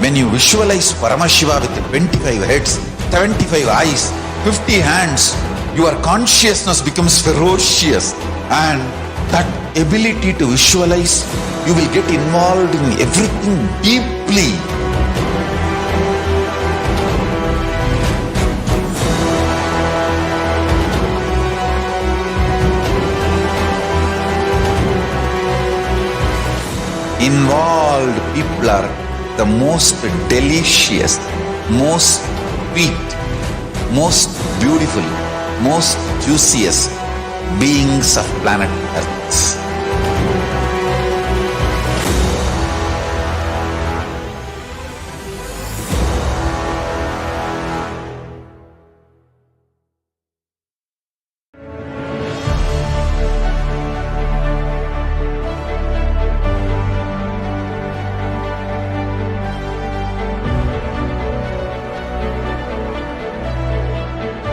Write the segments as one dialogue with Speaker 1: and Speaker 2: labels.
Speaker 1: When you visualize Paramashiva with 25 heads, 75 eyes, 50 hands, your consciousness becomes ferocious, and that ability to visualize, you will get involved in everything deeply. Involved people are the most delicious, most sweet, most beautiful, most juiciest beings of planet Earth.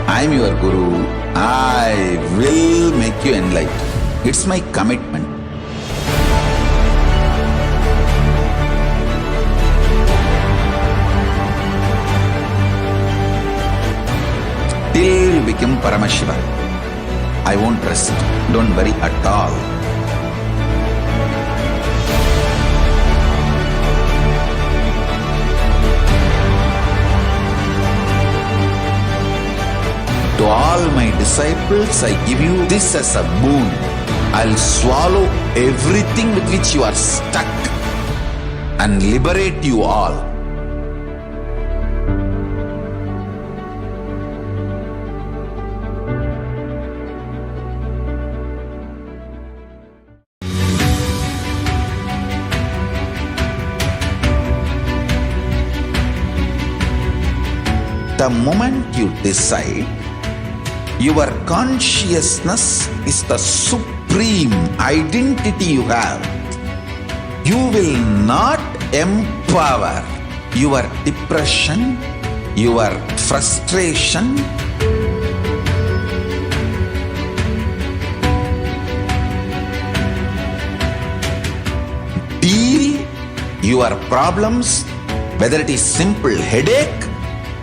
Speaker 1: I am your Guru. I will make you enlightened. It's my commitment. Till you become Paramashiva, I won't rest. Don't worry at all. To all my disciples, I give you this as a boon. I'll swallow everything with which you are stuck and liberate you all. The moment you decide, your consciousness is the supreme identity you have. You will not empower your depression, your frustration, deal your problems, whether it is simple headache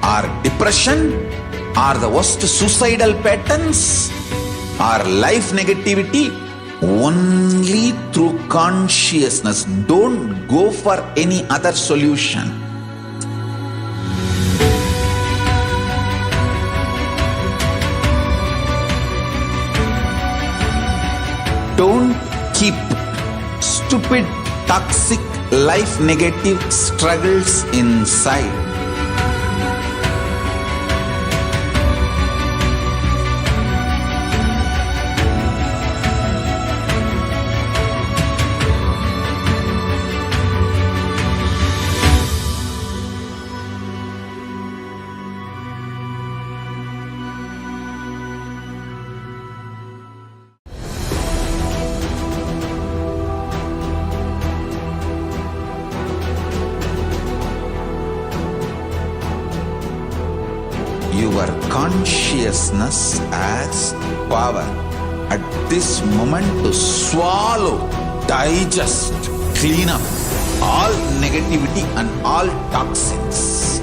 Speaker 1: or depression, or the worst suicidal patterns, or life negativity, only through consciousness. Don't go for any other solution. Don't keep stupid, toxic, life negative struggles inside. Your consciousness has power at this moment to swallow, digest, clean up all negativity and all toxins.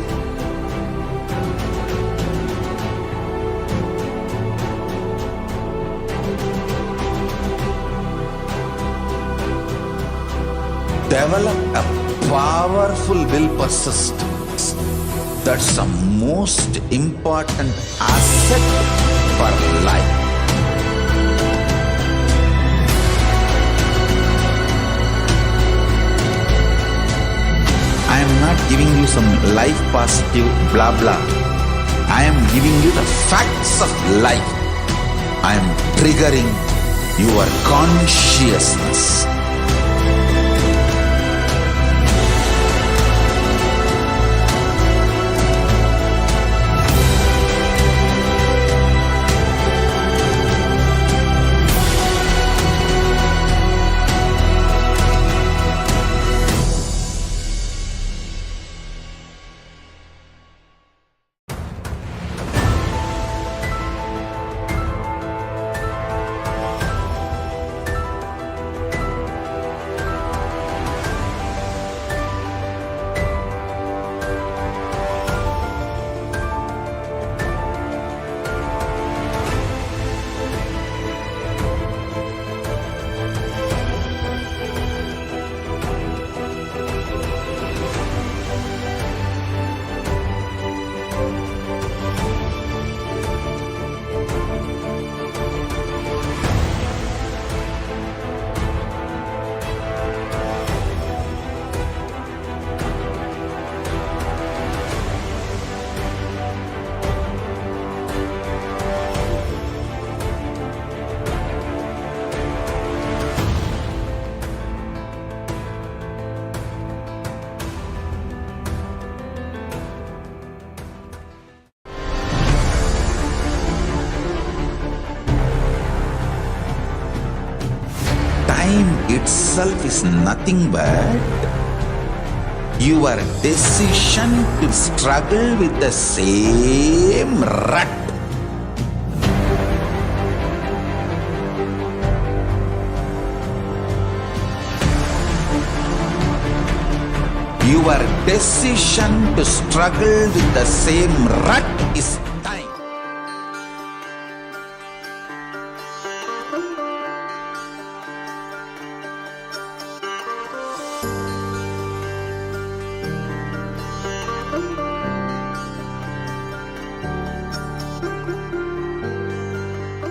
Speaker 1: Develop a powerful will persistence. That's the most important asset for life. I am not giving you some life positive blah blah. I am giving you the facts of life. I am triggering your consciousness. itself is nothing but your decision to struggle with the same rut. Your decision to struggle with the same rut is time.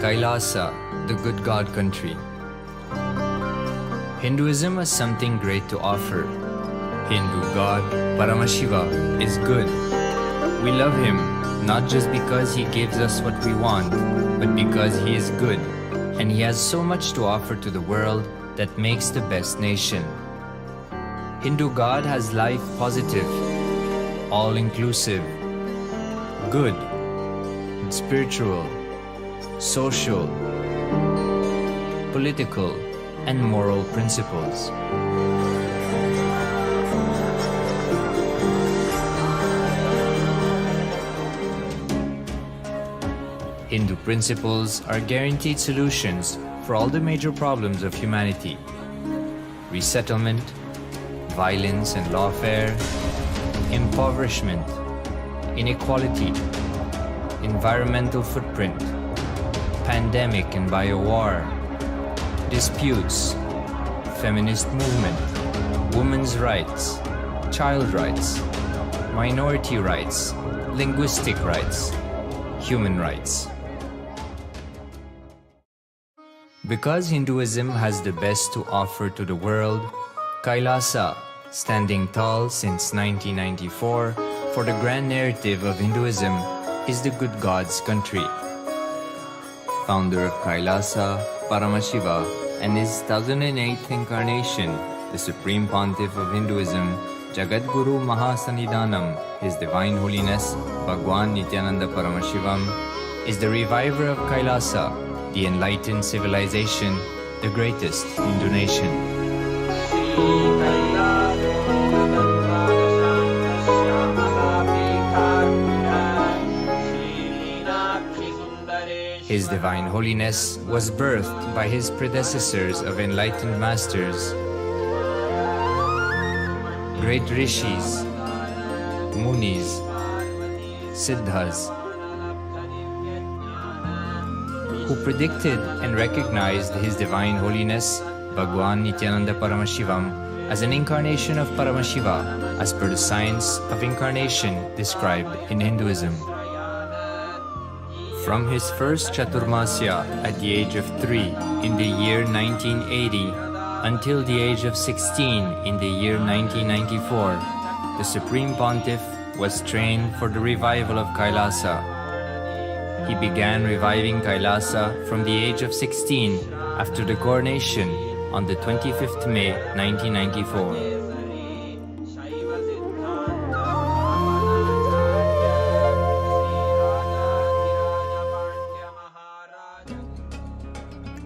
Speaker 2: KAILASA, the good God country. Hinduism has something great to offer. Hindu god Paramashiva is good. We love him not just because he gives us what we want, but because he is good and he has so much to offer to the world that makes the best nation. Hindu god has life positive, all-inclusive, good, spiritual, social, political, and moral principles. Hindu principles are guaranteed solutions for all the major problems of humanity: resettlement, violence and lawfare, impoverishment, inequality, environmental footprint, pandemic and biowar, disputes, feminist movement, women's rights, child rights, minority rights, linguistic rights, human rights. Because Hinduism has the best to offer to the world, KAILASA, standing tall since 1994 for the grand narrative of Hinduism, is the good God's country. Founder of KAILASA, Paramashiva, and his 1008th incarnation, the Supreme Pontiff of Hinduism, Jagadguru Mahasannidhanam, His Divine Holiness, Bhagwan Nithyananda Paramashivam, is the reviver of KAILASA, the enlightened civilization, the greatest Hindu nation. His Divine Holiness was birthed by his predecessors of enlightened masters, great rishis, munis, siddhas, who predicted and recognized His Divine Holiness, Bhagwan Nithyananda Paramashivam, as an incarnation of Paramashiva as per the science of incarnation described in Hinduism. From his first Chaturmasya at the age of 3 in the year 1980 until the age of 16 in the year 1994, the Supreme Pontiff was trained for the revival of KAILASA. He began reviving KAILASA from the age of 16 after the coronation on the 25th May 1994.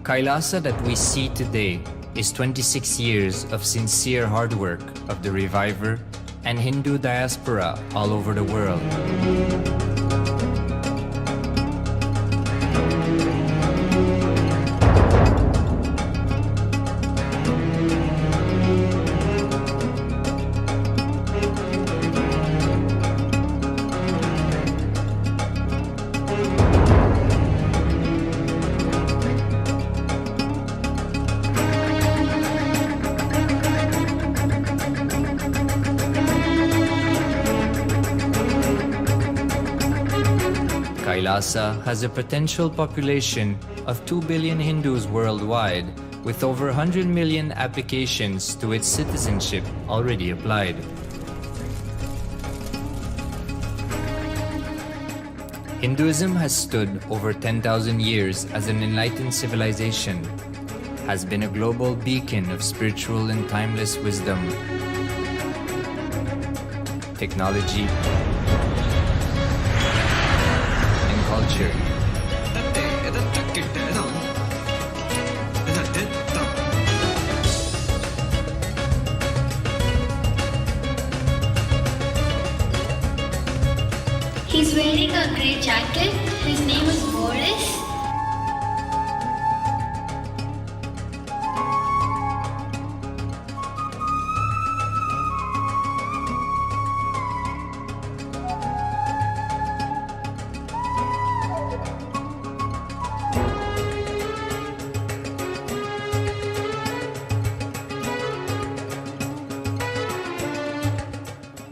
Speaker 2: KAILASA that we see today is 26 years of sincere hard work of the reviver and Hindu diaspora all over the world. KAILASA has a potential population of 2 billion Hindus worldwide, with over 100 million applications to its citizenship already applied. Hinduism has stood over 10,000 years as an enlightened civilization, has been a global beacon of spiritual and timeless wisdom, technology, and culture.
Speaker 3: He's wearing a grey jacket. His name is Boris.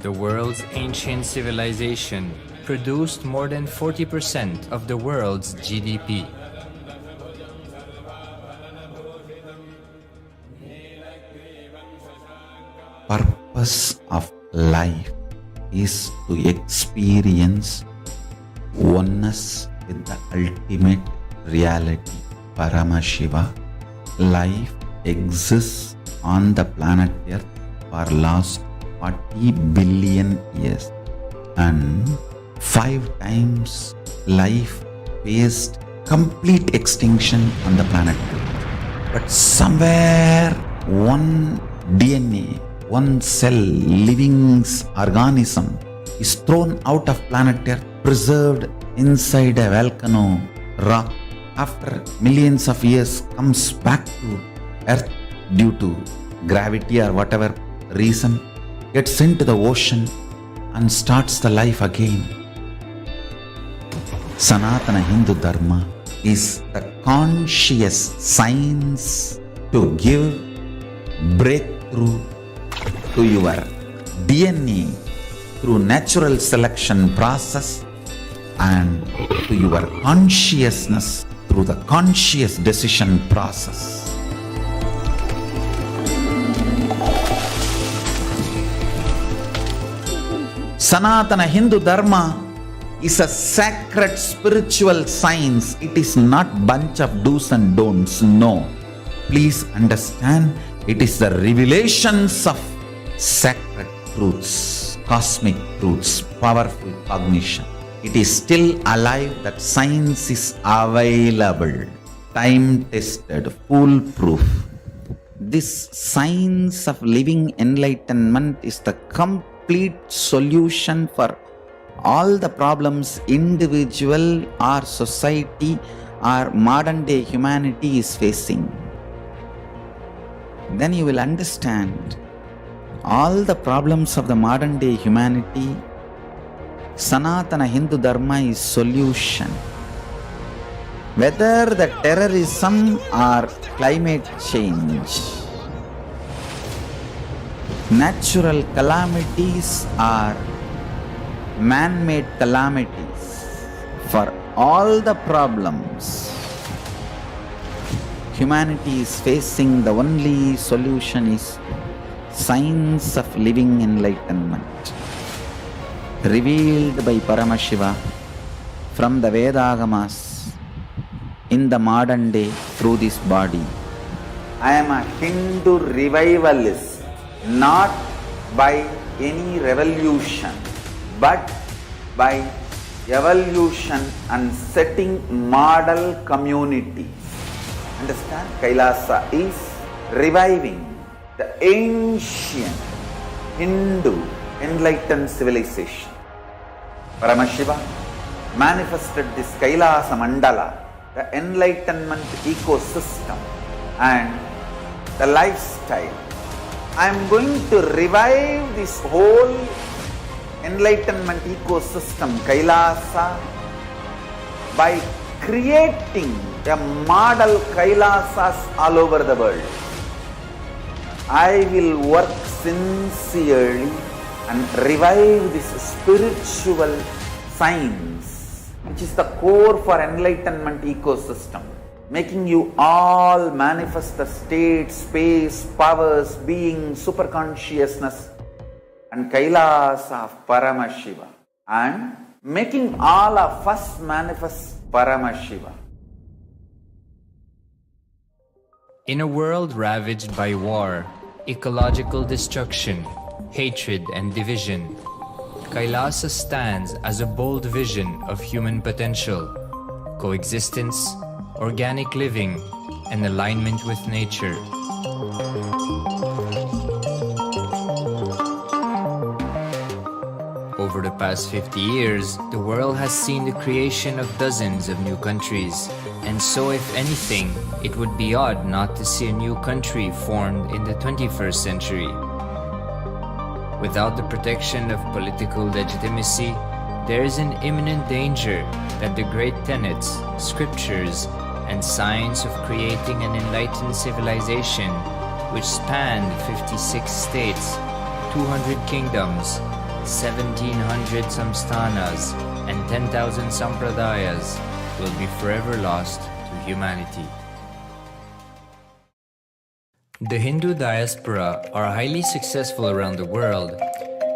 Speaker 2: The world's ancient civilization produced more than 40% of the world's GDP.
Speaker 1: Purpose of life is to experience oneness with the ultimate reality, Paramashiva. Life exists on the planet Earth for last 40 billion years, and 5 times life faced complete extinction on the planet Earth. But somewhere one DNA, one cell, living organism is thrown out of planet Earth, preserved inside a volcano rock. After millions of years comes back to Earth due to gravity or whatever reason, gets into the ocean and starts the life again. Sanatana Hindu Dharma is the conscious science to give breakthrough to your DNA through natural selection process and to your consciousness through the conscious decision process. Sanatana Hindu Dharma is a sacred spiritual science. It is not bunch of do's and don'ts. No. Please understand, it is the revelations of sacred truths, cosmic truths, powerful cognition. It is still alive. That science is available, time-tested, foolproof. This science of living enlightenment is the complete solution for all the problems individual or society or modern day humanity is facing. Then you will understand all the problems of the modern day humanity. Sanatana Hindu Dharma is solution. Whether the terrorism or climate change, natural calamities or man-made calamities, for all the problems humanity is facing, the only solution is science of living enlightenment, revealed by Paramashiva from the Vedagamas in the modern day through this body. I am a Hindu revivalist, not by any revolution, but by evolution and setting model communities. Understand? KAILASA is reviving the ancient Hindu enlightened civilization. Paramashiva manifested this KAILASA mandala, the enlightenment ecosystem and the lifestyle. I am going to revive this whole enlightenment ecosystem, KAILASA, by creating a model KAILASAs all over the world. I will work sincerely and revive this spiritual science, which is the core for enlightenment ecosystem, making you all manifest the state, space, powers, being, superconsciousness and KAILASA of Paramashiva, and making all of us manifest Paramashiva.
Speaker 2: In a world ravaged by war, ecological destruction, hatred and division, KAILASA stands as a bold vision of human potential, coexistence, organic living, and alignment with nature. Over the past 50 years, the world has seen the creation of dozens of new countries, and so if anything, it would be odd not to see a new country formed in the 21st century. Without the protection of political legitimacy, there is an imminent danger that the great tenets, scriptures, and science of creating an enlightened civilization, which spanned 56 states, 200 kingdoms, 1700 samsthanas, and 10,000 sampradayas, will be forever lost to humanity. The Hindu diaspora are highly successful around the world.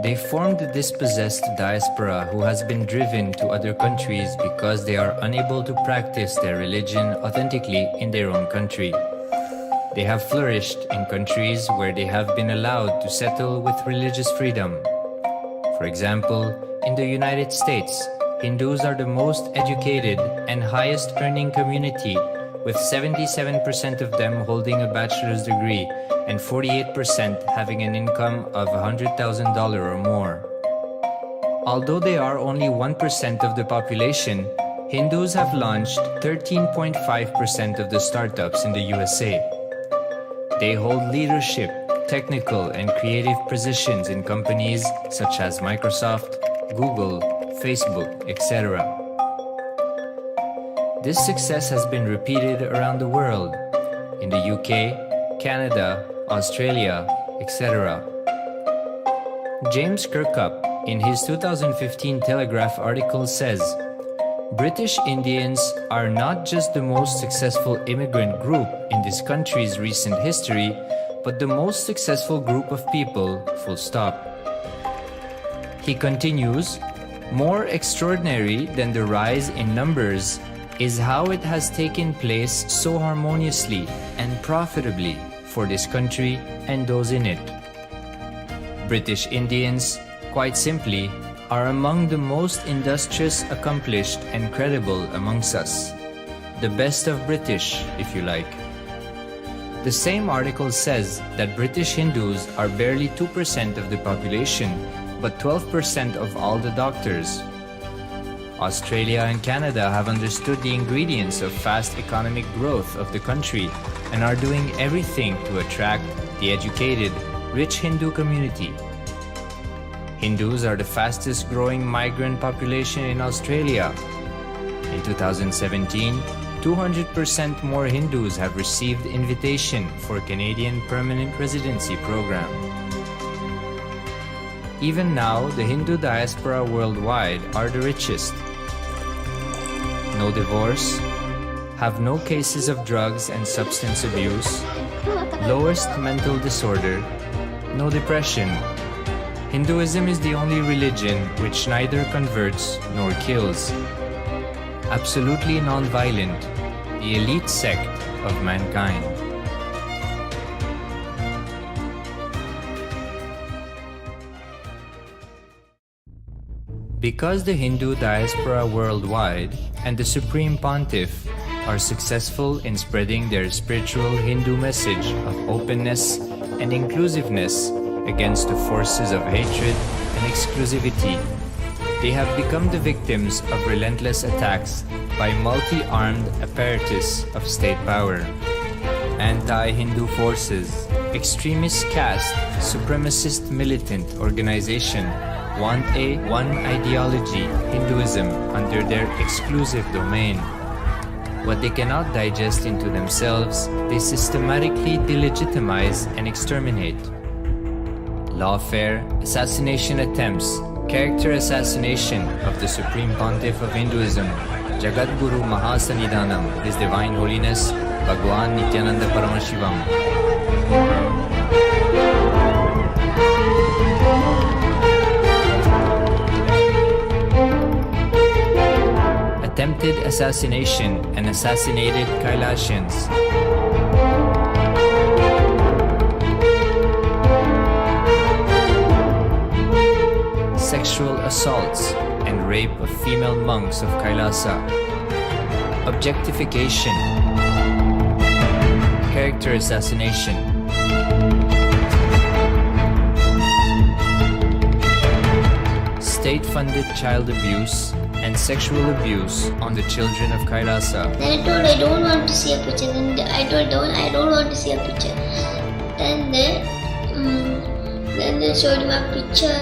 Speaker 2: They formed the dispossessed diaspora who has been driven to other countries because they are unable to practice their religion authentically in their own country. They have flourished in countries where they have been allowed to settle with religious freedom. For example, in the United States, Hindus are the most educated and highest earning community, with 77% of them holding a bachelor's degree and 48% having an income of $100,000 or more. Although they are only 1% of the population, Hindus have launched 13.5% of the startups in the USA. They hold leadership, technical, and creative positions in companies such as Microsoft, Google, Facebook, etc. This success has been repeated around the world, in the UK, Canada, Australia, etc. James Kirkup, in his 2015 Telegraph article says, British Indians are not just the most successful immigrant group in this country's recent history, but the most successful group of people, full stop. He continues, more extraordinary than the rise in numbers is how it has taken place so harmoniously and profitably for this country and those in it. British Indians, quite simply, are among the most industrious, accomplished, and credible amongst us. The best of British, if you like. The same article says that British Hindus are barely 2% of the population, but 12% of all the doctors. Australia and Canada have understood the ingredients of fast economic growth of the country and are doing everything to attract the educated, rich Hindu community. Hindus are the fastest growing migrant population in Australia. In 2017, 200% more Hindus have received invitation for Canadian Permanent Residency Program. Even now, the Hindu diaspora worldwide are the richest. No divorce, have no cases of drugs and substance abuse, lowest mental disorder, no depression. Hinduism is the only religion which neither converts nor kills. Absolutely non-violent, the elite sect of mankind. Because the Hindu diaspora worldwide and the Supreme Pontiff are successful in spreading their spiritual Hindu message of openness and inclusiveness against the forces of hatred and exclusivity, they have become the victims of relentless attacks by multi-armed apparatus of state power. Anti-Hindu forces, extremist caste, supremacist militant organization want a one ideology, Hinduism, under their exclusive domain. What they cannot digest into themselves, they systematically delegitimize and exterminate. Lawfare, assassination attempts, character assassination of the Supreme Pontiff of Hinduism, Jagadguru Mahasannidhanam, His Divine Holiness, Bhagwan Nithyananda Paramashivam. Attempted assassination and assassinated KAILASANs. Sexual assaults and rape of female monks of KAILASA. Objectification. Character assassination. state-funded child abuse and sexual abuse on the children of Kailasa.
Speaker 4: Then I told I don't want to see a picture. Then I told I don't want to see a picture. Then they showed me a picture.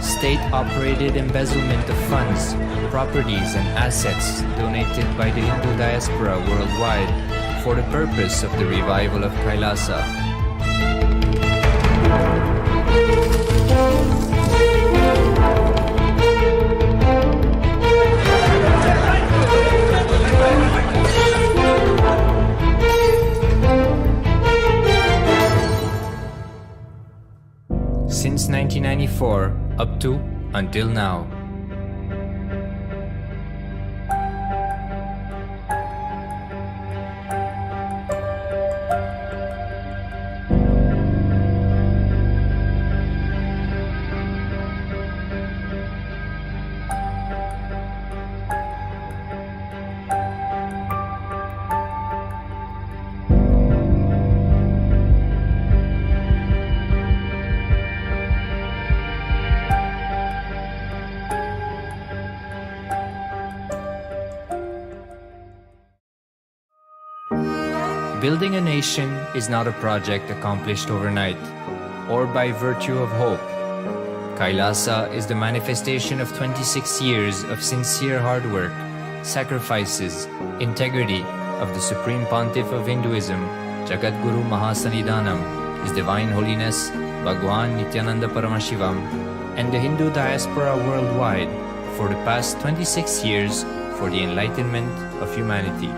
Speaker 2: State-operated embezzlement of funds, properties and assets donated by the Hindu diaspora worldwide for the purpose of the revival of Kailasa. Since 1994 up to until now. Building a nation is not a project accomplished overnight or by virtue of hope. Kailasa is the manifestation of 26 years of sincere hard work, sacrifices, integrity of the Supreme Pontiff of Hinduism, Jagadguru Mahasannidhanam, His Divine Holiness Bhagwan Nithyananda Paramashivam, and the Hindu diaspora worldwide for the past 26 years for the enlightenment of humanity.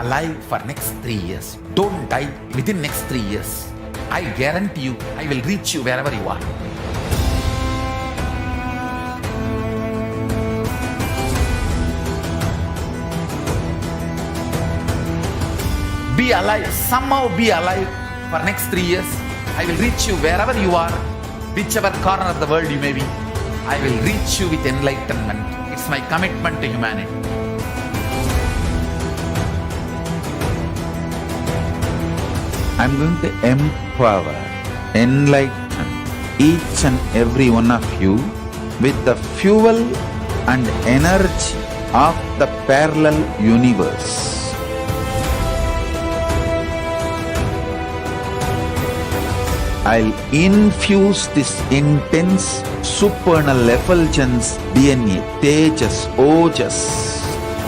Speaker 1: alive for next 3 years. Don't die within next 3 years. I guarantee you, I will reach you wherever you are. Be alive, somehow be alive for next 3 years. I will reach you wherever you are, whichever corner of the world you may be. I will reach you with enlightenment. It's my commitment to humanity. I'm going to empower, enlighten each and every one of you with the fuel and energy of the parallel universe. I'll infuse this intense supernal effulgence DNA, Tejas, Ojas,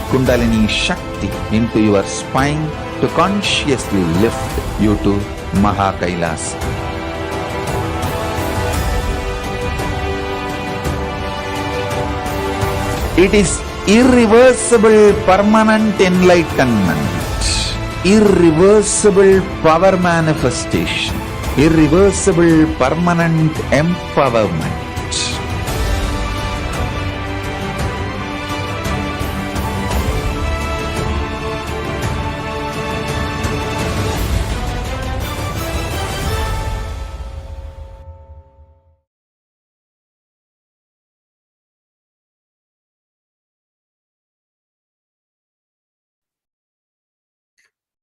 Speaker 1: Kundalini Shakti into your spine to consciously lift you to KAILASA. It is irreversible permanent enlightenment, irreversible power manifestation, irreversible permanent empowerment.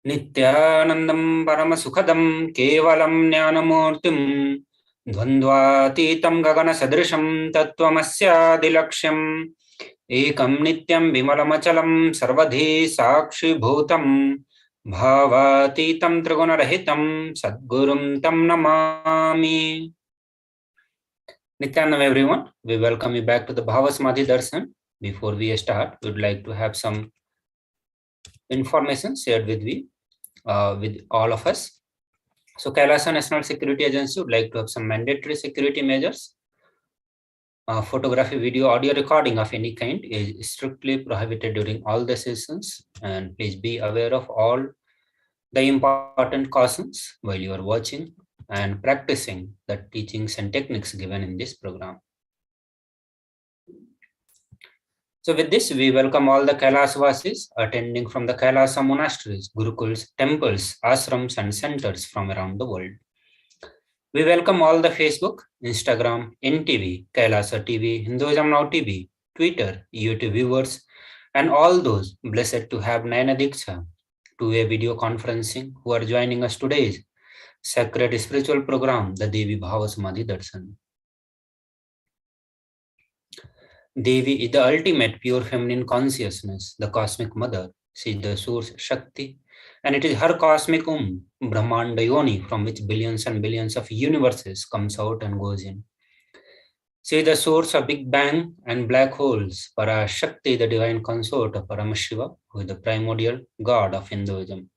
Speaker 5: Nithyananda Paramashivam Kevalam Jnanamurtim Dvandvatitam Gagana Sadrisham Tattvamasya Dilaksham Ekam Nityam Vimalamachalam Sarvadhi Sakshi Bhutam Bhavatitam Trigunarahitam Sadgurum Tam Namami. Nithyanam everyone, we welcome you back to the Bhavasamadhi Darshan. Before we start, we would like to have some information shared with all of us. So KAILASA National Security Agency would like to have some mandatory security measures. Photography, video, audio recording of any kind is strictly prohibited during all the sessions, and please be aware of all the important cautions while you are watching and practicing the teachings and techniques given in this program. So with this, we welcome all the KAILASvasis attending from the KAILASA monasteries, gurukuls, temples, ashrams, and centers from around the world. We welcome all the Facebook, Instagram, NTV, KAILASA TV, Hinduism Now TV, Twitter, YouTube viewers, and all those blessed to have Nayana Diksha, two-way video conferencing, who are joining us today's sacred spiritual program, the Devi Bhavasamadhi Darshan. Devi is the ultimate pure feminine consciousness, the cosmic mother. She is the source Shakti, and it is her cosmic Brahmanda Yoni, from which billions and billions of universes comes out and goes in. She is the source of Big Bang and black holes. Parashakti, the divine consort of Paramashiva, who is the primordial god of Hinduism.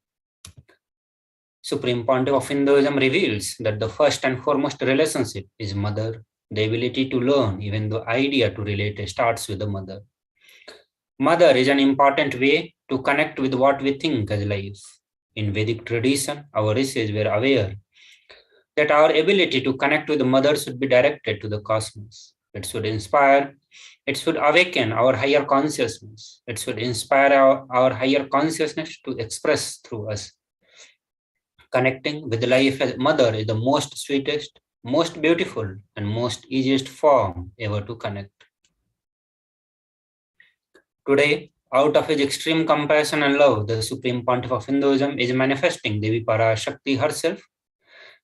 Speaker 5: Supreme Pontiff of Hinduism reveals that the first and foremost relationship is mother. The ability to learn, even the idea to relate, starts with the mother. Mother is an important way to connect with what we think as life. In Vedic tradition, our rishis were aware that our ability to connect with the mother should be directed to the cosmos. It should inspire, it should awaken our higher consciousness. It should inspire our higher consciousness to express through us. Connecting with life as mother is the most sweetest, most beautiful, and most easiest form ever to connect. Today, out of his extreme compassion and love, the Supreme Pontiff of Hinduism is manifesting Devi Parashakti herself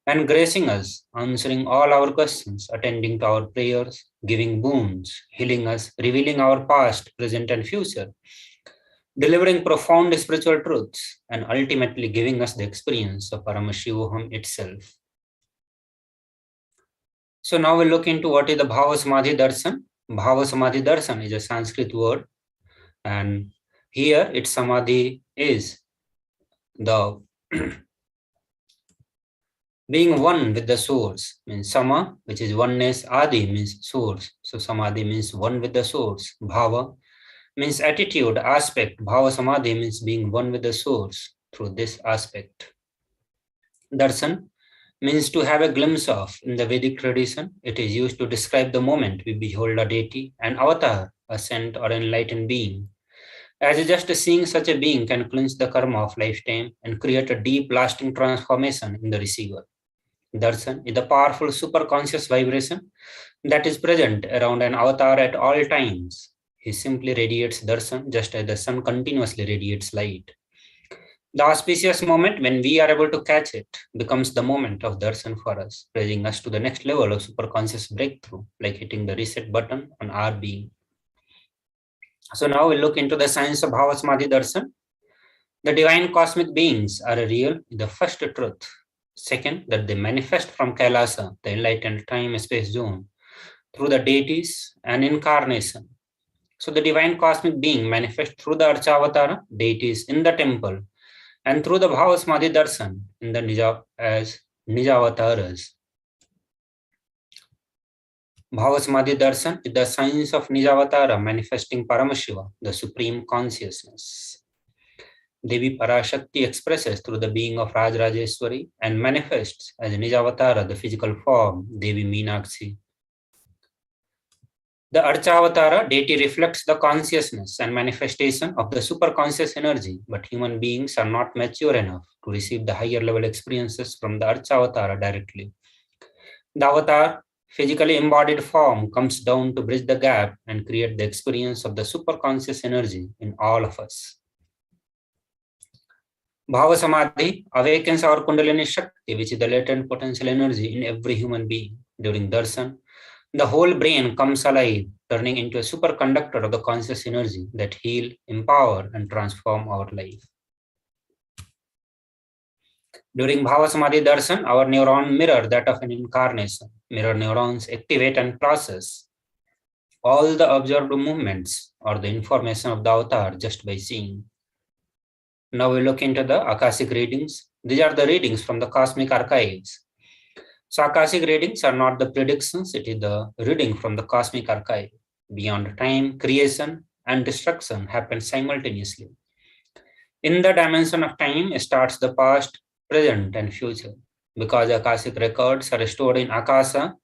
Speaker 5: and gracing us, answering all our questions, attending to our prayers, giving boons, healing us, revealing our past, present, and future, delivering profound spiritual truths, and ultimately giving us the experience of Paramashivoham itself. So now we'll look into what is the Bhavasamadhi Darshan. Bhavasamadhi Darshan is a Sanskrit word, and here its Samadhi is the being one with the source, means Sama, which is oneness, Adi means source. So Samadhi means one with the source. Bhava means attitude, aspect. Bhava Samadhi means being one with the source through this aspect. Darshan means to have a glimpse of. In the Vedic tradition, it is used to describe the moment we behold a deity, an avatar, a saint, or an enlightened being. As just seeing such a being can cleanse the karma of lifetime and create a deep, lasting transformation in the receiver. Darshan is the powerful superconscious vibration that is present around an avatar at all times. He simply radiates darshan just as the sun continuously radiates light. The auspicious moment when we are able to catch it becomes the moment of darshan for us, raising us to the next level of superconscious breakthrough, like hitting the reset button on our being. So now we'll look into the science of Bhava Samadhi Darshan. The divine cosmic beings are real, the first truth. Second, that they manifest from KAILASA, the enlightened time-space zone, through the deities and incarnation. So the divine cosmic being manifests through the Archavatara, deities in the temple, and through the Bhava Samadhi Darshan in the Nija as Nijavataras. Bhava Samadhi Darshan is the science of Nijavatara manifesting Paramashiva, the supreme consciousness. Devi Parashakti expresses through the being of Rajrajeshwari and manifests as Nijavatara, the physical form, Devi Meenakshi. The Archavatara deity reflects the consciousness and manifestation of the superconscious energy, but human beings are not mature enough to receive the higher level experiences from the Archavatara directly. The avatar, physically embodied form, comes down to bridge the gap and create the experience of the superconscious energy in all of us. Bhava Samadhi awakens our Kundalini Shakti, which is the latent potential energy in every human being. During darshan, the whole brain comes alive, turning into a superconductor of the conscious energy that heal, empower, and transform our life. During Bhava Samadhi Darshan, our neuron mirror that of an incarnation. Mirror neurons activate and process all the observed movements or the information of the avatar just by seeing. Now we look into the Akashic readings. These are the readings from the cosmic archives. So Akashic readings are not the predictions, it is the reading from the cosmic archive. Beyond time, creation and destruction happen simultaneously. In the dimension of time starts the past, present and future. Because Akashic records are stored in Akasa,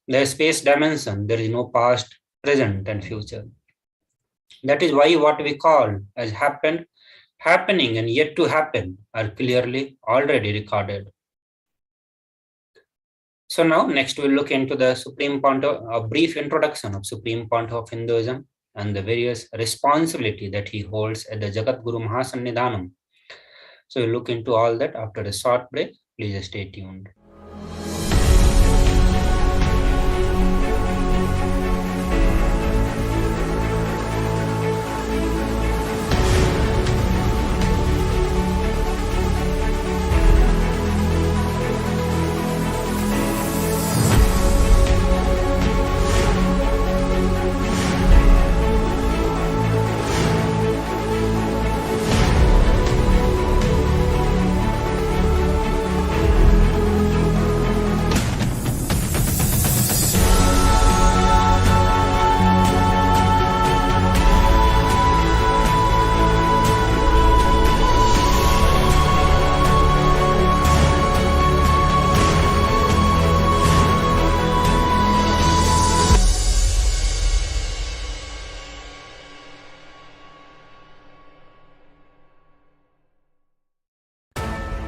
Speaker 5: the space dimension, there is no past, present and future. That is why what we call as happened, happening and yet to happen are clearly already recorded. So now next we'll look into the Supreme Pontiff, a brief introduction of Supreme Pontiff of Hinduism and the various responsibility that he holds at the Jagat Guru Mahasannidhanam. So we'll look into all that after a short break. Please stay tuned.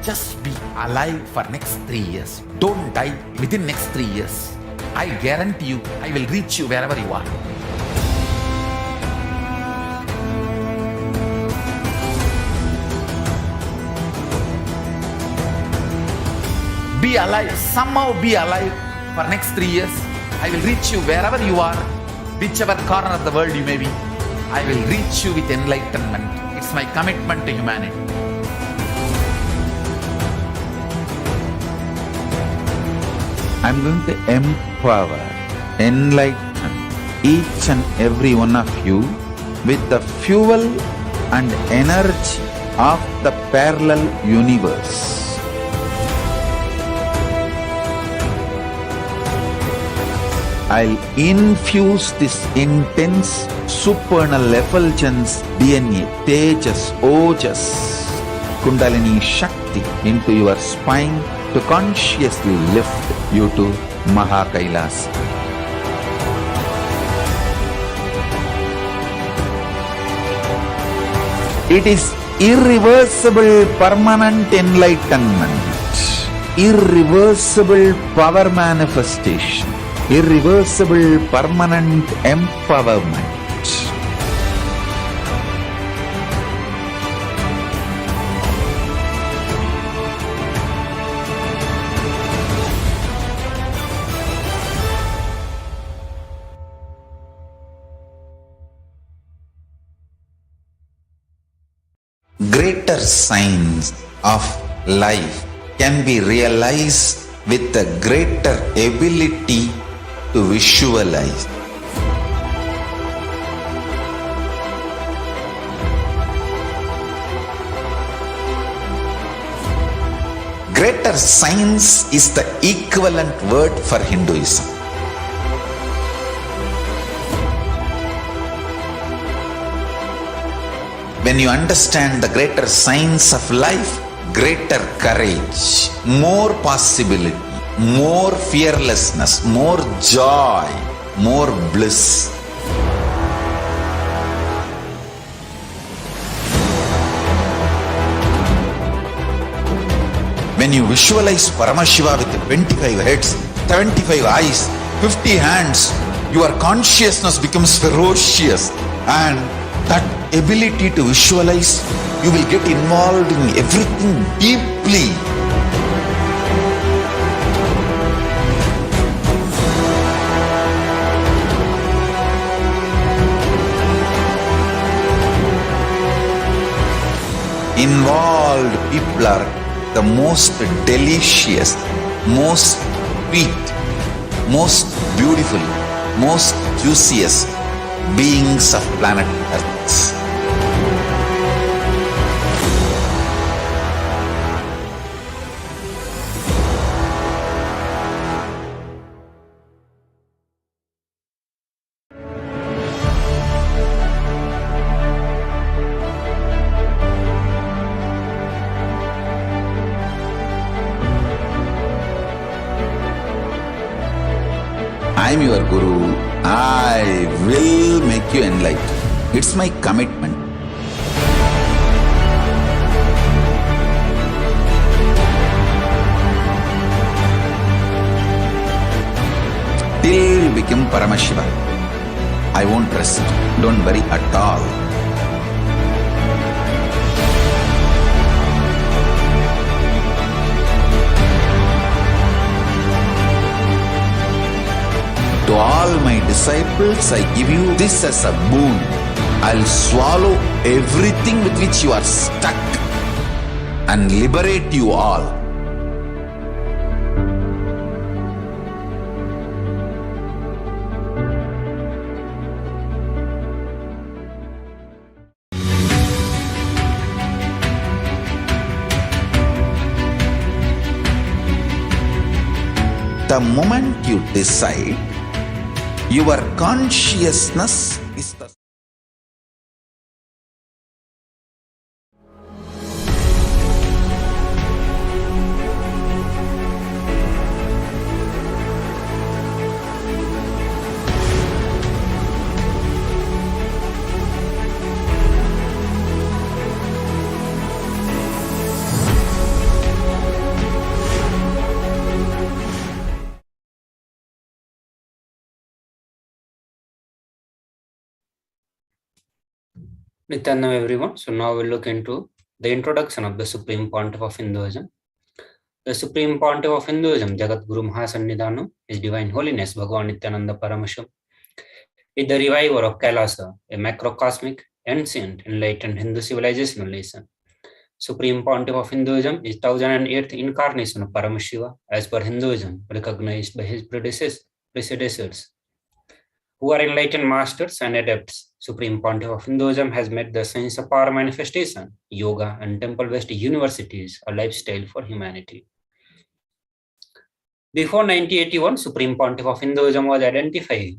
Speaker 1: Just be alive for next 3 years. Don't die within next 3 years. I guarantee you, I will reach you wherever you are. Be alive, somehow be alive for next 3 years. I will reach you wherever you are, whichever corner of the world you may be. I will reach you with enlightenment. It's my commitment to humanity. I'm going to empower, enlighten each and every one of you with the fuel and energy of the parallel universe. I'll infuse this intense supernal effulgence, DNA, Tejas, Ojas, Kundalini Shakti into your spine to consciously lift you to KAILASA. It is irreversible permanent enlightenment, irreversible power manifestation, irreversible permanent empowerment. Greater signs of life can be realized with a greater ability to visualize. Greater science is the equivalent word for Hinduism. When you understand the greater science of life, greater courage, more possibility, more fearlessness, more joy, more bliss. When you visualize Paramashiva with 25 heads, 75 eyes, 50 hands, your consciousness becomes ferocious, and that ability to visualize, you will get involved in everything deeply. Involved people are the most delicious, most sweet, most beautiful, most juiciest beings of planet Earth. I am your Guru. I will make you enlightened. It's my commitment. Till you become Paramashiva, I won't rest. Don't worry at all. To all my disciples, I give you this as a boon. I'll swallow everything with which you are stuck and liberate you all. The moment you decide, your consciousness is the
Speaker 5: Nithyanam everyone. So now we'll look into the introduction of the Supreme Pontiff of Hinduism. The Supreme Pontiff of Hinduism, Jagat Guru Mahasannidhanam, His Divine Holiness Bhagavan Nithyananda Paramashivam, is the reviver of KAILASA, a macrocosmic, ancient, enlightened Hindu civilizational nation. Supreme Pontiff of Hinduism is 1008th incarnation of Paramashiva, as per Hinduism, recognized by his predecessors, who are enlightened masters and adepts. Supreme Pontiff of Hinduism has made the science of power manifestation, yoga, and temple-based universities a lifestyle for humanity. Before 1981, Supreme Pontiff of Hinduism was identified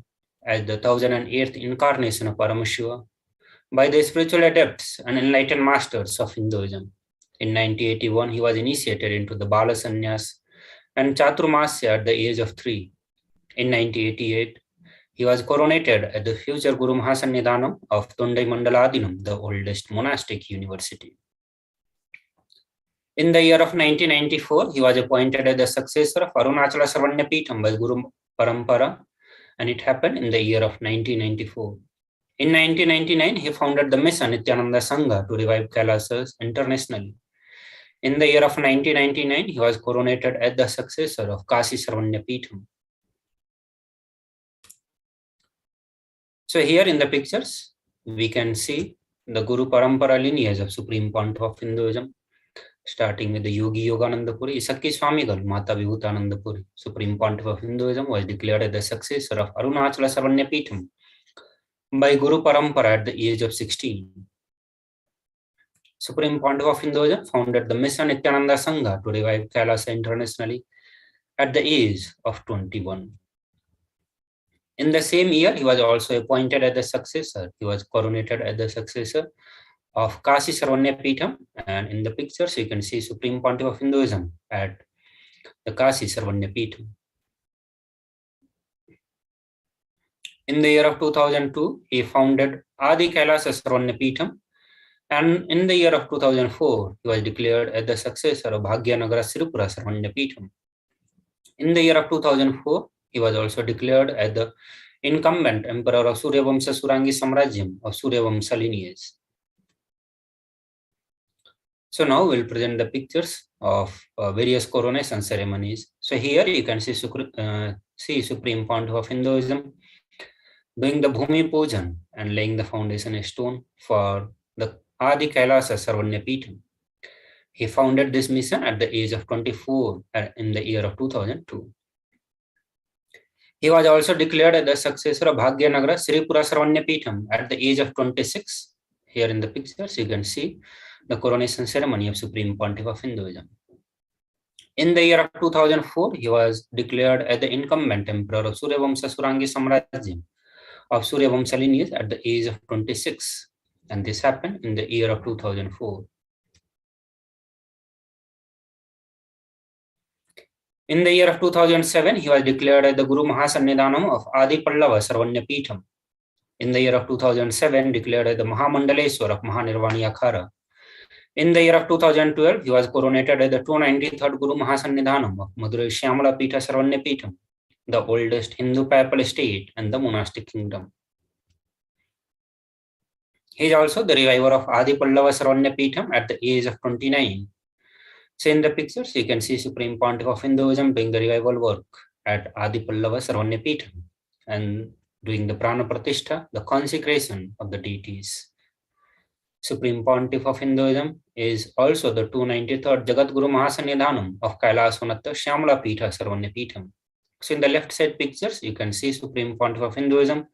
Speaker 5: as the 1008th incarnation of Paramashiva by the spiritual adepts and enlightened masters of Hinduism. In 1981, he was initiated into the Bala Sannyas and Chaturmasya at the age of 3. In 1988, he was coronated at the future Guru Mahasannidhanam of Tondai Mandaladinam, the oldest monastic university. In the year of 1994, he was appointed as the successor of Arunachala Sarvanyapeetham by Guru Parampara, and it happened in the year of 1994. In 1999, he founded the mission Nithyananda Sangha to revive KAILASAs internationally. In the year of 1999, he was coronated as the successor of Kashi Sarvanyapeetham. So here in the pictures, we can see the Guru Parampara lineage of Supreme Pontiff of Hinduism, starting with the Yogi Yogananda Puri. Isakki Swamigal, Mata Vibhutananda Puri, Supreme Pontiff of Hinduism, was declared as the successor of Arunachala Sarvanyapeetham by Guru Parampara at the age of 16. Supreme Pontiff of Hinduism founded the mission Nithyananda Sangha to revive KAILASA internationally at the age of 21. In the same year, he was also appointed as the successor. He was coronated as the successor of Kashi Sarvanyapeetham, and in the pictures you can see Supreme Pontiff of Hinduism at the Kashi Sarvanyapeetham. In the year of 2002, he founded Adi KAILASA Sarvanyapeetham, and in the year of 2004, he was declared as the successor of Bhagyanagara Sripura Sarvanyapeetham. In the year of 2004, he was also declared as the incumbent emperor of Suryavamsa Surangi Samrajyam of Suryavamsa lineage. So now we'll present the pictures of various coronation ceremonies. So here you can see Supreme Pontiff of Hinduism doing the Bhumi Pujan and laying the foundation stone for the Adi KAILASA Sarvanyapeetham. He founded this mission at the age of 24 in the year of 2002. He was also declared as the successor of Bhagyanagara Sripura Sarvanyapeetham at the age of 26. Here in the pictures you can see the coronation ceremony of Supreme Pontiff of Hinduism. In the year of 2004, he was declared as the incumbent emperor of Suryavamsa Surangi Samrajyam of Suryavamsa lineage at the age of 26. And this happened in the year of 2004. In the year of 2007, he was declared as the Guru Mahasannidhanam of Adi Pallava Sarvanyapeetham. In the year of 2007, declared as the Mahamandaleswar of Mahanirvani Akhara. In the year of 2012, he was coronated as the 293rd Guru Mahasannidhanam of Madurai Shyamala Peetha Sarvanyapeetham, the oldest Hindu papal state and the monastic kingdom. He is also the reviver of Adi Pallava Sarvanyapeetham at the age of 29. So in the pictures, you can see Supreme Pontiff of Hinduism doing the revival work at Adi Pallava Sarvanyapeetham and doing the Prana Pratishtha, the consecration of the deities. Supreme Pontiff of Hinduism is also the 293rd Jagat Guru Mahasannidhanam of Kailasanatta Shyamala Peetha Sarvanyapeetham. So in the left side pictures, you can see Supreme Pontiff of Hinduism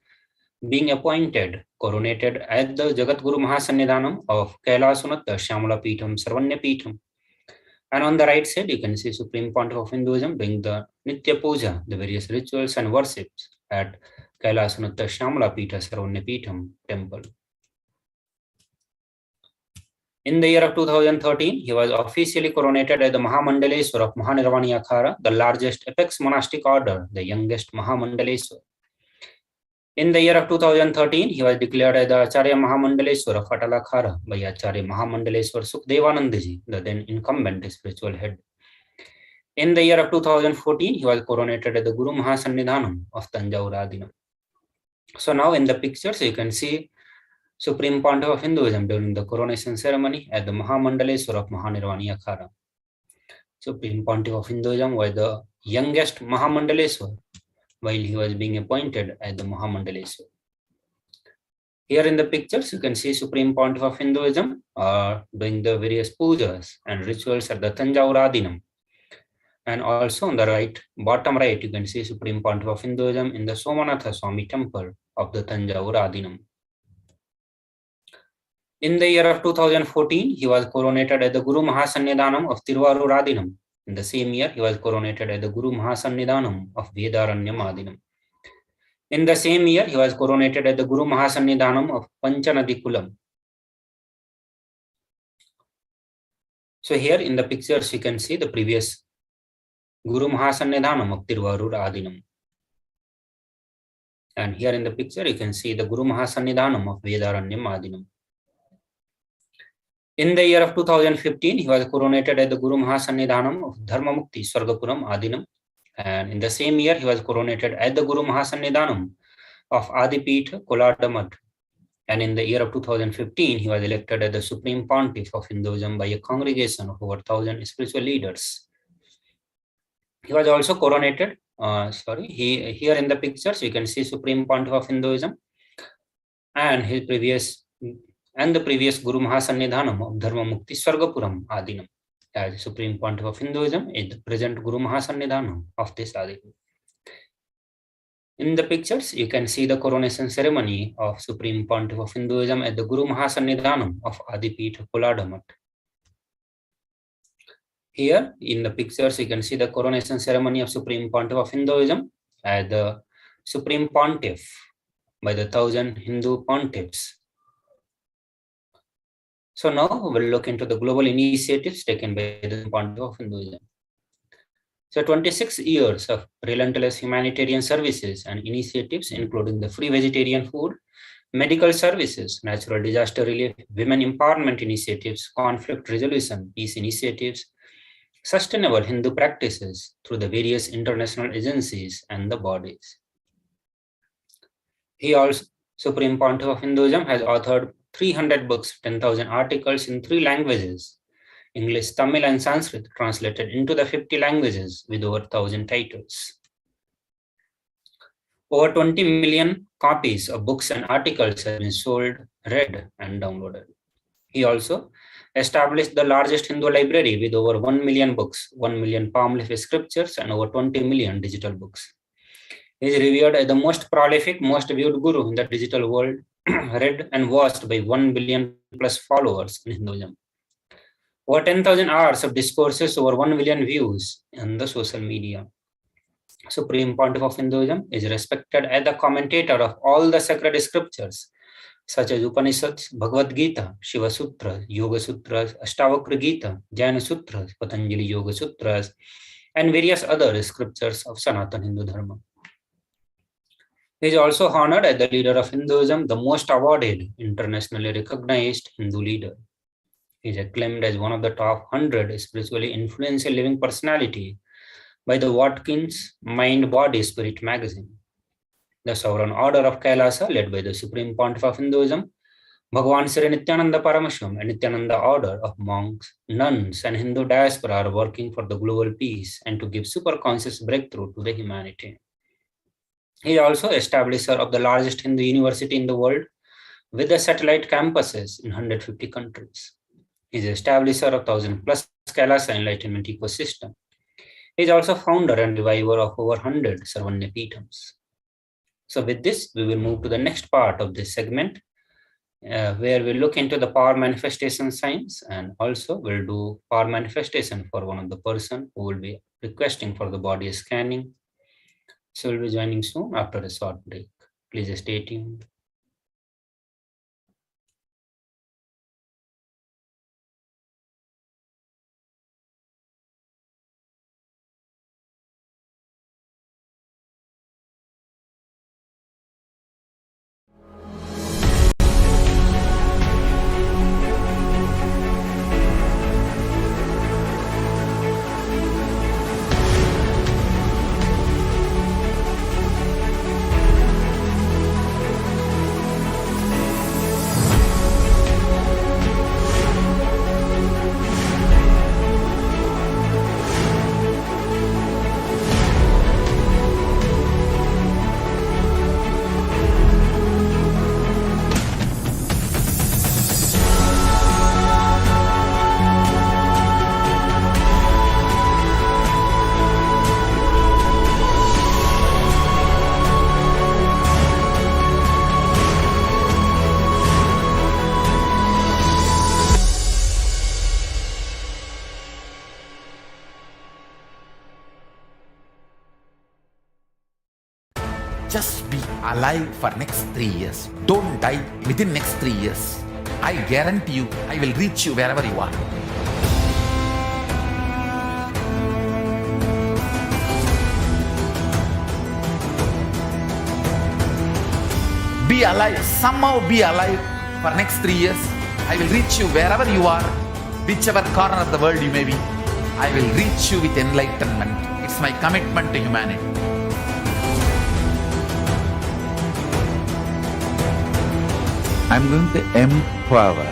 Speaker 5: being appointed, coronated as the Jagat Guru Mahasannidhanam of Kailasanatta Shyamala Peetham Sarvanyapeetham. And on the right side, you can see Supreme Pontiff of Hinduism doing the Nitya Puja, the various rituals and worships at Kailasanatta Shyamala Peetha Sarvanyapeetham temple. In the year of 2013, he was officially coronated as the Mahamandaleswar of Mahanirvani Akhara, the largest apex monastic order, the youngest Mahamandaleswar. In the year of 2013, he was declared as the Acharya Mahamandaleswar of Atalakhara by Acharya Mahamandaleswar Sukhdevanandaji, the then incumbent spiritual head. In the year of 2014, he was coronated as the Guru Mahasannidhanam of Tanjavur Adinam. So now in the pictures, you can see Supreme Pontiff of Hinduism during the coronation ceremony at the Mahamandaleswar of Mahanirvani Akhara. Supreme Pontiff of Hinduism was the youngest Mahamandaleswar while he was being appointed as the Mahamandaleswar. Here in the pictures, you can see Supreme Pontiff of Hinduism doing the various pujas and rituals at the Tanjavur Adinam. And also on the right, bottom right, you can see Supreme Pontiff of Hinduism in the Somanatha Swami temple of the Tanjavur Adinam. In the year of 2014, he was coronated as the Guru Mahasannidhanam of Tiruvarur Adinam. In the same year, he was coronated as the Guru Mahasannidhanam of Vedaranyam Adinam. In the same year, he was coronated at the Guru Mahasannidhanam of Panchanadikulam. So here in the pictures, you can see the previous Guru Mahasannidhanam of Tiruvarur Adinam. And here in the picture, you can see the Guru Mahasannidhanam of Vedaranyam Adinam. In the year of 2015, he was coronated at the Guru Mahasannidhanam of Dharmamukti Swargapuram Adinam. And in the same year, he was coronated at the Guru Mahasannidhanam of Adipith Koladamat. And in the year of 2015, he was elected as the Supreme Pontiff of Hinduism by a congregation of over 1,000 spiritual leaders. He was also coronated, here in the pictures, you can see Supreme Pontiff of Hinduism and the previous Guru Mahasannidhanam of Dharmamukti Swargapuram Adinam. As Supreme Pontiff of Hinduism is the present Guru Mahasannidhanam of this Adinam. In the pictures, you can see the coronation ceremony of Supreme Pontiff of Hinduism at the Guru Mahasannidhanam of Adipith Koladamat. Here in the pictures, you can see the coronation ceremony of Supreme Pontiff of Hinduism as the Supreme Pontiff by the 1,000 Hindu pontiffs. So now we'll look into the global initiatives taken by the Pontiff of Hinduism. So 26 years of relentless humanitarian services and initiatives, including the free vegetarian food, medical services, natural disaster relief, women empowerment initiatives, conflict resolution, peace initiatives, sustainable Hindu practices through the various international agencies and the bodies. He also, Supreme Pontiff of Hinduism, has authored 300 books, 10,000 articles in 3 languages, English, Tamil, and Sanskrit, translated into the 50 languages with over 1,000 titles. Over 20 million copies of books and articles have been sold, read, and downloaded. He also established the largest Hindu library with over 1 million books, 1 million palm leaf scriptures, and over 20 million digital books. He is revered as the most prolific, most viewed guru in the digital world, read and watched by 1 billion plus followers in Hinduism. Over 10,000 hours of discourses, over 1 million views in the social media. Supreme Pontiff of Hinduism is respected as the commentator of all the sacred scriptures, such as Upanishads, Bhagavad Gita, Shiva Sutras, Yoga Sutras, Ashtavakra Gita, Jaina Sutras, Patanjali Yoga Sutras, and various other scriptures of Sanatana Hindu Dharma. He is also honored as the leader of Hinduism, the most awarded, internationally recognized Hindu leader. He is acclaimed as one of the top 100 spiritually influential living personality by the Watkins Mind, Body, Spirit magazine. The Sovereign Order of KAILASA, led by the Supreme Pontiff of Hinduism, Bhagavan Sri Nithyananda Paramashivam, and Nithyananda Order of monks, nuns, and Hindu diaspora are working for the global peace and to give super-conscious breakthrough to the humanity. He is also establisher of the largest Hindu university in the world with the satellite campuses in 150 countries. He is establisher of 1,000 plus KAILASA Enlightenment ecosystem. He is also founder and reviver of over 100 Sarvanya Peethams. So with this, we will move to the next part of this segment, where we look into the power manifestation science, and also we'll do power manifestation for one of the person who will be requesting for the body scanning. So we'll be joining soon after a short break. Please stay tuned.
Speaker 1: Just be alive for next 3 years. Don't die within next 3 years. I guarantee you, I will reach you wherever you are. Be alive, somehow be alive for next 3 years. I will reach you wherever you are, whichever corner of the world you may be. I will reach you with enlightenment. It's my commitment to humanity. I'm going to empower,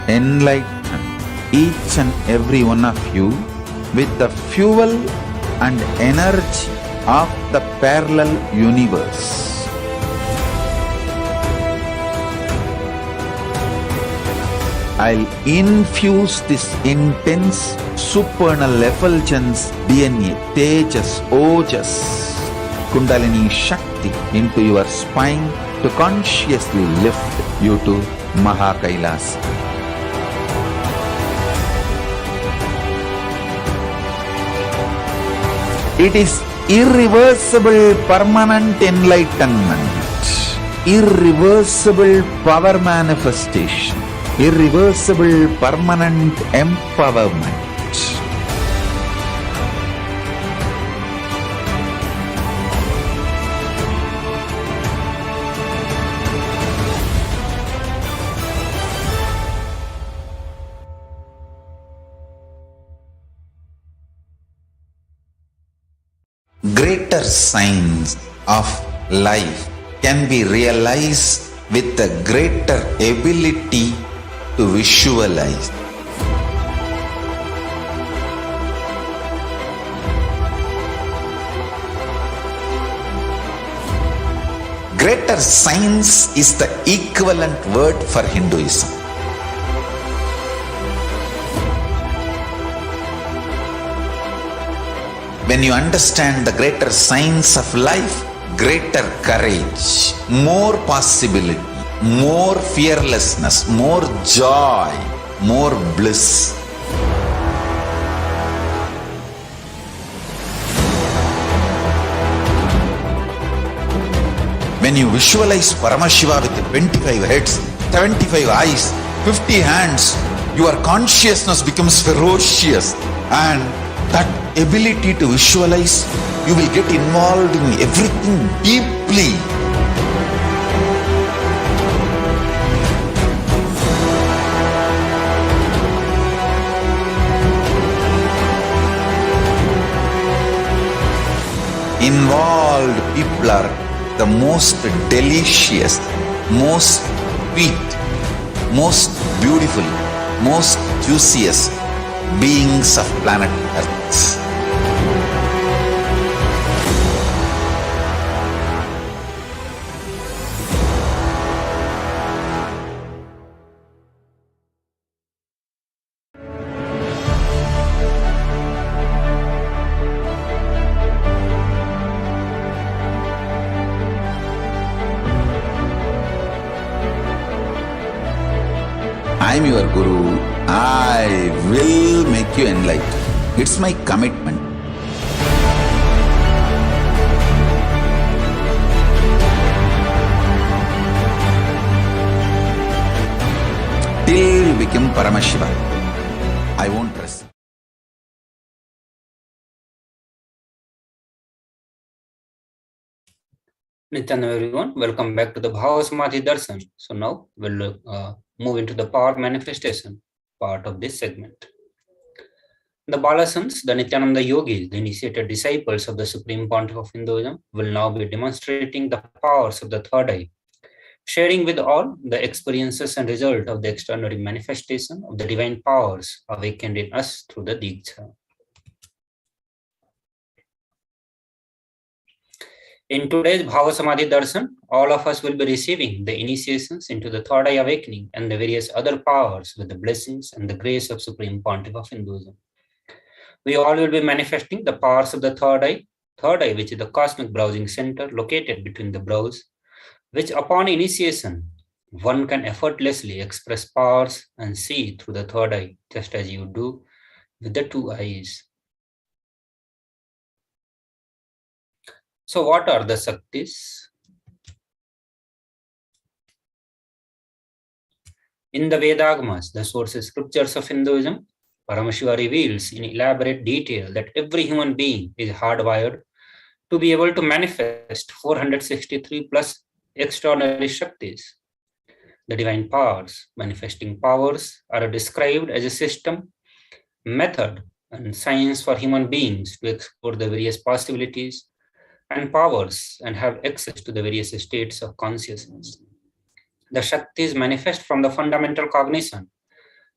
Speaker 1: enlighten each and every one of you with the fuel and energy of the parallel universe. I'll infuse this intense supernal effulgence DNA, Tejas, Ojas, Kundalini Shakti into your spine to consciously lift you to KAILASA. It is irreversible permanent enlightenment, irreversible power manifestation, irreversible permanent empowerment. Greater signs of life can be realized with a greater ability to visualize. Greater science is the equivalent word for Hinduism. When you understand the greater science of life, greater courage, more possibility, more fearlessness, more joy, more bliss. When you visualize Paramashiva with 25 heads, 75 eyes, 50 hands, your consciousness becomes ferocious, and that ability to visualize, you will get involved in everything deeply. Involved people are the most delicious, most sweet, most beautiful, most juiciest beings of planet Earth. I'm your Guru. I will make you enlightened. It's my commitment. Till you become Paramashiva, I won't rest.
Speaker 5: Nithyananda everyone, welcome back to the Bhava Samadhi Darshan. So now we'll move into the power manifestation part of this segment. The Balasans, the Nithyananda yogis, the initiated disciples of the Supreme Pontiff of Hinduism, will now be demonstrating the powers of the third eye, sharing with all the experiences and result of the extraordinary manifestation of the divine powers awakened in us through the Diksha. In today's Bhava Samadhi Darshan, all of us will be receiving the initiations into the third eye awakening and the various other powers with the blessings and the grace of Supreme Pontiff of Hinduism. We all will be manifesting the powers of the third eye, which is the cosmic browsing center located between the brows, which upon initiation, one can effortlessly express powers and see through the third eye, just as you do with the two eyes. So what are the Shaktis? In the Vedagmas, the source scriptures of Hinduism, Paramashiva reveals in elaborate detail that every human being is hardwired to be able to manifest 463 plus extraordinary Shaktis. The divine powers, manifesting powers, are described as a system, method, and science for human beings to explore the various possibilities and powers and have access to the various states of consciousness. The Shaktis manifest from the fundamental cognition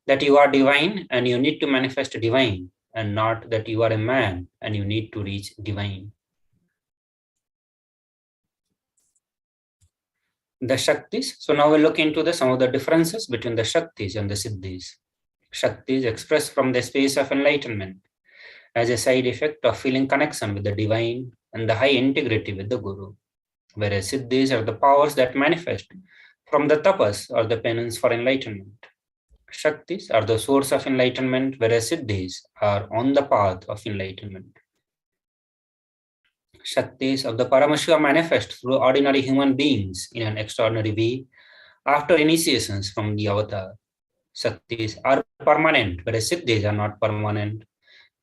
Speaker 5: that you are divine and you need to manifest divine, and not that you are a man and you need to reach divine. The Shaktis. So now we'll look into some of the differences between the Shaktis and the Siddhis. Shaktis expressed from the space of enlightenment as a side effect of feeling connection with the divine and the high integrity with the Guru, whereas Siddhis are the powers that manifest from the tapas or the penance for enlightenment. Shaktis are the source of enlightenment, whereas Siddhis are on the path of enlightenment. Shaktis of the Paramashiva manifest through ordinary human beings in an extraordinary way after initiations from the avatar. Shaktis are permanent, whereas Siddhis are not permanent.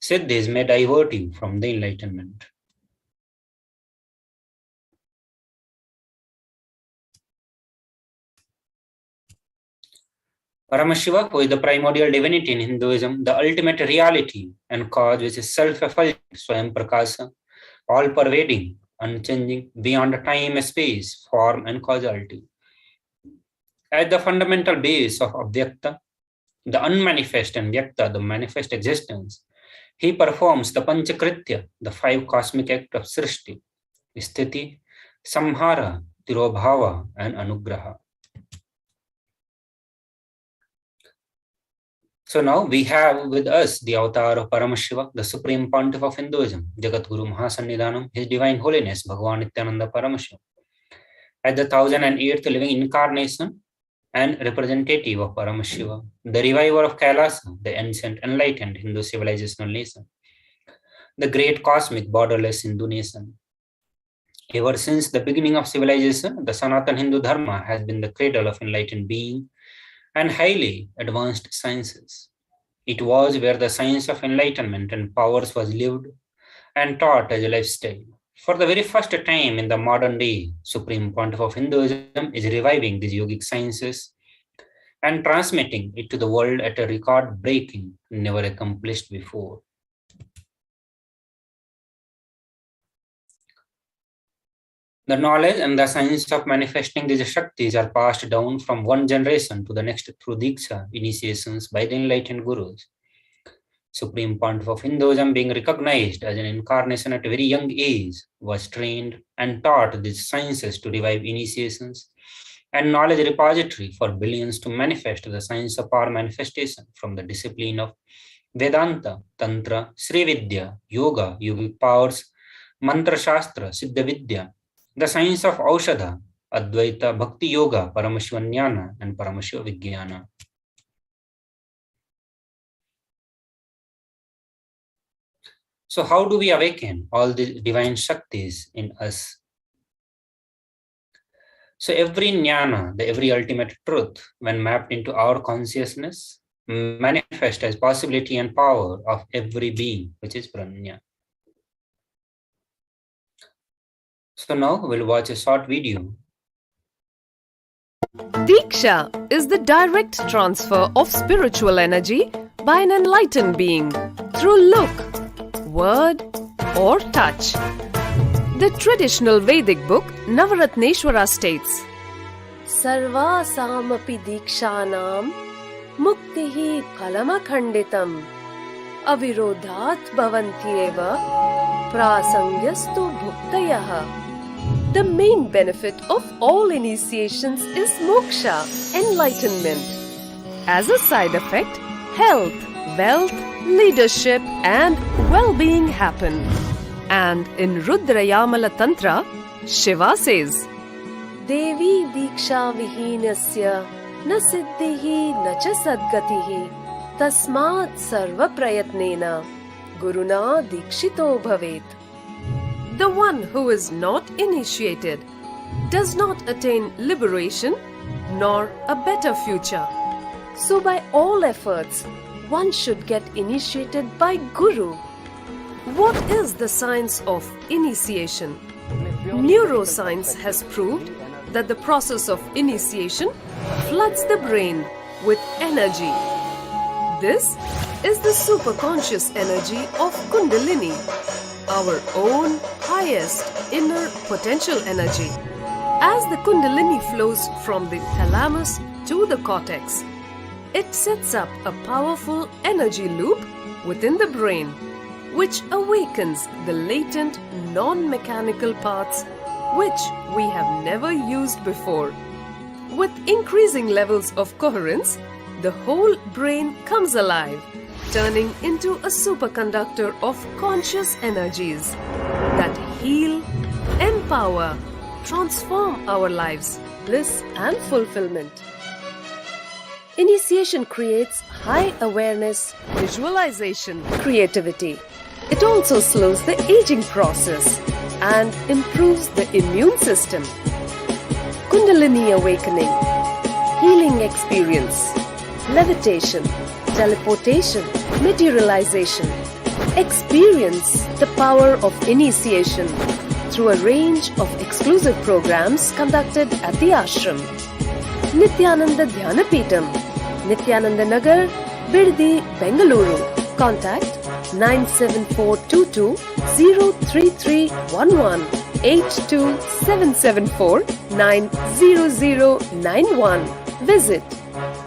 Speaker 5: Siddhis may divert you from the enlightenment. Paramashiva, who is the primordial divinity in Hinduism, the ultimate reality and cause which is self-effulgent, Swayam Prakasa, all-pervading, unchanging, beyond time, space, form, and causality. At the fundamental base of Avyakta, the unmanifest, and Vyakta, the manifest existence, he performs the Panchakritya, the 5 cosmic acts of Srishti, Sthiti, Samhara, Tirobhava, and Anugraha. So now we have with us the avatar of Paramashiva, the Supreme Pontiff of Hinduism, Jagat Guru Mahasannidhanam, His Divine Holiness, Bhagavan Nithyananda Paramashivam, as the 1008th living incarnation and representative of Paramashiva, the reviver of KAILASA, the ancient enlightened Hindu civilizational nation, the great cosmic borderless Hindu nation. Ever since the beginning of civilization, the Sanatan Hindu Dharma has been the cradle of enlightened being and highly advanced sciences. It was where the science of enlightenment and powers was lived and taught as a lifestyle. For the very first time in the modern day, Supreme Pontiff of Hinduism is reviving these yogic sciences and transmitting it to the world at a record-breaking, never accomplished before. The knowledge and the science of manifesting these Shaktis are passed down from one generation to the next through Diksha, initiations by the enlightened Gurus. Supreme Pontiff of Hinduism, being recognized as an incarnation at a very young age, was trained and taught these sciences to revive initiations and knowledge repository for billions to manifest the science of power manifestation from the discipline of Vedanta, Tantra, Sri Vidya, Yoga, yogic powers, Mantra Shastra, Siddha Vidya, the science of Aushadha, Advaita, Bhakti Yoga, Paramashiva Jnana, and Paramashiva Vijnana. So how do we awaken all the divine Shaktis in us? So every Jnana, every ultimate truth, when mapped into our consciousness, manifests as possibility and power of every being, which is Prajna. So now we'll watch a short video.
Speaker 6: Diksha is the direct transfer of spiritual energy by an enlightened being through look, word, or touch. The traditional Vedic book Navaratneshwara states, Sarvasamapi dikshanam muktihi phalamakhanditam avirodhat bhavantyeva prasangyastu bhuktayaha. The main benefit of all initiations is moksha, enlightenment. As a side effect, health, wealth, leadership, and well-being happen. And in Rudrayamala Tantra, Shiva says, Devi diksha vihinasya na siddhihi na cha sadgatihi tasmat sarva prayatnena guruna dikshito bhavet. The one who is not initiated does not attain liberation nor a better future. So by all efforts, one should get initiated by Guru. What is the science of initiation? Neuroscience has proved that the process of initiation floods the brain with energy. This is the superconscious energy of Kundalini, our own highest inner potential energy. As the Kundalini flows from the thalamus to the cortex, it sets up a powerful energy loop within the brain, which awakens the latent non-mechanical parts which we have never used before. With increasing levels of coherence, the whole brain comes alive, turning into a superconductor of conscious energies that heal, empower, transform our lives, bliss and fulfillment. Initiation creates high awareness, visualization, creativity. It also slows the aging process and improves the immune system. Kundalini awakening, healing experience, levitation, teleportation, materialization. Experience the power of initiation through a range of exclusive programs conducted at the ashram. Nithyananda Dhyanapitham, Nithyananda Nagar, Biddi, Bengaluru. Contact 97422 03311 82774 90091. Visit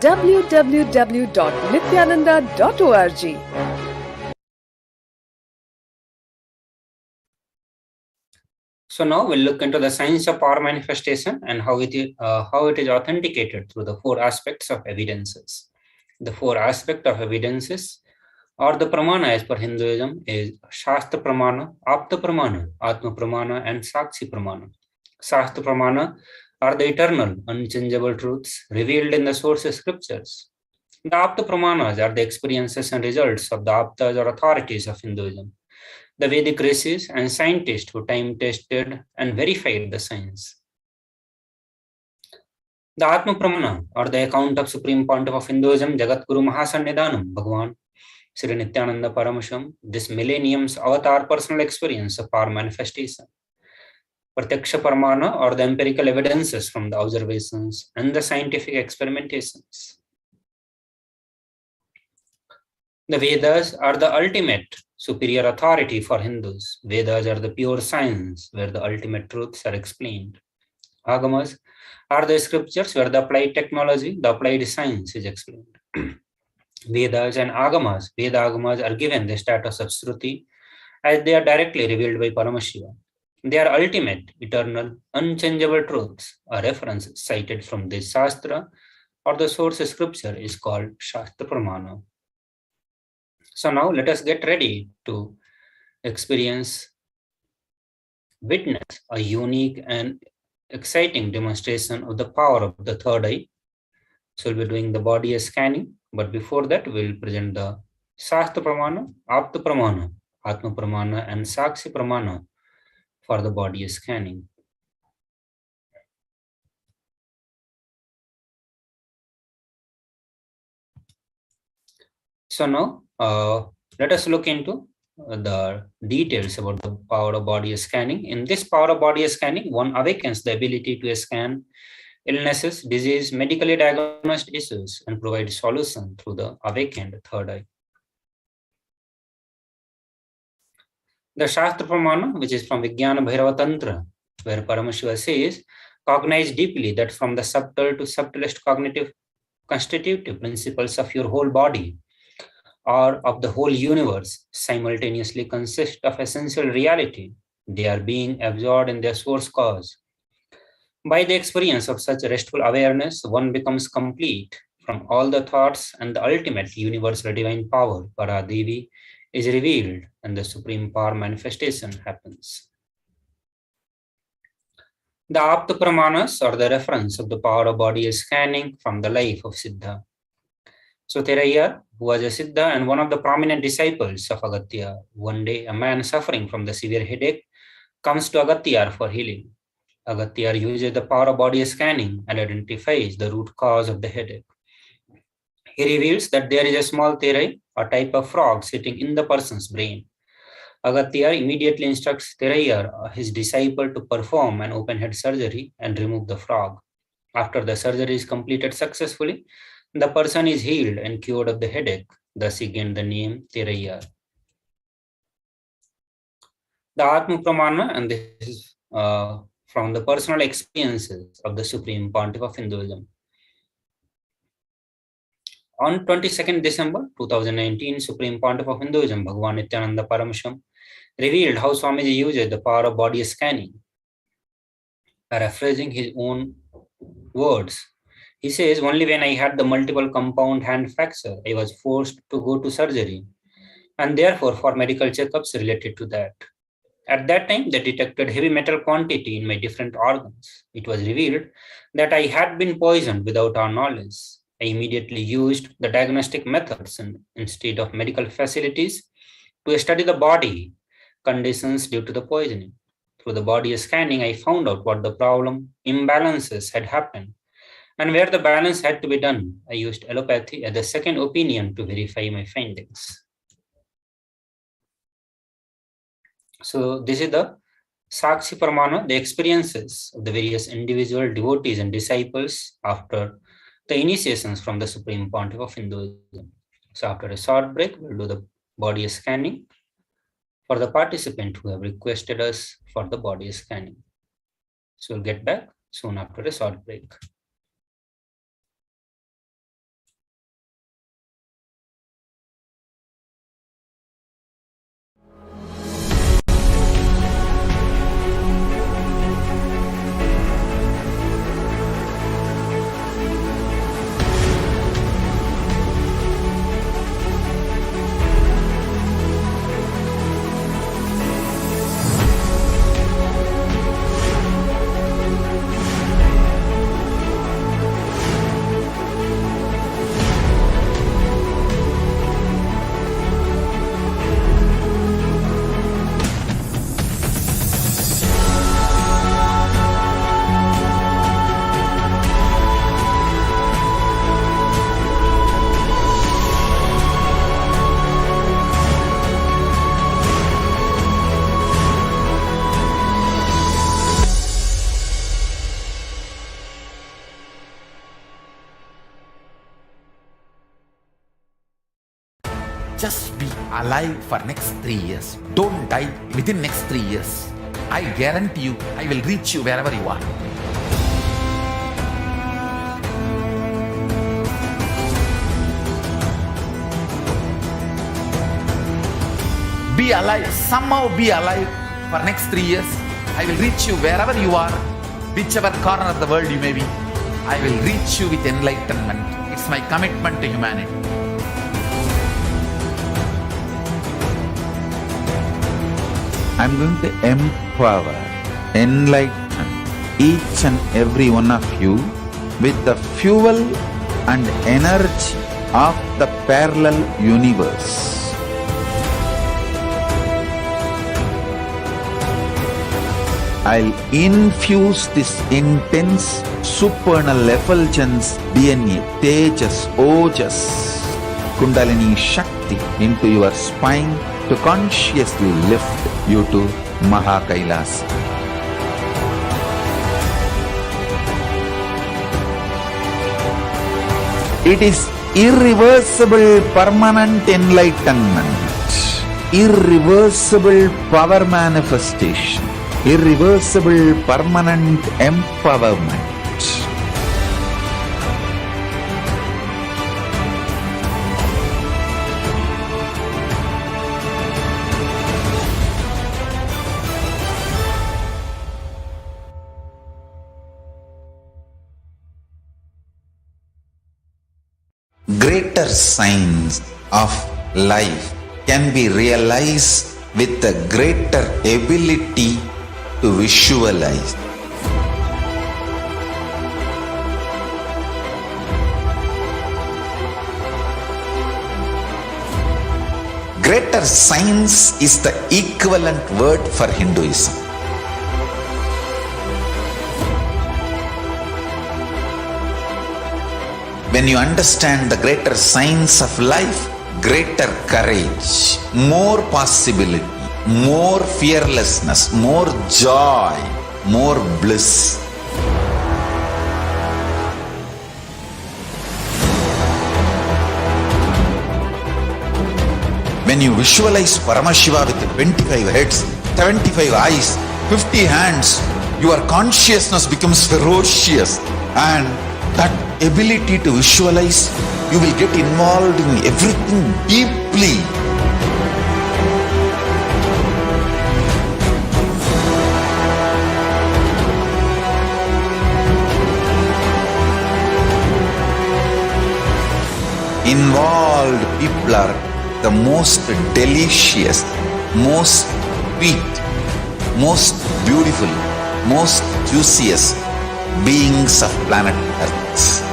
Speaker 6: www.nithyananda.org.
Speaker 5: So now we'll look into the science of power manifestation and how it is authenticated through the four aspects of evidences. The four aspects of evidences or the pramana as per Hinduism is Shastra Pramana, Apta Pramana, Atma Pramana and Sakshi Pramana. Shastra Pramana are the eternal, unchangeable truths revealed in the source scriptures. The Apta Pramanas are the experiences and results of the Aptas or authorities of Hinduism, the Vedic rishis and scientists who time-tested and verified the science. The Atma Pramana or the account of Supreme Pontiff of Hinduism, Jagat Guru Mahasannidhanam, Bhagavan Sri Nithyananda Paramashivam, this millennium's avatar personal experience of power manifestation. Pratyaksha Pramana or the empirical evidences from the observations and the scientific experimentations. The Vedas are the ultimate superior authority for Hindus. Vedas are the pure science where the ultimate truths are explained. Agamas are the scriptures where the applied technology, the applied science is explained. Vedas and Agamas, Veda Agamas are given the status of Shruti as they are directly revealed by Paramashiva. They are ultimate, eternal, unchangeable truths. A reference cited from this Shastra or the source scripture is called Shastra Pramana. So now let us get ready to witness a unique and exciting demonstration of the power of the third eye. So we'll be doing the body scanning, but before that we'll present the Shastra Pramana, Apta Pramana, Atma Pramana and Sakshi Pramana for the body scanning. So now let us look into the details about the power of body scanning. In this power of body scanning, one awakens the ability to scan illnesses, disease, medically diagnosed issues, and provide solution through the awakened third eye. The Shastra Pramana, which is from Vijnana Bhairava Tantra, where Paramashiva says, cognize deeply that from the subtle to subtlest cognitive constitutive principles of your whole body or of the whole universe simultaneously consist of essential reality. They are being absorbed in their source cause. By the experience of such restful awareness, one becomes complete from all the thoughts and the ultimate universal divine power, Paradevi, is revealed and the supreme power manifestation happens. The Apta Pramanas are the reference of the power of body scanning from the life of Siddha. So Teraya, who was a Siddha and one of the prominent disciples of Agatya, one day a man suffering from the severe headache comes to Agatya for healing. Agatya uses the power of body scanning and identifies the root cause of the headache. He reveals that there is a small therai, a type of frog, sitting in the person's brain. Agatya immediately instructs Thirayya, his disciple, to perform an open head surgery and remove the frog. After the surgery is completed successfully, the person is healed and cured of the headache. Thus he gained the name Thirayya. The Atma Pramana, and this is from the personal experiences of the Supreme Pontiff of Hinduism. On 22nd December 2019, Supreme Pontiff of Hinduism, Bhagavan Nithyananda Paramashivam, revealed how Swamiji uses the power of body scanning. Paraphrasing his own words, he says, "Only when I had the multiple compound hand fracture, I was forced to go to surgery, and therefore for medical checkups related to that. At that time, they detected heavy metal quantity in my different organs. It was revealed that I had been poisoned without our knowledge. I immediately used the diagnostic methods instead of medical facilities to study the body conditions due to the poisoning. Through the body scanning, I found out what the problem imbalances had happened and where the balance had to be done. I used allopathy as a second opinion to verify my findings." So this is the Sakshi Pramana, the experiences of the various individual devotees and disciples after the initiations from the Supreme Pontiff of Hinduism. So after a short break, we'll do the body scanning for the participant who have requested us for the body scanning. So we'll get back soon after a short break.
Speaker 1: Just be alive for next 3 years. Don't die within next 3 years. I guarantee you, I will reach you wherever you are. Be alive, somehow be alive for next 3 years. I will reach you wherever you are, whichever corner of the world you may be. I will reach you with enlightenment. It's my commitment to humanity. I'm going to empower, enlighten each and every one of you with the fuel and energy of the parallel universe. I'll infuse this intense supernal effulgence DNA, Tejas, Ojas, Kundalini Shakti into your spine to consciously lift you to KAILASA. It is irreversible permanent enlightenment, irreversible power manifestation, irreversible permanent empowerment. Greater signs of life can be realized with a greater ability to visualize. Greater science is the equivalent word for Hinduism. When you understand the greater science of life, greater courage, more possibility, more fearlessness, more joy, more bliss. When you visualize Paramashiva with 25 heads, 75 eyes, 50 hands, your consciousness becomes ferocious, and that ability to visualize, you will get involved in everything deeply. Involved people are the most delicious, most sweet, most beautiful, most juiciest beings of planet Earth.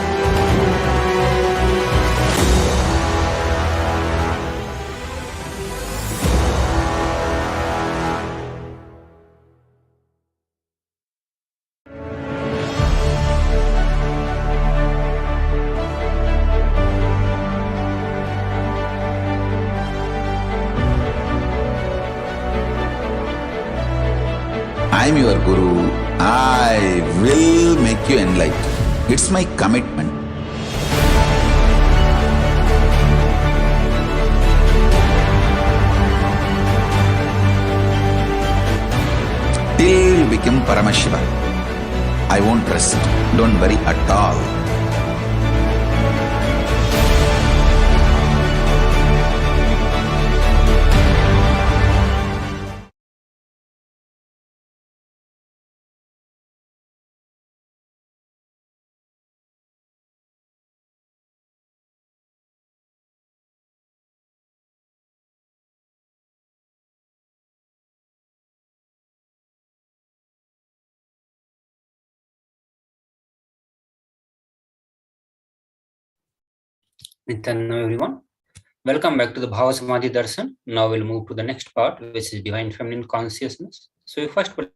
Speaker 1: I am your Guru. I will make you enlightened. It's my commitment. Till you become Paramashiva, I won't rest. Don't worry at all.
Speaker 5: Nithyananda, everyone. Welcome back to the Bhava Samadhi Darshan. Now we'll move to the next part, which is Divine Feminine Consciousness. So we first will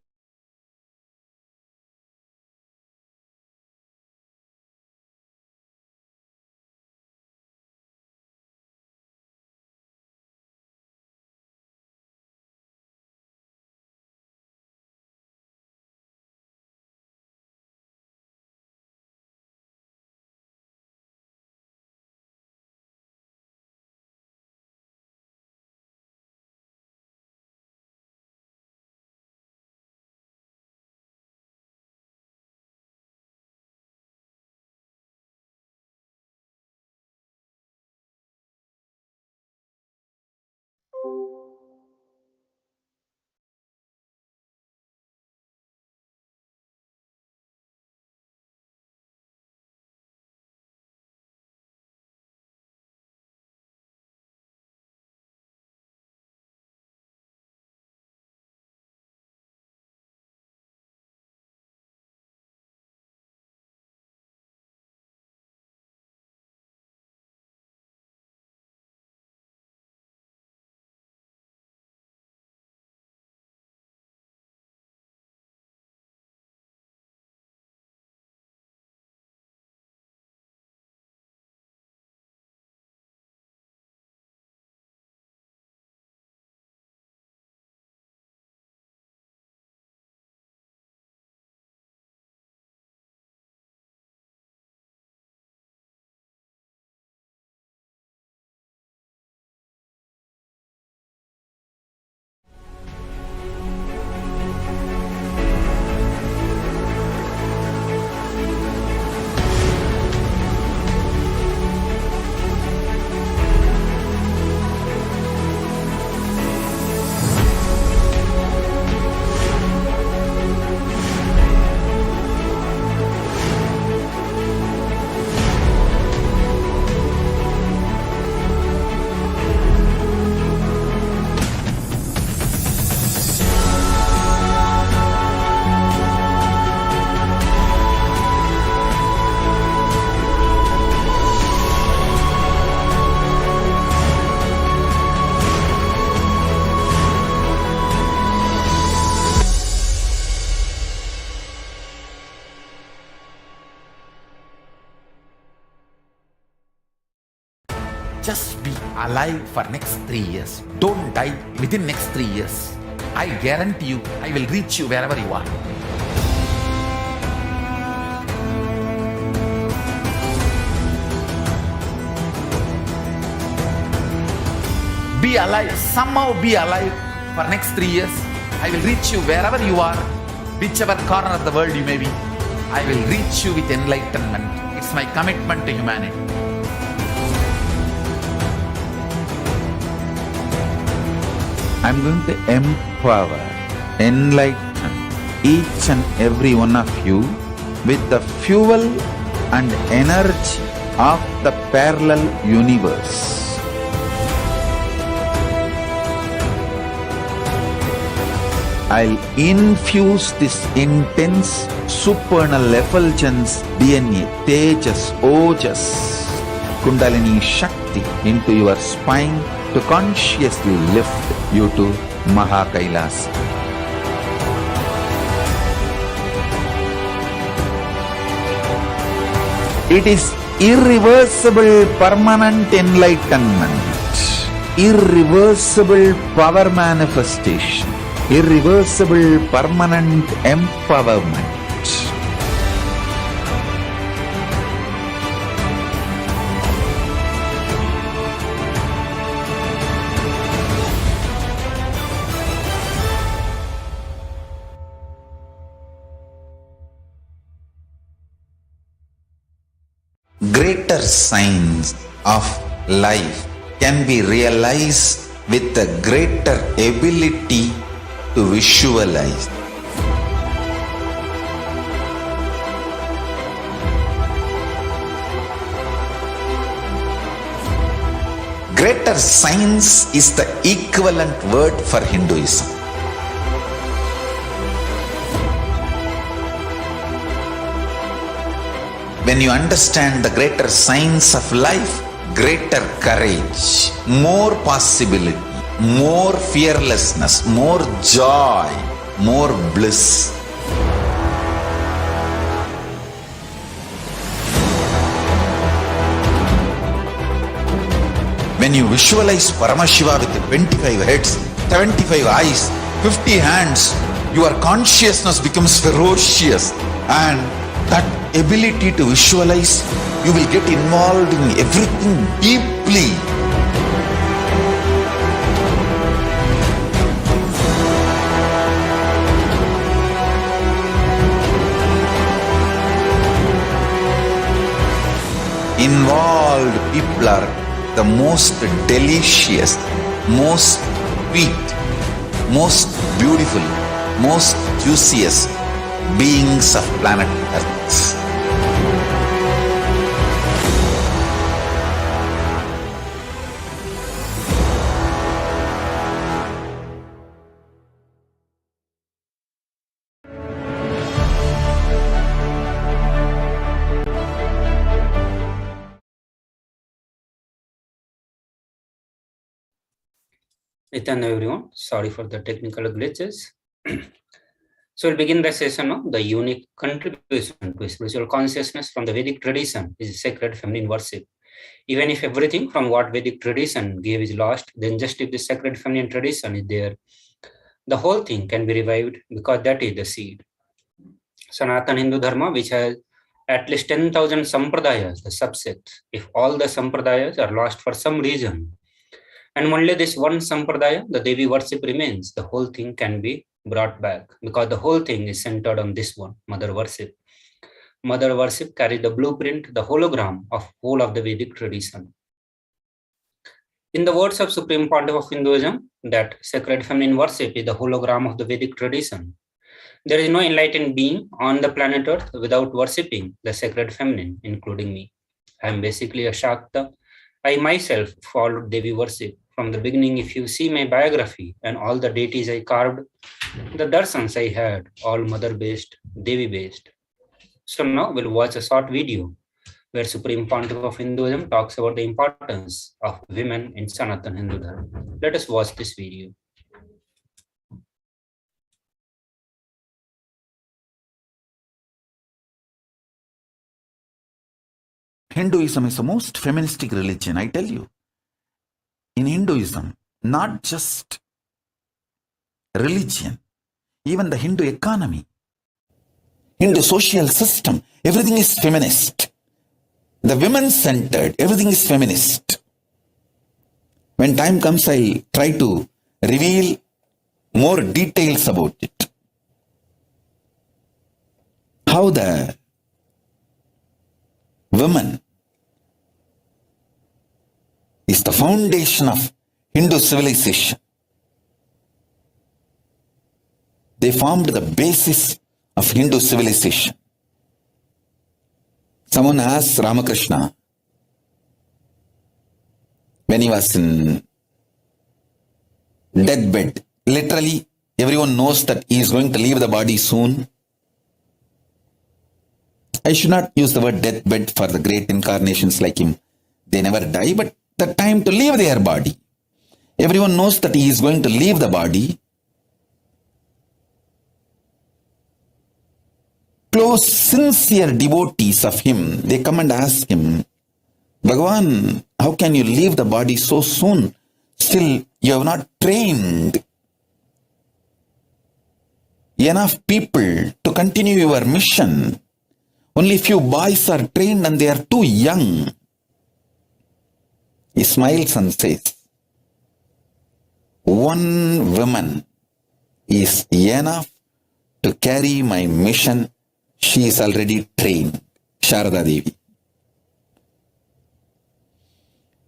Speaker 1: Just be alive for next 3 years. Don't die within next 3 years. I guarantee you, I will reach you wherever you are. Be alive, somehow be alive for next 3 years. I will reach you wherever you are, whichever corner of the world you may be. I will reach you with enlightenment. It's my commitment to humanity. I'm going to empower, enlighten each and every one of you with the fuel and energy of the parallel universe. I'll infuse this intense supernal effulgence DNA, Tejas, Ojas, Kundalini Shakti into your spine to consciously lift you to KAILASA. It is irreversible permanent enlightenment, irreversible power manifestation, irreversible permanent empowerment. Greater signs of life can be realized with a greater ability to visualize. Greater science is the equivalent word for Hinduism. When you understand the greater science of life, greater courage, more possibility, more fearlessness, more joy, more bliss. When you visualize Paramashiva with 25 heads, 75 eyes, 50 hands, your consciousness becomes ferocious, and that ability to visualize, you will get involved in everything deeply. Involved people are the most delicious, most sweet, most beautiful, most juiciest beings of planet Earth.
Speaker 5: Nithyananda everyone, sorry for the technical glitches. So we'll begin the session of the unique contribution to spiritual consciousness from the Vedic tradition is sacred feminine worship. Even if everything from what Vedic tradition gave is lost, then just if the sacred feminine tradition is there, the whole thing can be revived because that is the seed. Sanatana Hindu Dharma, which has at least 10,000 sampradayas, the subsects, if all the sampradayas are lost for some reason, and only this one sampradaya, the Devi worship remains, the whole thing can be brought back because the whole thing is centered on this one, mother worship. Mother worship carries the blueprint, the hologram of whole of the Vedic tradition. In the words of Supreme Pontiff of Hinduism, that sacred feminine worship is the hologram of the Vedic tradition. There is no enlightened being on the planet Earth without worshipping the sacred feminine, including me. I am basically a Shakta. I myself followed Devi worship from the beginning. If you see my biography and all the deities I carved, the darshans I had, all mother-based, Devi-based. So now we'll watch a short video where Supreme Pontiff of Hinduism talks about the importance of women in Sanatana Hindu Dharma. Let us watch this video.
Speaker 1: Hinduism is the most feministic religion, I tell you. in Hinduism, not just religion, even the Hindu economy, Hindu social system, everything is feminist. The women-centered, everything is feminist. When time comes, I'll try to reveal more details about it. How the woman is the foundation of Hindu civilization. They formed the basis of Hindu civilization. Someone asked Ramakrishna when he was in deathbed. Literally, everyone knows that he is going to leave the body soon. I should not use the word deathbed for the great incarnations like him. They never die, but the time to leave their body. Everyone knows that he is going to leave the body. Close, sincere devotees of him, they come and ask him, Bhagavan, how can you leave the body so soon? Still, you have not trained enough people to continue your mission. Only few boys are trained and they are too young. He smiles and says, one woman is enough to carry my mission. She is already trained, Sharada Devi.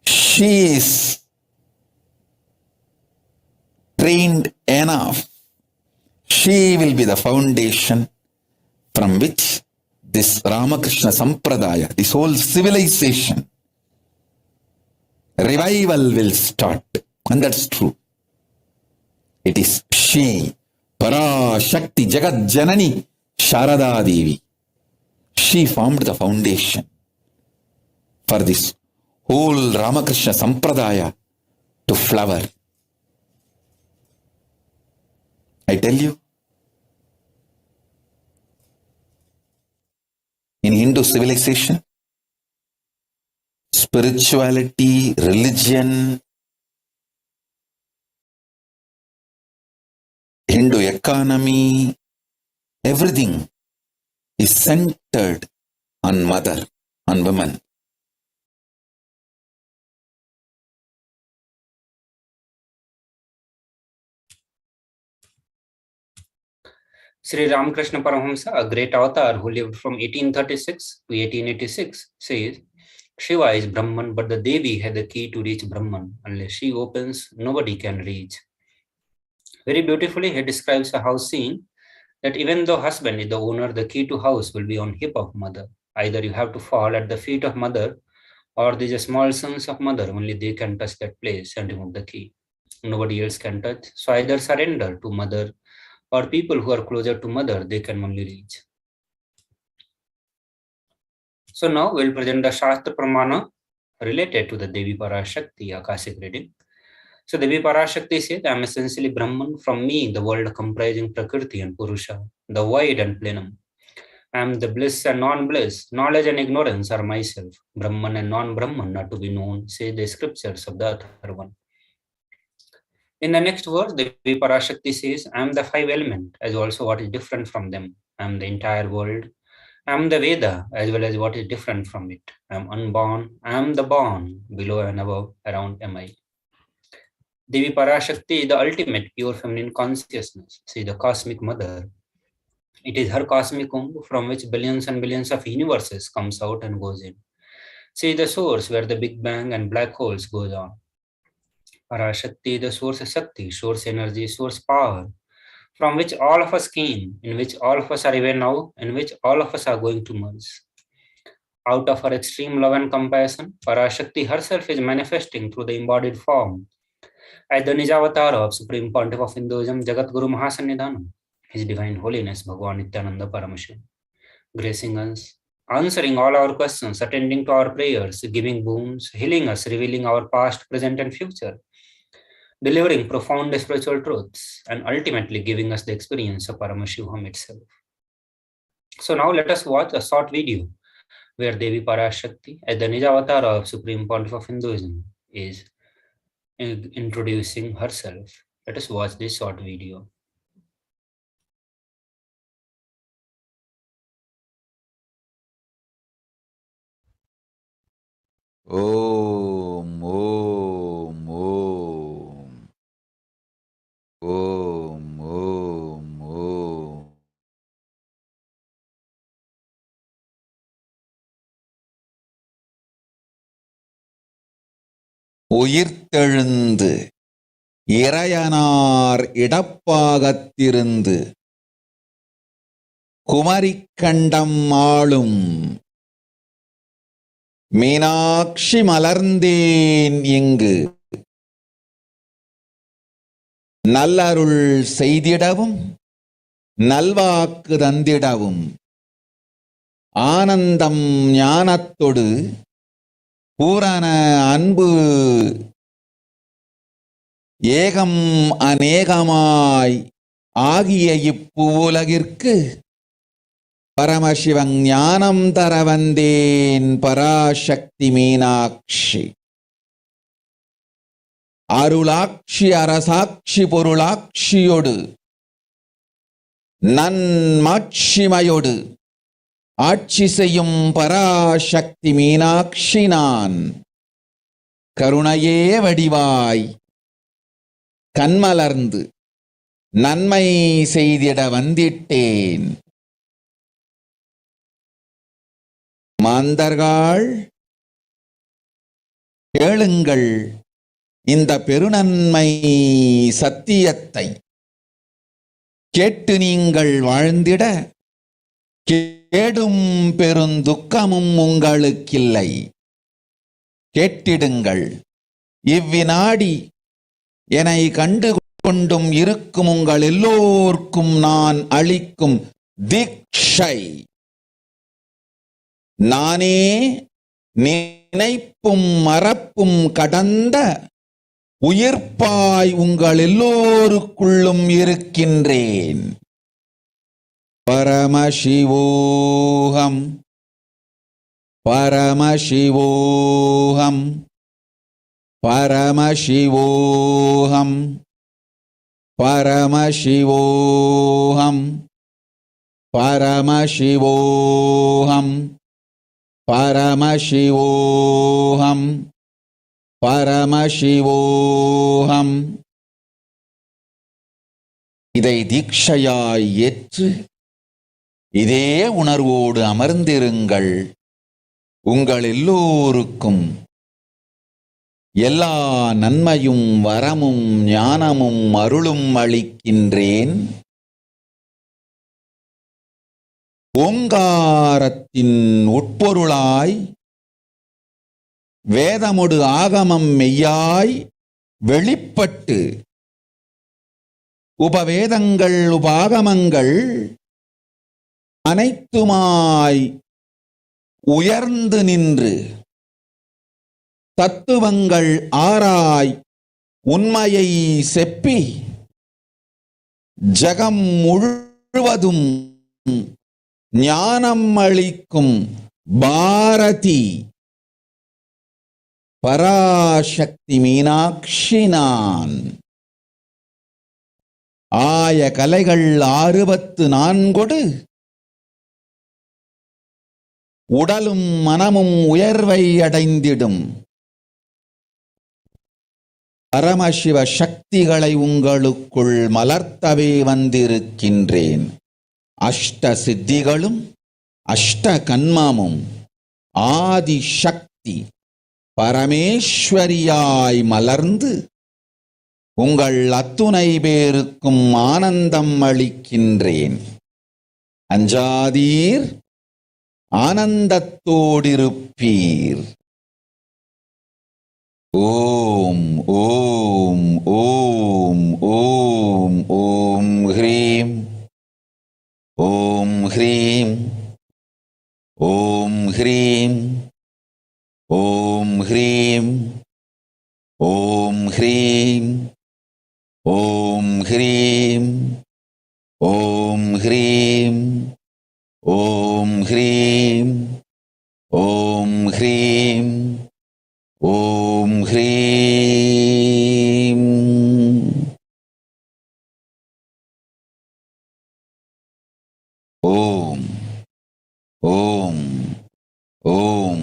Speaker 1: She is trained enough. She will be the foundation from which this Ramakrishna Sampradaya, this whole civilization, revival will start. And that's true. It is she, Parashakti, Jagat Janani, Sharada Devi. She formed the foundation for this whole Ramakrishna Sampradaya to flower. I tell you, in Hindu civilization, spirituality, religion, Hindu economy, everything is centered on mother, on women.
Speaker 5: Sri Ramakrishna Paramahamsa, a great avatar who lived from 1836 to 1886, says, Shiva is Brahman, but the Devi had the key to reach Brahman. Unless she opens, nobody can reach. Very beautifully, he describes a house scene that even though husband is the owner, the key to house will be on hip of mother. Either you have to fall at the feet of mother, or these small sons of mother, only they can touch that place and remove the key. Nobody else can touch. So either surrender to mother, or people who are closer to mother, they can only reach. So now we'll present the Shastra Pramana related to the Devi Parashakti Akashic reading. So Devi Parashakti says, I am essentially Brahman. From me, the world comprising Prakriti and Purusha, the void and plenum. I am the bliss and non-bliss. Knowledge and ignorance are myself. Brahman and non-Brahman are to be known, say the scriptures of the other one. In the next verse, Devi Parashakti says, I am the five element, as also what is different from them. I am the entire world. I am the Veda, as well as what is different from it. I am unborn. I am the born. Below and above, around am I. Devi Parashakti is the ultimate pure feminine consciousness. She is the cosmic mother. It is her cosmic womb from which billions and billions of universes comes out and goes in. She is the source where the Big Bang and black holes goes on. Parashakti is the source of Shakti, source energy, source power, from which all of us came, in which all of us are even now, in which all of us are going to merge. Out of her extreme love and compassion, Parashakti herself is manifesting through the embodied form as the Nijavatar of Supreme Pontiff of Hinduism, Jagat Guru Mahasannidhanam, His Divine Holiness Bhagavan Nithyananda Paramashivam, gracing us, answering all our questions, attending to our prayers, giving boons, healing us, revealing our past, present, and future, delivering profound spiritual truths, and ultimately giving us the experience of Paramashivoham itself. So now let us watch a short video where Devi Parashakti, as the Nijavatar of Supreme Pontiff of Hinduism, is introducing herself. Let us watch this short video.
Speaker 1: Om, Om, Om. Om, Om, Om. உயிர்த்தெழுந்து இறையனார் இடப்பாகத்திருந்து குமரிக்கண்டம் ஆளும் மீனாட்சி மலர்ந்தேன் இங்கு நல்லருள் செய்திடவும் நல்வாக்கு தந்திடவும் ஆனந்தம் ஞானத்தொடு பூரண அன்பு ஏகம் அநேகமாய் ஆகிய இப்புலகிற்கு பரமசிவன் ஞானம் தர வந்தேன் பராசக்தி மீனாட்சி அருளாட்சி அரசாட்சி பொருளாட்சியோடு நன்மாட்சிமையோடு ஆட்சி செய்யும் பராசக்தி மீனாட்சி நான் கருணையே வடிவாய் கண்மலர்ந்து நன்மை செய்திட வந்திட்டேன். மாந்தர்கள் கேளுங்கள் இந்த பெருநன்மை சத்தியத்தை, கேட்டு நீங்கள் வாழ்ந்திட கேடும் பெருந்துக்கமும் உங்களுக்கில்லை. கேட்டிடுங்கள். இவ்வினாடி என்னை கண்டு கொண்டும் இருக்கும் உங்கள் எல்லோர்க்கும் நான் அளிக்கும் தீட்சை, நானே நினைப்பும் மறப்பும் கடந்த உயிர்ப்பாய் உங்கள் எல்லோருக்குள்ளும் இருக்கின்றேன். பரமசிவோஹம் பரமசிவோஹம் பரமசிவோஹம் பரமசிவோஹம் பரமசிவோஹம் பரமசிவோஹம் பரமசிவோஹம். இதை தீட்சையாய் ஏற்று இதே உணர்வோடு அமர்ந்திருங்கள். உங்கள் எல்லோருக்கும் எல்லா நன்மையும் வரமும் ஞானமும் அருளும் அளிக்கின்றேன். ஓங்காரத்தின் உட்பொருளாய் வேதமொடு ஆகமம் மெய்யாய் வெளிப்பட்டு உபவேதங்கள் உபாகமங்கள் அனைத்துமாய் உயர்ந்து நின்று தத்துவங்கள் ஆராய் உண்மையை செப்பி ஜகம் முழுவதும் ஞானம் அளிக்கும் பாரதி பராசக்தி மீனாட்சி நான். ஆய கலைகள் 64 உடலும் மனமும் உயர்வை அடைந்திடும். பரமசிவ சக்திகளை உங்களுக்குள் மலர்த்தவே வந்திருக்கின்றேன். அஷ்ட சித்திகளும் அஷ்ட கன்மமும் ஆதி சக்தி பரமேஸ்வரியாய் மலர்ந்து உங்கள் அத்துணை பேருக்கும் ஆனந்தம் அளிக்கின்றேன். அஞ்சாதீர், ஆனந்தத்தோடிருப்பீர். ஓம் ஓம் ஓம் ஓம் ஓம் ஹ்ரீம் ஓம் ஹ்ரீம் ஓம் ஹ்ரீம் ஓம் ஹ்ரீம் ஓம் ஹ்ரீம் ஓம் ஹ்ரீம் ஓம் ஹ்ரீம் ஓம் ஹ்ரீம் ஓம் ஹ்ரீம் ஓம் ஹ்ரீம். Om. Om. Om.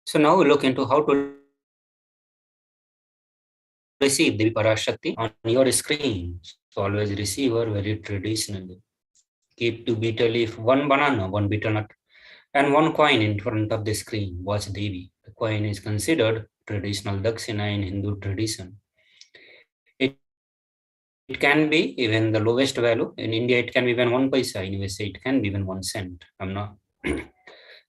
Speaker 5: So now we look into how to receive the Parashakti on your screen. So always receiver very traditionally. Keep 2 betel leaf, 1 banana, 1 betel nut, and 1 coin in front of the screen. Watch Devi. The coin is considered traditional Dakshina in Hindu tradition. It can be even the lowest value. In India, it can be even 1 paisa. In USA, it can be even 1 cent. I'm not.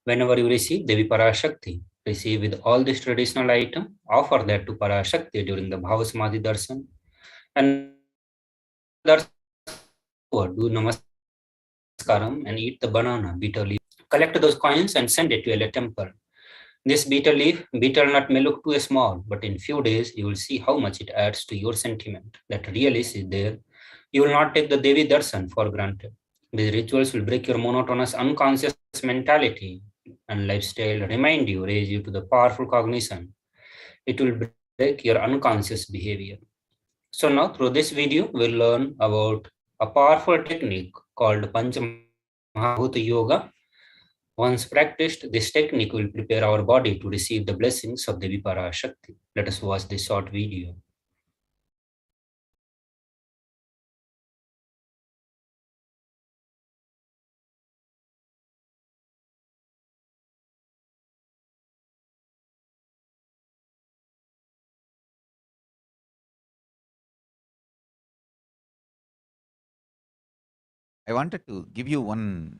Speaker 5: Whenever you receive Devi Parashakti, receive with all this traditional item, offer that to Parashakti during the Bhavasamadhi darshan, and do namaskaram and eat the banana, betel leaf. Collect those coins and send it to a temple. This betel leaf, betel nut may look too small, but in few days you will see how much it adds to your sentiment that really is there. You will not take the Devi darshan for granted. These rituals will break your monotonous unconscious mentality and lifestyle, remind you, raise you to the powerful cognition. It will break your unconscious behavior. So now through this video, we'll learn about a powerful technique called Panchamahabhuta Yoga. Once practiced, this technique will prepare our body to receive the blessings of Devi Parashakti. Let us watch this short video.
Speaker 1: I wanted to give you one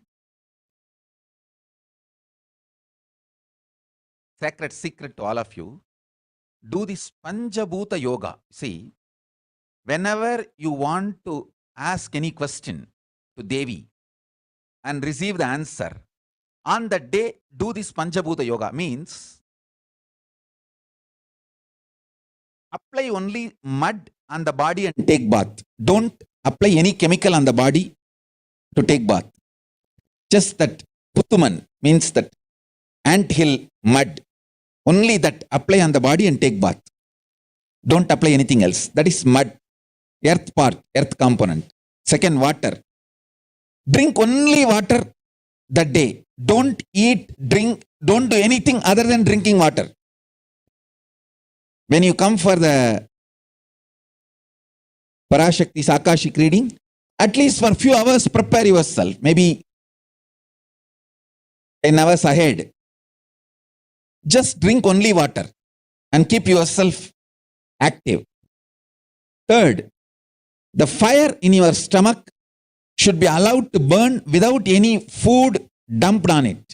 Speaker 1: sacred secret to all of you. Do this Panchabhuta Yoga. See, whenever you want to ask any question to Devi and receive the answer, on that day, do this Panchabhuta Yoga. Means, apply only mud on the body and take bath. Don't apply any chemical on the body to take bath. Just that Puttuman means that anthill mud. Only that apply on the body and take bath. Don't apply anything else. That is mud. Earth part, earth component. Second, water. Drink only water that day. Don't eat, drink, don't do anything other than drinking water. When you come for the Parashakti's Akashic reading, at least for a few hours prepare yourself. Maybe 10 hours ahead. Just drink only water and keep yourself active. Third, the fire in your stomach should be allowed to burn without any food dumped on it.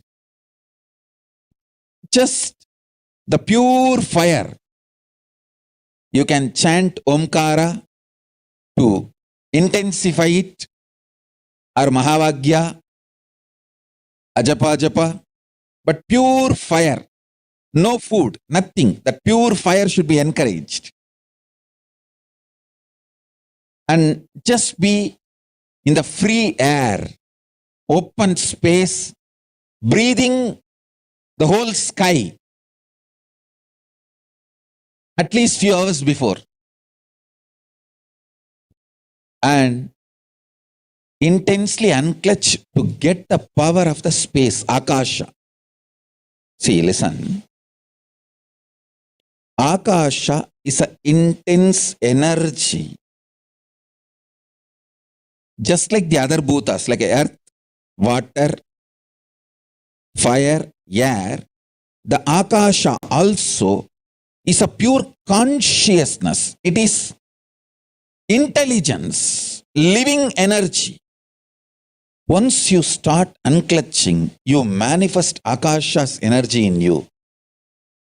Speaker 1: Just the pure fire. You can chant Omkara to intensify it, or Mahavagya, Ajapa Japa, but pure fire. No food, nothing. That pure fire should be encouraged. And just be in the free air, open space, breathing the whole sky. At least few hours before. And intensely unclutch to get the power of the space, Akasha. See, listen. Akasha is an intense energy. Just like the other bhutas, like earth, water, fire, air, the Akasha also is a pure consciousness. It is intelligence, living energy. Once you start unclutching, you manifest Akasha's energy in you,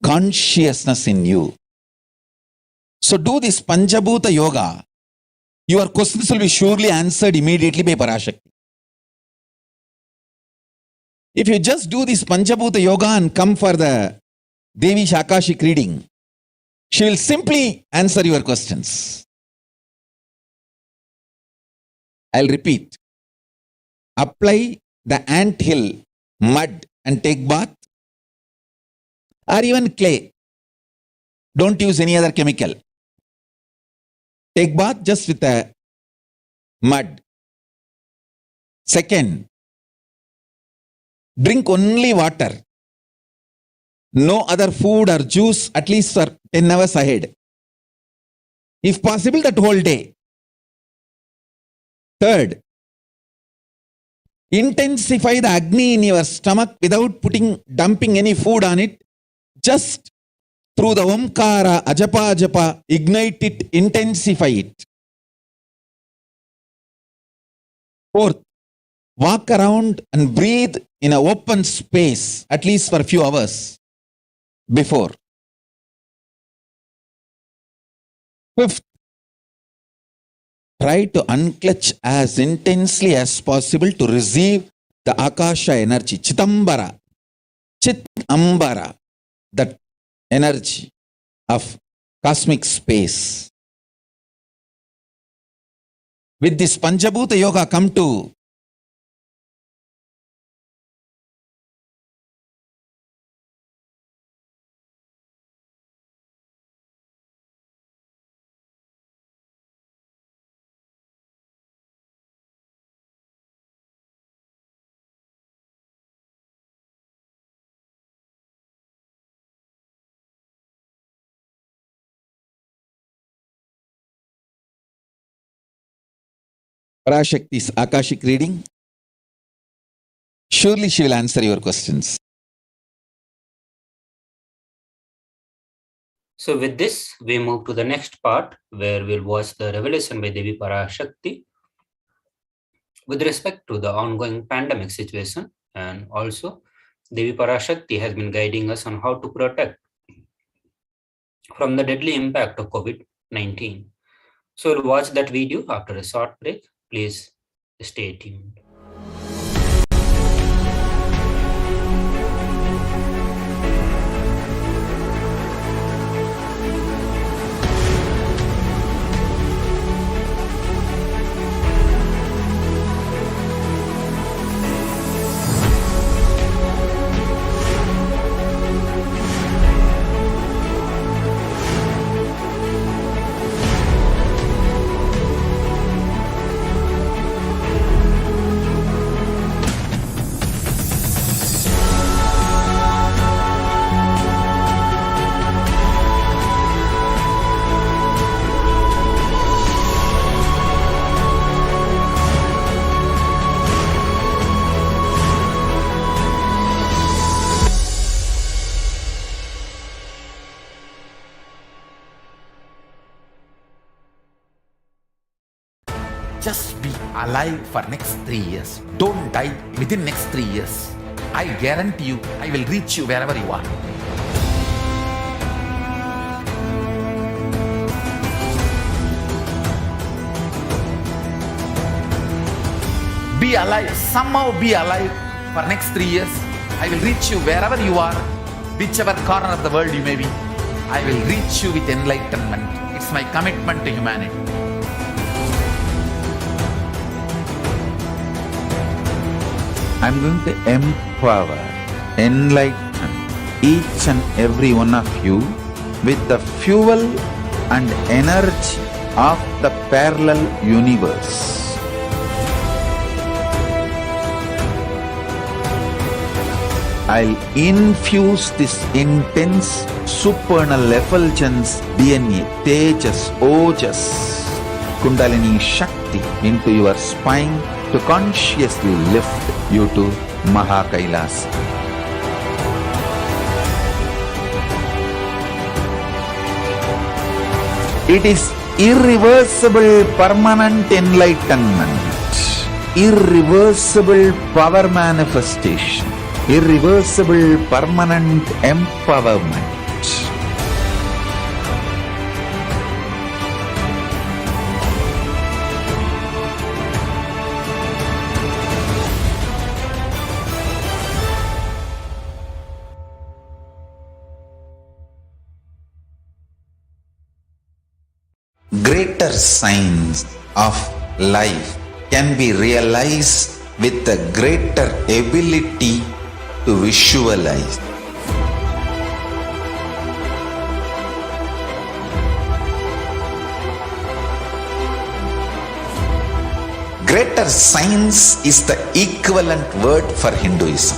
Speaker 1: consciousness in you. So do this Panchabhuta Yoga. Your questions will be surely answered immediately by Parashakti. If you just do this Panchabhuta Yoga and come for the Devi Akashic reading, she will simply answer your questions. I'll repeat. Apply the anthill mud and take bath? Or even clay. Don't use any other chemical. Take bath just with a mud. Second, drink only water. No other food or juice at least for 10 hours ahead. If possible, that whole day. Third, intensify the Agni in your stomach without dumping any food on it. Just through the Omkara, Ajapa, ignite it, intensify it. Fourth, walk around and breathe in an open space, at least for a few hours before. Fifth, try to unclutch as intensely as possible to receive the Akasha energy, Chitambara, that energy of cosmic space. With this Panchabhuta Yoga, come to Parashakti's Akashic reading. Surely she will answer your questions.
Speaker 5: So with this, we move to the next part where we'll watch the revelation by Devi Parashakti with respect to the ongoing pandemic situation, and also Devi Parashakti has been guiding us on how to protect from the deadly impact of COVID-19. So we'll watch that video after a short break. Please stay tuned.
Speaker 1: Just be alive for next 3 years. Don't die within next 3 years. I guarantee you, I will reach you wherever you are. Be alive, somehow be alive for next 3 years. I will reach you wherever you are, whichever corner of the world you may be. I will reach you with enlightenment. It's my commitment to humanity. I'm going to empower, enlighten each and every one of you with the fuel and energy of the parallel universe. I'll infuse this intense supernal effulgence DNA, Tejas, Ojas, Kundalini Shakti into your spine to consciously lift you to KAILASA. It is irreversible permanent enlightenment, irreversible power manifestation, irreversible permanent empowerment. Greater signs of life can be realized with a greater ability to visualize. Greater science is the equivalent word for Hinduism.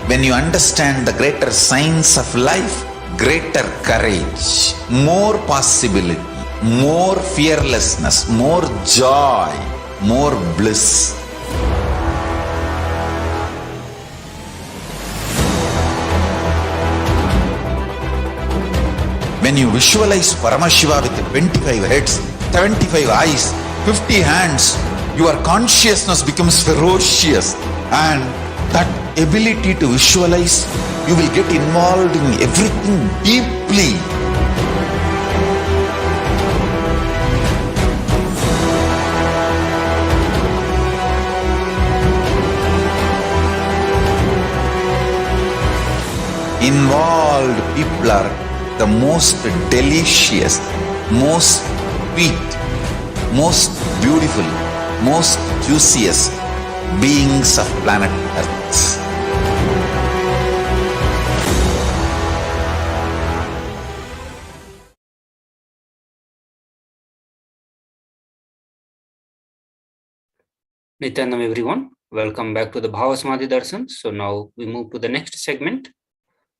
Speaker 1: When you understand the greater science of life, greater courage, more possibility, more fearlessness, more joy, more bliss. When you visualize Paramashiva with 25 heads, 75 eyes, 50 hands, your consciousness becomes ferocious, and that ability to visualize, you will get involved in everything deeply. Involved people are the most delicious, most sweet, most beautiful, most juiciest beings of planet Earth.
Speaker 5: Nityanam everyone, welcome back to the Bhavasamadhi Darshan. So now we move to the next segment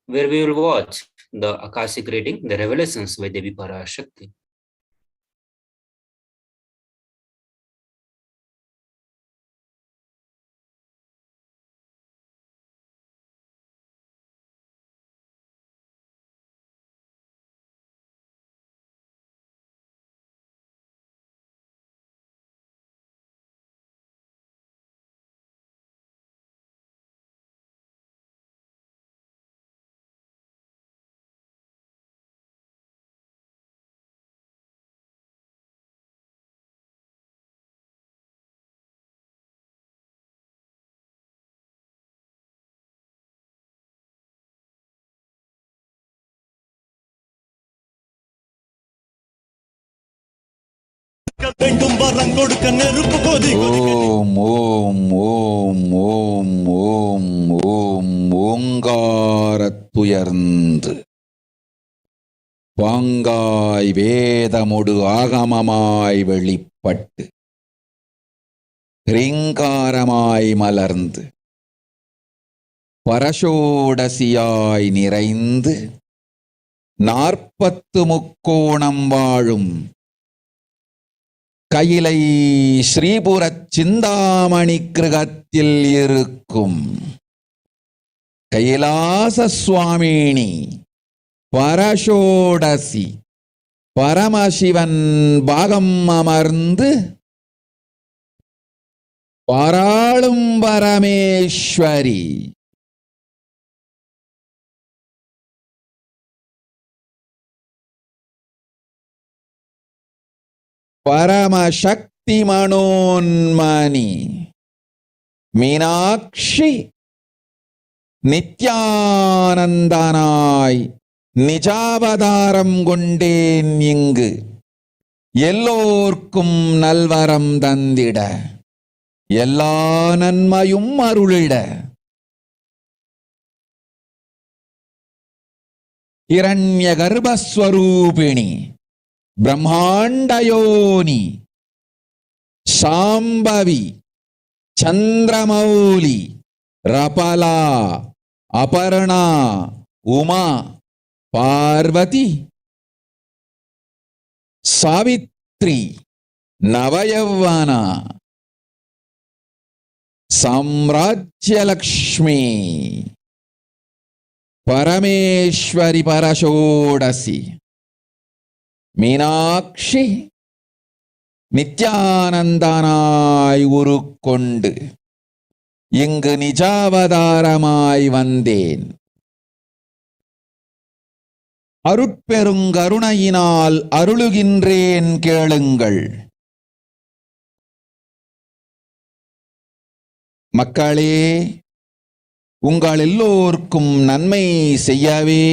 Speaker 5: where we will watch the Akashic reading, the revelations by Devi Parashakti.
Speaker 1: ஓம் ஓம் ஓம் ஓம் ஓம் ஓம் ஓங்காரத்துயர்ந்து பாங்காய் வேதமொடு ஆகமமாய் வெளிப்பட்டு ரீங்காரமாய் மலர்ந்து பரஷோடசியாய் நிறைந்து 40 முக்கோணம் வாழும் கையிலை ஸ்ரீபுரச் சிந்தாமணி கிருகத்தில் இருக்கும் கைலாச சுவாமினி பரஷோடசி பரமசிவன் பாகம் அமர்ந்து பாராளும் பரமேஸ்வரி பரமசக்தி மனோன்மணி மீனாட்சி நித்யானந்தனாய் நிஜாவதாரம் கொண்டேன் இங்கு எல்லோர்க்கும் நல்வரம் தந்திட எல்லா நன்மையும் அருளிட இரண்ய கர்ப்பஸ்வரூபிணி பிரம்மாண்டயோனி சாம்பவி சந்திரமௌலி ரபலா அபர்ணா உமா பார்வதி சாவித்ரி நவயௌவனா சாம்ராஜ்யலக்ஷ்மி பரமேஸ்வரி பரஷோடசி மீனாட்சி நித்யானந்தனாய் உருக்கொண்டு இங்கு நிஜாவதாரமாய் வந்தேன். அருட்பெருங்கருணையினால் அருளுகின்றேன் கேளுங்கள். மக்களே, உங்கள் எல்லோருக்கும் நன்மை செய்யவே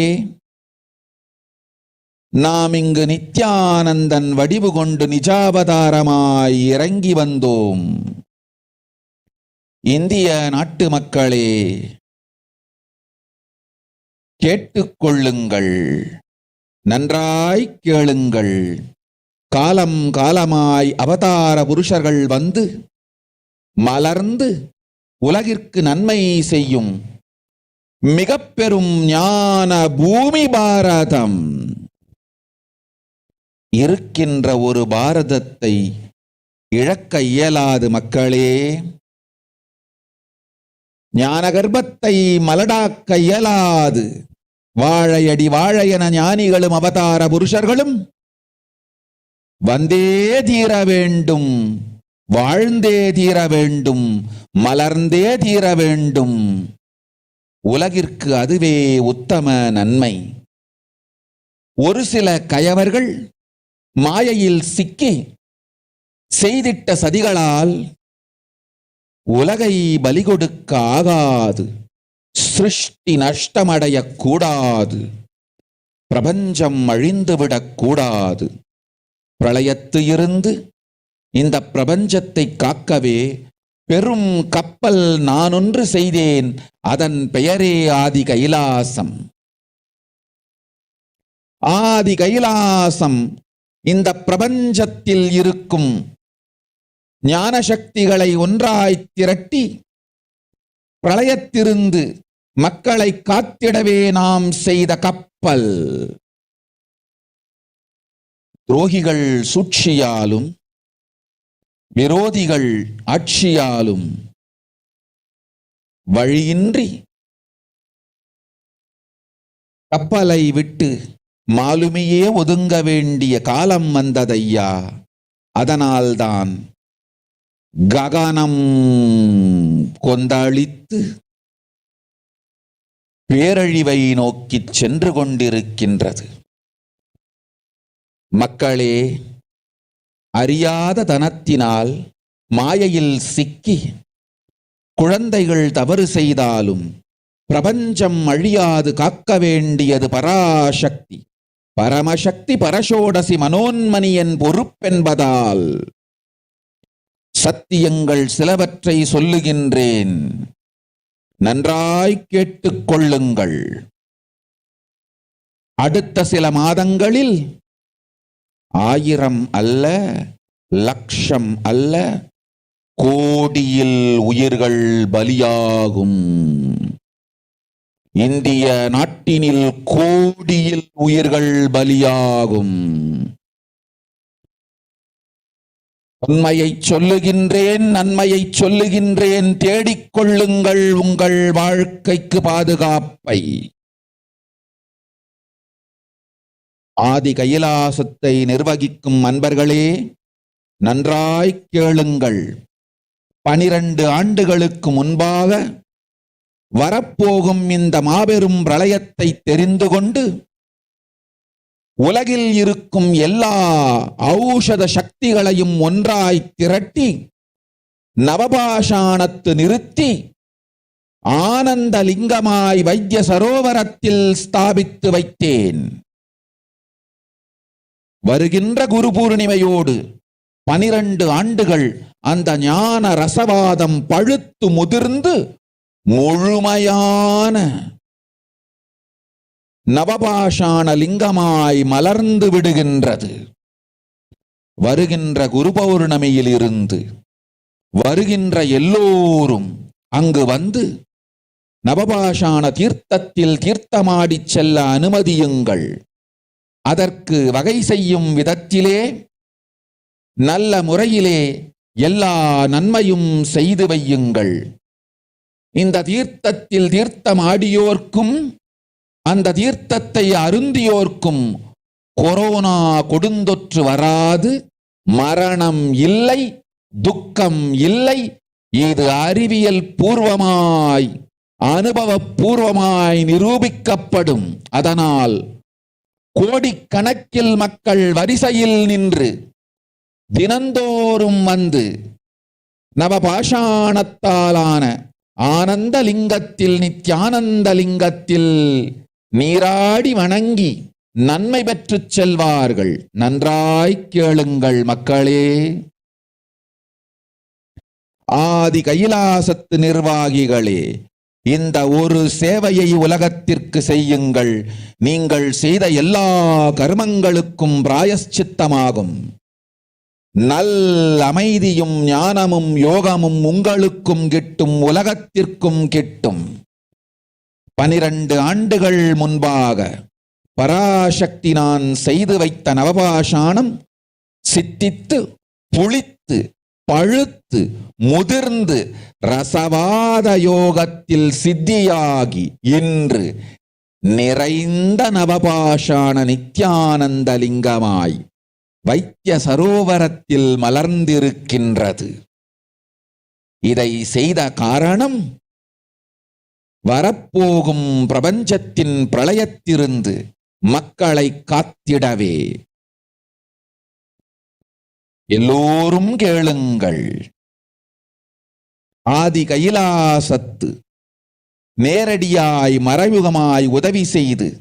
Speaker 1: நாம் இங்கு நித்யானந்தன் வடிவு கொண்டு நிஜாவதாரமாய் இறங்கி வந்தோம். இந்திய நாட்டு மக்களே, கேட்டுக்கொள்ளுங்கள், நன்றாய் கேளுங்கள். காலம் காலமாய் அவதார புருஷர்கள் வந்து மலர்ந்து உலகிற்கு நன்மை செய்யும் மிக பெரும் ஞான பூமி பாரதம். இருக்கின்ற ஒரு பாரதத்தை இழக்க இயலாது மக்களே. ஞான கர்ப்பத்தை மலடாக்க இயலாது. வாழையடி வாழையென ஞானிகளும் அவதார புருஷர்களும் வந்தே தீர வேண்டும், வாழ்ந்தே தீர வேண்டும், மலர்ந்தே தீர வேண்டும். உலகிற்கு அதுவே உத்தம நன்மை. ஒரு சில கயவர்கள் மாயையில் சிக்கி செய்திட்ட சதிகளால் உலகை பலி கொடுக்க ஆகாது. சிருஷ்டி நஷ்டமடையக் கூடாது. பிரபஞ்சம் அழிந்துவிடக் கூடாது. பிரளயத்து இருந்து இந்த பிரபஞ்சத்தை காக்கவே பெரும் கப்பல் நானொன்று செய்தேன். அதன் பெயரே ஆதி கைலாசம். ஆதி கைலாசம் இந்த பிரபஞ்சத்தில் இருக்கும் ஞான சக்திகளை ஒன்றாய் திரட்டி பிரளயத்திலிருந்து மக்களை காத்திடவே நாம் செய்த கப்பல். துரோகிகள் சூழ்ச்சியாலும் விரோதிகள் ஆட்சியாலும் வழியின்றி கப்பலை விட்டு மாலுமியே ஒதுங்க வேண்டிய காலம் வந்ததையா. அதனால்தான் ககனம் கொந்தளித்து பேரழிவை நோக்கிச் சென்று கொண்டிருக்கின்றது. மக்களே, அறியாத தனத்தினால் மாயையில் சிக்கி குழந்தைகள் தவறு செய்தாலும் பிரபஞ்சம் அழியாது காக்க வேண்டியது பராசக்தி. பரமசக்தி பரஷோடசி மனோன்மணியன் பொறுப்பென்பதால் சத்தியங்கள் சிலவற்றை சொல்லுகின்றேன், நன்றாய் கேட்டுக்கொள்ளுங்கள். அடுத்த சில மாதங்களில் 1000 அல்ல, லட்சம் அல்ல, கோடியில் உயிர்கள் பலியாகும். இந்திய நாட்டினில் கோடியில் உயிர்கள் பலியாகும். உண்மையை சொல்லுகின்றேன், நன்மையை சொல்லுகின்றேன். தேடிக்கொள்ளுங்கள் உங்கள் வாழ்க்கைக்கு பாதுகாப்பை. ஆதி கைலாசத்தை நிர்வகிக்கும் அன்பர்களே, நன்றாய் கேளுங்கள். 12 ஆண்டுகளுக்கு முன்பாக வரப்போகும் இந்த மாபெரும் பிரளயத்தை தெரிந்து கொண்டு உலகில் இருக்கும் எல்லா ஔஷத சக்திகளையும் ஒன்றாய் திரட்டி நவபாஷாணத்து நிறுத்தி ஆனந்த லிங்கமாய் வைத்திய சரோவரத்தில் ஸ்தாபித்து வைத்தேன். வருகின்ற குரு பூர்ணிமையோடு 12 ஆண்டுகள் அந்த ஞான ரசவாதம் பழுத்து முதிர்ந்து முழுமையான நவபாஷாண லிங்கமாய் மலர்ந்து விடுகின்றது. வருகின்ற குரு பௌர்ணமியில் இருந்து வருகின்ற எல்லோரும் அங்கு வந்து நவபாஷாண தீர்த்தத்தில் தீர்த்தமாடிச் செல்ல அனுமதியுங்கள். அதற்கு வகை செய்யும் விதத்திலே நல்ல முறையிலே எல்லா நன்மையும் செய்து வையுங்கள். இந்த தீர்த்தத்தில் தீர்த்தமாடியோர்க்கும் அந்த தீர்த்தத்தை அருந்தியோர்க்கும் கொரோனா கொடுந்தொற்று வராது, மரணம் இல்லை, துக்கம் இல்லை. இது அறிவியல் பூர்வமாய் அனுபவபூர்வமாய் நிரூபிக்கப்படும். அதனால் கோடிக்கணக்கில் மக்கள் வரிசையில் நின்று தினந்தோறும் வந்து நவபாஷாணத்தாலான ஆனந்த லிங்கத்தில் நித்யானந்த லிங்கத்தில் நீராடி வணங்கி நன்மை பெற்றுச் செல்வார்கள். நன்றாய் கேளுங்கள் மக்களே. ஆதி கைலாசத்து நிர்வாகிகளே, இந்த ஒரு சேவையை உலகத்திற்கு செய்யுங்கள். நீங்கள் செய்த எல்லா கர்மங்களுக்கும் பிராயஷ்சித்தமாகும். நல் அமைதியும் ஞானமும் யோகமும் உங்களுக்கும் கிட்டும், உலகத்திற்கும் கிட்டும். 12 ஆண்டுகள் முன்பாக பராசக்தி நான் செய்து வைத்த நவபாஷாணம் சித்தித்து புளித்து பழுத்து முதிர்ந்து ரசவாத யோகத்தில் சித்தியாகி இன்று நிறைந்த நவபாஷாண நித்யானந்த லிங்கமாய் வைத்திய சரோவரத்தில் மலர்ந்திருக்கின்றது. இதை செய்த காரணம் வரப்போகும் பிரபஞ்சத்தின் பிரளயத்திலிருந்து மக்களை காத்திடவே. எல்லோரும் கேளுங்கள். ஆதி கைலாசத்து நேரடியாய் மறைமுகமாய் உதவி செய்து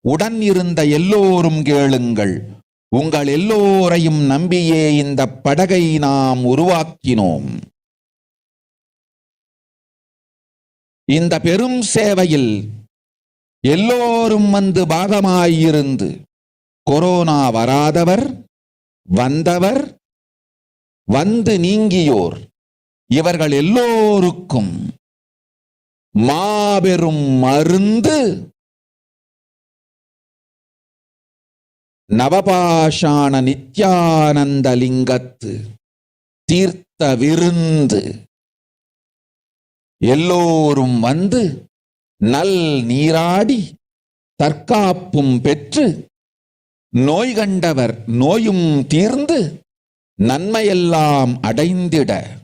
Speaker 1: உடன் இருந்த எல்லோரும் கேளுங்கள். உங்கள் எல்லோரையும் நம்பியே இந்த படகை நாம் உருவாக்கினோம். இந்த பெரும் சேவையில் எல்லோரும் வந்து பாகமாயிருந்து கொரோனா வராதவர், வந்தவர், வந்து நீங்கியோர் இவர்கள் எல்லோருக்கும் மாபெரும் மருந்து நவபாஷாண நித்யானந்த லிங்கத்து தீர்த்த விருந்து. எல்லோரும் வந்து நல் நீராடி தற்காப்பும் பெற்று நோய் கண்டவர் நோயும் தீர்ந்து நன்மையெல்லாம் அடைந்திட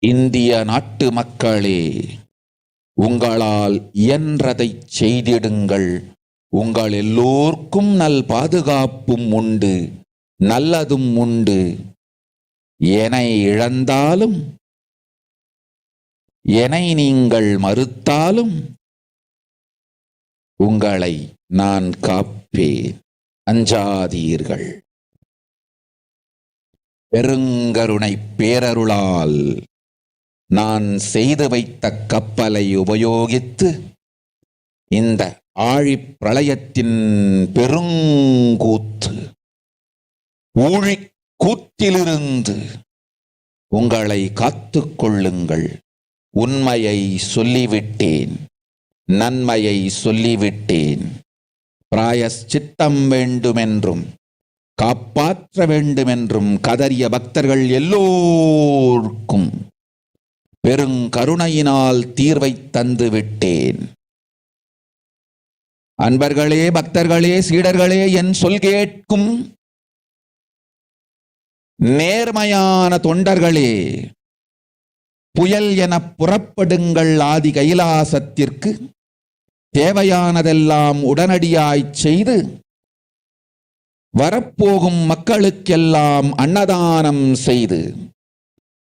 Speaker 1: இந்திய நாட்டு மக்களே, உங்களால் இயன்றதைச் செய்திடுங்கள். உங்கள் எல்லோர்க்கும் நல் பாதுகாப்பும் உண்டு, நல்லதும் உண்டு. என்னை இழந்தாலும் என்னை நீங்கள் மறுத்தாலும் உங்களை நான் காப்பேன். அஞ்சாதீர்கள். பெருங்கருணை பேரருளால் நான் செய்து வைத்த கப்பலை உபயோகித்து இந்த ஆழிப் பிரளயத்தின் பெருங்கூத்து ஊழிக் கூத்திலிருந்து உங்களை காத்துக் கொள்ளுங்கள். உண்மையை சொல்லிவிட்டேன், நன்மையை சொல்லிவிட்டேன். பிராயஷ்சித்தம் வேண்டுமென்றும் காப்பாற்ற வேண்டுமென்றும் கதறிய பக்தர்கள் எல்லோருக்கும் பெருங்கருணையினால் தீர்வை தந்து விட்டேன். அன்பர்களே, பக்தர்களே, சீடர்களே, என் சொல் கேட்கும் நேர்மையான தொண்டர்களே, புயல் என புறப்படுங்கள். ஆதி கைலாசத்திற்கு தேவையானதெல்லாம் உடனடியாய்ச் செய்து வரப்போகும் மக்களுக்கெல்லாம் அன்னதானம் செய்து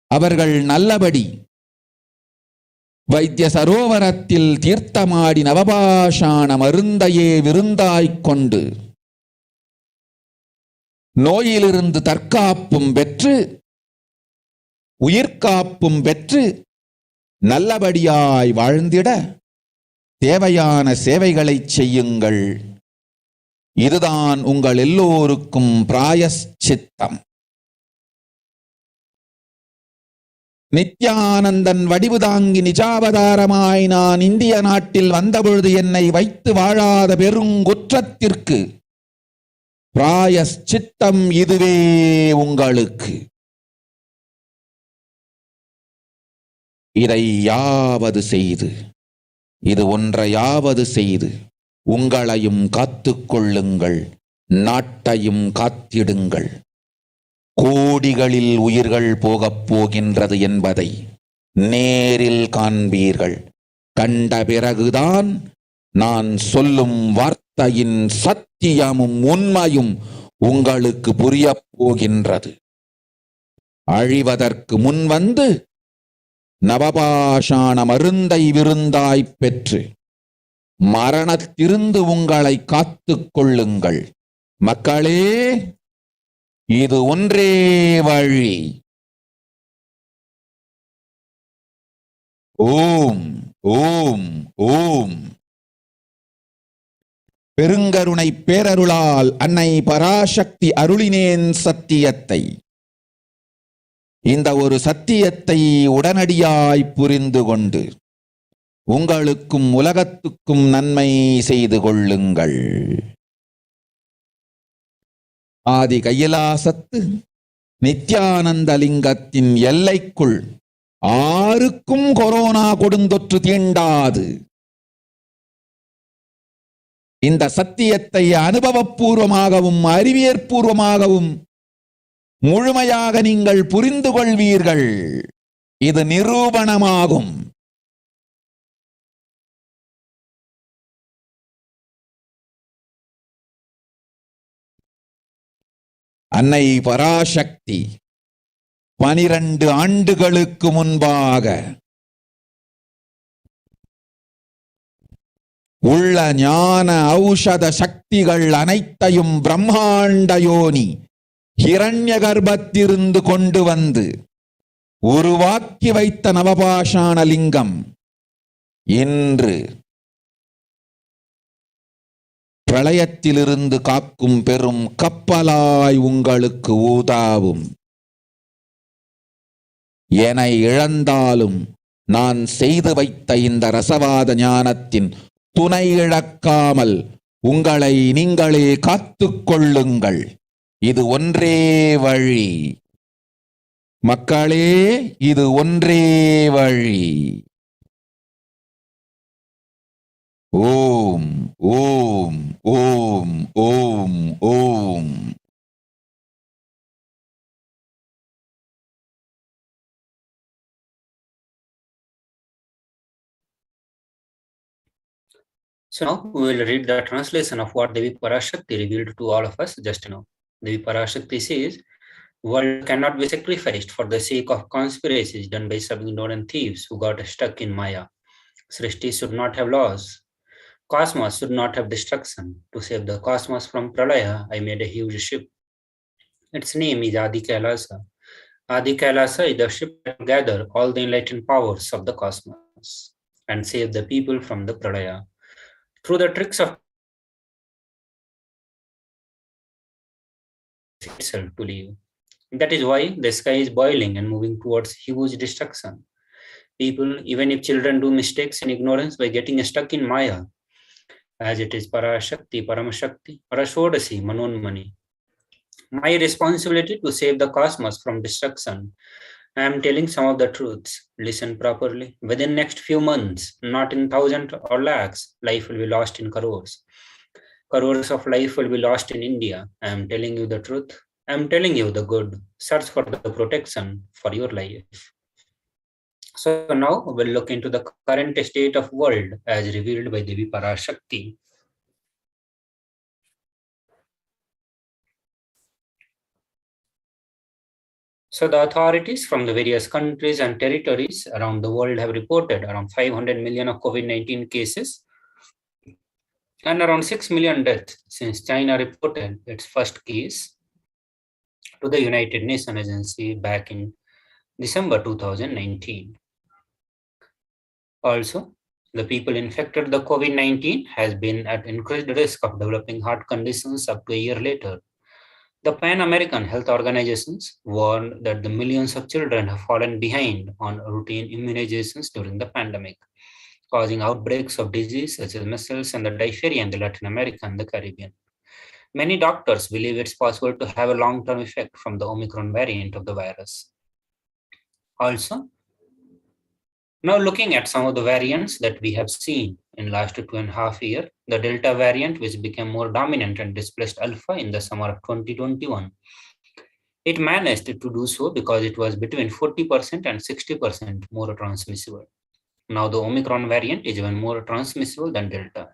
Speaker 1: அவர்கள் நல்லபடி வைத்திய சரோவரத்தில் தீர்த்தமாடி நவபாஷாண மருந்தையே விருந்தாய்க் கொண்டு நோயிலிருந்து தற்காப்பும் பெற்று உயிர்காப்பும் பெற்று நல்லபடியாய் வாழ்ந்திட தேவையான சேவைகளைச் செய்யுங்கள். இதுதான் உங்கள் எல்லோருக்கும் பிராயஷ்சித்தம். நித்யானந்தன் வடிவு தாங்கி நிஜாவதாரமாய் நான் இந்திய நாட்டில் வந்தபொழுது என்னை வைத்து வாழாத பெருங்குற்றத்திற்கு பிராயஷ்சித்தம் இதுவே உங்களுக்கு. இதை யாவது செய்து, இது ஒன்றையாவது செய்து உங்களையும் காத்துக்கொள்ளுங்கள், நாட்டையும் காத்திடுங்கள். கோடிகளில் உயிர்கள் போகப் போகின்றது என்பதை நேரில் காண்பீர்கள். கண்ட பிறகுதான் நான் சொல்லும் வார்த்தையின் சத்தியமும் உண்மையும் உங்களுக்கு புரியப் போகின்றது. அழிவதற்கு முன் வந்து நவபாஷாண மருந்தை விருந்தாய்ப் பெற்று மரணத்திலிருந்து உங்களை காத்துக் கொள்ளுங்கள். மக்களே, இது ஒன்றே வழி. ஓம் ஓம் ஓம். பெருங்கருணை பேரருளால் அன்னை பராசக்தி அருளினேன் சத்தியத்தை. இந்த ஒரு சத்தியத்தை உடனடியாய் புரிந்து கொண்டு உங்களுக்கும் உலகத்துக்கும் நன்மை செய்து கொள்ளுங்கள். ஆதி கைலாசத்து நித்யானந்த லிங்கத்தின் எல்லைக்குள் ஆருக்கும் கொரோனா கொடுந்தொற்று தீண்டாது. இந்த சத்தியத்தை அனுபவபூர்வமாகவும் அறிவியற்பூர்வமாகவும் முழுமையாக நீங்கள் புரிந்து கொள்வீர்கள். இது நிரூபணமாகும். அன்னை பராசக்தி 12 ஆண்டுகளுக்கு முன்பாக உள்ள ஞான ஔஷத சக்திகள் அனைத்தையும் பிரம்மாண்ட யோனி ஹிரண்ய கர்ப்பத்திலிருந்து கொண்டு வந்து உருவாக்கி வைத்த நவபாஷாண லிங்கம் இன்று பிரளயத்திலிருந்து காக்கும் பெரும் கப்பலாய் உங்களுக்கு ஊதாவும். என இழந்தாலும் நான் செய்து வைத்த இந்த ரசவாத ஞானத்தின் துணை இழக்காமல் உங்களை நீங்களே காத்துக் கொள்ளுங்கள். இது ஒன்றே வழி. மக்களே, இது ஒன்றே வழி. ஓம் ஓம் ஓம் ஓம் ஓம்.
Speaker 5: So now we will read the translation of what Devi Parashakti revealed to all of us just now. Devi Parashakti says, world cannot be sacrificed for the sake of conspiracies done by some ignorant thieves who got stuck in Maya. Srishti should not have laws. Cosmos should not have destruction. To save the cosmos from Pralaya, I made a huge ship. Its name is Adi KAILASA. Adi KAILASA is the ship that will gather all the enlightened powers of the cosmos and save the people from the Pralaya. Through the tricks of itself to live. That is why the sky is boiling and moving towards huge destruction. People, even if children, do mistakes and ignorance by getting stuck in Maya, as it is Parashakti, Paramashakti, Parashodasi, Manonmani. My responsibility to save the cosmos from destruction. I am telling some of the truths. Listen properly. Within next few months, not in thousands or lakhs, life will be lost in crores. Crores of life will be lost in India. I am telling you the truth. I am telling you the good. Search for the protection for your life. So now we'll look into the current state of world as revealed by Devi Parashakti. So the authorities from the various countries and territories around the world have reported around 500 million of COVID-19 cases and around 6 million deaths since China reported its first case to the United Nations Agency back in December 2019. Also, the people infected with the COVID-19 has been at increased risk of developing heart conditions up to a year later. The Pan-American Health Organizations warned that the millions of children have fallen behind on routine immunizations during the pandemic, causing outbreaks of disease such as measles and the diphtheria in Latin America and the Caribbean. Many doctors believe it's possible to have a long-term effect from the Omicron variant of the virus. Also, now looking at some of the variants that we have seen in last 2.5 years, the Delta variant, which became more dominant and displaced Alpha in the summer of 2021. It managed to do so because it was between 40% and 60% more transmissible. Now the Omicron variant is even more transmissible than Delta.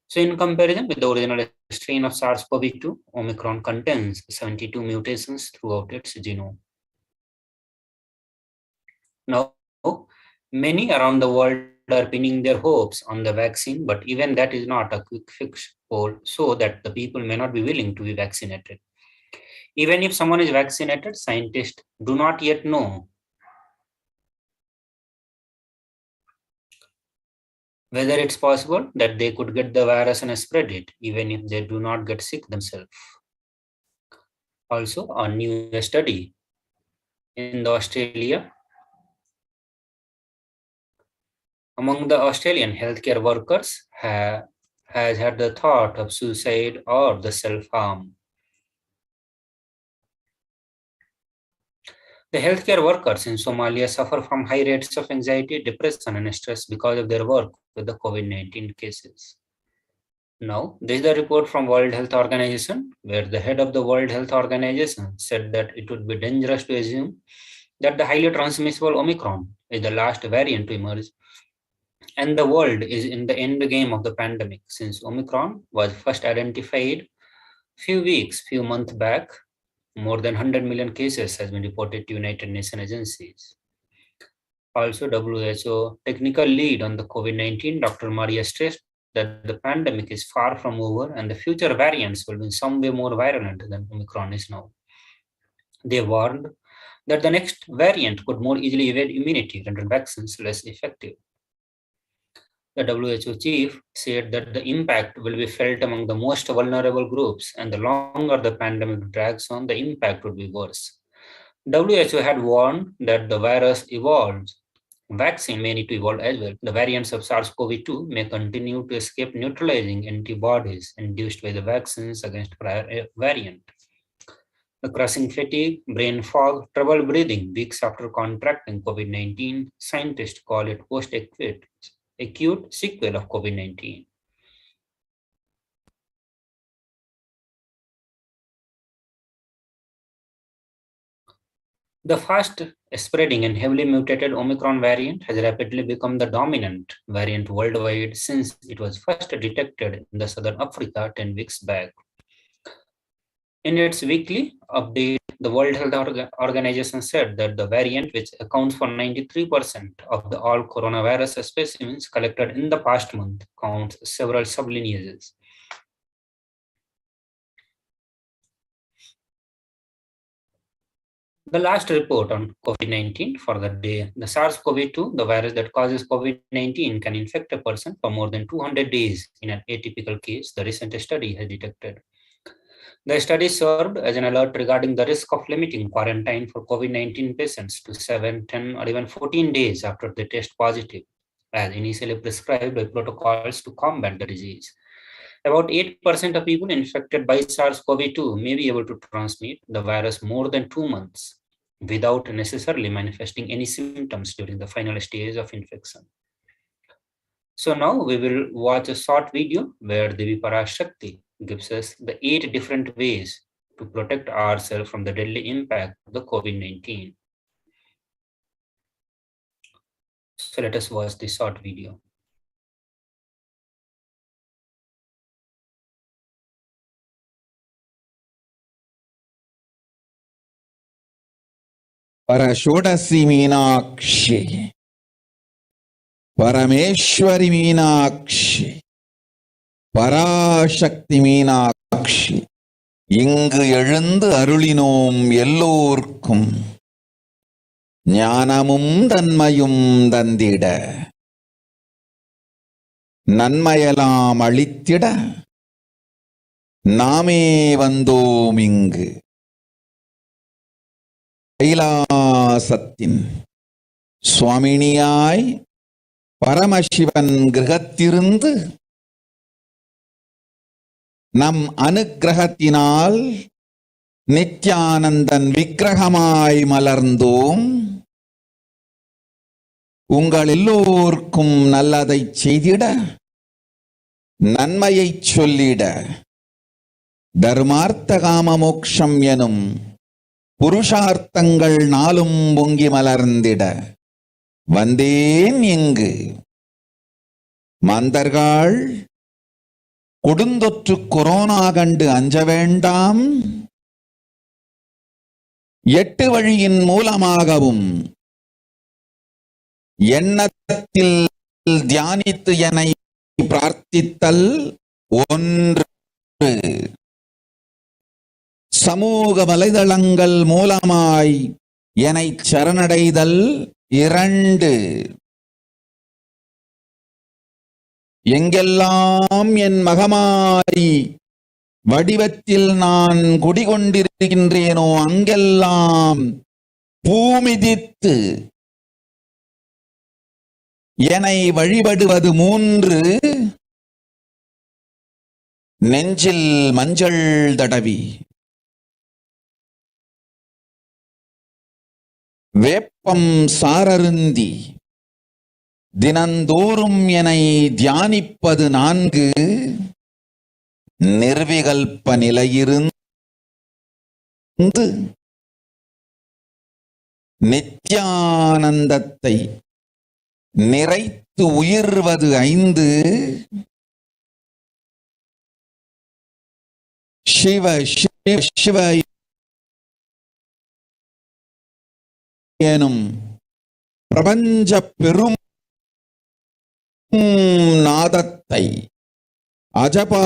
Speaker 5: So in comparison with the original strain of SARS-CoV-2, Omicron contains 72 mutations throughout its genome. Now, many around the world are pinning their hopes on the vaccine, but even that is not a quick fix so that the people may not be willing to be vaccinated. Even if someone is vaccinated, scientists do not yet know whether it's possible that they could get the virus and spread it, even if they do not get sick themselves. Also, a new study in Australia among the Australian healthcare workers has had the thought of suicide or the self-harm. The healthcare workers in Somalia suffer from high rates of anxiety, depression, and stress because of their work with the COVID-19 cases. Now, this is the report from World Health Organization, where the head of the World Health Organization said that it would be dangerous to assume that the highly transmissible Omicron is the last variant to emerge, and the world is in the end game of the pandemic, since Omicron was first identified few months back. More than 100 million cases has been reported to United Nations agencies. Also, WHO technical lead on the COVID-19, Dr. Maria, stressed that the pandemic is far from over and the future variants will be in some way more virulent than Omicron is now. They warned that the next variant could more easily evade immunity, rendering vaccines less effective. The WHO chief said that the impact will be felt among the most vulnerable groups, and the longer the pandemic drags on, the impact would be worse. WHO had warned that the virus evolves. Vaccine may need to evolve as well. The variants of SARS-CoV-2 may continue to escape neutralizing antibodies induced by the vaccines against prior variant. The crushing fatigue, brain fog, trouble breathing weeks after contracting COVID-19, scientists call it post-acute sequel of COVID-19. The fast spreading and heavily mutated Omicron variant has rapidly become the dominant variant worldwide since it was first detected in the Southern Africa 10 weeks back. In its weekly update, the World Health Organization said that the variant, which accounts for 93% of all coronavirus specimens collected in the past month, counts several sublineages. The last report on COVID-19 for the day, the SARS-CoV-2, the virus that causes COVID-19, can infect a person for more than 200 days in an atypical case, the recent study has detected. The study served as an alert regarding the risk of limiting quarantine for COVID-19 patients to 7, 10, or even 14 days after they test positive, as initially prescribed by protocols to combat the disease. About 8% of people infected by SARS-CoV-2 may be able to transmit the virus more than 2 months without necessarily manifesting any symptoms during the final stage of infection. So now we will watch a short video where Devi Parashakti gives us the 8 different ways to protect ourselves from the deadly impact of the COVID-19. So let us watch this short video.
Speaker 1: Parashodasi Meenakshi, Parameshwari Meenakshi, Parashakti Meenakshi, இங்கு எழுந்து அருளினோம் எல்லோர்க்கும் ஞானமும் தன்மையும் தந்திட நன்மையெல்லாம் அளித்திட நாமே வந்தோம் இங்கு கைலாசத்தின் சுவாமினியாய் பரமசிவன் கிரகத்திலிருந்து நம் அனுக்கிரகத்தினால் நித்யானந்தன் விக்கிரகமாய் மலர்ந்தோம். உங்கள் எல்லோருக்கும் நல்லதை செய்திட நன்மையை சொல்லிட தர்மார்த்த காம மோக்ஷம் எனும் புருஷார்த்தங்கள் நாளும் பொங்கி மலர்ந்திட வந்தேன் இங்கு. மாந்தர்கள் கொடுந்தொற்று கொரோனா கண்டு அஞ்ச வேண்டாம். 8 வழியின் மூலமாகவும் எண்ணத்தில் தியானித்து என்னை பிரார்த்தித்தல் ஒன்று. சமூக வலைதளங்கள் மூலமாய் என்னை சரணடைதல் இரண்டு. எங்கெல்லாம் என் மகமாரி வடிவத்தில் நான் குடிகொண்டிருக்கின்றேனோ அங்கெல்லாம் பூமிதித்து என்னை வழிபடுவது மூன்று. நெஞ்சில் மஞ்சள் தடவி வேப்பம் சாரருந்தி தினந்தோறும் என்னை தியானிப்பது நான்கு. நிர்விகல்ப நிலையிருந்து நித்யானந்தத்தை நிறைத்து உயிர்வது ஐந்து. சிவ சிவ சிவ எனும் பிரபஞ்ச பெரும் நாதத்தை அஜபா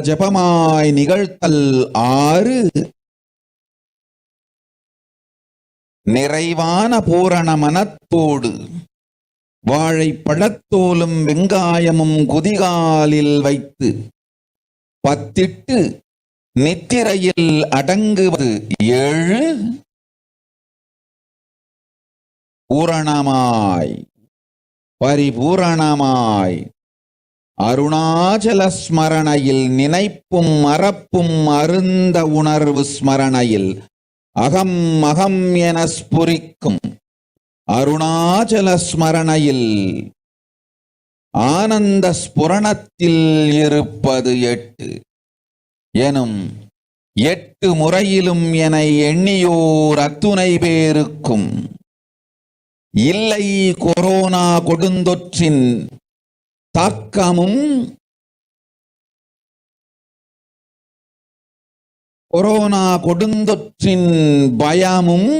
Speaker 1: ஜபமாய் நிகழ்த்தல் ஆறு. நிறைவான பூரண மனத்தோடு வாழைப்பழத்தோலும் வெங்காயமும் குதிகாலில் வைத்து பத்திட்டு நித்திரையில் அடங்குவது ஏழு. பூரணமாய் பரிபூரணமாய் அருணாச்சல ஸ்மரணையில் நினைப்பும் மறப்பும் அருந்த உணர்வு ஸ்மரணையில் அகம் அகம் என ஸ்புரிக்கும் அருணாச்சல ஸ்மரணையில் ஆனந்த ஸ்புரணத்தில் இருப்பது எட்டு எனும் எட்டு முறையிலும் என எண்ணியோர் அத்துணை பேருக்கும் இல்லை கொரோனா கொடுந்தொற்றின் தாக்கமும் கொரோனா கொடுந்தொற்றின் பயமும்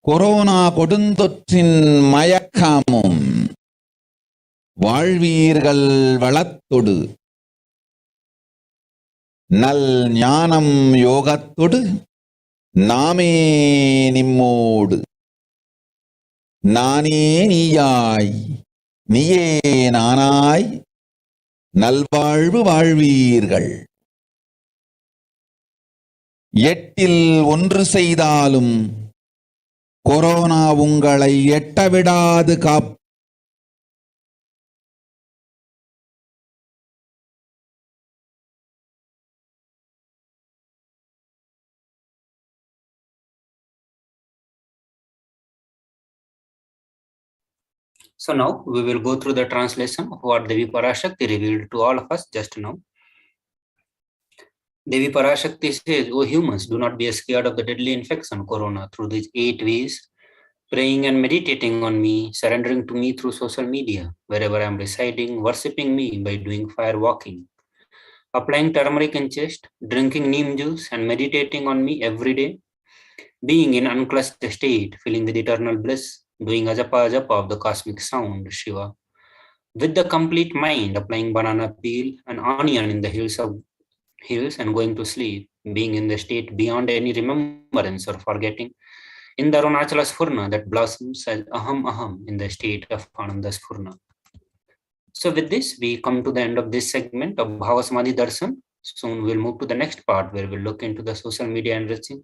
Speaker 1: கொரோனா கொடுந்தொற்றின் மயக்கமும் வாழ்வீர்கள் வளத்தொடு நல் ஞானம் யோகத்தொடு நாமே நிம்மோடு நானே நீயாய் நீயே நானாய் நல்வாழ்வு வாழ்வீர்கள். எட்டில் ஒன்று செய்தாலும் கொரோனா உங்களை எட்டவிடாது காப்பு.
Speaker 5: So now we will go through the translation of what Devi Parashakti revealed to all of us just now. Devi Parashakti says, "O humans, do not be scared of the deadly infection, corona, through these 8 ways, praying and meditating on me, surrendering to me through social media, wherever I am residing, worshipping me by doing fire walking, applying turmeric in chest, drinking neem juice and meditating on me every day, being in unclutched state, feeling with eternal bliss, doing ajapa of the cosmic sound, Shiva, with the complete mind, applying banana peel and onion in the hills and going to sleep, being in the state beyond any remembrance or forgetting, in the Arunachala Sphurna that blossoms as Aham Aham in the state of Ananda Sphurna." So with this, we come to the end of this segment of Bhava Samadhi Darshan. Soon we'll move to the next part where we'll look into the social media enriching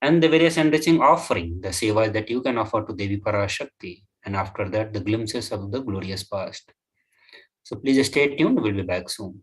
Speaker 5: and the various enriching offering, the sevas that you can offer to Devi Parashakti, and after that, the glimpses of the glorious past. So please stay tuned, we'll be back soon.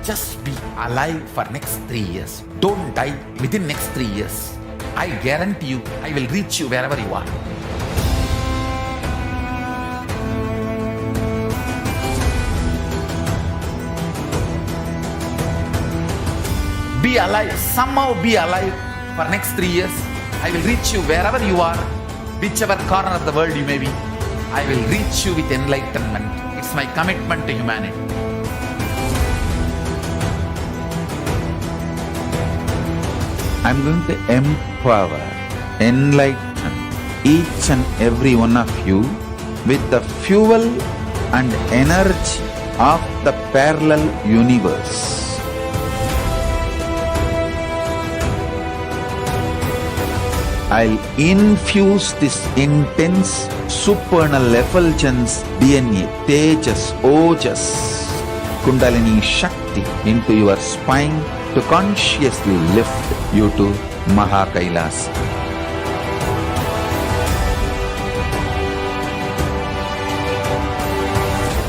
Speaker 1: Just be alive for next 3 years. Don't die within next 3 years. I guarantee you, I will reach you wherever you are. Be alive, somehow be alive for next 3 years. I will reach you wherever you are, whichever corner of the world you may be. I will reach you with enlightenment. It's my commitment to humanity. I'm going to empower, enlighten each and every one of you with the fuel and energy of the parallel universe. I'll infuse this intense supernal effulgence DNA, Tejas, Ojas, Kundalini Shakti into your spine to consciously lift you to KAILASA.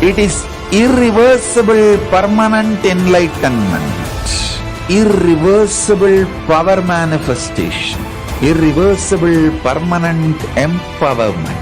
Speaker 1: It is irreversible permanent enlightenment, irreversible power manifestation, irreversible permanent empowerment.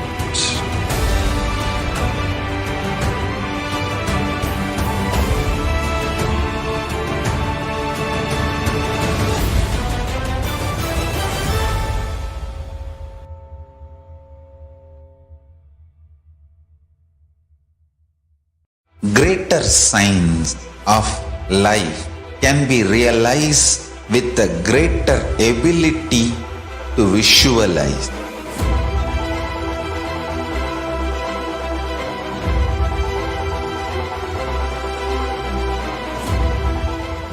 Speaker 1: Greater signs of life can be realized with a greater ability to visualize.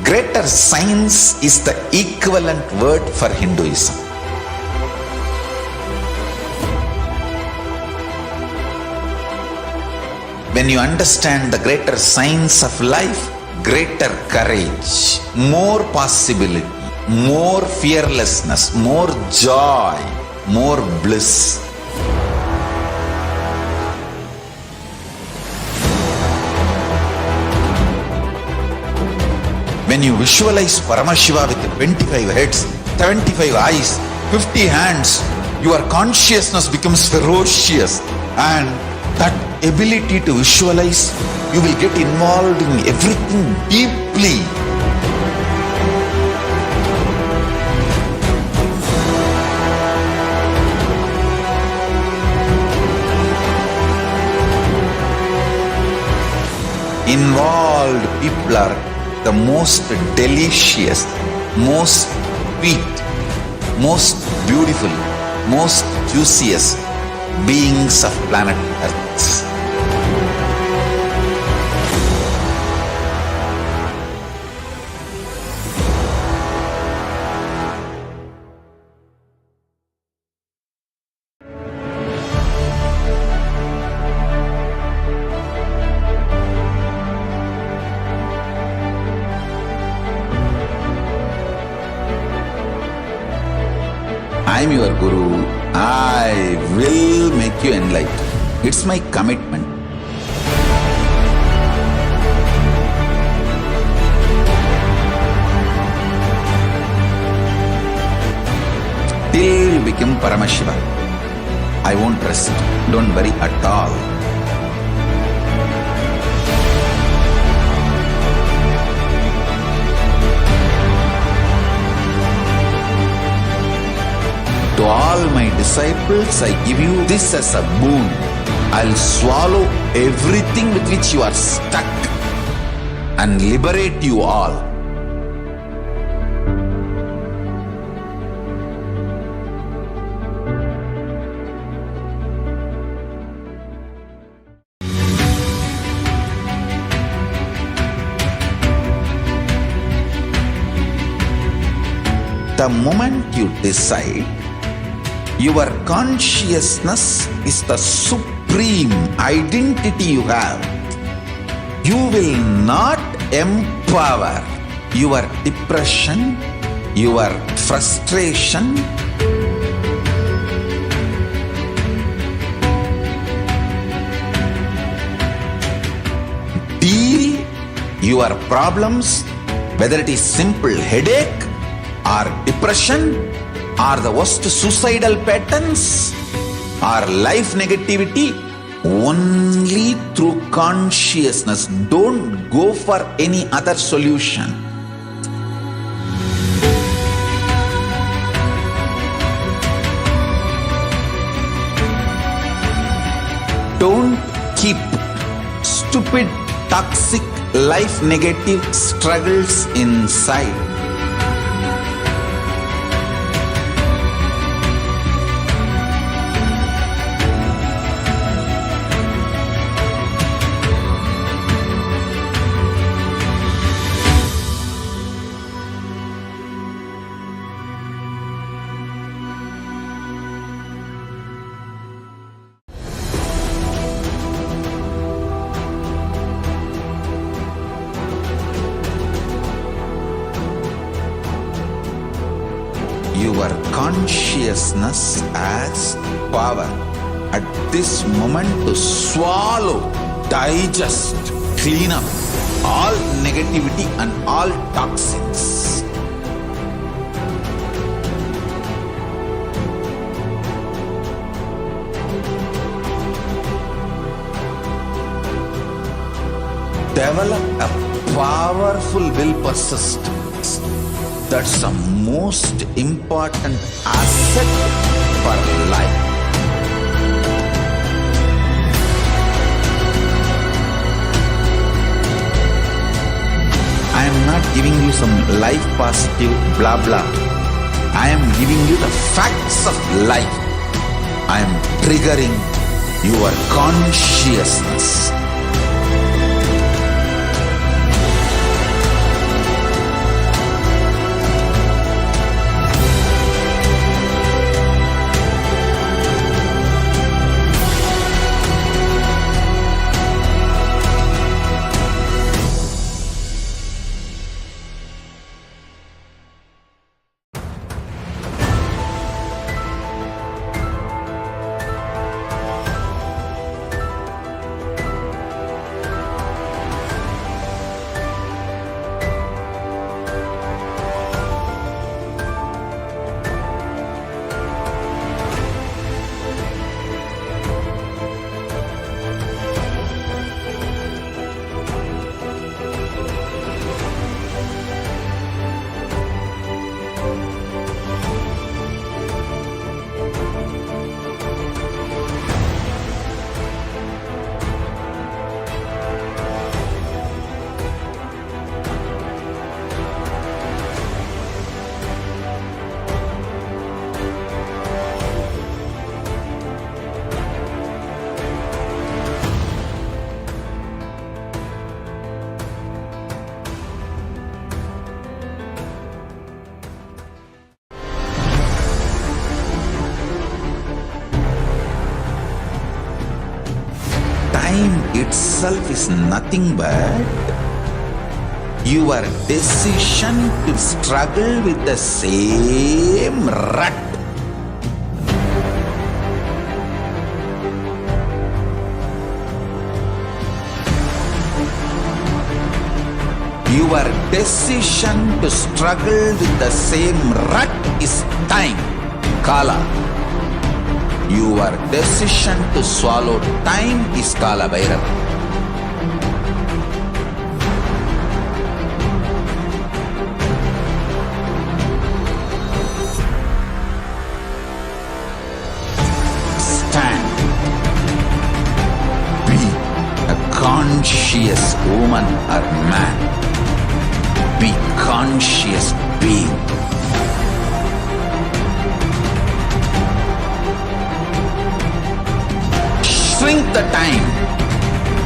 Speaker 1: Greater science is the equivalent word for Hinduism. When you understand the greater science of life, greater courage, more possibility, more fearlessness, more joy, more bliss. When you visualize Paramashiva with 25 heads, 75 eyes, 50 hands, your consciousness becomes ferocious, and that ability to visualize, you will get involved in everything deeply. Involved people are the most delicious, most sweet, most beautiful, most juiciest beings of planet Earth. I am your Guru. I will make you enlightened. It's my commitment. Till you become Paramashiva, I won't rest. Don't worry at all. To all my disciples, I give you this as a boon. I'll swallow everything with which you are stuck and liberate you all. The moment you decide, your consciousness is the supreme identity you have. You will not empower your depression, your frustration, till you your problems, whether it is simple headache or depression or the worst suicidal patterns or life negativity, only through consciousness. Don't go for any other solution. Don't keep stupid, toxic, life negative struggles inside. Your consciousness has power at this moment to swallow, digest, clean up all negativity and all toxins. Develop a powerful will persistence. That's the most important asset for life. I am not giving you some life positive blah blah. I am giving you the facts of life. I am triggering your consciousness. Time itself is nothing but your decision to struggle with the same rut. Your decision to struggle with the same rut is time, Kala. Your decision to swallow time is Kala Bhairava. Stand. Be a conscious woman or man. Be conscious being. Shrink the time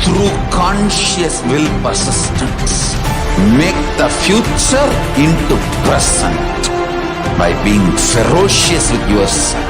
Speaker 1: through conscious will persistence. Make the future into present by being ferocious with yourself.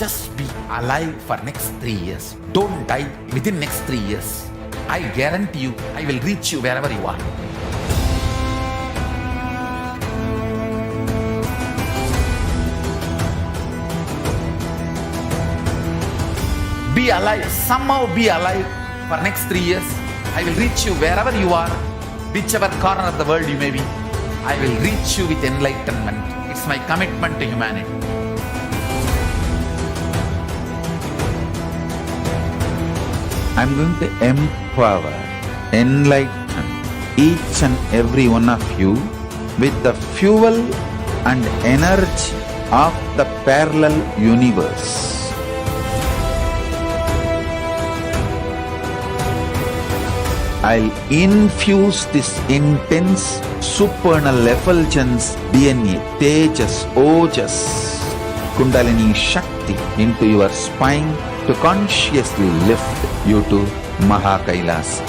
Speaker 1: Just be alive for next 3 years. Don't die within next 3 years. I guarantee you, I will reach you wherever you are. Be alive, somehow be alive for next 3 years. I will reach you wherever you are, whichever corner of the world you may be. I will reach you with enlightenment. It's my commitment to humanity. I'm going to empower, enlighten each and every one of you with the fuel and energy of the parallel universe. I'll infuse this intense supernal effulgence DNA, Tejas, Ojas, Kundalini Shakti into your spine to consciously lift you to KAILASA.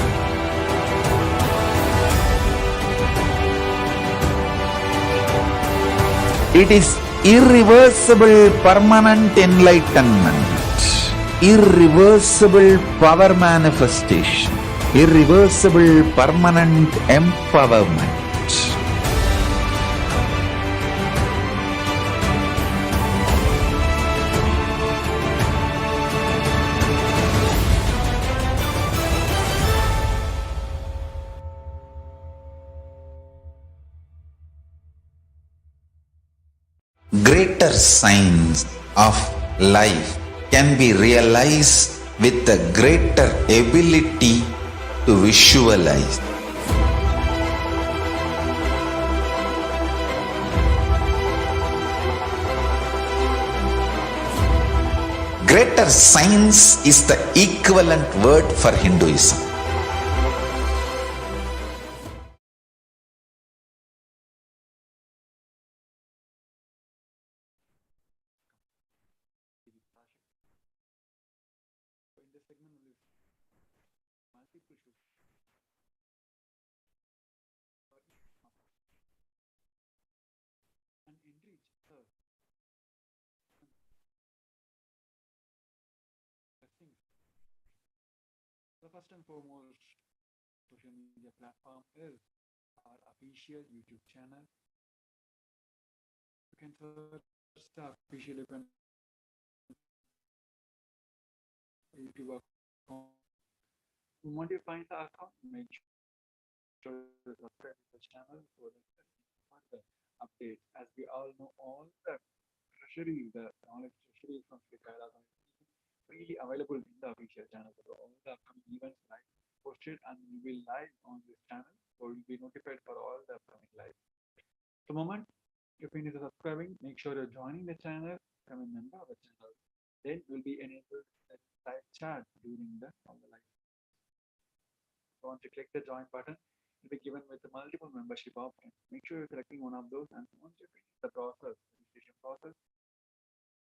Speaker 1: It is irreversible permanent enlightenment, irreversible power manifestation, irreversible permanent empowerment. Greater signs of life can be realized with a greater ability to visualize. Greater science is the equivalent word for Hinduism.
Speaker 7: The first and foremost social media platform is our official YouTube channel. You can search the official YouTube account. Once you find the account, make sure you subscribe to the channel so that you can find the updates. As we all know, all the treasury, the knowledge treasury from Sri KAILASA freely available in the official channel. So all the upcoming events live posted and will be live on this channel. So you'll be notified for all the upcoming live. The moment you finish subscribing, make sure you're joining the channel, become a member of the channel. Then you'll be enabled to live chat during all the live. So once you click the join button, you'll be given with the multiple membership options. Make sure you're selecting one of those, and once you finish the process, registration process,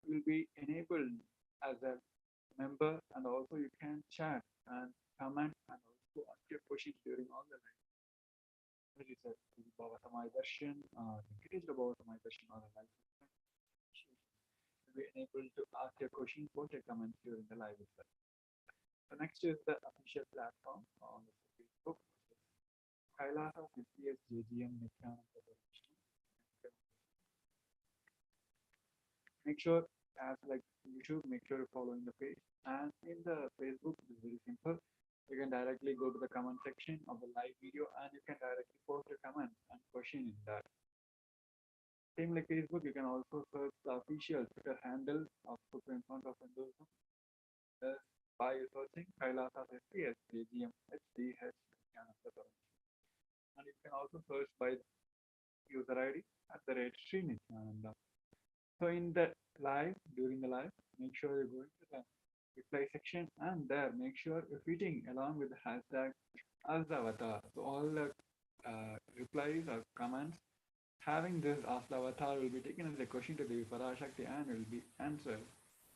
Speaker 7: you'll be enabled as a member, and also you can chat and comment and also ask your questions during all the live. As you said, Baba Samay Darshan, Venkateshwara Baba Samay Darshan or the live session, you'll be enabled to ask your questions, post your comments during the live itself. So next is the official platform on the Facebook, KAILASA HDH Nithyananda Paramashivam. Make sure, as like YouTube, make sure you're following the page. And in the Facebook, it's very simple. You can directly go to the comment section of the live video and you can directly post a comment and question in that. Same like Facebook, you can also search the official Twitter handle of Supreme Front of Hinduism by searching KAILASA HDH HDH Nithyananda Paramashivam. And you can also search by user ID @ Sri Nithyananda. So in the live, during the live, make sure you're going to the reply section and there make sure you're fitting along with the hashtag as the avatar. So all the replies or comments having this as the avatar will be taken as a question to the Parashakti and will be answered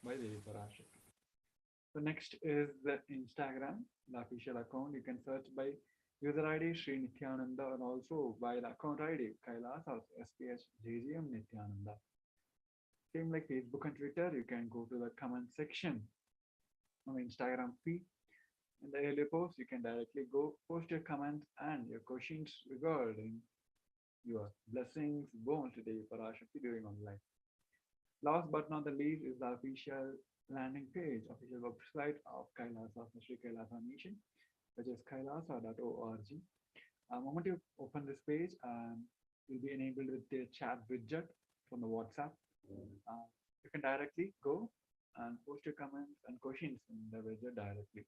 Speaker 7: by the Parashakti. So next is the Instagram, the official account. You can search by user ID Sri Nithyananda and also by the account ID KAILASA HDH Nithyananda. Same like Facebook and Twitter, you can go to the comment section on Instagram feed. In the earlier post, you can directly go post your comments and your questions regarding your blessings born today, Parashakti, during online. Last but not the least is the official landing page, official website of KAILASA, Sri KAILASA Mission, which is kailasa.org. The moment you open this page, you'll be enabled with the chat widget from the WhatsApp. You can directly go and post your comments and questions in the widget directly.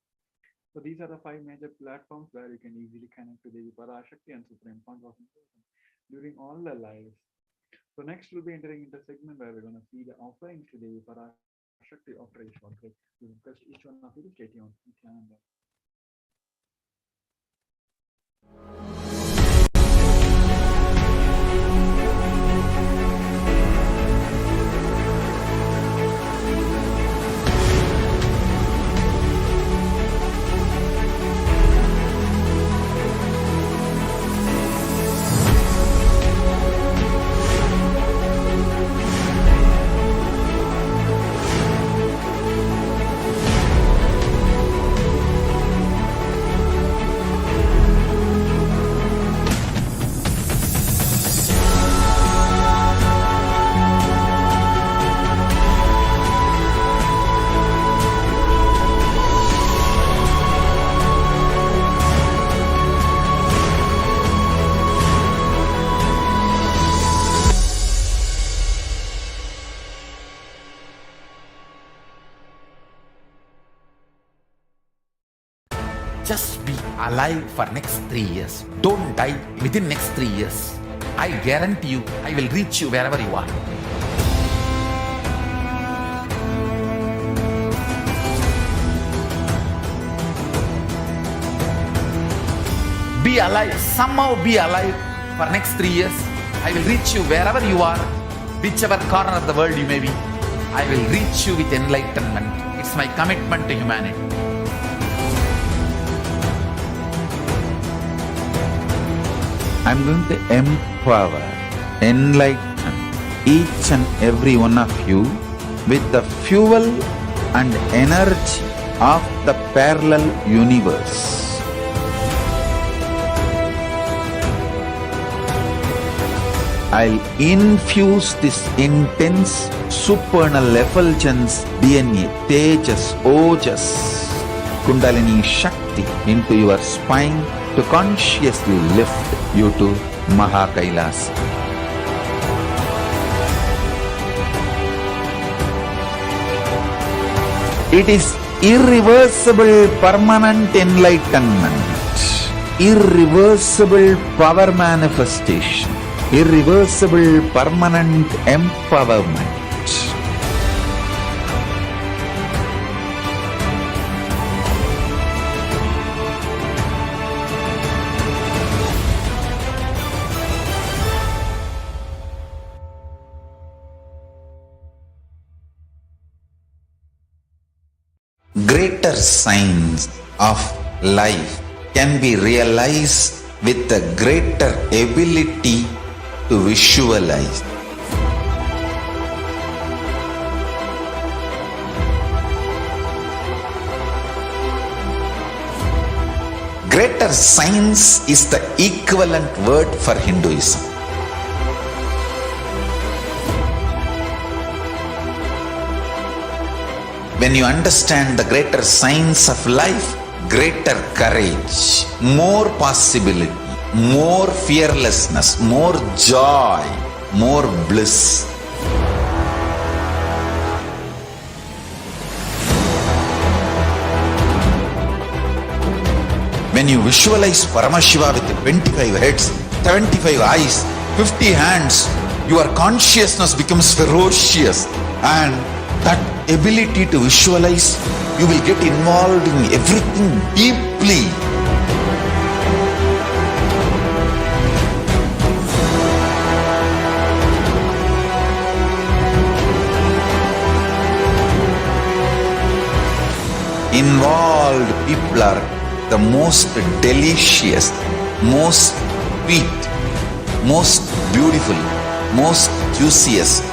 Speaker 7: So these are the 5 major platforms where you can easily connect to Devi Parashakti and Supreme Consciousness during all the lives. So next we'll be entering into a segment where we're going to see the offerings to Devi Parashakti after a short break. We request each one of you to stay tuned. Nithyananda.
Speaker 1: Just be alive for next 3 years. Don't die within next 3 years. I guarantee you, I will reach you wherever you are. Be alive, somehow be alive for next 3 years. I will reach you wherever you are, whichever corner of the world you may be. I will reach you with enlightenment. It's my commitment to humanity. I'm going to empower, enlighten each and every one of you with the fuel and energy of the parallel universe. I'll infuse this intense supernal effulgence DNA, Tejas, Ojas, Kundalini Shakti into your spine to consciously lift you to KAILASA. It is irreversible permanent enlightenment, irreversible power manifestation, irreversible permanent empowerment. Greater signs of life can be realized with a greater ability to visualize. Greater science is the equivalent word for Hinduism. When you understand the greater science of life, greater courage, more possibility, more fearlessness, more joy, more bliss. When you visualize Paramashiva with 25 heads, 75 eyes, 50 hands, your consciousness becomes ferocious, and that ability to visualize, you will get involved in everything deeply. Involved people are the most delicious, most sweet, most beautiful, most juiciest,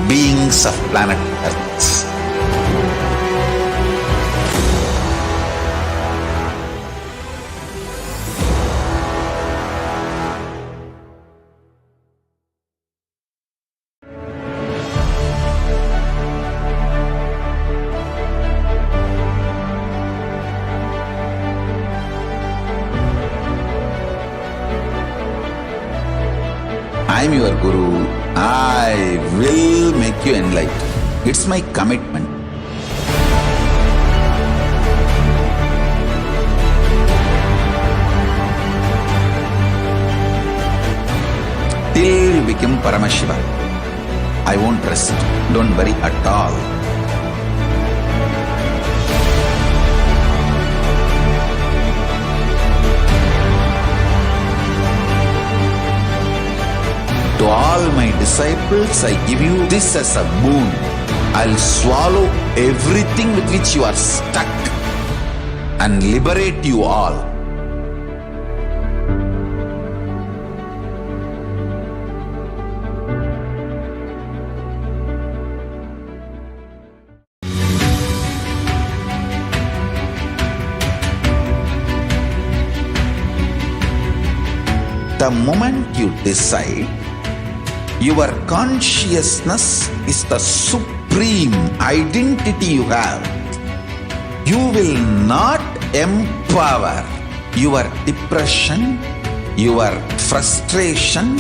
Speaker 1: beings of planet Earth. I am your Guru. I will make you enlightened. It's my commitment. Till you become Paramashiva, I won't rest. Don't worry at all. To all my disciples, I give you this as a boon. I'll swallow everything with which you are stuck and liberate you all. The moment you decide, your consciousness is the supreme identity you have. You will not empower your depression, your frustration,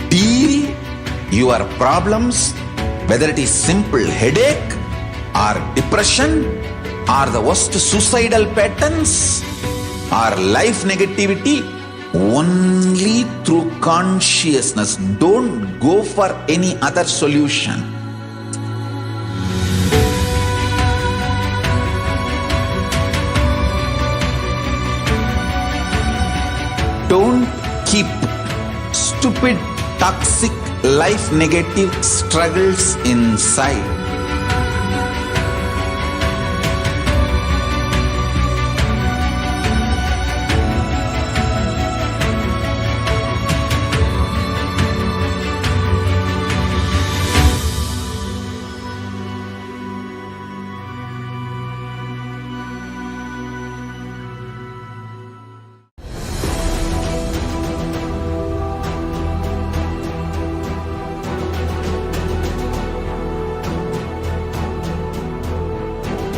Speaker 1: deal your problems, whether it is simple headache or depression, or the worst suicidal patterns, or life negativity, only through consciousness. Don't go for any other solution. Don't keep stupid, toxic, life negative struggles inside.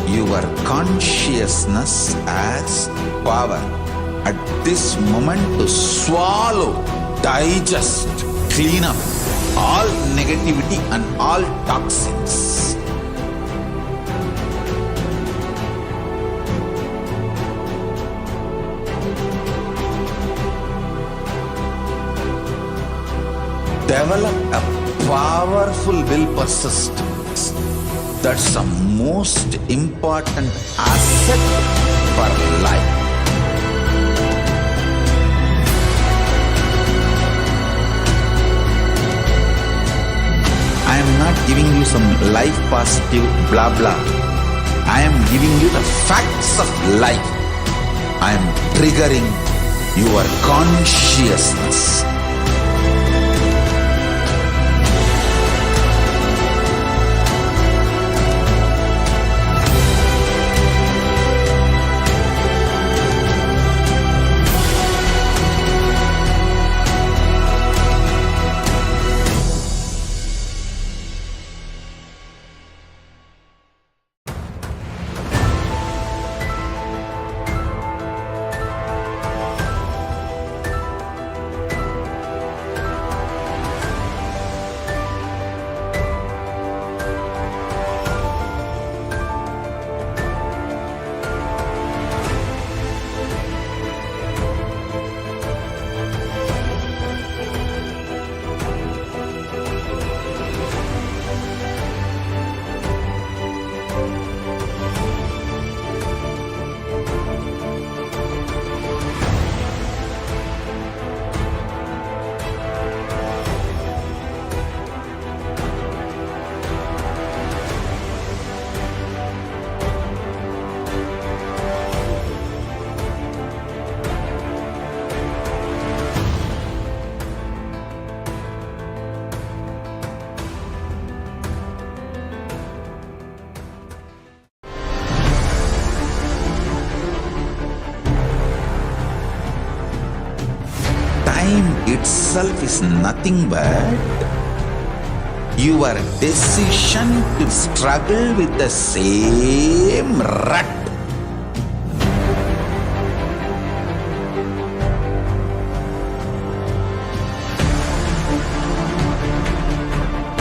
Speaker 1: Your consciousness has power at this moment to swallow, digest, clean up all negativity and all toxins. Develop a powerful will persistence. That's the most important asset for life. I am not giving you some life positive blah blah. I am giving you the facts of life. I am triggering your consciousness. itself is nothing but your decision to struggle with the same rut.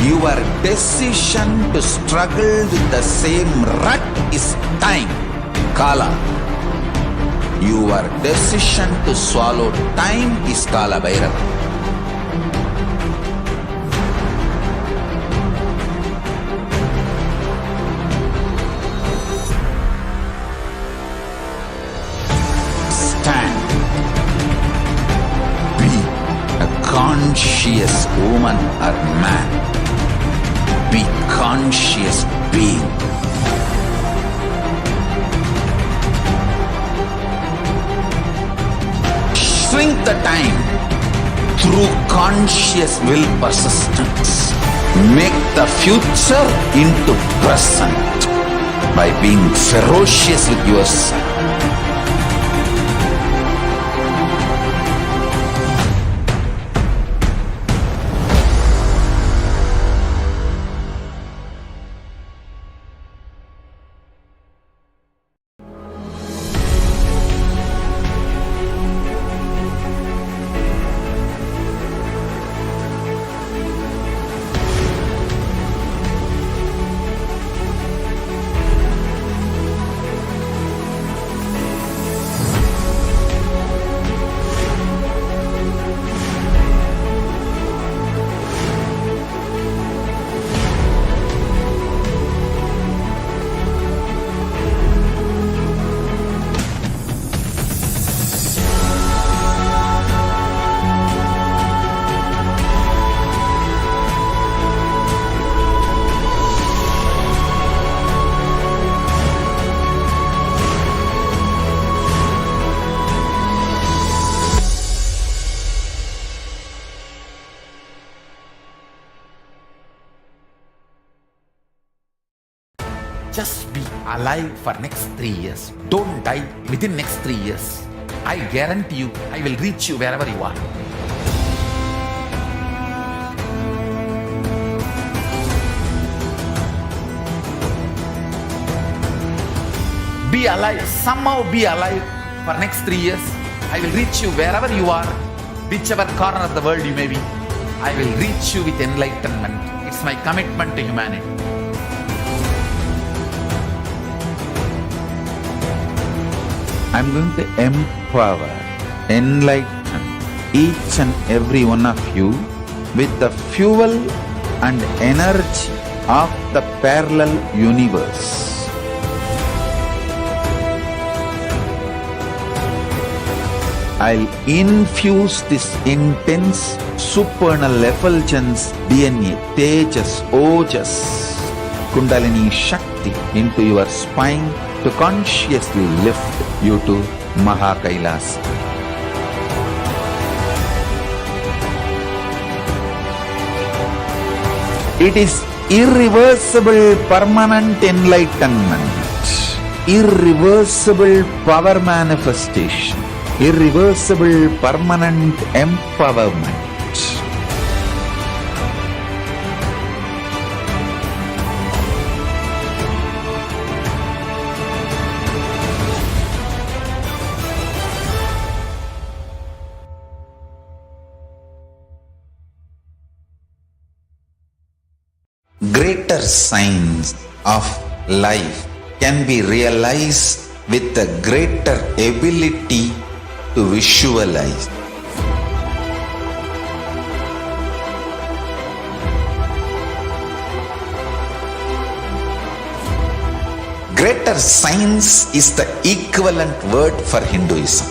Speaker 1: Your decision to struggle with the same rut is time, Kala. Your decision to swallow time is Kala Bhairava. Stand. Be a conscious woman or man. Be conscious being. Shrink the time through conscious will persistence. Make the future into present by being ferocious with yourself.
Speaker 8: Just be alive for next 3 years. Don't die within next 3 years. I guarantee you, I will reach you wherever you are. Be alive, somehow be alive for next 3 years. I will reach you wherever you are, whichever corner of the world you may be. I will reach you with enlightenment. It's my commitment to humanity.
Speaker 1: I'm going to empower, enlighten each and every one of you with the fuel and energy of the parallel universe. I'll infuse this intense supernal effulgence DNA, Tejas, Ojas, Kundalini Shakti into your spine to consciously lift you to KAILASA. It is irreversible permanent enlightenment, irreversible power manifestation, irreversible permanent empowerment. Greater signs of life can be realized with a greater ability to visualize. Greater science is the equivalent word for Hinduism.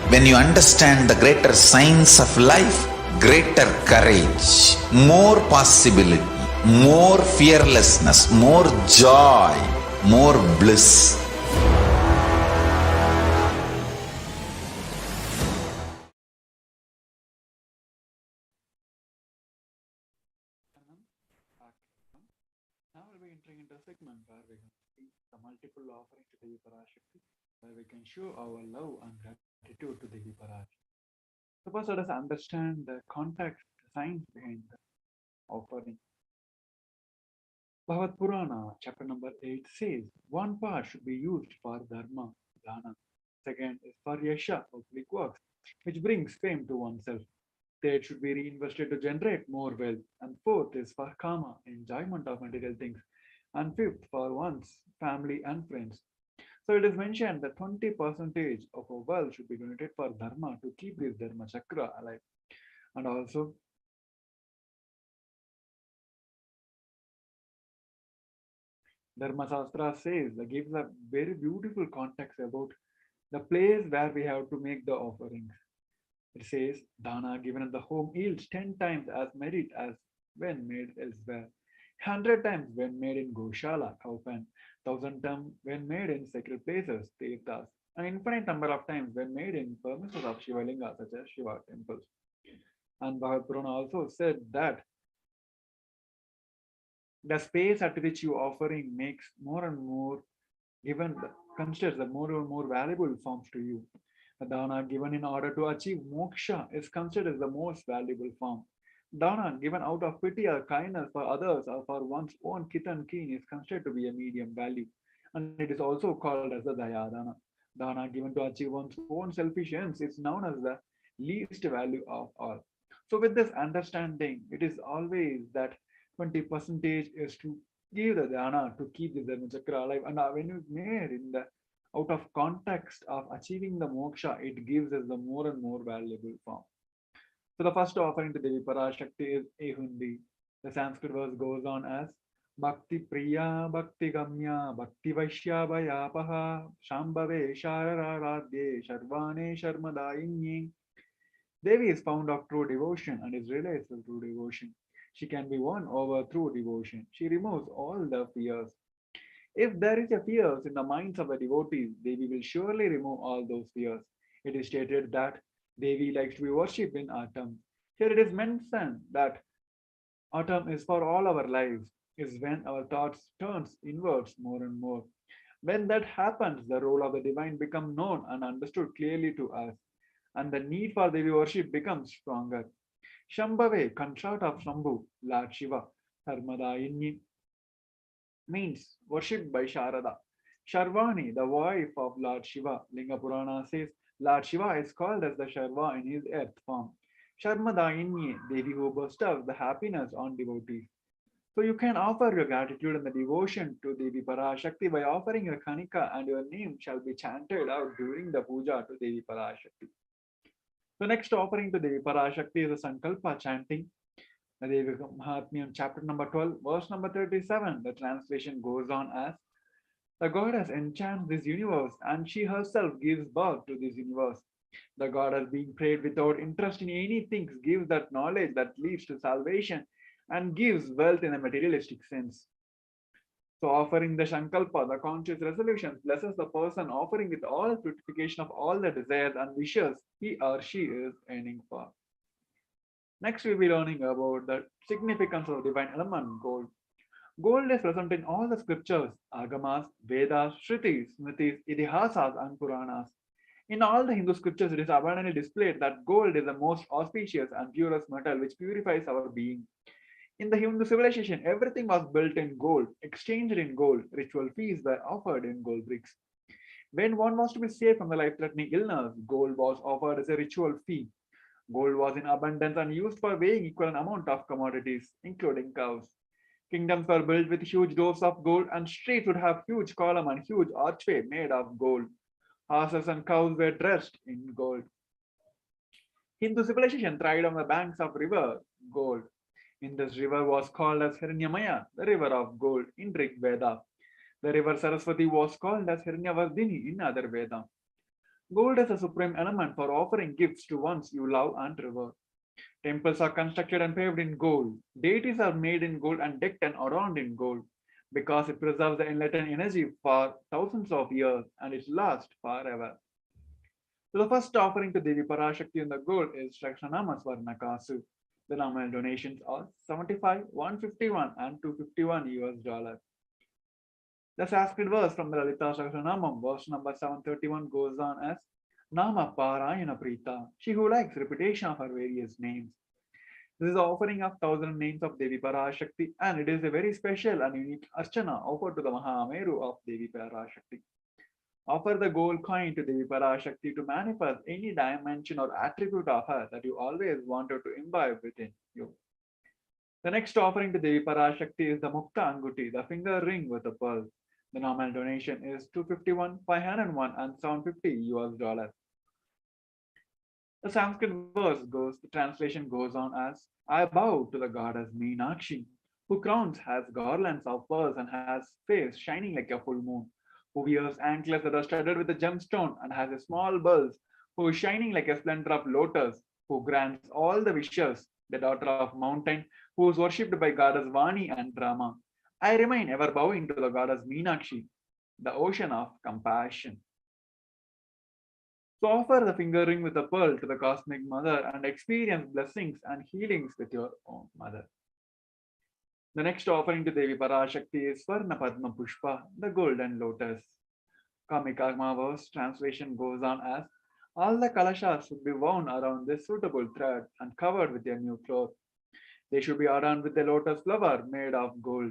Speaker 1: When you understand the greater science of life, greater courage, more possibility, more fearlessness, more joy, more bliss.
Speaker 7: Now we'll be we entering into a segment where we can see the multiple offering to Devi Parashakti, where we can show our love and gratitude to Devi Parashakti. So first let us understand the context, the science behind the offering. Bhagavad Purana, chapter number 8 says, one part should be used for dharma, dana. Second is for yasha, public works, which brings fame to oneself. Third should be reinvested to generate more wealth. And fourth is for kama, enjoyment of material things. And fifth for one's family and friends. So it is mentioned that 20% of our wealth should be donated for dharma to keep this dharma chakra alive. And also, Dharma Shastra says that gives a very beautiful context about the place where we have to make the offerings. It says, Dana given at the home yields 10 times as merit as when made elsewhere, 100 times when made in Goshala, cowpen, 1,000 times when made in sacred places, Tirthas, an infinite number of times when made in premises of Shiva Linga, such as Shiva temples. And Bhagavad Purana also said that the space at which you offering makes more and more given considers the more and more valuable forms to you. The dana given in order to achieve moksha is considered as the most valuable form. Dana given out of pity or kindness for others or for one's own kith and kin is considered to be a medium value, and it is also called as the daya dana. Dana given to achieve one's own selfish ends is known as the least value of all. So with this understanding, it is always that 20% is to give the dana to keep the dharma chakra alive. And when you made in the out of context of achieving the moksha, it gives us the more and more valuable form. So the first offering to Devi Parashakti is Ehundi. The Sanskrit verse goes on as Bhakti Priya Bhakti Gamya Bhakti Vaishya Vayapaha Shambhave Sharararadye Sharvane Sharmadayinye. Devi is found of true devotion and is realized through true devotion. She can be won over through devotion. She removes all the fears. If there is a fears in the minds of the devotees, Devi will surely remove all those fears. It is stated that Devi likes to be worshipped in autumn. Here it is mentioned that autumn is for all our lives, is when our thoughts turns inwards more and more. When that happens, the role of the divine becomes known and understood clearly to us, and the need for Devi worship becomes stronger. Shambhave, consort of Shambhu, Lord Shiva, Sarmadayini, means worshipped by Sharada. Sharvani, the wife of Lord Shiva, Linga Purana says Lord Shiva is called as the Sharva in his earth form. Sharmadayini, Devi who bestows the happiness on devotees. So you can offer your gratitude and the devotion to Devi Parashakti by offering your kanika, and your name shall be chanted out during the puja to Devi Parashakti. The next offering to Devi Parashakti is the Sankalpa chanting. The Devi Mahatmyam, chapter number 12, verse number 37. The translation goes on as the goddess enchants this universe and she herself gives birth to this universe. The goddess, being prayed without interest in anything, gives that knowledge that leads to salvation and gives wealth in a materialistic sense. So offering the Shankalpa, the conscious resolutions, blesses the person offering with all purification of all the desires and wishes he or she is aiming for. Next, we'll be learning about the significance of the divine element, gold. Gold is present in all the scriptures, Agamas, Vedas, Shrutis, Smritis, Idihasas, and Puranas. In all the Hindu scriptures, it is abundantly displayed that gold is the most auspicious and purest metal which purifies our being. In the Hindu civilization, everything was built in gold, exchanged in gold, ritual feasts were offered in gold bricks. When one was to be saved from the life-threatening illness, gold was offered as a ritual fee. Gold was in abundance and used for weighing equal amount of commodities, including cows. Kingdoms were built with huge doors of gold, and streets would have huge column and huge archway made of gold. Horses and cows were dressed in gold. Hindu civilization thrived on the banks of river gold. In this river was called as Hiranyamaya, the river of gold in Rig Veda. The river Saraswati was called as Hiranyavardhini in other Veda. Gold is a supreme element for offering gifts to ones you love and revere. Temples are constructed and paved in gold. Deities are made in gold and decked and adorned in gold because it preserves the enlightened energy for thousands of years and it lasts forever. So the first offering to Devi Parashakti in the gold is Shakshanamas Varnakasu. The nominal donations are 75, 151, and $251. The Sanskrit verse from the Lalita Sahasranamam, verse number 731, goes on as Nama Parayana Prita, she who likes repetition of her various names. This is the offering of 1,000 names of Devi Parashakti, and it is a very special and unique archana offered to the Mahameru of Devi Parashakti. Offer the gold coin to Devi Parashakti to manifest any dimension or attribute of her that you always wanted to imbibe within you. The next offering to Devi Parashakti is the Mukta Anguti, the finger ring with a pearl. The normal donation is $251, $501, and $750. The Sanskrit verse the translation goes on as I bow to the goddess Meenakshi, who crowns has garlands of pearls and has face shining like a full moon, who wears anklets that are studded with a gemstone and has a small bulb, who is shining like a splendor of lotus, who grants all the wishes, the daughter of mountain, who is worshipped by goddess Vani and Rama. I remain ever bowing to the goddess Meenakshi, the ocean of compassion. So offer the finger ring with a pearl to the cosmic mother and experience blessings and healings with your own mother. The next offering to Devi Parashakti is Swarna Padma Pushpa, the golden lotus. Kamikagma verse translation goes on as all the kalashas should be wound around this suitable thread and covered with their new cloth. They should be adorned with the lotus flower made of gold.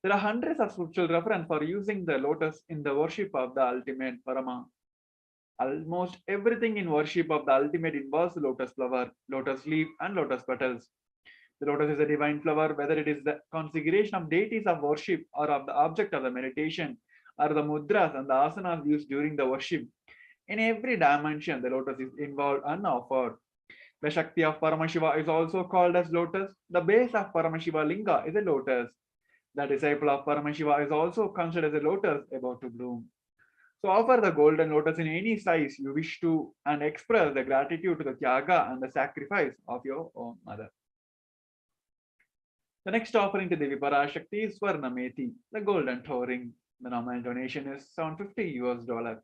Speaker 7: There are hundreds of scriptural references for using the lotus in the worship of the ultimate Parama. Almost everything in worship of the ultimate involves the lotus flower, lotus leaf, and lotus petals. The lotus is a divine flower, whether it is the configuration of deities of worship or of the object of the meditation, or the mudras and the asanas used during the worship. In every dimension, the lotus is involved and offered. The Shakti of Paramashiva is also called as lotus. The base of Paramashiva Linga is a lotus. The disciple of Paramashiva is also considered as a lotus about to bloom. So offer the golden lotus in any size you wish to and express the gratitude to the Tyaga and the sacrifice of your own mother. The next offering to Devi Parashakti is Swarna Methi, the golden toe ring. The normal donation is $750.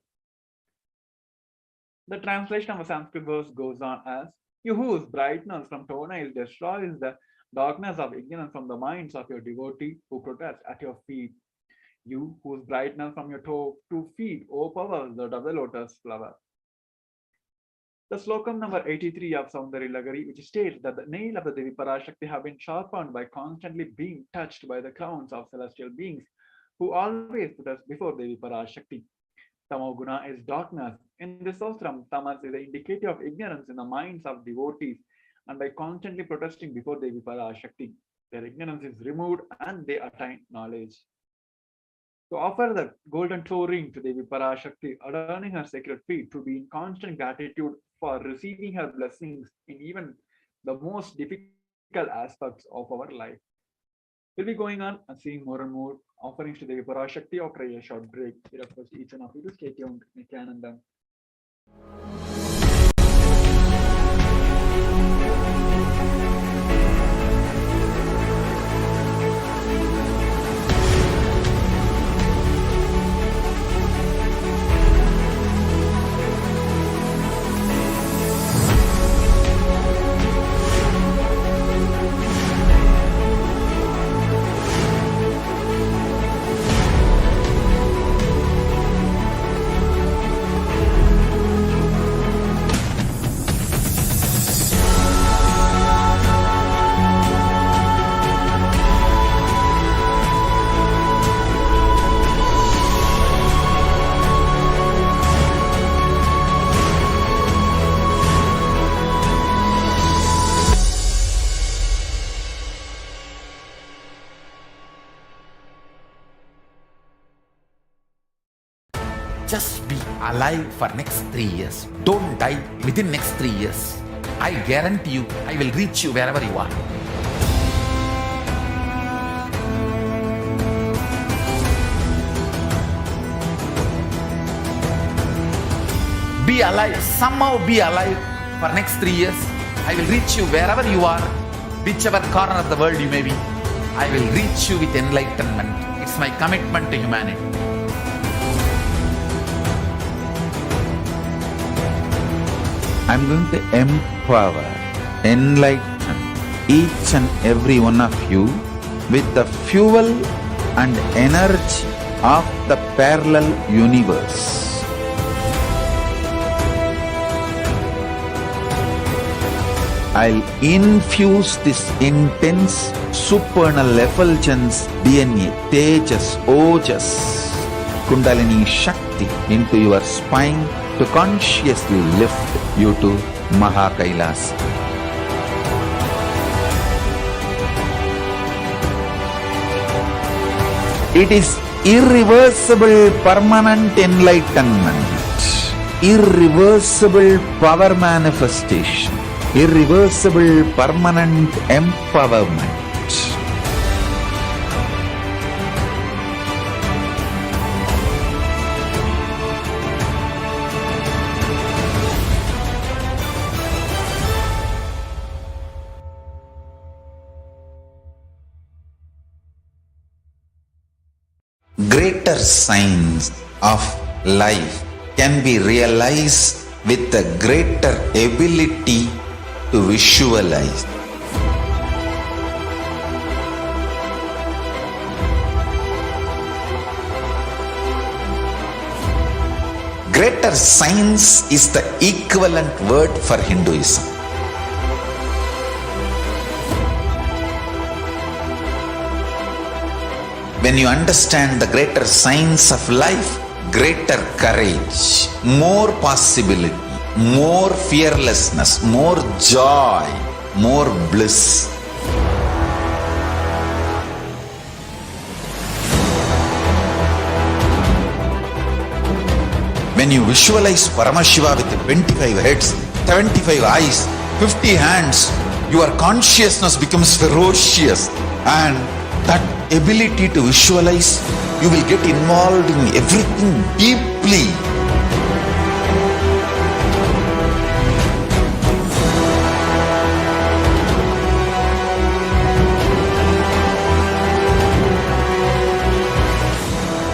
Speaker 7: The translation of a Sanskrit verse goes on as you whose brightness from toenails destroys the darkness of ignorance from the minds of your devotee who protests at your feet. You whose brightness from your toe to feet overpowers that of the lotus flower. The slokam number 83 of Saundari Lagari, which states that the nail of the Devi Parashakti have been sharpened by constantly being touched by the crowns of celestial beings who always put us before Devi Parashakti. Tamoguna is darkness. In this Sostram, Tamas is the indicator of ignorance in the minds of devotees, and by constantly protesting before Devi Parashakti, their ignorance is removed and they attain knowledge. To offer the golden toe ring to Devi Parashakti, adorning her sacred feet, to be in constant gratitude for receiving her blessings in even the most difficult aspects of our life. We'll be going on and seeing more and more offerings to Devi Parashakti after a short break. We request each and of you to stay tuned. Nithyananda.
Speaker 8: Just be alive for next 3 years. Don't die within next 3 years. I guarantee you, I will reach you wherever you are. Be alive, somehow be alive for next 3 years. I will reach you wherever you are, whichever corner of the world you may be. I will reach you with enlightenment. It's my commitment to humanity.
Speaker 1: I'm going to empower, enlighten each and every one of you with the fuel and energy of the parallel universe. I'll infuse this intense supernal effulgence DNA, Tejas, Ojas, Kundalini Shakti into your spine to consciously lift you to KAILASA. It is irreversible permanent enlightenment, irreversible power manifestation, irreversible permanent empowerment. Greater signs of life can be realized with a greater ability to visualize. Greater science is the equivalent word for Hinduism. When you understand the greater science of life, greater courage, more possibility, more fearlessness, more joy, more bliss. When you visualize Paramashiva with 25 heads, 75 eyes, 50 hands, your consciousness becomes ferocious, and that ability to visualize, you will get involved in everything deeply.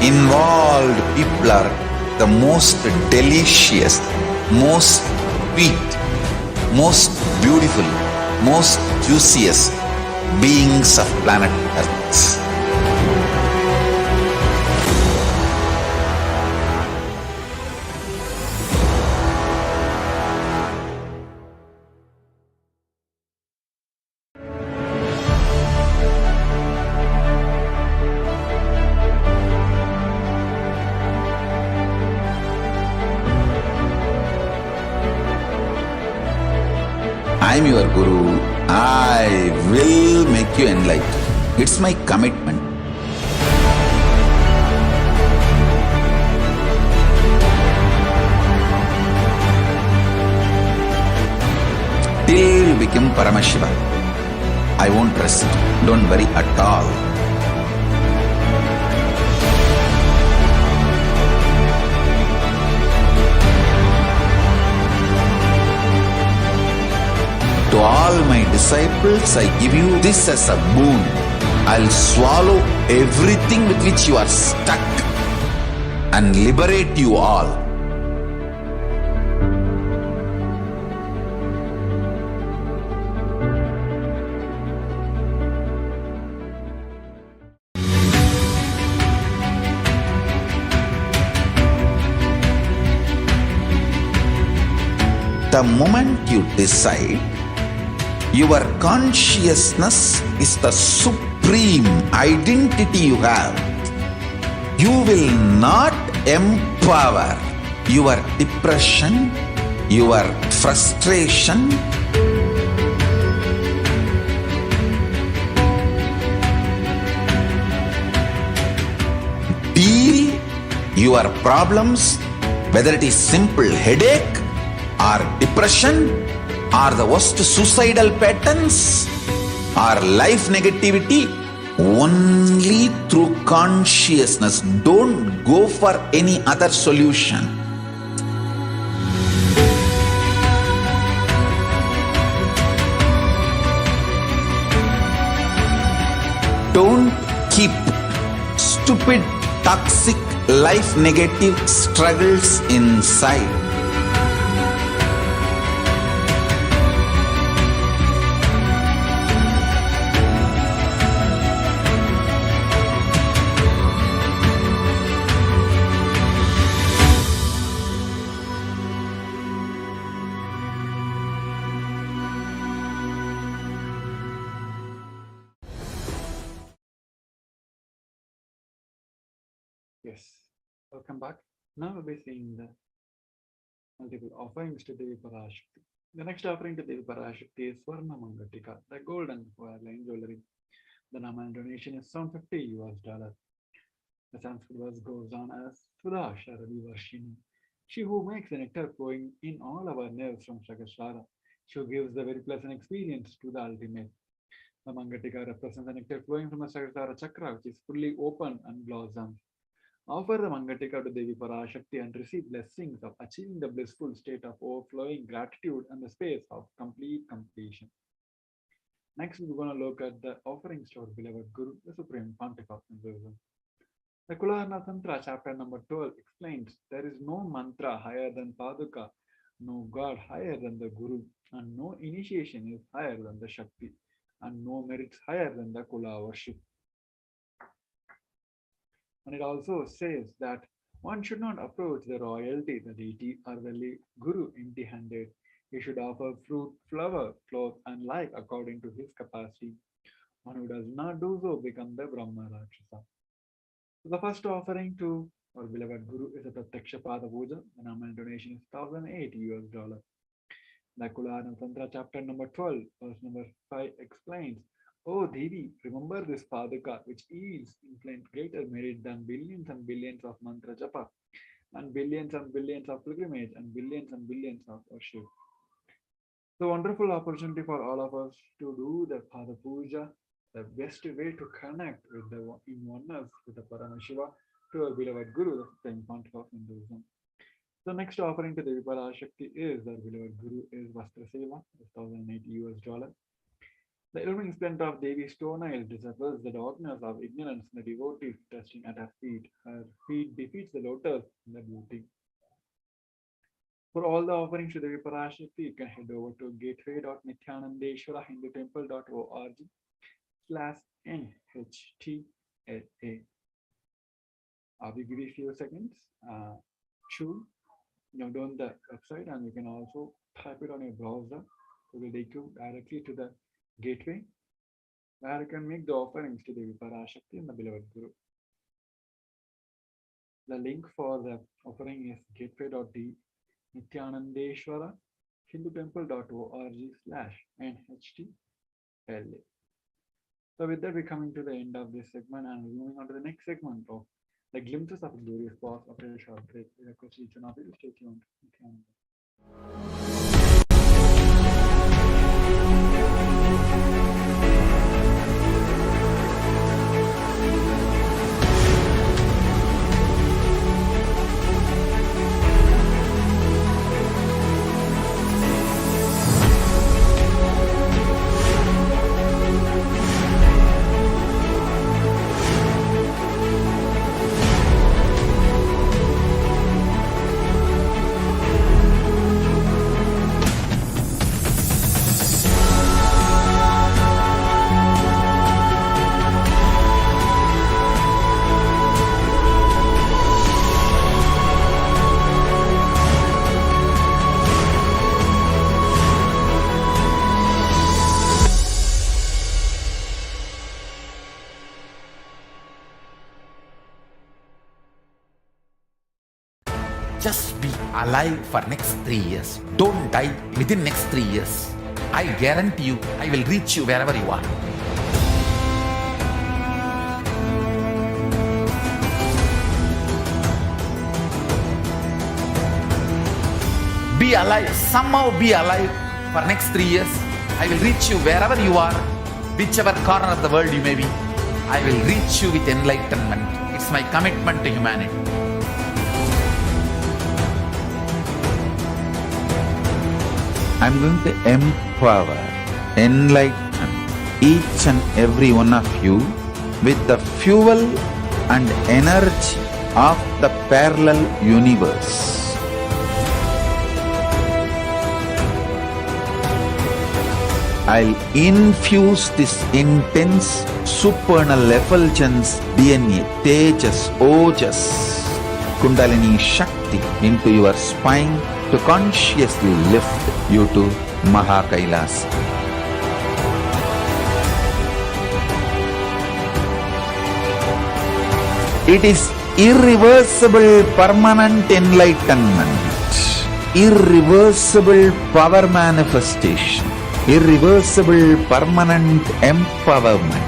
Speaker 1: Involved people are the most delicious, most sweet, most beautiful, most juiciest beings of planet Earth. I am your Guru. I will make you enlightened. It's my commitment. Till you become Paramashiva, I won't rest. Don't worry at all. To all my disciples, I give you this as a boon. I'll swallow everything with which you are stuck and liberate you all. The moment you decide, your consciousness is the supreme identity you have. You will not empower your depression, your frustration, deal your problems, whether it is simple headache or depression, or the worst suicidal patterns, or life negativity, only through consciousness. Don't go for any other solution. Don't keep stupid, toxic, life negative struggles inside.
Speaker 7: Yes, welcome back. Now we'll be seeing the multiple offerings to Devi Parashakti. The next offering to Devi Parashakti is Swarna Mangatika, the golden line jewelry. The nominal donation is $750. The Sanskrit verse goes on as Sudha Sharadi Varshini. She who makes the nectar flowing in all our nerves from Sakashara. She who gives the very pleasant experience to the ultimate. The Mangatika represents the nectar flowing from the Sakashara chakra, which is fully open and blossoms. Offer the Mangatika to Devi Parashakti and receive blessings of achieving the blissful state of overflowing gratitude and the space of complete completion. Next, we're going to look at the offerings to our beloved Guru, the Supreme Pontiff of Hinduism. The Kularna Tantra, chapter number 12, explains there is no mantra higher than Paduka, no God higher than the Guru, and no initiation is higher than the Shakti, and no merits higher than the Kula worship. And it also says that one should not approach the royalty, the deity, or the Guru empty-handed. He should offer fruit, flower, cloth, and like according to his capacity. One who does not do so becomes the Brahma Rakshasa. So the first offering to our beloved Guru is a Pratyaksha Pada Puja. The nominal donation is $1,008. The Kularna Tantra, chapter number 12, verse number 5 explains, "O Devi, remember this Paduka, which is infinite greater merit than billions and billions of mantra japa, and billions of pilgrimage, and billions of worship." The wonderful opportunity for all of us to do the Pada Puja, the best way to connect with the in oneness with the Paramashiva, to our beloved Guru, the Supreme Pontiff of Hinduism. The next offering to Devi Parashakti is our beloved Guru is Vastra Seva, $1,080. The illumining splendor of Devi's toenails disappears the darkness of ignorance in the devotees resting at her feet. Her feet defeats the lotus in the beauty. For all the offerings to Devi Parashakti, you can head over to gateway.nithyanandeshwara-hindutemple.org/NHTLA. We give you a few seconds to note down the website, and you can also type it on your browser. It will take you directly to the gateway where you can make the offerings to Devi Parashakti and the beloved Guru. The link for the offering is gateway.nithyanandeshwara-hindutemple.org/NHTLA. So with that, we're coming to the end of this segment and we're moving on to the next segment of the glimpses of a glorious past after a short break. We request each one of you to stay tuned. Nithyananda.
Speaker 8: Just be alive for next 3 years. Don't die within next 3 years. I guarantee you, I will reach you wherever you are. Be alive, somehow be alive for next 3 years. I will reach you wherever you are, whichever corner of the world you may be. I will reach you with enlightenment. It's my commitment to humanity.
Speaker 1: I'm going to empower, enlighten each and every one of you with the fuel and energy of the parallel universe. I'll infuse this intense supernal effulgence DNA, Tejas, Ojas, Kundalini Shakti into your spine to consciously lift you to KAILASA. It is irreversible permanent enlightenment, irreversible power manifestation, irreversible permanent empowerment.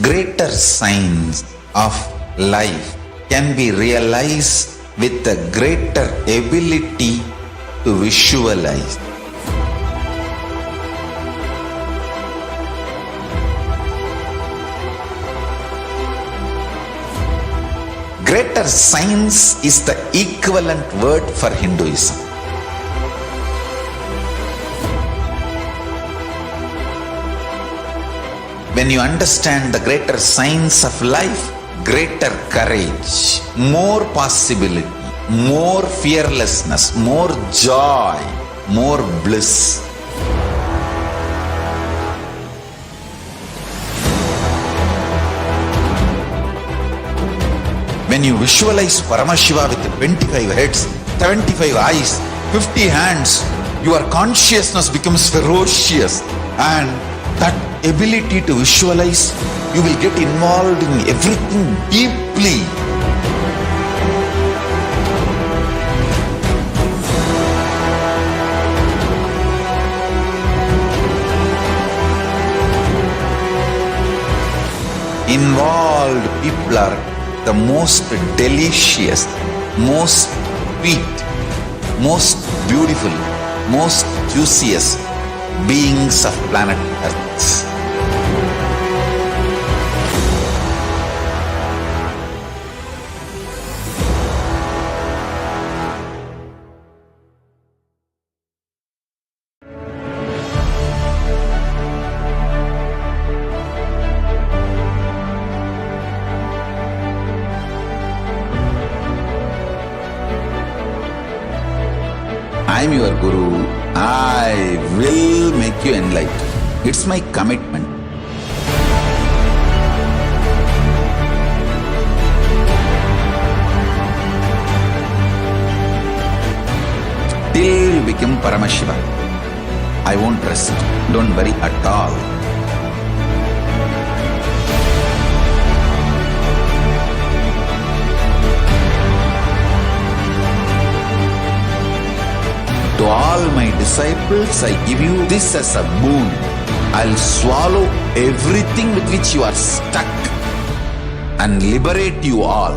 Speaker 1: Greater signs of life can be realized with a greater ability to visualize. Greater science is the equivalent word for Hinduism. When you understand the greater science of life, greater courage, more possibility, more fearlessness, more joy, more bliss. When you visualize Paramashiva with 25 heads, 75 eyes, 50 hands, your consciousness becomes ferocious, and that ability to visualize, you will get involved in everything deeply. Involved people are the most delicious, most sweet, most beautiful, most juiciest beings of planet Earth. I am your Guru. I will make you enlightened. It's my commitment. Till you become Paramashiva, I won't rest. Don't worry at all. To all my disciples, I give you this as a boon. I'll swallow everything with which you are stuck and liberate you all.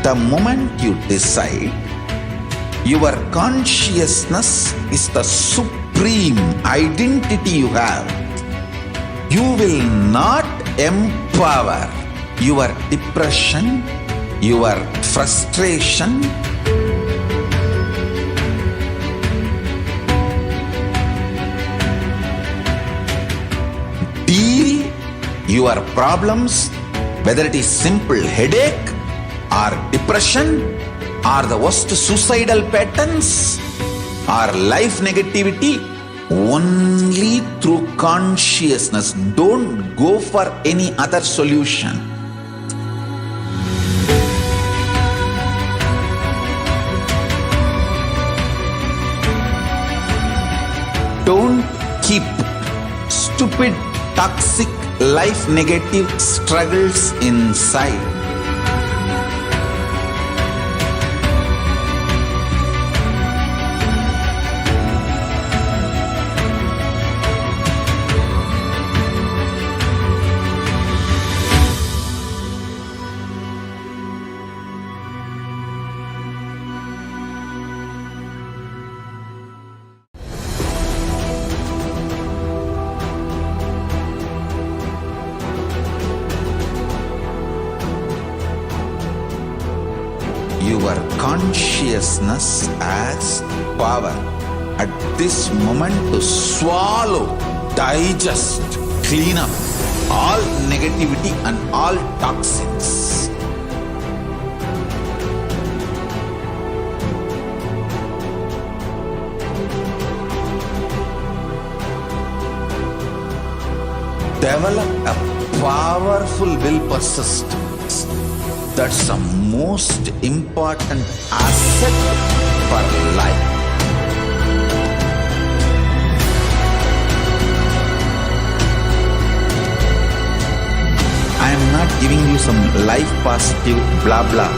Speaker 1: The moment you decide, your consciousness is the supreme identity you have. You will not empower your depression, your frustration, deal your problems, whether it is simple headache or depression, or the worst suicidal patterns, or life negativity, only through consciousness. Don't go for any other solution. Don't keep stupid, toxic, life negative struggles inside. Your consciousness has power at this moment to swallow, digest clean up all negativity and all toxins. Develop a powerful will persistence. That's the most important asset for life. I am not giving you some life positive blah blah.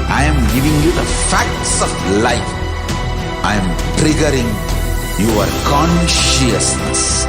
Speaker 1: I am giving you the facts of life. I am triggering your consciousness.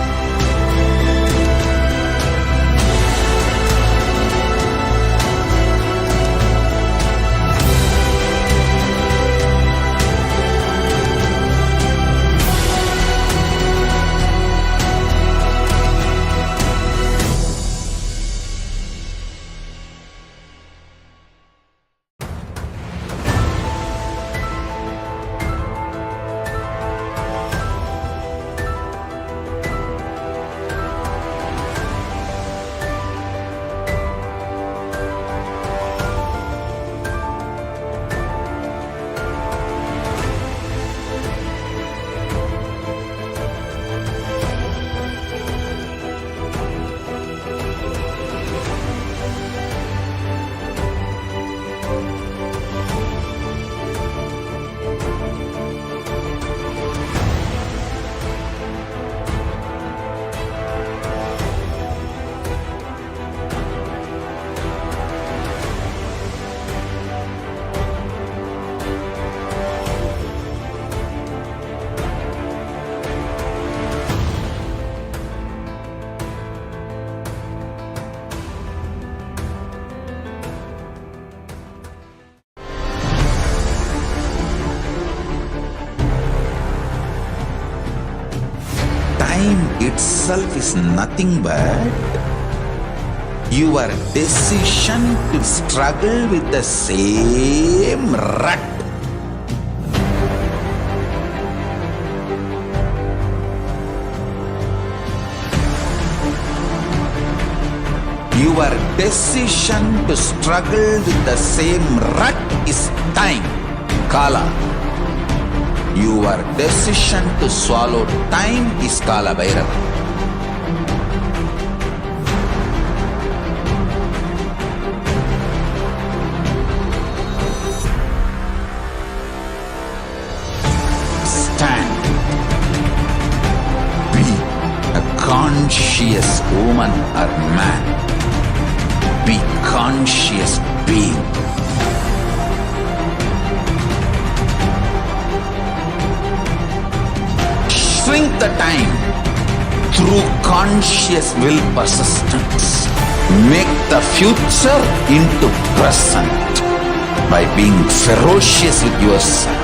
Speaker 1: Time itself is nothing but your decision to struggle with the same rut. Your decision to struggle with the same rut is time, Kala. Your decision to swallow time is Kala Bhairava. Stand. Be a conscious woman or man. Be conscious being. Shrink the time through conscious will persistence. Make the future into present by being ferocious with yourself.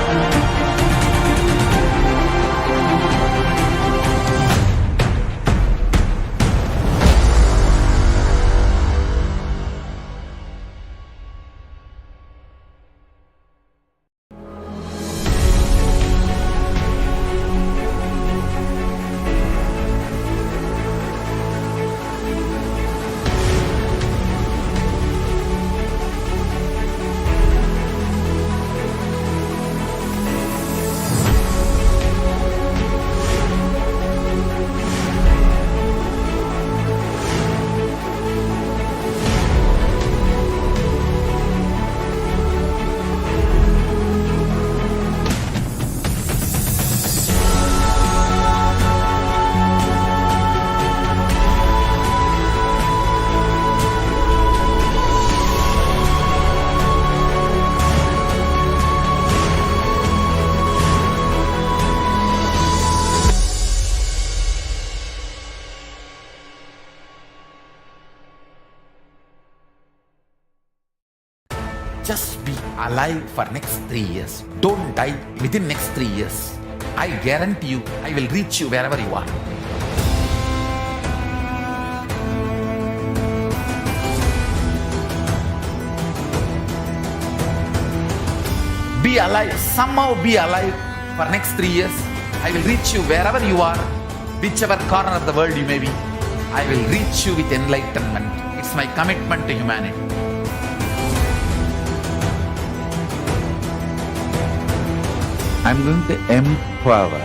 Speaker 8: Just be alive for next 3 years. Don't die within next 3 years. I guarantee you, I will reach you wherever you are. Be alive, somehow be alive for next 3 years. I will reach you wherever you are, whichever corner of the world you may be. I will reach you with enlightenment. It's my commitment to humanity.
Speaker 1: I'm going to empower,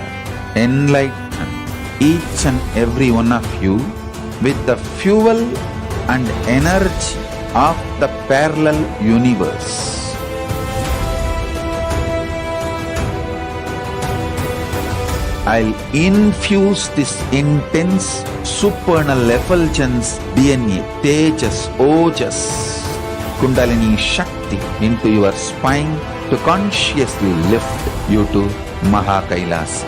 Speaker 1: enlighten each and every one of you with the fuel and energy of the parallel universe. I'll infuse this intense supernal effulgence DNA, Tejas, Ojas, Kundalini Shakti into your spine to consciously lift you to KAILASA.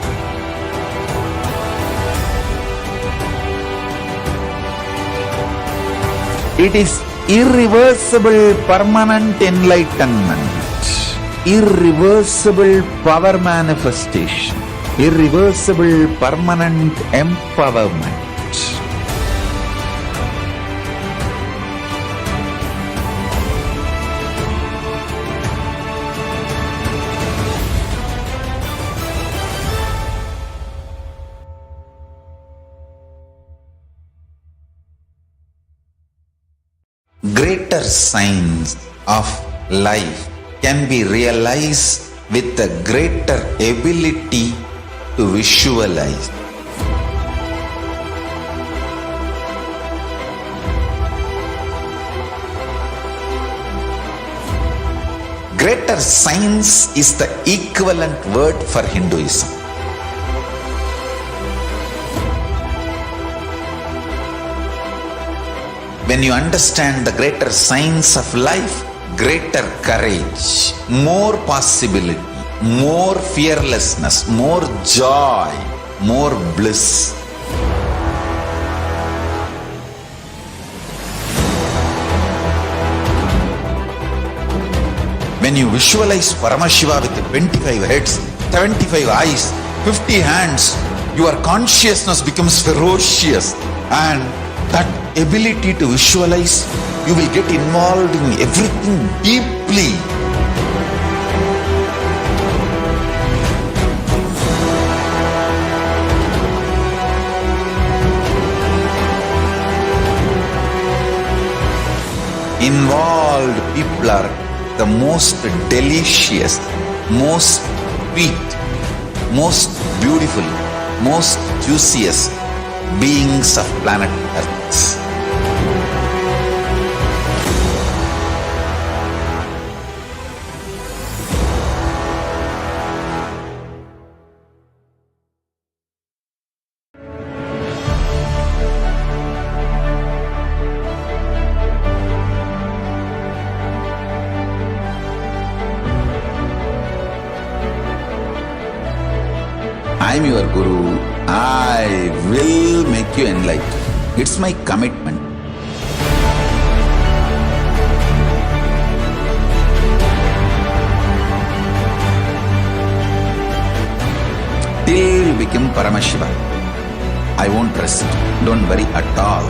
Speaker 1: It is irreversible permanent enlightenment, irreversible power manifestation, irreversible permanent empowerment. Greater signs of life can be realized with a greater ability to visualize. Greater science is the equivalent word for Hinduism. When you understand the greater science of life, greater courage, more possibility, more fearlessness, more joy, more bliss. When you visualize Paramashiva with 25 heads, 75 eyes, 50 hands, your consciousness becomes ferocious, and that ability to visualize, you will get involved in everything deeply. Involved people are the most delicious, most sweet, most beautiful, most juiciest beings of planet Earth. I am your Guru. I will make you enlightened. It's my commitment. Till you become Paramashiva, I won't rest. Don't worry at all.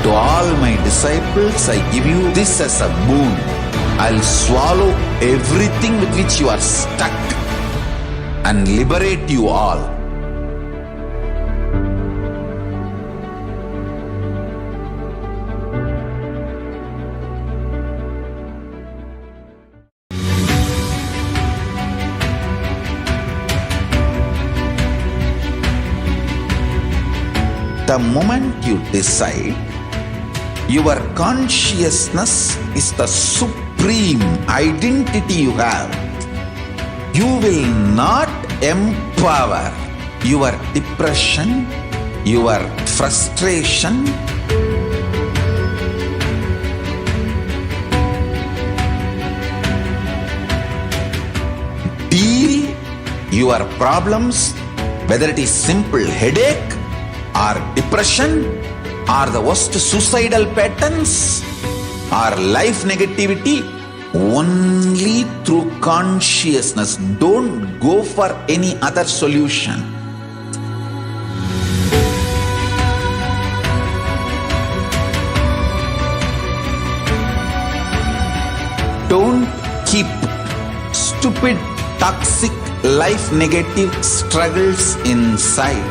Speaker 1: To all my disciples, I give you this as a boon. I'll swallow everything with which you are stuck and liberate you all. The moment you decide, your consciousness is the supreme identity you have. You will not empower your depression, your frustration, deal your problems, whether it is simple headache or depression, or the worst suicidal patterns, or life negativity, only through consciousness. Don't go for any other solution. Don't keep stupid, toxic, life negative struggles inside.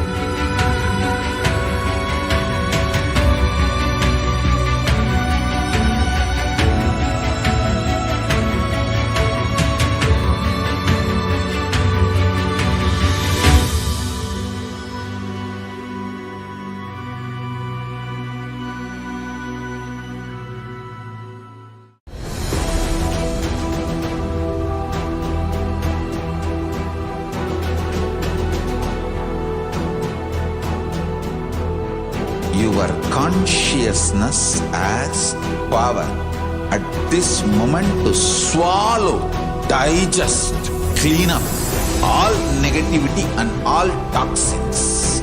Speaker 1: Your consciousness as power at this moment to swallow, digest, clean up all negativity and all toxins.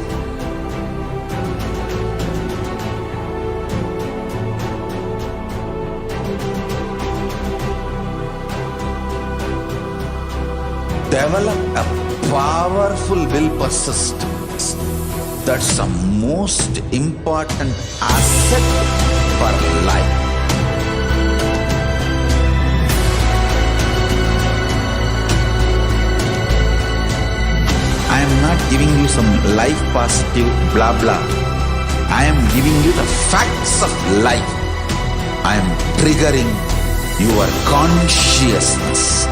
Speaker 1: Develop a powerful will persistence. That's the most important asset for life. I am not giving you some life positive blah blah. I am giving you the facts of life. I am triggering your consciousness.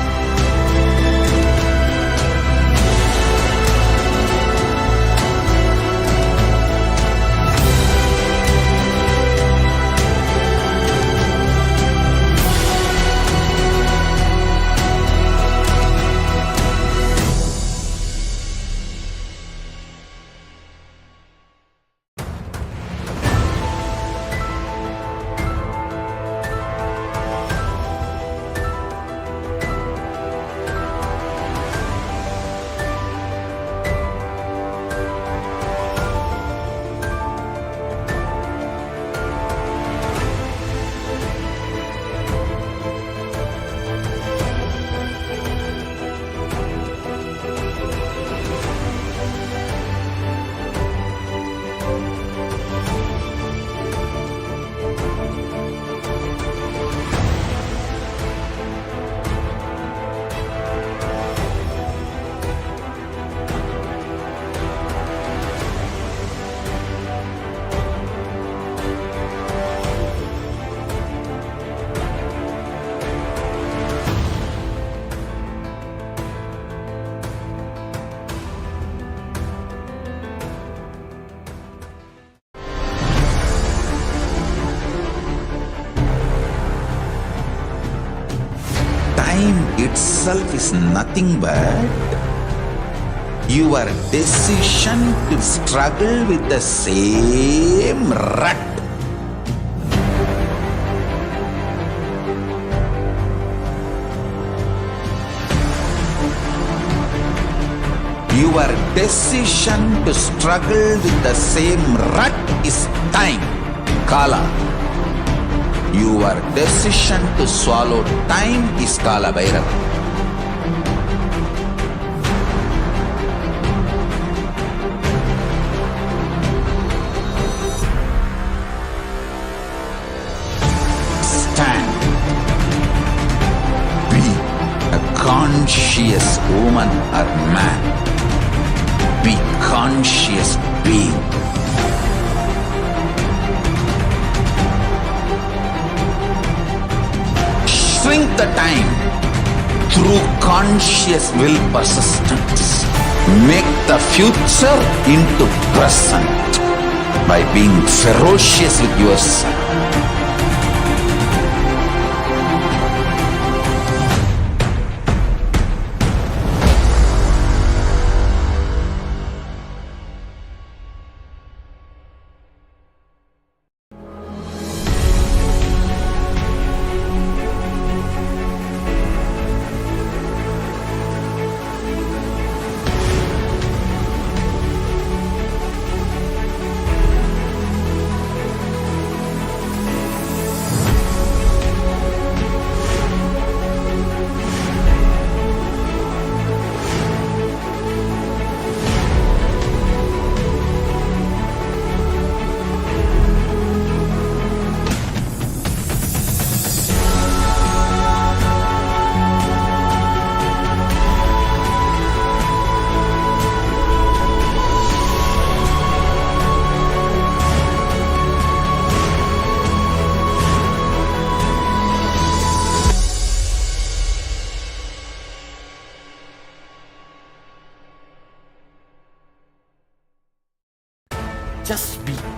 Speaker 1: Time itself is nothing but your decision to struggle with the same rut. Your decision to struggle with the same rut is time, Kala. Your decision to swallow time is Kala Bhairava. Stand. Be a conscious woman or man. Be conscious being. Shrink the time through conscious will persistence. Make the future into present by being ferocious with yourself.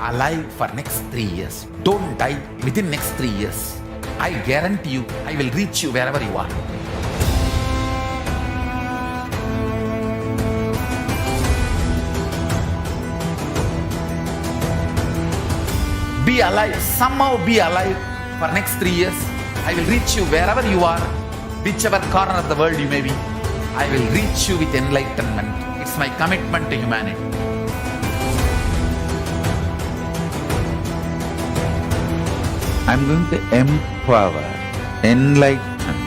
Speaker 8: alive for next 3 years. Don't die within next 3 years. I guarantee you, I will reach you wherever you are. Be alive, somehow be alive for next 3 years. I will reach you wherever you are, whichever corner of the world you may be. I will reach you with enlightenment. It's my commitment to humanity.
Speaker 1: I'm going to empower, enlighten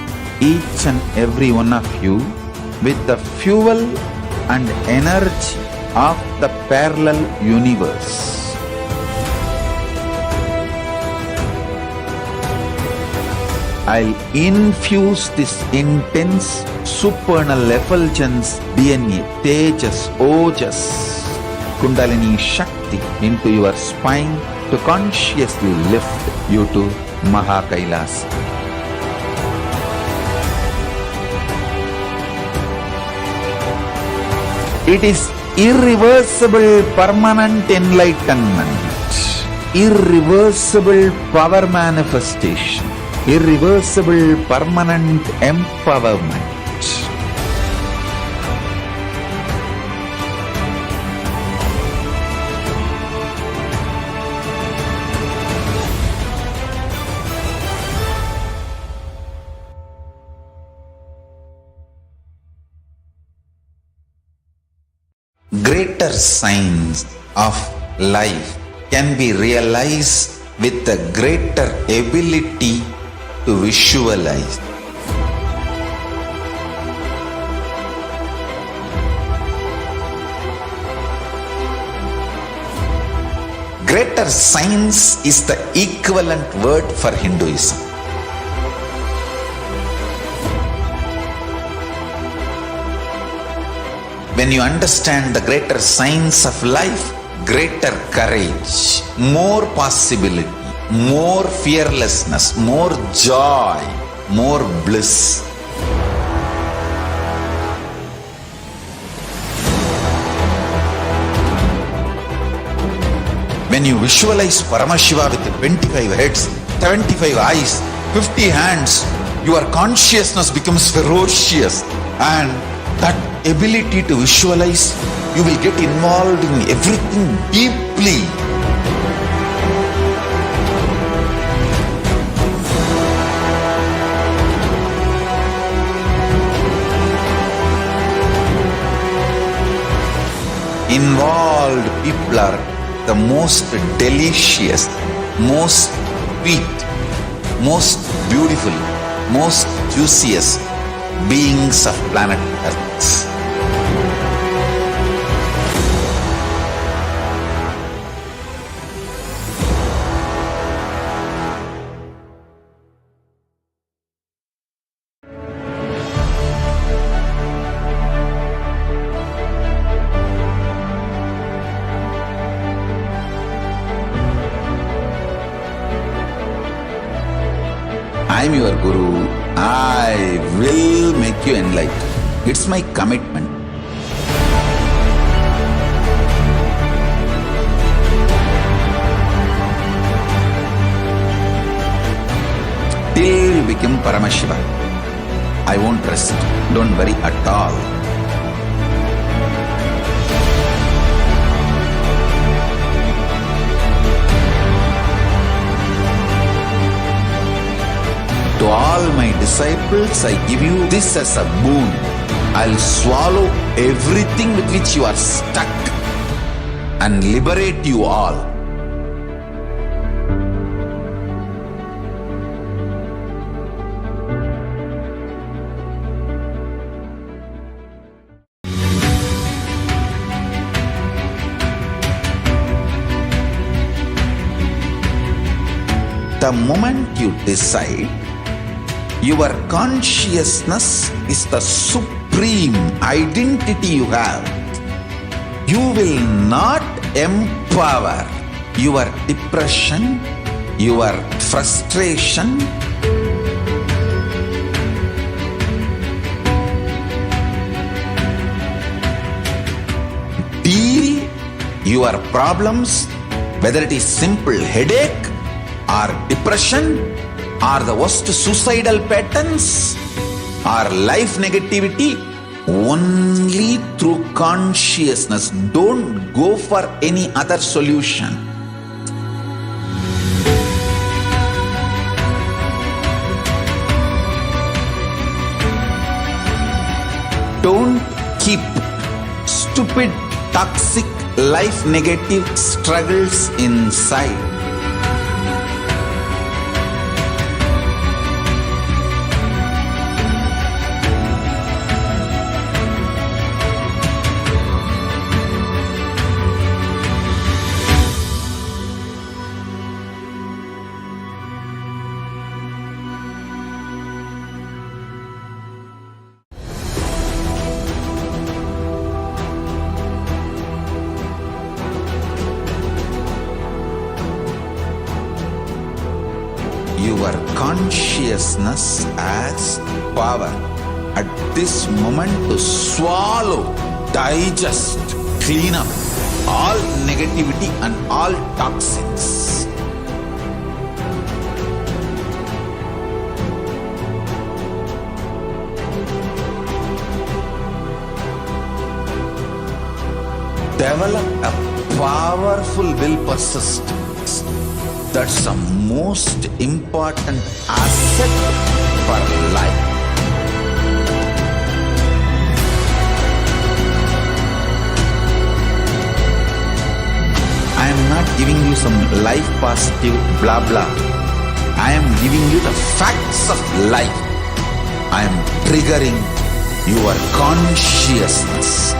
Speaker 1: each and every one of you with the fuel and energy of the parallel universe. I'll infuse this intense supernal effulgence DNA, Tejas, Ojas, Kundalini Shakti into your spine to consciously lift you to KAILASA. It is irreversible permanent enlightenment, irreversible power manifestation, irreversible permanent empowerment. Greater signs of life can be realized with a greater ability to visualize. Greater science is the equivalent word for Hinduism. When you understand the greater science of life, greater courage, more possibility, more fearlessness, more joy, more bliss. When you visualize Paramashiva with 25 heads, 75 eyes, 50 hands, your consciousness becomes ferocious, and that ability to visualize, you will get involved in everything deeply. Involved people are the most delicious, most sweet, most beautiful, most juiciest beings of planet Earth. I am your Guru. I will make you enlightened. It's my commitment. Till you become Paramashiva, I won't rest. Don't worry at all. To all my disciples, I give you this as a boon. I'll swallow everything with which you are stuck and liberate you all. The moment you decide, your consciousness is the supreme identity you have. You will not empower your depression, your frustration, deal your problems whether it is simple headache or depression or the worst suicidal patterns or life negativity, only through consciousness. Don't go for any other solution. Don't keep stupid, toxic, life negative struggles inside. Your consciousness has power at this moment to swallow, digest, clean up all negativity and all toxins. Develop a powerful will persistence. That's the most important asset for life. I am not giving you some life positive blah blah. I am giving you the facts of life. I am triggering your consciousness.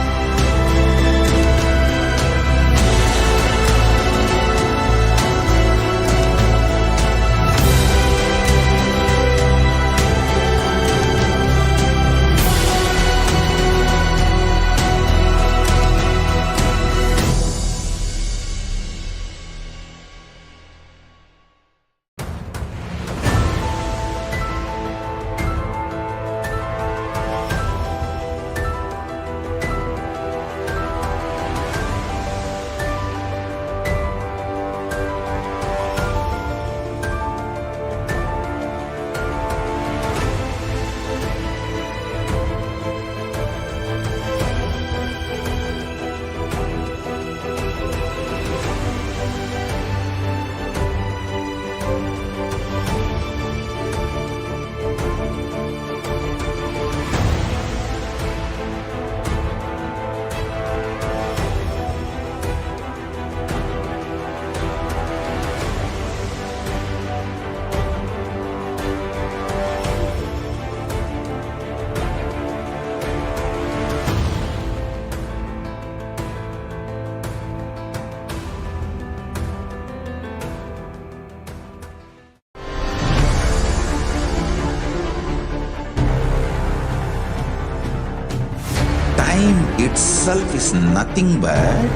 Speaker 1: Itself is nothing but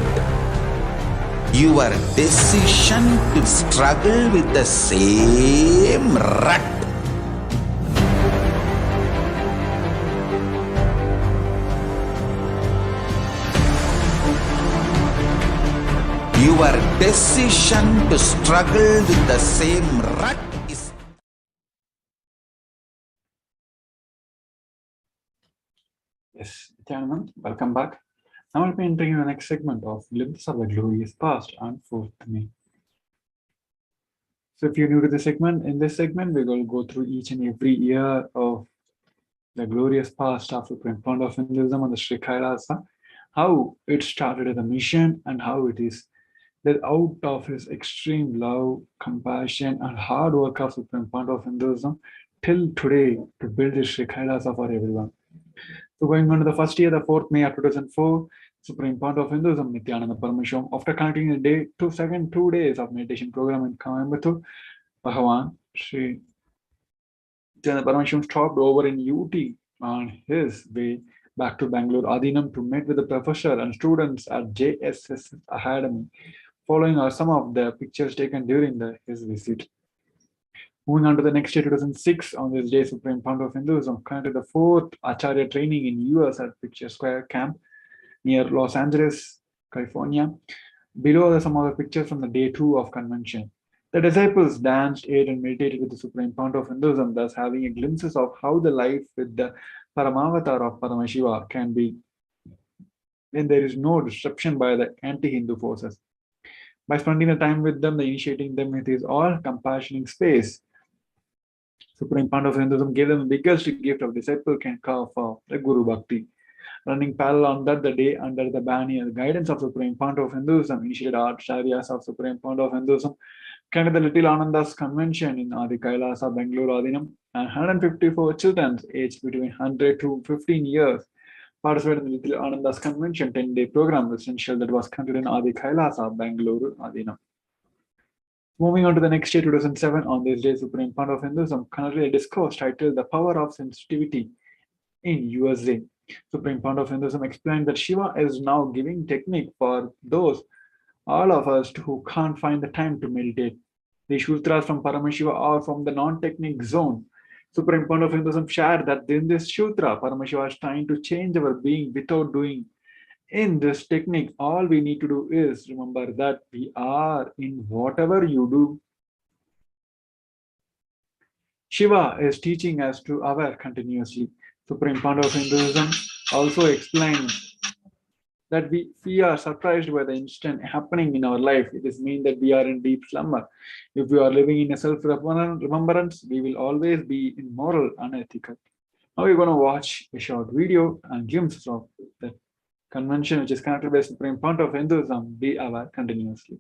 Speaker 1: your decision to struggle with the same rut. Your decision to struggle with the same rut is.
Speaker 7: Yes, gentlemen, welcome back. Now I'll be entering the next segment of Glimpses of the Glorious Past and Fourth Me. So if you're new to the segment, in this segment, we're going to go through each and every year of the glorious past of the point of Hinduism and the Sri KAILASA, how it started as a mission and how it is that out of his extreme love, compassion, and hard work of Supreme Point of Hinduism till today to build the Sri KAILASA for everyone. So going on to the first year, the 4th May of 2004, Supreme Point of Hinduism, Nithyananda Paramashivam, after conducting a day, 2 days of meditation program in Coimbatore, Bhagavan Sri Nithyananda Paramashivam stopped over in UT on his way back to Bangalore Adinam to meet with the professor and students at JSS Academy. Following are some of the pictures taken during his visit. Moving on to the next year, 2006, on this day, Supreme Point of Hinduism conducted the 4th Acharya training in US at Picture Square Camp near Los Angeles, California. Below are some other pictures from the day 2 of convention. The disciples danced, ate, and meditated with the supreme fount of Hinduism, thus having a glimpses of how the life with the Paramavatar of Paramashiva can be when there is no disruption by the anti-Hindu forces. By spending the time with them, the initiating them with his all compassioning space, Supreme Fount of Hinduism gave them the biggest gift of disciple can carve for the Guru Bhakti. Running parallel on that, the day under the banner guidance of Supreme Fount of Hinduism, initiated Acharyas of Supreme Fount of Hinduism, conducted the Little Ananda's convention in Adi Kailasa, Bangalore, Adinam, and 154 children aged between 100 to 15 years participated in the Little Ananda's convention 10-day program residential that was conducted in Adi Kailasa, Bangalore, Adinam. Moving on to the next year, 2007, on this day, Supreme Fount of Hinduism conducted a discourse titled The Power of Sensitivity in USA. Supreme Fount of Hinduism explained that Shiva is now giving technique for those, all of us, who can't find the time to meditate. The Shutras from Paramashiva are from the non-technique zone. Supreme Fount of Hinduism shared that in this Shutra, Paramashiva is trying to change our being without doing. In this technique, all we need to do is remember that we are in whatever you do. Shiva is teaching us to aware continuously. Supreme Fount of Hinduism also explained that we are surprised by the instant happening in our life. It is mean that we are in deep slumber. If we are living in a self-remembrance, we will always be immoral, unethical. Now we're going to watch a short video and glimpses of the convention which is connected by Supreme Fount of Hinduism. Be aware continuously.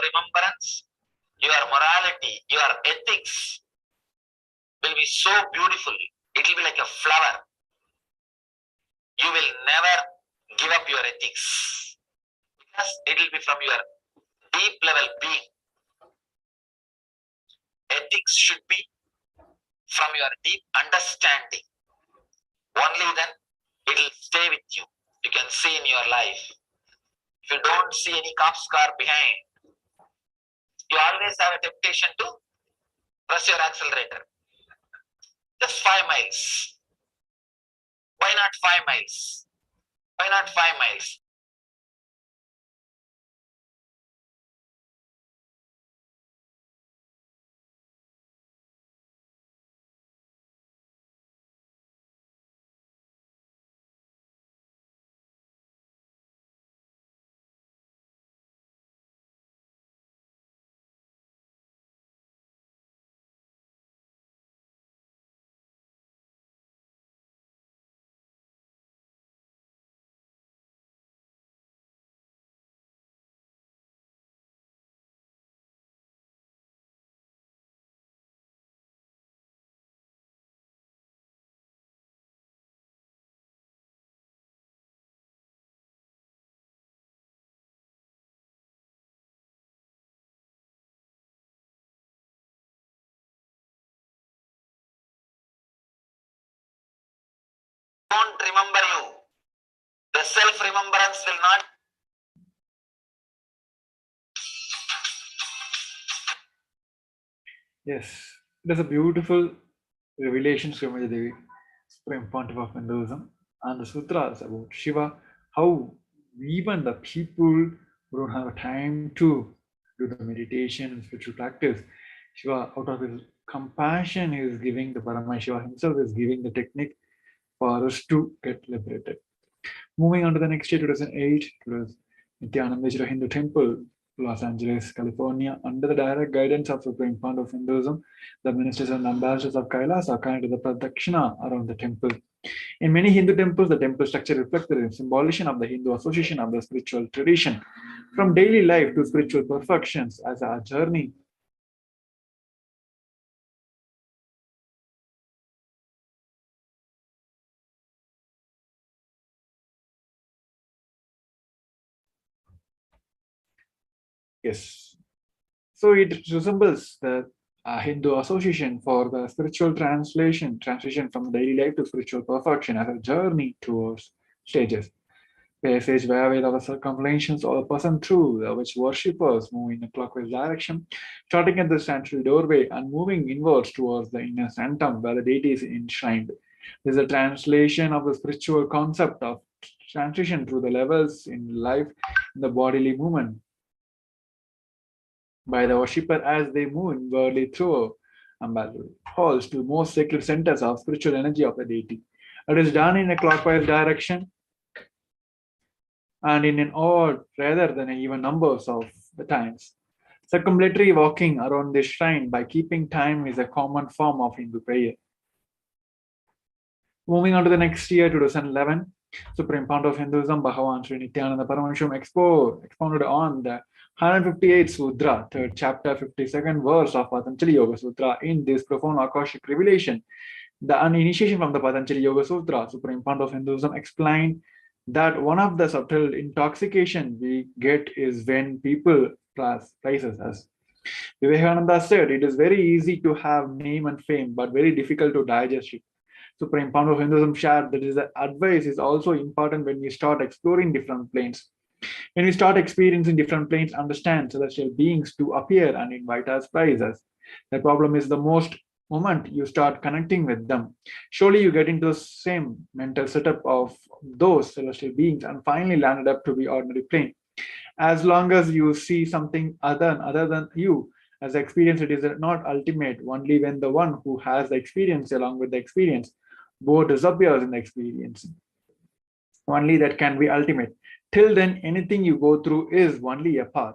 Speaker 1: remembrance, your morality, your ethics will be so beautiful. It will be like a flower. You will never give up your ethics because it will be from your deep level being. Ethics should be from your deep understanding. Only then it will stay with you. You can see in your life. If you don't see any cop car behind, you always have a temptation to press your accelerator. Just 5 miles. Why not 5 miles? Why not 5 miles? Don't remember you. The self-remembrance will not.
Speaker 7: Yes, it is a beautiful revelation, Srimati Devi, Supreme Pontiff of Hinduism, and the sutras about Shiva, how even the people who don't have time to do the meditation and spiritual practice, Shiva, out of his compassion, is giving the Paramashiva himself is giving the technique for us to get liberated. Moving on to the next year, 2008, it was Nithyananda Hindu Temple, Los Angeles, California, under the direct guidance of Supreme Fund of Hinduism, the ministers and ambassadors of KAILASA conducted the pradakshina around the temple. In many Hindu temples, the temple structure reflects the symbolism of the Hindu association of the spiritual tradition, from daily life to spiritual perfections as a journey. Yes. So it resembles the Hindu association for the spiritual transition from daily life to spiritual perfection as a journey towards stages. Passage where the circumambulations or a person through which worshippers move in a clockwise direction, starting at the central doorway and moving inwards towards the inner sanctum where the deity is enshrined. This is a translation of the spiritual concept of transition through the levels in life in the bodily movement by the worshipper as they move inwardly through halls to most sacred centers of spiritual energy of the deity. It is done in a clockwise direction and in an odd rather than even numbers of the times. Circumambulatory walking around this shrine by keeping time is a common form of Hindu prayer. Moving on to the next year, 2011, Supreme Founder of Hinduism, Bhagavan Sri Nithyananda Paramashivam expounded on the 158th Sutra, 3rd chapter, 52nd verse of Patanjali Yoga Sutra. In this profound Akashic revelation, the initiation from the Patanjali Yoga Sutra, Supreme Founder of Hinduism explained that one of the subtle intoxication we get is when people praises us. Vivekananda said, it is very easy to have name and fame, but very difficult to digest it. Supreme Founder of Hinduism shared that his advice is also important when we start exploring different planes. When we start experiencing different planes, understand celestial beings to appear and invite us, praise us. The problem is the moment you start connecting with them, surely you get into the same mental setup of those celestial beings and finally landed up to be ordinary plane. As long as you see something other than you as experience, it is not ultimate. Only when the one who has the experience along with the experience both disappears in the experience, only that can be ultimate. Till then, anything you go through is only a path.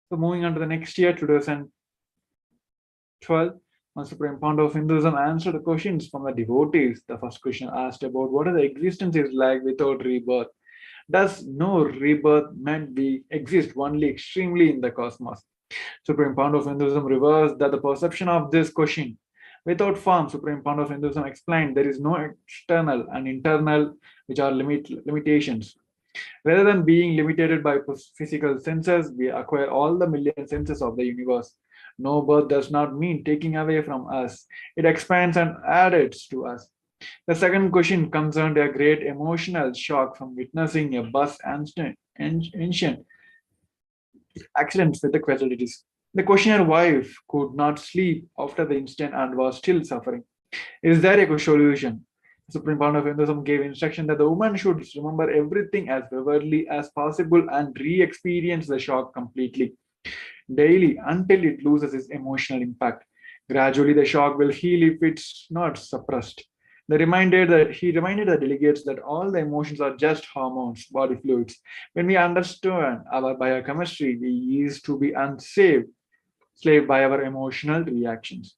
Speaker 7: So moving on to the next year, 2012, one Supreme Founder of Hinduism answered the questions from the devotees. The first question asked about what the existence is like without rebirth. Does no rebirth meant we exist only extremely in the cosmos? Supreme Founder of Hinduism reversed that the perception of this question. Without form, Supreme Founder of Hinduism explained there is no external and internal which are limitations. Rather than being limited by physical senses, we acquire all the million senses of the universe. No birth does not mean taking away from us. It expands and adds to us. The second question concerned a great emotional shock from witnessing a bus ancient accidents with the casualties. The questioner wife could not sleep after the incident and was still suffering. Is there a solution? The Supreme Court of Hinduism gave instruction that the woman should remember everything as vividly as possible and re-experience the shock completely, daily, until it loses its emotional impact. Gradually, the shock will heal if it's not suppressed. He reminded the delegates that all the emotions are just hormones, body fluids. When we understand our biochemistry, we used to be enslaved by our emotional reactions.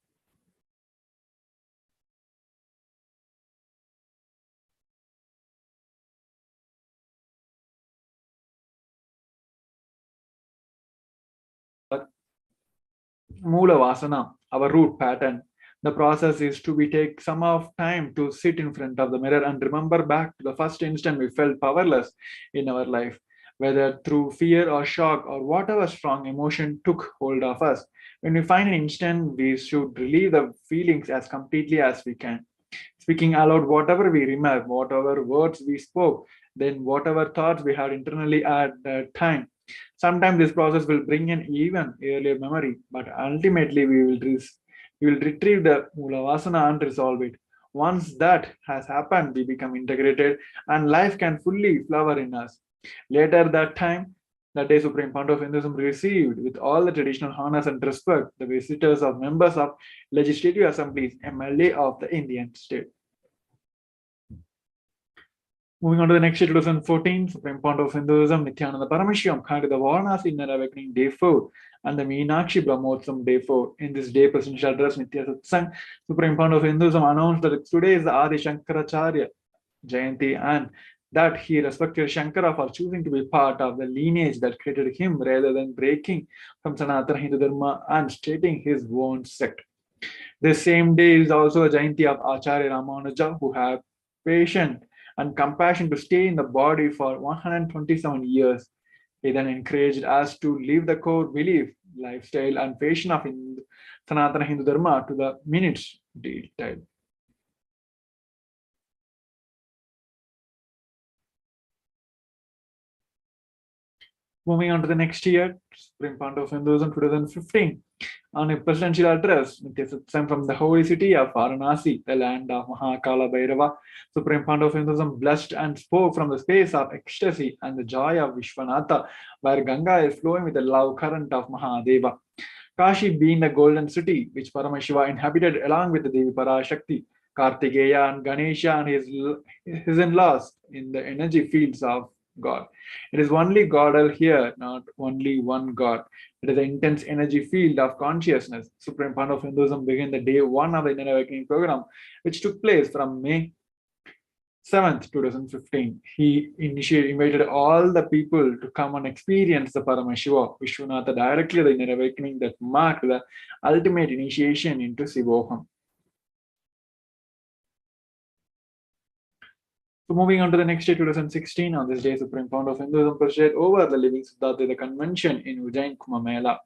Speaker 7: Mula Vasana, our root pattern. The process is to be take some of time to sit in front of the mirror and remember back to the first instant we felt powerless in our life, whether through fear or shock or whatever strong emotion took hold of us. When we find an instant, we should relieve the feelings as completely as we can. Speaking aloud whatever we remember, whatever words we spoke, then whatever thoughts we had internally at that time. Sometimes this process will bring an even earlier memory, but ultimately we will retrieve the Mula Vasana and resolve it. Once that has happened, we become integrated and life can fully flower in us. Later that time, the day Supreme Founder of Hinduism received with all the traditional honors and respect the visitors of members of legislative assemblies, MLA of the Indian state. Moving on to the next year, 2014, Supreme Founder of Hinduism, Nithyananda Paramashivam, carried the Varanasi Inner Awakening Day 4 and the Meenakshi Brahmotsam Day 4. In this day, Presidential Address Nitya Satsang, Supreme Founder of Hinduism, announced that today is the Adi Shankaracharya Jayanti and that he respected Shankara for choosing to be part of the lineage that created him rather than breaking from Sanatana Hindu Dharma and stating his own sect. This same day is also a Jayanti of Acharya Ramanuja, who had patience and compassion to stay in the body for 127 years. He then encouraged us to leave the core belief, lifestyle, and fashion of Sanatana Hindu Dharma to the minutes detail. Moving on to the next year, Supreme Founder of Hinduism 2015. On a presidential address, Nitya Satsang from the holy city of Varanasi, the land of Mahakala Bhairava, Supreme Founder of Hinduism blessed and spoke from the space of ecstasy and the joy of Vishwanatha, where Ganga is flowing with the love current of Mahadeva. Kashi being the golden city, which Paramashiva inhabited along with the Devi Parashakti, Kartikeya and Ganesha and his in-laws in the energy fields of God. It is only God here, not only one God. It is the intense energy field of consciousness. Supreme Founder of Hinduism began the day 1 of the Inner Awakening program, which took place from May 7th, 2015. He invited all the people to come and experience the Paramashiva, Vishwanatha directly the Inner Awakening that marked the ultimate initiation into Sivoham. So moving on to the next day, 2016, on this day, Supreme Founder of Hinduism presided over the Living Siddhartha convention in Ujjain Kumbh Mela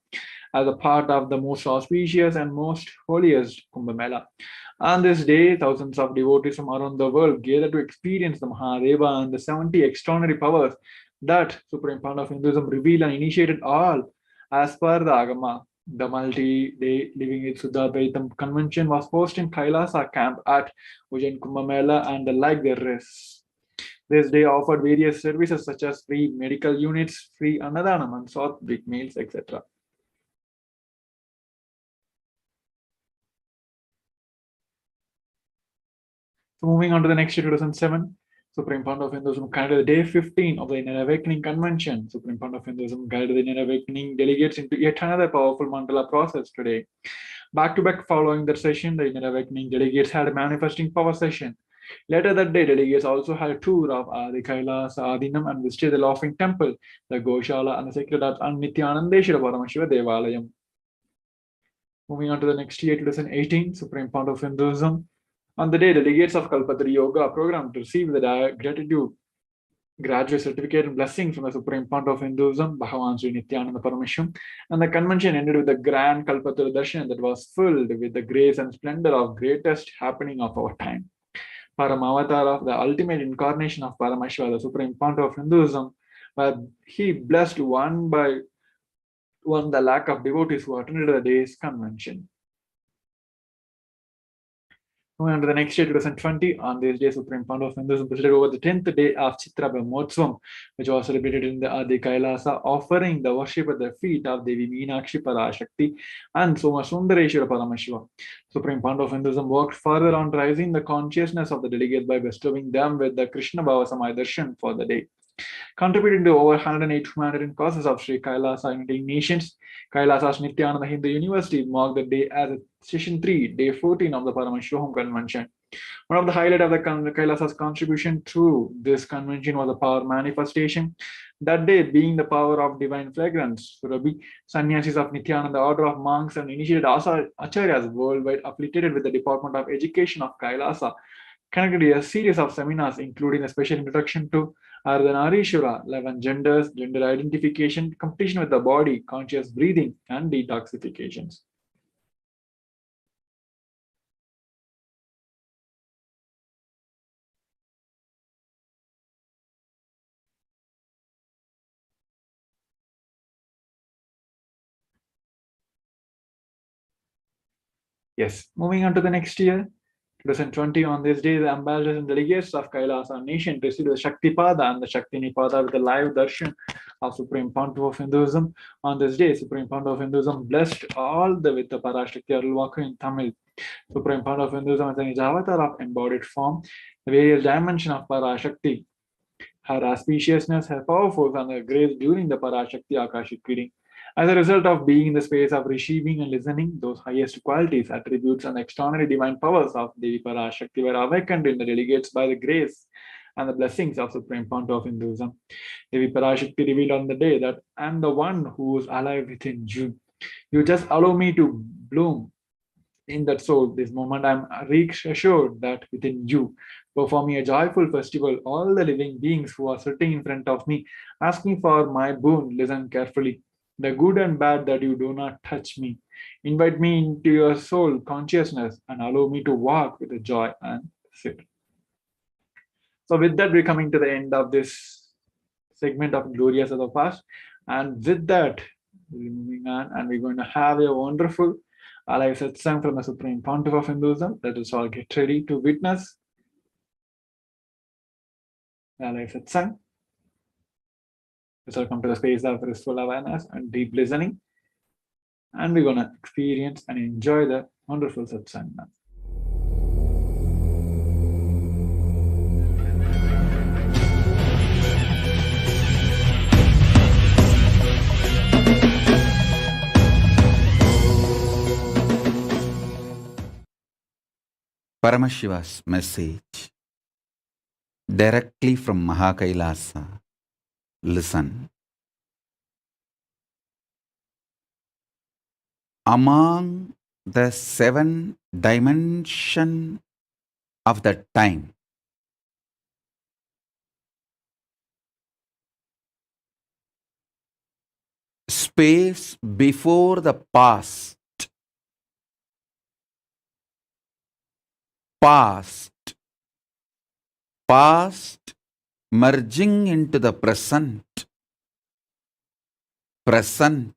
Speaker 7: as a part of the most auspicious and most holiest Kumbh Mela. On this day, thousands of devotees from around the world gathered to experience the Mahadeva and the 70 extraordinary powers that Supreme Founder of Hinduism revealed and initiated all as per the Agama. The multi-day Living with Siddhartha convention was hosted in KAILASA camp at Ujjain Kumbh Mela and the like the rest. This day offered various services such as free medical units, free Annadanam and Sattvic meals, etc. So moving on to the next year, 2007, Supreme Founder of Hinduism guided the day 15 of the Inner Awakening Convention. Supreme Founder of Hinduism guided the Inner Awakening delegates into yet another powerful mandala process today. Back to back following that session, the Inner Awakening delegates had a manifesting power session. Later that day, delegates also had a tour of the KAILASA Adinam and visited the Laughing Temple, the Goshala, and the sacred art and Nithyananda Paramashiva Devalayam. Moving on to the next year, 2018, Supreme Fount of Hinduism. On the day, delegates of Kalpatari Yoga program to receive the gratitude graduate certificate and blessing from the Supreme Fount of Hinduism, Bhagavan Sri Nithyananda Paramashivam, and the convention ended with a grand Kalpatru Darshan that was filled with the grace and splendor of greatest happening of our time. Paramavatar, the ultimate incarnation of Paramashiva, the Supreme Fount of Hinduism, where he blessed one by one the lack of devotees who attended the day's convention. Moving on to the next year, 2020, on this day, Supreme Fount of Hinduism presided over the 10th day of Chitra Brahmotsvam, which was celebrated in the Adi KAILASA, offering the worship at the feet of Devi Meenakshi Parashakti and Somasundareshwara Paramashiva. Supreme Fount of Hinduism worked further on raising the consciousness of the delegates by bestowing them with the Krishna Bhava Samaya Darshan for the day. Contributing to over 108 humanitarian causes of Sri KAILASA United Nations, KAILASA's Nithyananda Hindu University marked the day as a session 3, day 14 of the Paramashivoham convention. One of the highlights of the KAILASA's contribution to this convention was the power manifestation. That day being the power of divine fragrance. Surabhi, sannyasis of Nithyananda order of monks and initiated acharyas worldwide affiliated with the Department of Education of KAILASA conducted a series of seminars, including a special introduction to Ardhanarishwara, 11 genders, gender identification, competition with the body, conscious breathing, and detoxifications. Yes, moving on to the next year, 2020, on this day, the ambassadors and delegates of KAILASA nation received the Shaktipada and the Shaktinipada with the live darshan of Supreme Fount of Hinduism. On this day, Supreme Fount of Hinduism blessed all with the Parashakti Arulvaku in Tamil. Supreme Fount of Hinduism is an avatar of embodied form, the various dimension of Parashakti, her auspiciousness, her power force, and her grace during the Parashakti Akashic reading. As a result of being in the space of receiving and listening, those highest qualities, attributes, and extraordinary divine powers of Devi Parashakti were awakened in the delegates by the grace and the blessings of Supreme Fount of Hinduism. Devi Parashakti revealed on the day that I am the one who is alive within you. You just allow me to bloom in that soul. This moment I am reassured that within you, performing a joyful festival, all the living beings who are sitting in front of me, asking for my boon, listen carefully. The good and bad that you do not touch me. Invite me into your soul consciousness and allow me to walk with joy and sit. So with that, we're coming to the end of this segment of Glorious of the Past. And with that, we're moving on and we're going to have a wonderful alive satsang from the Supreme Pontiff of Hinduism. Let us all get ready to witness the alive satsang. Let's all come to the space of restful awareness and deep listening. And we're going to experience and enjoy the wonderful satsang now.
Speaker 8: Paramashiva's message directly from Mahakailasa. Listen. Among the 7 dimensions of the time, space before the past, past merging into the present, present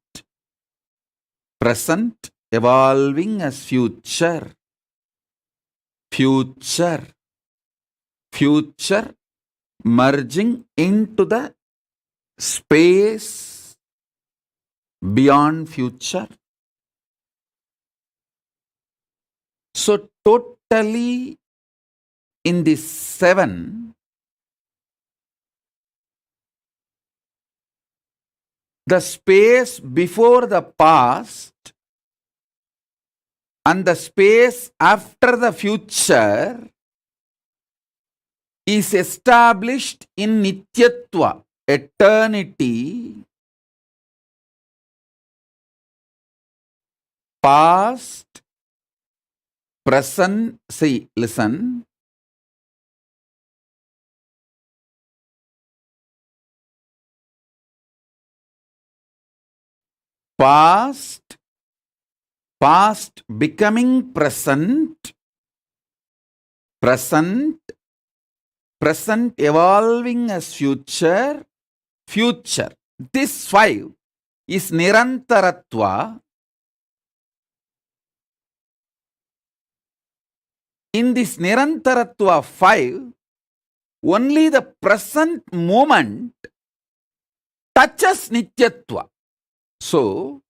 Speaker 8: evolving as future, future merging into the space beyond future. So totally in the 7, the space before the past and the space after the future is established in Nityatva, eternity, past, present, see, listen, past, past becoming present, present, present evolving as future, future. This five is Nirantaratva. In this Nirantaratva 5, only the present moment touches Nityatva. So,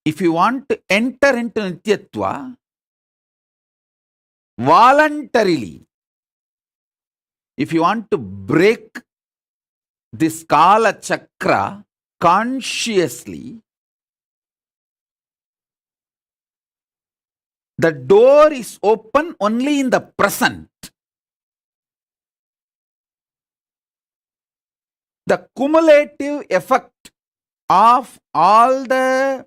Speaker 8: if you want to enter into Nityatva, voluntarily, if you want to break this Kala Chakra consciously, the door is open only in the present. The cumulative effect of all the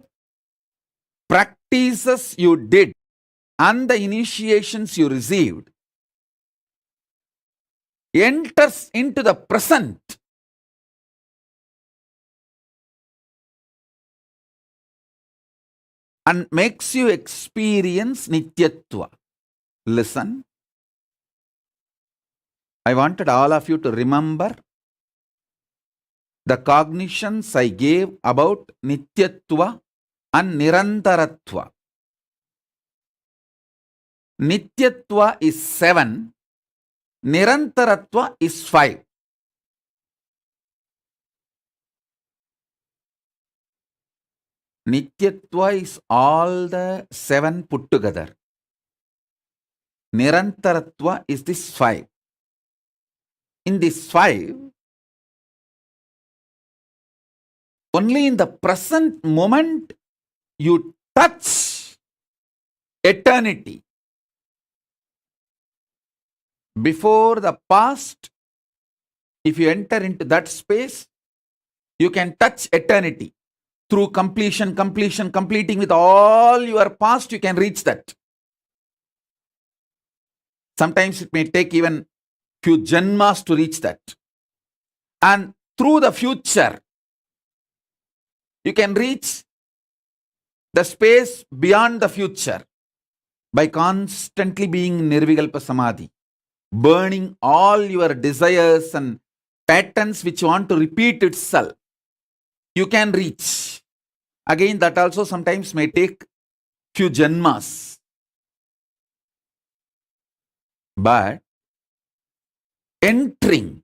Speaker 8: practices you did and the initiations you received enters into the present. And makes you experience Nityatva. Listen. I wanted all of you to remember the cognitions I gave about Nityatva and Nirantaratva. Nityatva is 7, Nirantaratva is 5. Nityatva is all the 7 put together. Nirantaratva is this 5. In this 5, only in the present moment you touch eternity. Before the past, if you enter into that space, you can touch eternity. Through completing with all your past, you can reach that. Sometimes it may take even few janmas to reach that. And through the future, you can reach the space beyond the future by constantly being Nirvikalpa Samadhi, burning all your desires and patterns which want to repeat itself. You can reach. Again, that also sometimes may take few janmas. But entering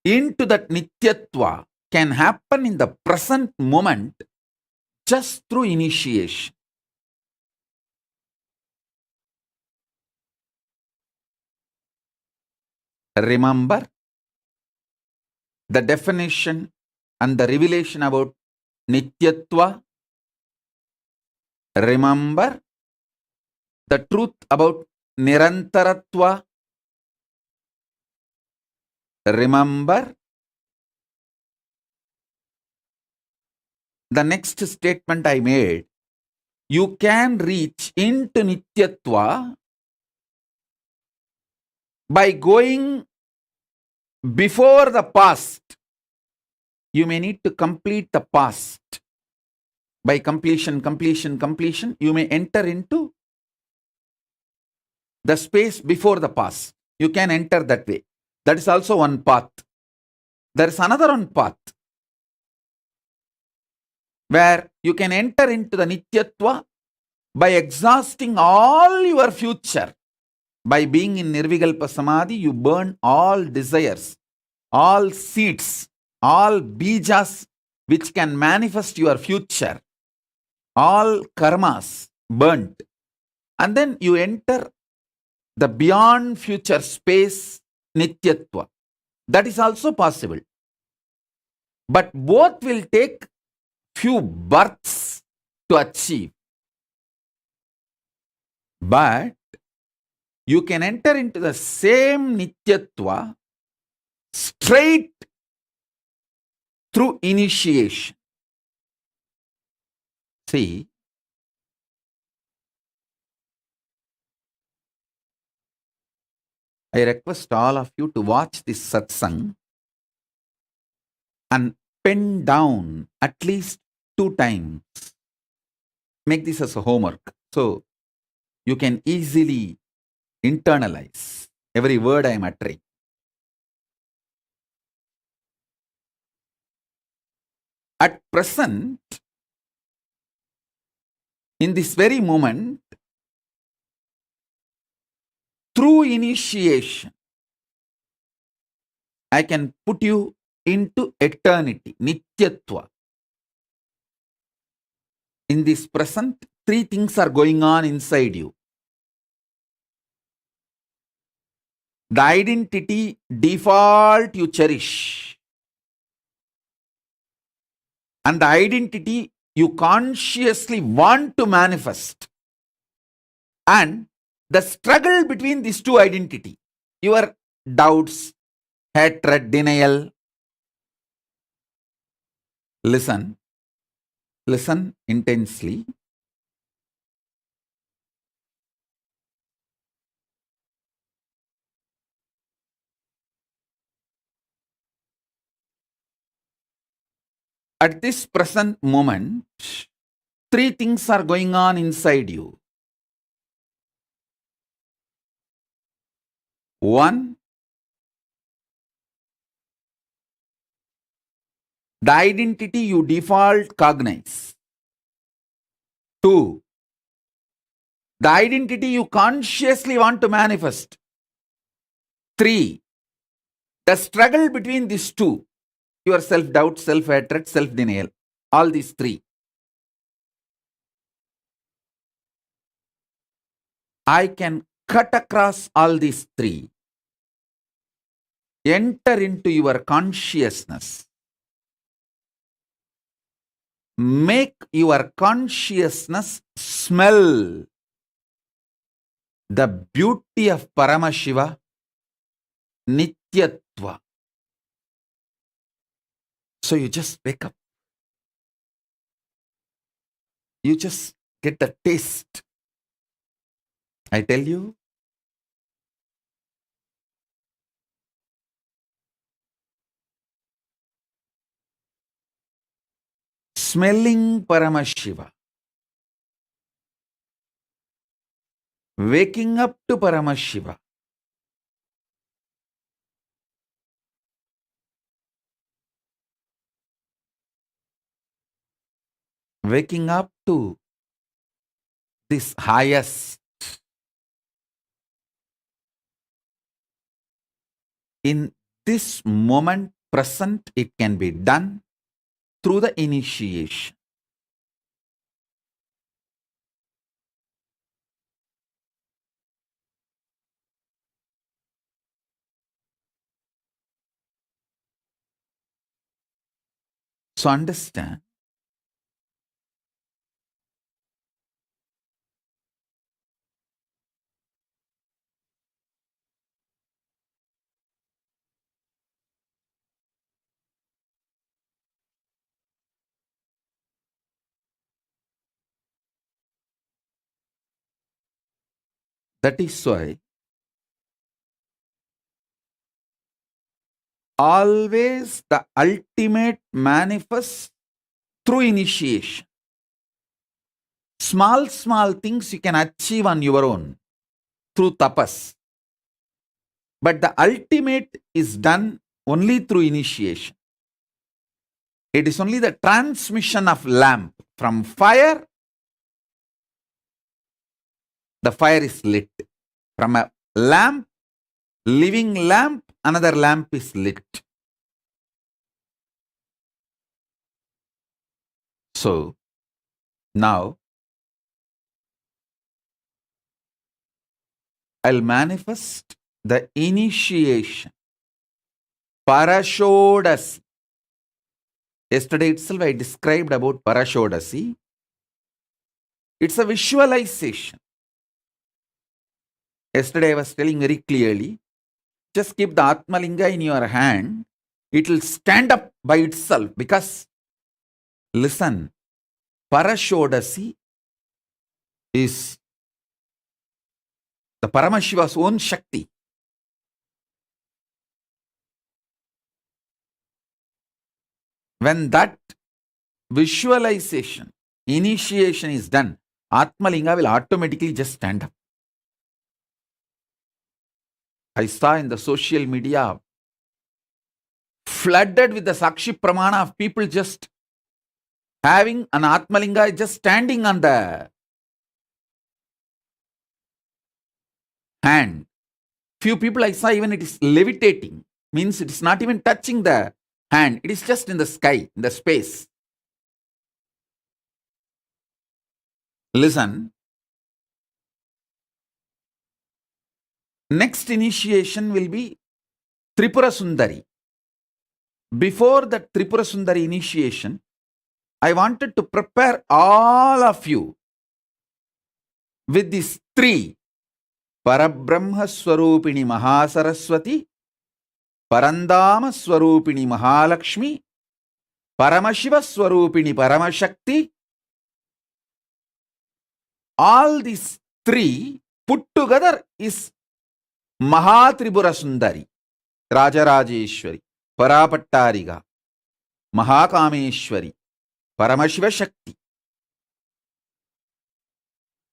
Speaker 8: into that Nityatva can happen in the present moment just through initiation. Remember the definition and the revelation about Nityatva. Remember the truth about Nirantaratva. Remember the next statement I made. You can reach into Nityatva by going before the past. You may need to complete the past. By completion, you may enter into the space before the past. You can enter that way. That is also one path. There is another one path where you can enter into the Nityatva by exhausting all your future. By being in Nirvikalpa Samadhi, you burn all desires, all seeds, all bijas which can manifest your future, all karmas burnt. And then you enter the beyond future space, Nityatva. That is also possible. But both will take few births to achieve. But You can enter into the same Nityatva straight through initiation. See, I request all of you to watch this satsang and pen down at least 2 times. Make this as a homework so you can easily internalize every word I am uttering. At present, in this very moment, through initiation, I can put you into eternity, Nityatva. In this present, 3 things are going on inside you. The identity default you cherish, and the identity you consciously want to manifest, and the struggle between these 2 identities, your doubts, hatred, denial. Listen intensely. At this present moment, 3 things are going on inside you. 1, the identity you default cognize. 2, the identity you consciously want to manifest. 3, the struggle between these 2, your self-doubt, self-hatred, self-denial, all these 3. I can cut across all these 3, enter into your consciousness, make your consciousness smell the beauty of Paramashiva, Nityatva. So you just wake up. You just get the taste. I tell you, smelling Paramashiva, waking up to Paramashiva, waking up to this highest. In this moment present, it can be done through the initiation. So understand, that is why always the ultimate manifests through initiation. Small things you can achieve on your own through tapas. But the ultimate is done only through initiation. It is only the transmission of lamp from fire. The fire is lit. From a lamp, living lamp, another lamp is lit. So, now, I'll manifest the initiation. Parashodasi. Yesterday itself I described about Parashodasi. It's a visualization. Yesterday I was telling very clearly, just keep the Atmalinga in your hand. It will stand up by itself because, listen, Parashodasi is the Paramashiva's own Shakti. When that visualization, initiation is done, Atmalinga will automatically just stand up. I saw in the social media flooded with the Sakshi Pramana of people just having an Atmalinga just standing on the hand. Few people I saw even it is levitating, means it is not even touching the hand, it is just in the sky, in the space. Listen, next initiation will be Tripura Sundari. Before that Tripura Sundari initiation, I wanted to prepare all of you with these three: Parabrahma Swarupini Mahasaraswati, Parandama Swarupini Mahalakshmi, Paramashiva Swarupini Paramashakti. All these three put together is Mahatribura Sundari, Rajarajeshwari, Parapattariga, Mahakameshwari, Paramashiva Shakti.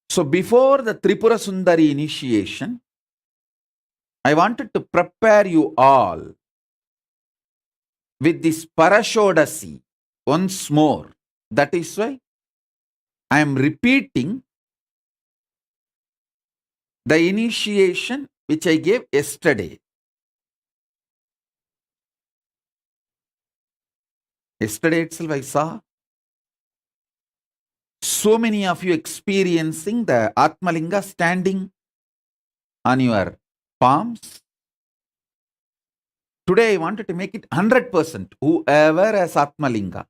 Speaker 8: So before the Tripura Sundari initiation, I wanted to prepare you all with this Parashodasi once more. That is why I am repeating the initiation which I gave yesterday. Yesterday itself I saw so many of you experiencing the Atmalinga standing on your palms. Today I wanted to make it 100%. Whoever has Atmalinga,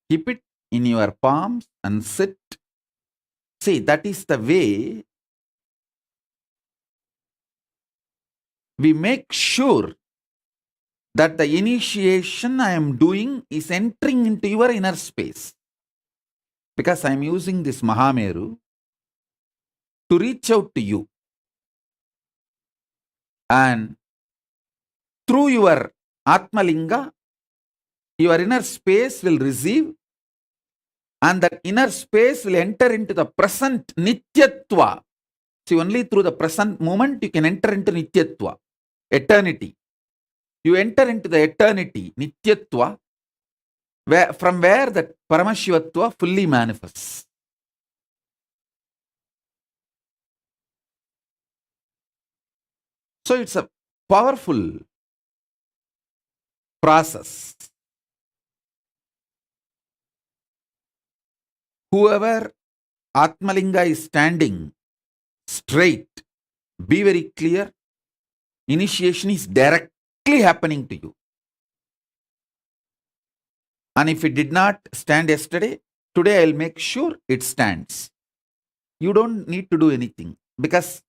Speaker 8: keep it in your palms and sit. See, that is the way we make sure that the initiation I am doing is entering into your inner space. Because I am using this Mahameru to reach out to you. And through your Atmalinga, your inner space will receive, and that inner space will enter into the present Nityatva. See, only through the present moment you can enter into Nityatva, eternity. You enter into the eternity, Nityatva, from where that Paramashivatva fully manifests. So it's a powerful process. Whoever Atmalinga is standing straight, be very clear, initiation is directly happening to you. And if it did not stand yesterday, today I'll make sure it stands. You don't need to do anything, because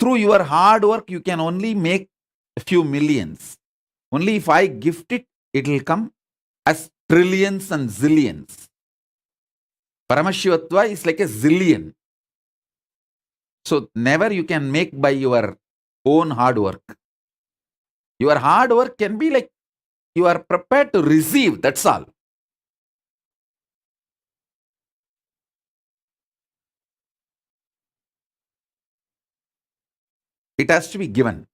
Speaker 8: through your hard work you can only make a few millions. Only if I gift it, it will come as trillions and zillions. Paramashivatva is like a zillion. So never you can make by your own hard work. Your hard work can be like you are prepared to receive, that's all. It has to be given.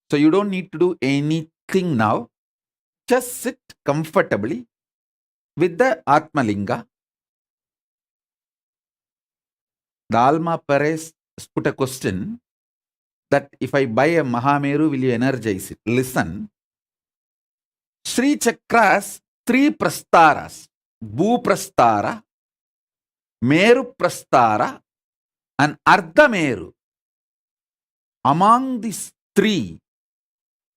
Speaker 8: So you don't need to do anything now. Just sit comfortably with the Atmalinga. The Alma Perez put a question that if I buy a Mahameru, will you energize it? Listen. Sri Chakra's three prastaras, Bhu Prastara, Meru Prastara, and Ardha Meru. Among these three,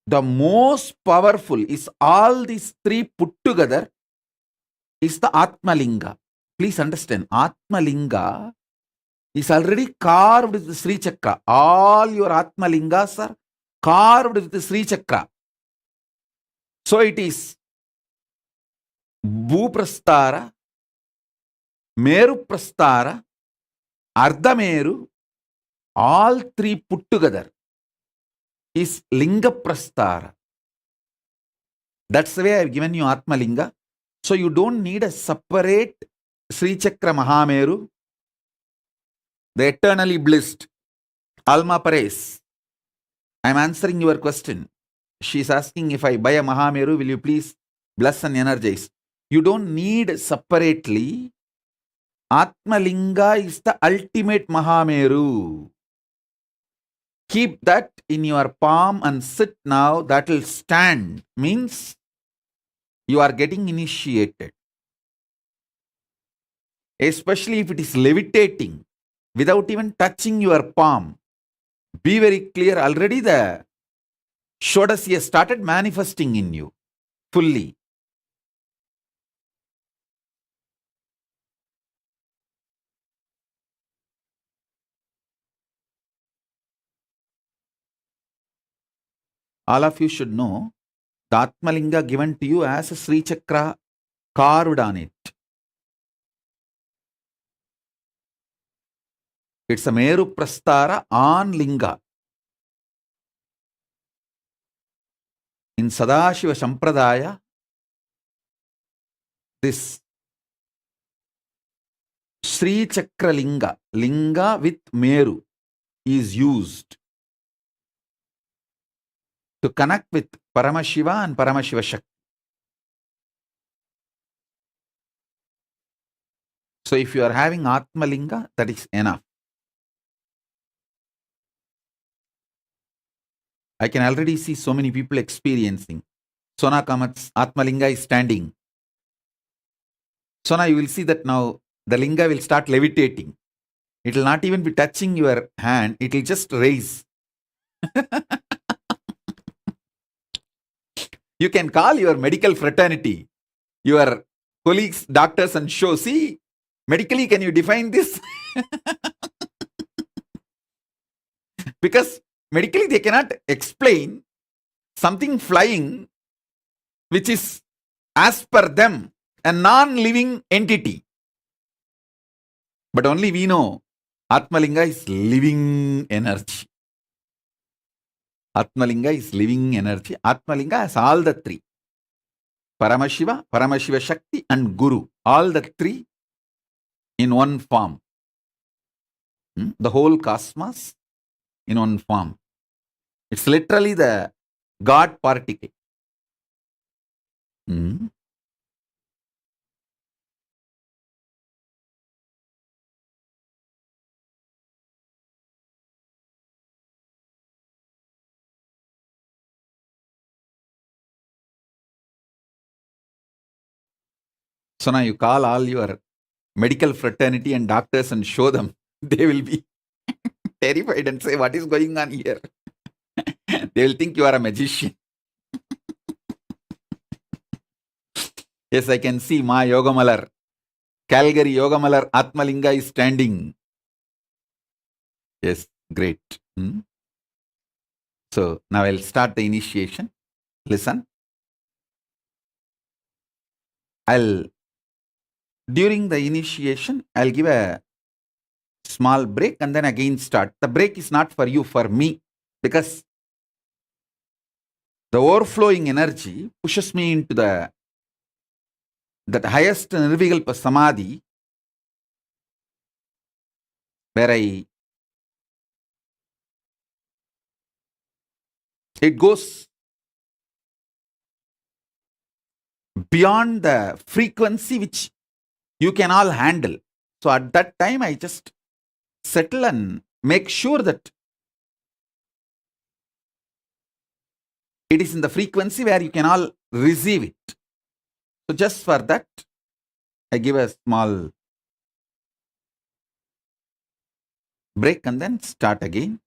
Speaker 8: the most powerful is all these three put together is the Atmalinga. Please understand, Atma Linga is already carved with the Sri Chakra. All your Atma Lingas are carved with the Sri Chakra. So it is Bhuprastara, Meru Prastara, Ardhameru, all three put together is Linga Prastara. That's the way I've given you Atma Linga. So you don't need a separate Sri Chakra Mahameru, the eternally blissed. Alma Pares, I'm answering your question. She's asking, if I buy a Mahameru, will you please bless and energize? You don't need separately. Atma Linga is the ultimate Mahameru. Keep that in your palm and sit now. That will stand. Means you are getting initiated. Especially if it is levitating without even touching your palm. Be very clear. Already the Shodasi has started manifesting in you fully. All of you should know the Atmalinga given to you as a Sri Chakra carved on it. It's a Meru Prastara on Linga. In Sadashiva Sampradaya, this Sri Chakra Linga, Linga with Meru, is used to connect with Paramashiva and Paramashiva Shakti. So if you are having Atma Linga, that is enough. I can already see so many people experiencing. Sona Kamat's Atma Linga is standing. Sona, you will see that now the Linga will start levitating. It will not even be touching your hand. It will just raise. You can call your medical fraternity, your colleagues, doctors, and show. See, medically, can you define this? Because medically, they cannot explain something flying which is, as per them, a non-living entity. But only we know Atmalinga is living energy. Atmalinga is living energy. Atmalinga has all the three. Paramashiva, Paramashiva Shakti, and Guru. All the three in one form. The whole cosmos in one form. It's literally the God particle. So now you call all your medical fraternity and doctors and show them. They will be terrified and say, what is going on here? They will think you are a magician. Yes, I can see Ma Yogamalar. Calgary Yogamalar Atmalinga is standing. Yes, great. So now I'll start the initiation. Listen. During the initiation, I'll give a small break and then again start. The break is not for you, for me, because the overflowing energy pushes me into that highest Nirvikalpa Samadhi, where it goes beyond the frequency which you can all handle. So at that time, I just settle and make sure that it is in the frequency where you can all receive it. So just for that, I give a small break and then start again.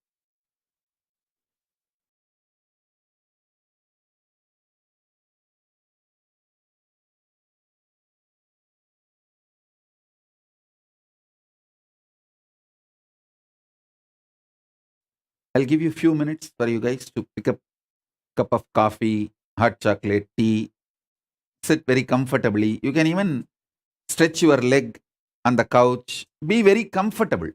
Speaker 1: I'll give you a few minutes for you guys to pick up a cup of coffee, hot chocolate, tea, sit very comfortably. You can even stretch your leg on the couch. Be very comfortable.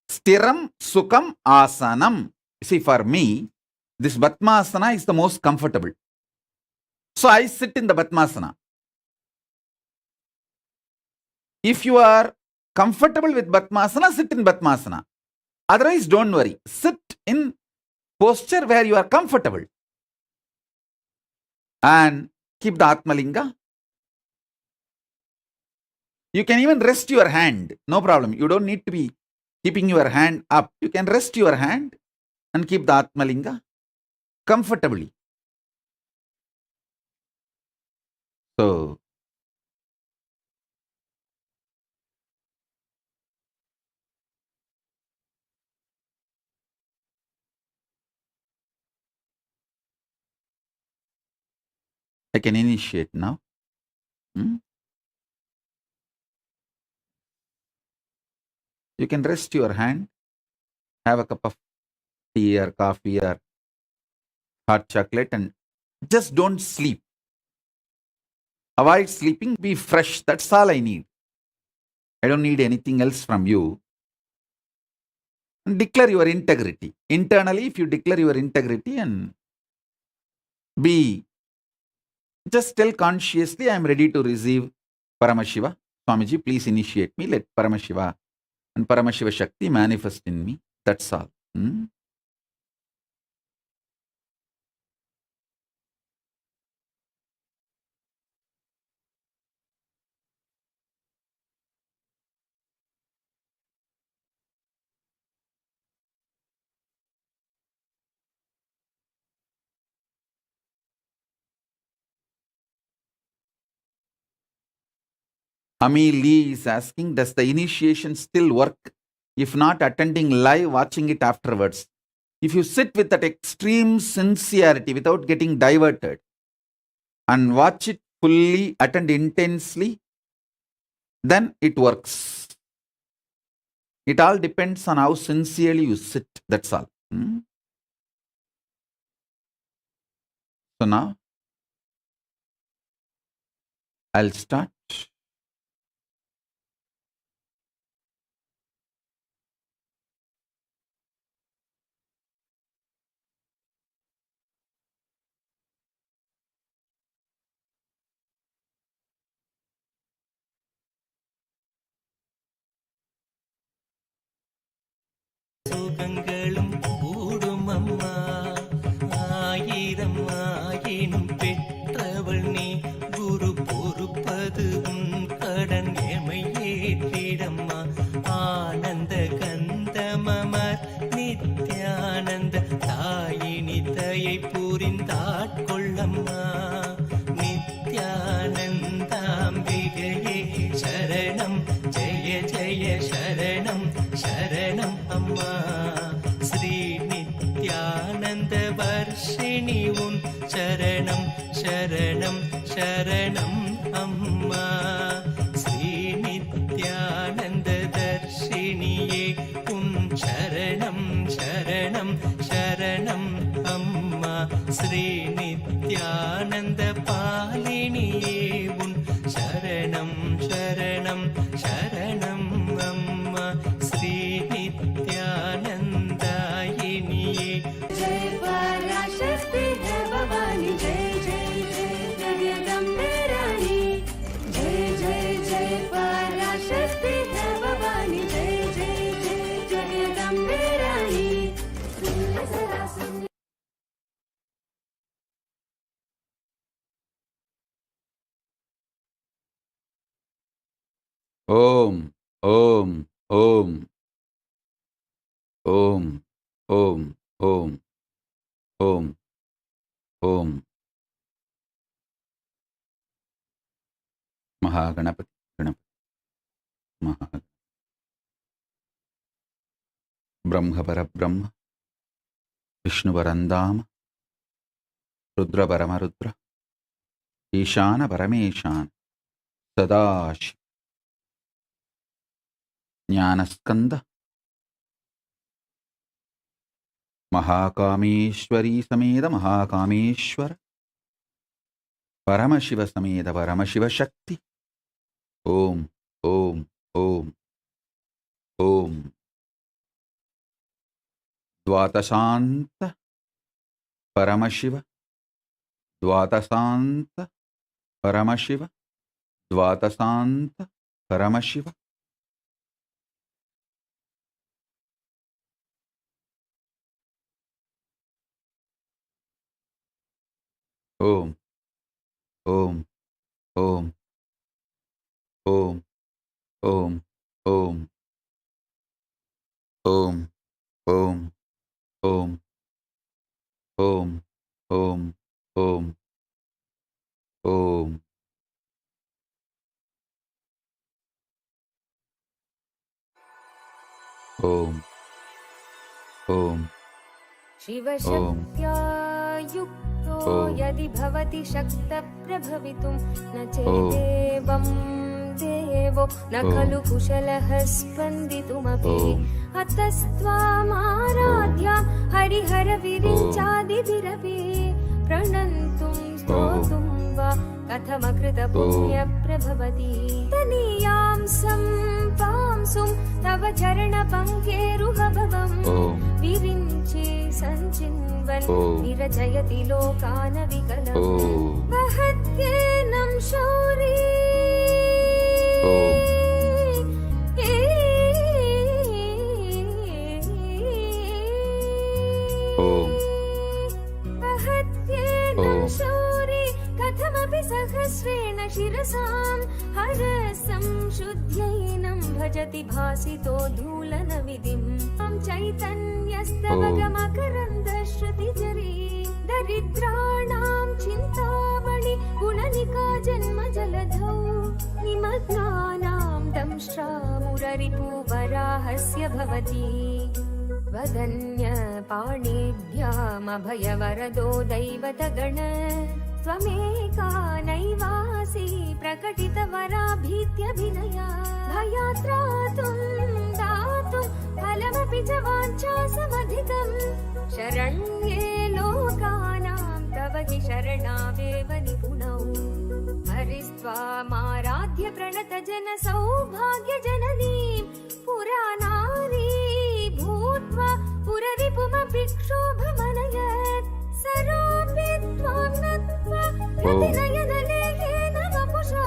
Speaker 1: Stiram Sukham Asanam. See, for me, this Batmasana is the most comfortable. So I sit in the Batmasana. If you are comfortable with Batmasana, sit in Batmasana. Otherwise, don't worry. Sit in posture where you are comfortable. And keep the Atmalinga. You can even rest your hand. No problem. You don't need to be keeping your hand up. You can rest your hand and keep the Atmalinga comfortably. So, I can initiate now. You can rest your hand, have a cup of tea or coffee or hot chocolate, and just don't sleep. Avoid sleeping, be fresh. That's all I need. I don't need anything else from you. And declare your integrity. Internally, if you declare your integrity and just tell consciously, I am ready to receive Paramashiva. Swamiji, please initiate me. Let Paramashiva and Paramashiva Shakti manifest in me. That's all. Ami Lee is asking, does the initiation still work? If not, attending live, watching it afterwards. If you sit with that extreme sincerity without getting diverted and watch it fully, attend intensely, then it works. It all depends on how sincerely you sit. That's all. So now, I'll start.
Speaker 9: சுகங்களும் கூடும் அம்மா, ஆயிரம் ஆயினும் பெற்றவள் நீ, குரு பொறுப்பது உன் கடன் எமை ஏற்றிடம்மா. ஆனந்த கந்தமமர் நித்யானந்த தாயினி தயை புரிந்தாட்கொள்ளம்மா. நித்யானந்தாம்பிகையே சரணம், ஜெய ஜெய சரணம் சரணம் அம்மா. ஸ்ரீ நித்யானந்த வர்ஷிணி உன் சரணம் சரணம் சரணம் அம்மா. ஸ்ரீ நித்யானந்த தர்ஷினியே உன் சரணம் சரணம் சரணம் அம்மா. ஸ்ரீ நித்யானந்த பாலினியே உன் சரணம் சரணம் சரணம் அம்மா. ஸ்ரீ நித்யானந்தாயினியே
Speaker 10: जय पराशक्ति जय भवानी जय जय जय जगदम्बे रानी. जय जय जय पराशक्ति जय भवानी जय जय जय जगदम्बे रानी.
Speaker 1: Om, Om, Om, Om, Om, Om, Om, Om. Mahaganapati, Ganapati, Maha. Brahma Parabrahma, Vishnu Varandama, Rudra Paramarudra, Ishana Parameshana, Sadashi, Jnanaskanda, Mahakameshwari समेत महाकामेश्वर परमशिव समेत परमशिव शक्ति ओम ओम ओम ओम द्वादशांत परमशिव द्वादशांत परमशिव द्वादशांत परमशिव ओम ओम ओम ओम ओम ओम ओम ओम ओम ओम ओम ओम ओम ओम ओम
Speaker 10: शिवशक्त्या युक्तो यदि भवति शक्तप्रभवितुं न चेदेवं देवो न खलु कुशलः स्पन्दितुमपि अतस्त्वामाराध्या हरिहरविरिञ्चादिभिरपि प्रणन्तुं स्तोतुं वा कथमकृतपुण्यप्रभवति तनीयां सम्पांसुं तव चरणपङ्केरुहभवम् विरिञ्चि सञ्चिन्वन् विरचयति लोकानविकलम् महत्येनं शौरी महत्येनं शौरी कथमपि सहस्रेण शिरसां हरसं शुद्ध्यैनं भजति भासितो धूलनविधिं तं चैतन्यस्तवगमकरन्दश्रुतिजरी दरिद्राणां चिन्तामणि गुणनिका जन्मजलधौ निमग्नानां दंष्ट्रामुररिपुवराहस्य भवति वदन्यपाणिभ्यामभयवरदो दैवतगण त्वमेका नैवासि प्रकटितवराभीत्यभिनया भयात्रातुं दातुं फलमपि च वाञ्छासमधिकम् शरण्ये लोकानां तव हि शरणावेव निपुणौ हरिस्त्वामाराध्य प्रणतजन सौभाग्यजननीं पुरानारी भूत्वा पुररिपुमपि क्षोभमनयत् सरोऽपि त्वां नत्वा प्रतिनयनलेहेन वपुषा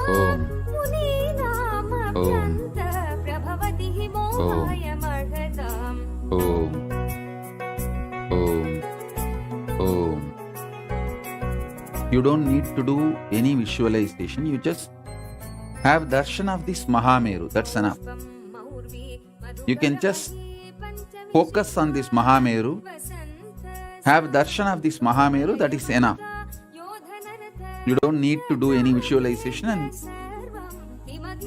Speaker 10: मुनीनामभ्यन्त प्रभवति हि मोहायमर्हताम्
Speaker 1: You don't need to do any visualization. You just have darshan of this Mahameru. That's enough. You can just focus on this Mahameru. Have darshan of this Mahameru. That is enough. You don't need to do any visualization. And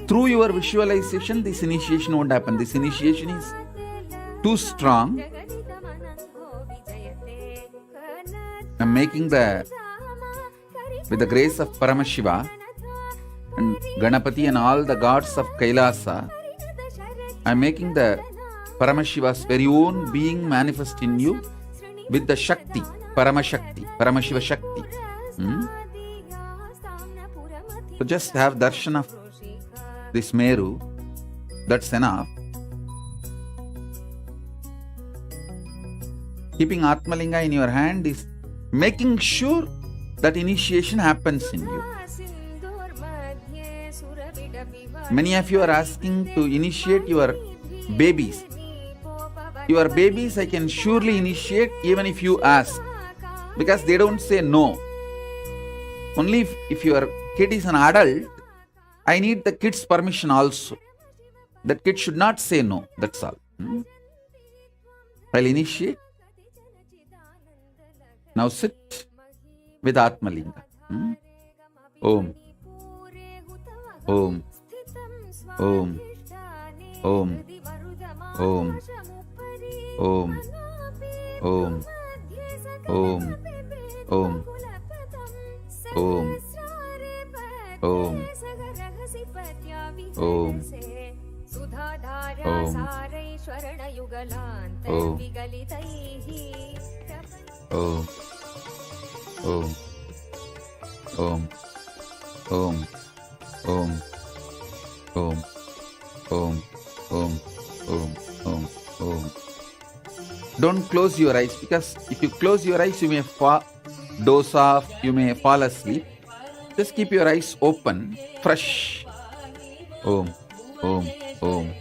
Speaker 1: through your visualization, this initiation won't happen. This initiation is too strong. I'm making with the grace of Paramashiva and Ganapati and all the gods of KAILASA, I am making the Paramashiva's very own being manifest in you with the Shakti, Paramashakti, Paramashiva Shakti. So just have darshan of this Meru, that's enough. Keeping Atmalinga in your hand is making sure that initiation happens in you. Many of you are asking to initiate your babies. Your babies I can surely initiate even if you ask, because they don't say no. Only if your kid is an adult, I need the kid's permission also. That kid should not say no, that's all. I'll initiate. Now sit with Atmalinga. Om. Om. Om. Om. Om. Om. Om. Om. Om. Om. Om. Om. Om. Om.
Speaker 8: Om. Om. Om. Om. Om. Om. Om. Om. Om. Om. Om. Don't close your eyes, because if you close your eyes, you may doze off, you may fall asleep. Just keep your eyes open, fresh. Om. Om. Om. Om. Om.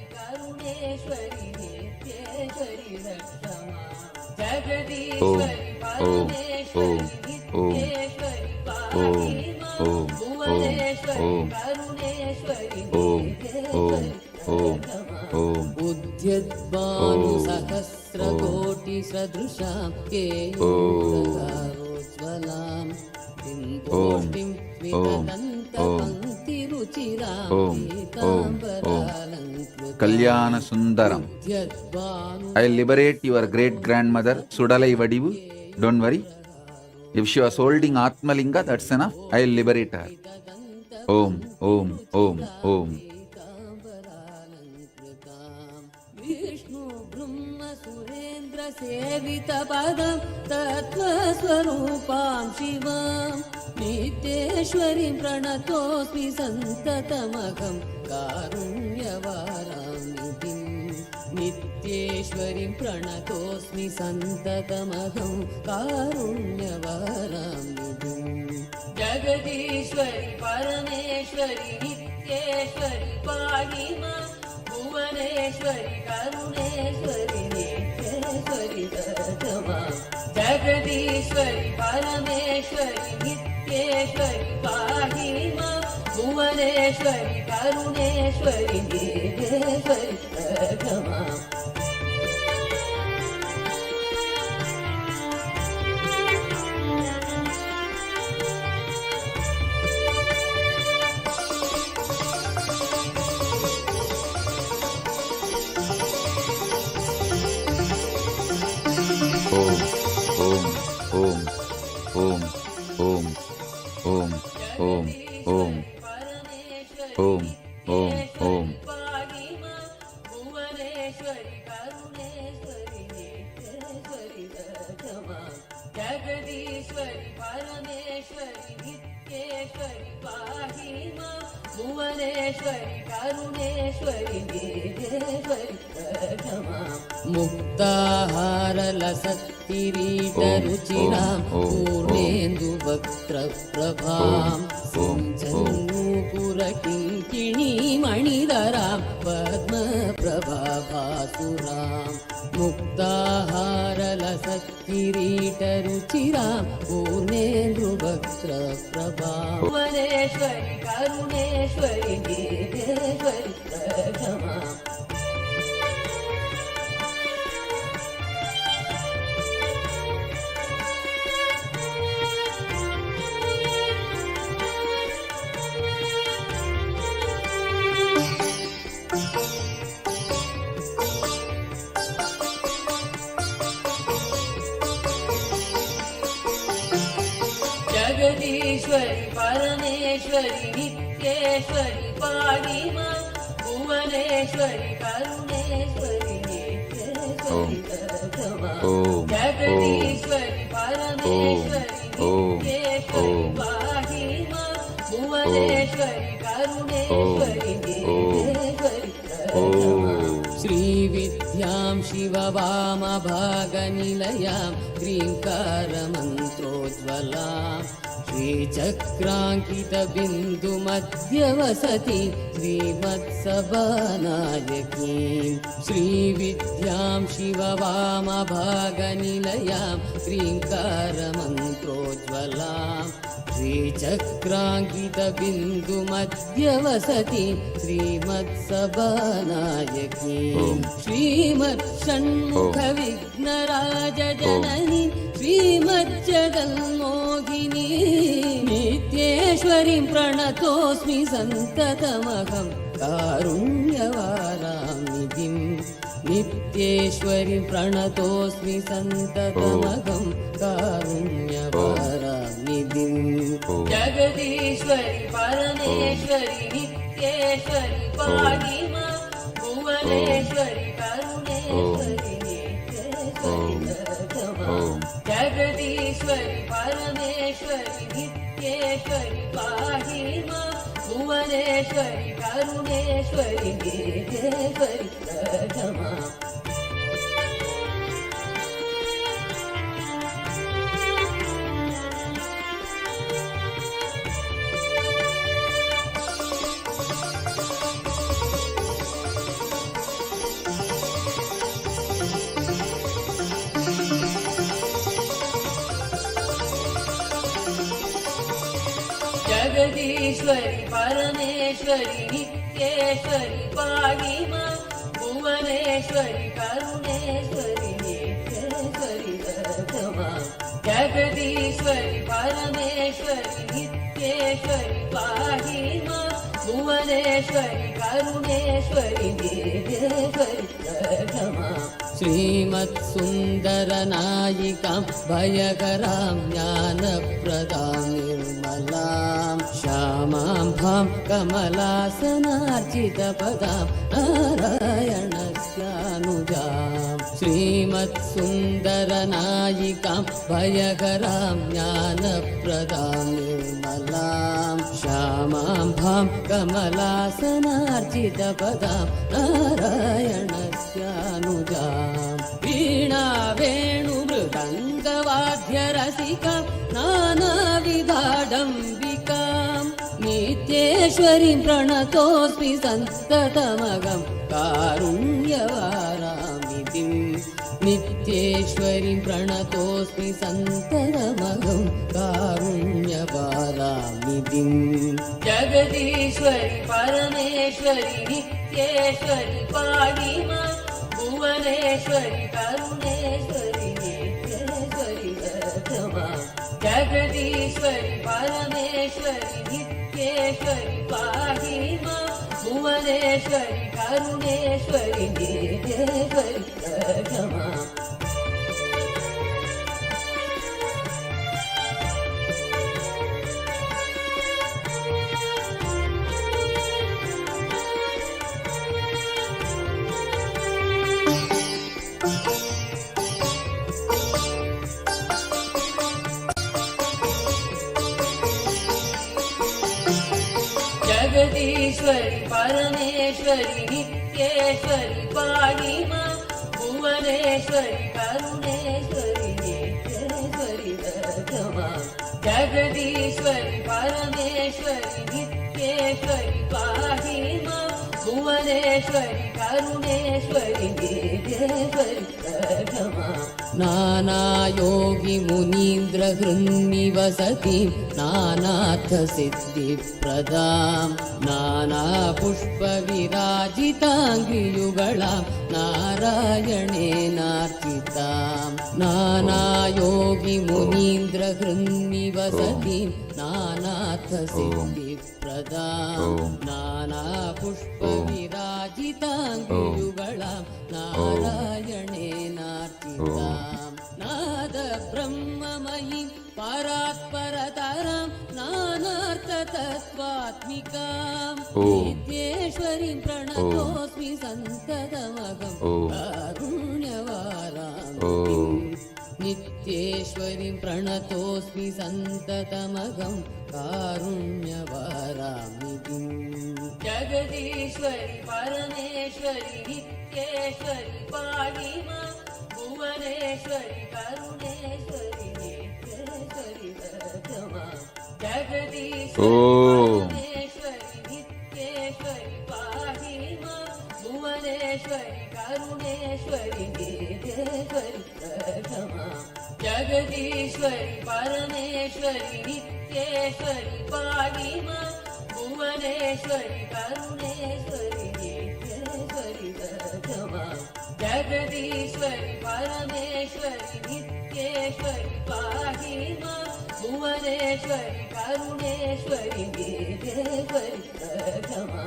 Speaker 8: Om. Om. Om. Om. Om. Om. Om. Om. Om.
Speaker 11: उद्यद्भानु सहस्रकोटिसदृशां केयूरकारोज्ज्वलां बिम्बोष्टिं विददन्तपङ्क्तिरुचिरां पीताम्बरालङ्कृतां
Speaker 8: Kalyana Sundaram. I liberate your great grandmother, Sudalai Vadivu. Don't worry. If she was holding Atmalinga, that's enough. I will liberate her. Om, Om, Om, Om.
Speaker 11: सेवितपदं तत्त्वस्वरूपां शिवां नित्येश्वरीं प्रणतोऽस्मि सन्ततमहं कारुण्यवारां निधिं नित्येश्वरीं प्रणतोऽस्मि सन्ततमहं कारुण्यवारां निधिं जगदीश्वरि परमेश्वरि नित्येश्वरि पाहि मां भुवनेश्वरि करुणेश्वरि नित्येश्वरि दत्तमा जगदीश्वरि परमेश्वरि नित्येश्वरि पाहि मां भुवनेश्वरि करुणेश्वरि नित्येश्वरि दत्तमा जगदीश्वरि परमेश्वरि नित्येश्वरि पाहि मां भुवनेश्वरि करुणेश्वरि नित्येश्वरि दत्तमा मुक्ताहारलसत्किरीटरुचिरां पूर्णेन्दुवक्त्रप्रभां सिञ्चन्नूपुरकिङ्किणीमणिधरां पद्मप्रभाभासुरां मुक्ताहारलसत्किरीटरुचिरां पूर्णेन्दुवक्त्रप्रभां भुवनेश्वरि करुणेश्वरि नित्येश्वरि दत्तमा जगदीश्वरि परमेश्वरि नित्येश्वरि पाहि मां भुवनेश्वरि करुणेश्वरि नित्येश्वरि दत्तमा जगदीश्वरि परमेश्वरि नित्येश्वरि पाहि मां भुवनेश्वरि करुणेश्वरि नित्येश्वरि दत्तमा श्रीविद्यां शिववामभागनिलयां ह्रीङ्कारमन्त्रोज्ज्वलां श्रीचक्राङ्कितबिन्दुमध्यवसति श्रीमत्सभानायकीं श्रीविद्यां शिववामभागनिलयां ह्रीङ्कारमन्त्रोज्ज्वलां श्रीचक्राङ्कितबिन्दुमध्यवसति श्रीमत्सभानायकीं श्रीमत्षण्मुखविघ्नराजजननी श्रीमज्जगन्मोहिनी नित्येश्वरीं प्रणतोऽस्मि सन्ततमहं कारुण्यवारां निधिं नित्येश्वरीं प्रणतोऽस्मि सन्ततमहं कारुण्यवारां निधिं जगदीश्वरि परमेश्वरि नित्येश्वरि पाहि मां भुवनेश्वरि करुणेश्वरि नित्येश्वरि दत्तमा जगदीश्वरि भुवनेश्वरि नित्येश्वरि पाहि मां भुवनेश्वरि करुणेश्वरि गेहेश्वरि प्रथमा जगदीश्वरि परमेश्वरि नित्येश्वरि पाहि मां भुवनेश्वरि करुणेश्वरि नित्येश्वरि प्रथमा जगदीश्वरि परमेश्वरि नित्येश्वरि पाहि मां भुवनेश्वरि करुणेश्वरि नित्येश्वरि प्रथमा श्रीमत्सुन्दरनायिकां भयकरां ज्ञानप्रदां निर्मलां श्यामां भां कमलासनार्चितपदां नारायणस्यानुजां श्रीमत्सुन्दरनायिकां भयकरां ज्ञानप्रदां निर्मलां श्यामां भां कमलासनार्चितपदां नारायणस्यानुजां वीणा वेणुमृदङ्गवाद्यरसिकां नानाविधाडम्बिकां नित्येश्वरीं प्रणतोऽस्मि सन्ततमगं कारुण्यवारामितिं नित्येश्वरीं प्रणतोऽस्मि सन्ततमगं कारुण्यवारामितिं जगदीश्वरि परमेश्वरि नित्येश्वरि पाहि मां भुवनेश्वरि करुणेश्वरि नित्येश्वरि प्रथमा जगदीश्वरि परमेश्वरि नित्येश्वरि पाहि मां भुवनेश्वरि करुणेश्वरि नित्येश्वरि प्रथमा जगदीश्वरि परमेश्वरि नित्येश्वरि पाहि मां भुवनेश्वरि करुणेश्वरि नित्येश्वरि प्रथमा जगदीश्वरि परमेश्वरि नित्येश्वरि पाहि मां भुवनेश्वरि करुणेश्वरि नित्येश्वरि प्रथमा नानायोगि मुनीन्द्र हृन्निवसति नानार्थसिद्धिप्रदां नानापुष्पविराजिताङ्घ्रियुगळां नारायणेनार्चितां नानायोगि मुनीन्द्र हृन्निवसति नानार्थसिद्धिप्रदां नानापुष्पविराजिताङ्घ्रियुगळां नारायणेनार्चितां नाद ब्रह्ममयीं परात्परतरां नानार्थतत्त्वात्मिकां नित्येश्वरीं प्रणतोऽस्मि सन्ततमगं कारुण्यवारामितिं नित्येश्वरीं प्रणतोऽस्मि सन्ततमगं कारुण्यवारामितिं जगदीश्वरि परमेश्वरि नित्येश्वरि पाहि मां भुवनेश्वरि करुणेश्वरि नित्येश्वरि प्रथमा जगदीश्वरि परमेश्वरि नित्येश्वरि पाहि मां भुवनेश्वरि करुणेश्वरि नित्येश्वरि प्रथमा जगदीश्वरि परमेश्वरि नित्येश्वरि पाहि मां भुवनेश्वरि करुणेश्वरि नित्येश्वरि प्रथमा जगदीश्वरि परमेश्वरि नित्येश्वरि पाहि मां भुवनेश्वरि करुणेश्वरि नित्येश्वरि प्रथमा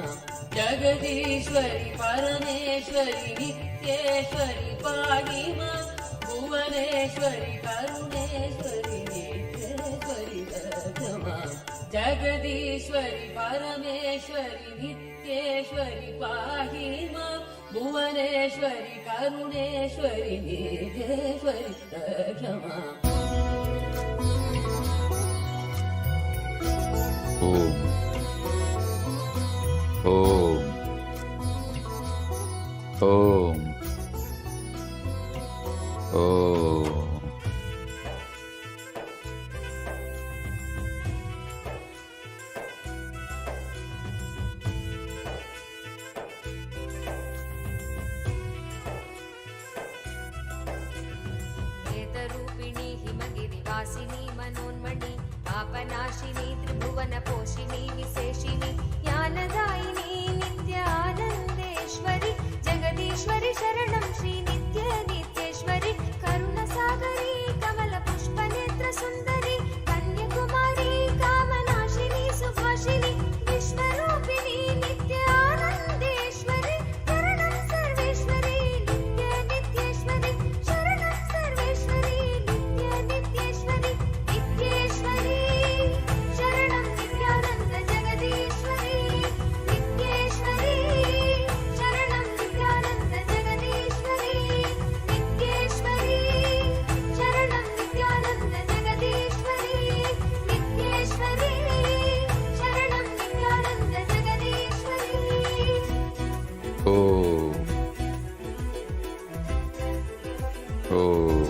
Speaker 11: जगदीश्वरि परमेश्वरि नित्येश्वरि पाहि मां भुवनेश्वरि करुणेश्वरि नित्येश्वरि प्रथमा जगदीश्वरि परमेश्वरि नित्येश्वरि पाहि मां भुवनेश्वरि करुणेश्वरि नित्येश्वरि प्रथमा
Speaker 8: Om. Om. Om. Om.
Speaker 10: वेदरूपिणी हिमगिरिवासिनी मनोन्मणि पापनाशिनी त्रिभुवनपोषिणी विशेषिणी ज्ञानदायिनी नित्यानन्देश्वरि जगदीश्वरि शरणं श्री नित्य नित्येश्वरि करुणसागरी कमलपुष्पनेत्रसुन्दरि कन्याकुमारी कामनाशिनी सुभाषिनी विश्वरूपिणी नित्यानन्देश्वरि शरणं सर्वेश्वरि नित्य नित्येश्वरि शरणं सर्वेश्वरि नित्य नित्येश्वरि नित्येश्वरि शरणं नित्यानन्द जगदीश्वरि नित्येश्वरि शरणं नित्यानन्द जगदीश्वरि नित्येश्वरि शरणं नित्यानन्द जगदीश्वरि नित्येश्वरि शरणं Nityanand जगदीश्वरि
Speaker 8: Om. Om.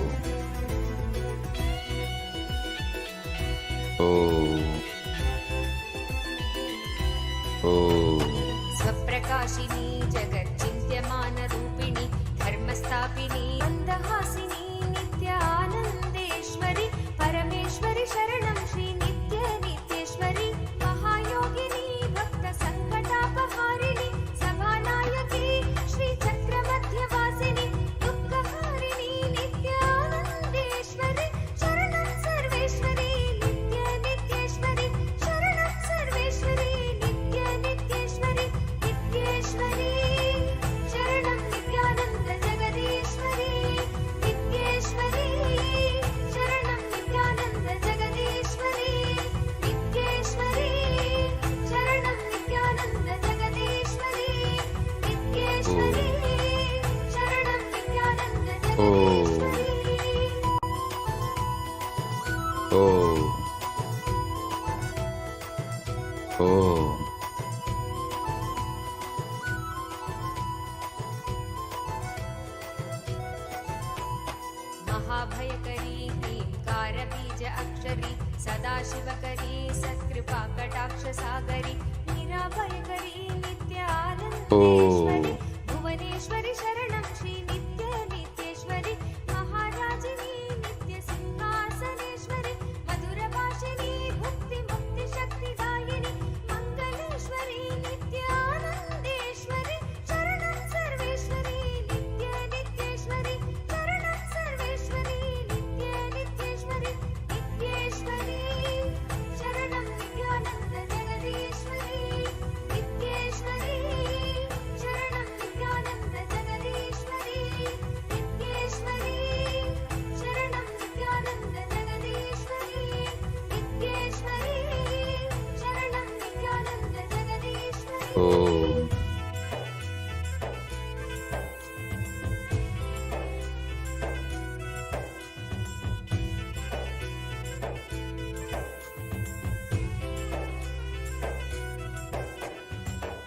Speaker 8: Om. Om.
Speaker 10: स्वप्रकाशिनी जगच्चिन्त्यमानरूपिणी धर्मस्थापिनी मन्दहासिनी नित्यानन्देश्वरि परमेश्वरि शरणं श्री नित्य नित्येश्वरि महायोगिनी भक्तसङ्कटापहारिणि सभानायकी श्रीचक्रमध्यवासिनि दुःखहारिणी नित्यानन्देश्वरि शरणं सर्वेश्वरि नित्य नित्येश्वरि शरणं सर्वेश्वरि नित्य नित्येश्वरि नित्येश्वरि शरणं नित्यानन्द जगदीश्वरि नित्येश्वरि शरणं नित्यानन्द जगदीश्वरि नित्येश्वरि शरणं नित्यानन्द जगदीश्वरि नित्येश्वरि शरणं नित्यानन्द जगदीश्वरि
Speaker 8: Om. Om.
Speaker 10: महाभयकरी ह्रीङ्कारबीज अक्षरी सदाशिवकरी सत्कृपाकटाक्षसागरी मीराभयकरी नित्यानन्देश्वरि भुवनेश्वरि शरणं श्री नित्य नित्येश्वरि महाराजिनी नित्यसिंहासनेश्वरि मधुरभाषिणी भुक्तिमुक्तिशक्तिदायिनि मङ्गलेश्वरि नित्यानन्देश्वरि शरणं सर्वेश्वरि नित्य नित्येश्वरि शरणं सर्वेश्वरि नित्य नित्येश्वरि नित्येश्वरि शरणं नित्यानन्द जगदीश्वरि नित्येश्वरि शरणं नित्यानन्द जगदीश्वरि नित्येश्वरि शरणं नित्यानन्द जगदीश्वरि नित्येश्वरि शरणं नित्यानन्द जगदीश्वरि
Speaker 8: Om.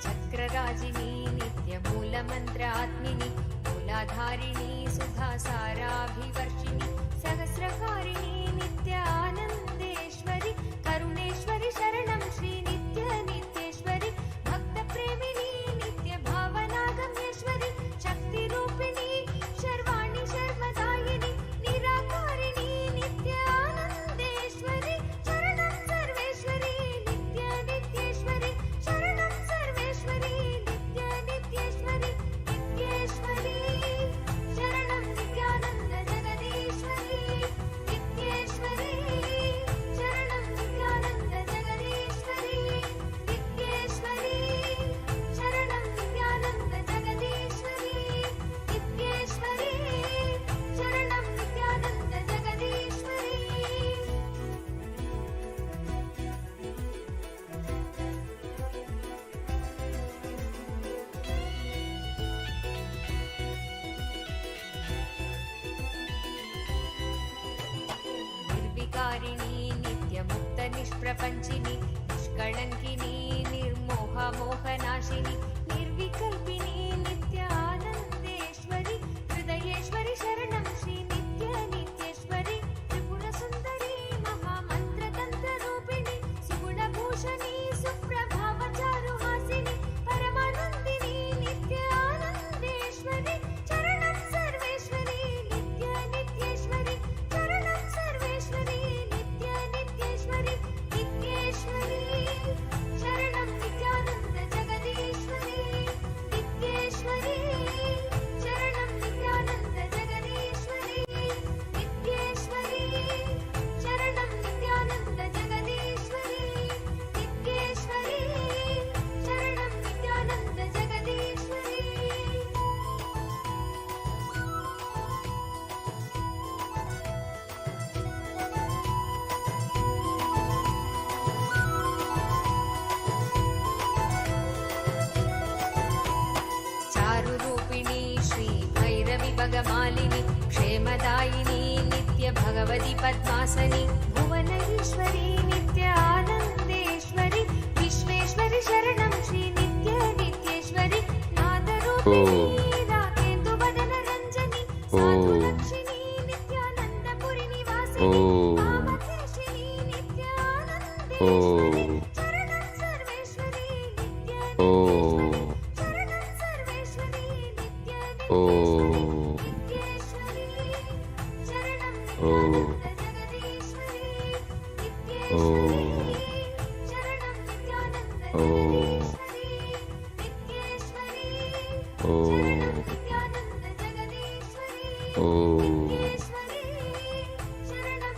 Speaker 10: चक्रराजिनी नित्यमूलमन्त्रात्मिनि मूलाधारिणी सुधासाराभिवर्षिणि सहस्रकारिणी नित्यानन्देश्वरि करुणेश्वरि शरणं श्री नित्य नित्येश्वरि भक्तप्रेमिणी नित्यभावनागम्येश्वरि शक्तिरूपिणी शर्वाणि शर्वदायिनि निराकारिणी नित्यानन्देश्वरि शरणं सर्वेश्वरि नित्य नित्येश्वरि शरणं सर्वेश्वरि नित्य नित्येश्वरि नित्येश्वरि शरणं नित्यानन्द जगदीश्वरि नित्येश्वरि शरणं नित्यानन्द जगदीश्वरि नित्येश्वरि शरणं नित्यानन्द जगदीश्वरि नित्येश्वरि शरणं नित्यानन्द जगदीश्वरि निर्विकारिणी नित्यमुक्तनिष्प्रपञ्चिनि निष्कळङ्किनी निर्मोहमोहनाशिनी निर्विकल्पिनी नित्यानन्देश्वरि हृदयेश्वरि शरणं श्री नित्य नित्येश्वरि त्रिपुरसुन्दरी महामन्त्रतन्त्ररूपिणी सुगुणभूषणी सुप्रभावचारुहासिनी परमानन्दिनी नित्यानन्देश्वरि चरणं सर्वेश्वरि नित्य नित्येश्वरि चरणं सर्वेश्वरि नित्य नित्येश्वरि नित्येश्वरि शरणं नित्यानन्द जगदीश्वरि नित्येश्वरि शरणं नित्यानन्द जगदीश्वरि नित्येश्वरि शरणं नित्यानन्द जगदीश्वरि नित्येश्वरि शरणं नित्यानन्द जगदीश्वरि चारुरूपिणी श्री भैरवि भगमालिनी क्षेमदायिनी नित्य भगवति पद्मासनी भुवनेश्वरी नित्य आनन्देश्वरि विश्वेश्वरि शरणं श्री नित्य नित्येश्वरि नादरूपिणी राकेन्दुवदनरञ्जनी साधुलक्षिणी नित्यानन्दपुरि निवासिनी कामकेशिनी नित्यानन्देश्वरि चरणं सर्वेश्वरि नित्य शरणं सर्वेश्वरि नित्य नित्येश्वरि शरणं नित्यानन्द जगदीश्वरि नित्येश्वरि शरणं नित्यानन्द जगदीश्वरि नित्येश्वरि शरणं नित्यानन्द जगदीश्वरि नित्येश्वरि शरणं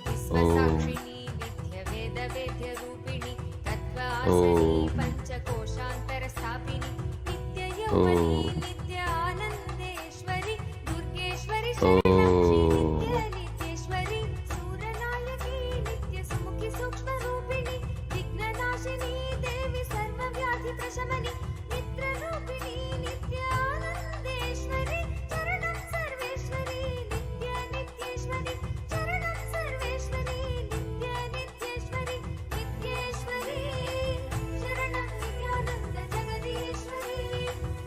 Speaker 10: विश्वसाक्षिणी नित्यवेदवेद्यरूपिणी तत्त्वासिनी पञ्चकोशान्तरस्थापिनी नित्ययौवनी नित्य आनन्देश्वरि दुर्गेश्वरि शरणं श्री नित्य नित्येश्वरि सूरनायकी नित्यसुमुखि सूक्ष्मरूपिणी विघ्ननाशिनी देवी सर्वव्याधिप्रशमनि मित्ररूपिणी नित्य आनन्देश्वरि चरणं सर्वेश्वरि नित्य नित्येश्वरि चरणं सर्वेश्वरि नित्य नित्येश्वरि नित्येश्वरि शरणं नित्यानन्द जगदीश्वरि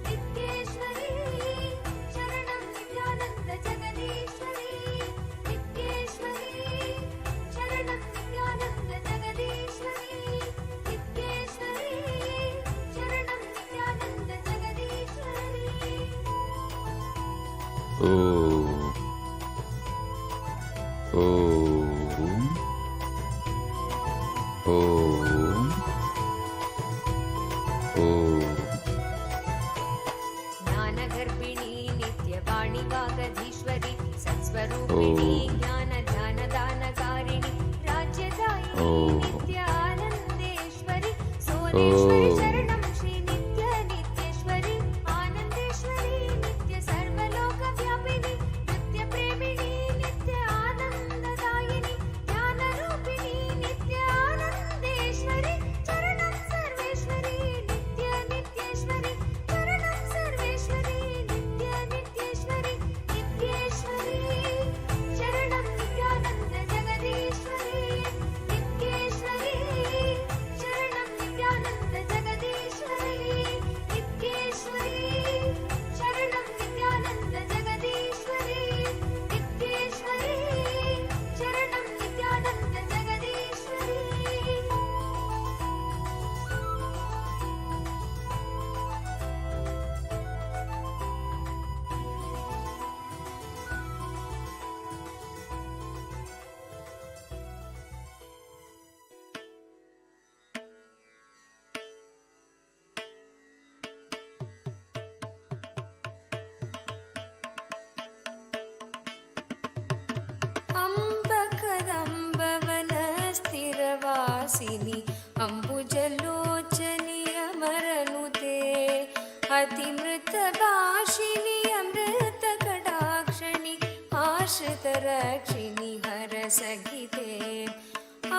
Speaker 10: नित्येश्वरि शरणं नित्यानन्द जगदीश्वरि नित्येश्वरि शरणं नित्यानन्द जगदीश्वरि नित्येश्वरि शरणं नित्यानन्द जगदीश्वरि ज्ञानगर्भिणी नित्यवाणी वागधीश्वरि सत्स्वरूपिणी ज्ञानध्यानदानकारिणि राज्यदायिनी नित्य आनन्देश्वरि सोनेश्वरि शरणं श्री नित्य नित्येश्वरि आनन्देश्वरि नित्य सर्वलोकव्यापिनि नित्यप्रेमिणि नित्य आनन्ददायिनि ज्ञानरूपिणि नित्य आनन्देश्वरि चरणं सर्वेश्वरि नित्य नित्येश्वरि चरणं सर्वेश्वरि नित्य नित्येश्वरि नित्येश्वरि शरणं नित्यानन्द जगदीश्वरि नित्येश्वरि शरणं नित्यानन्द जगदीश्वरि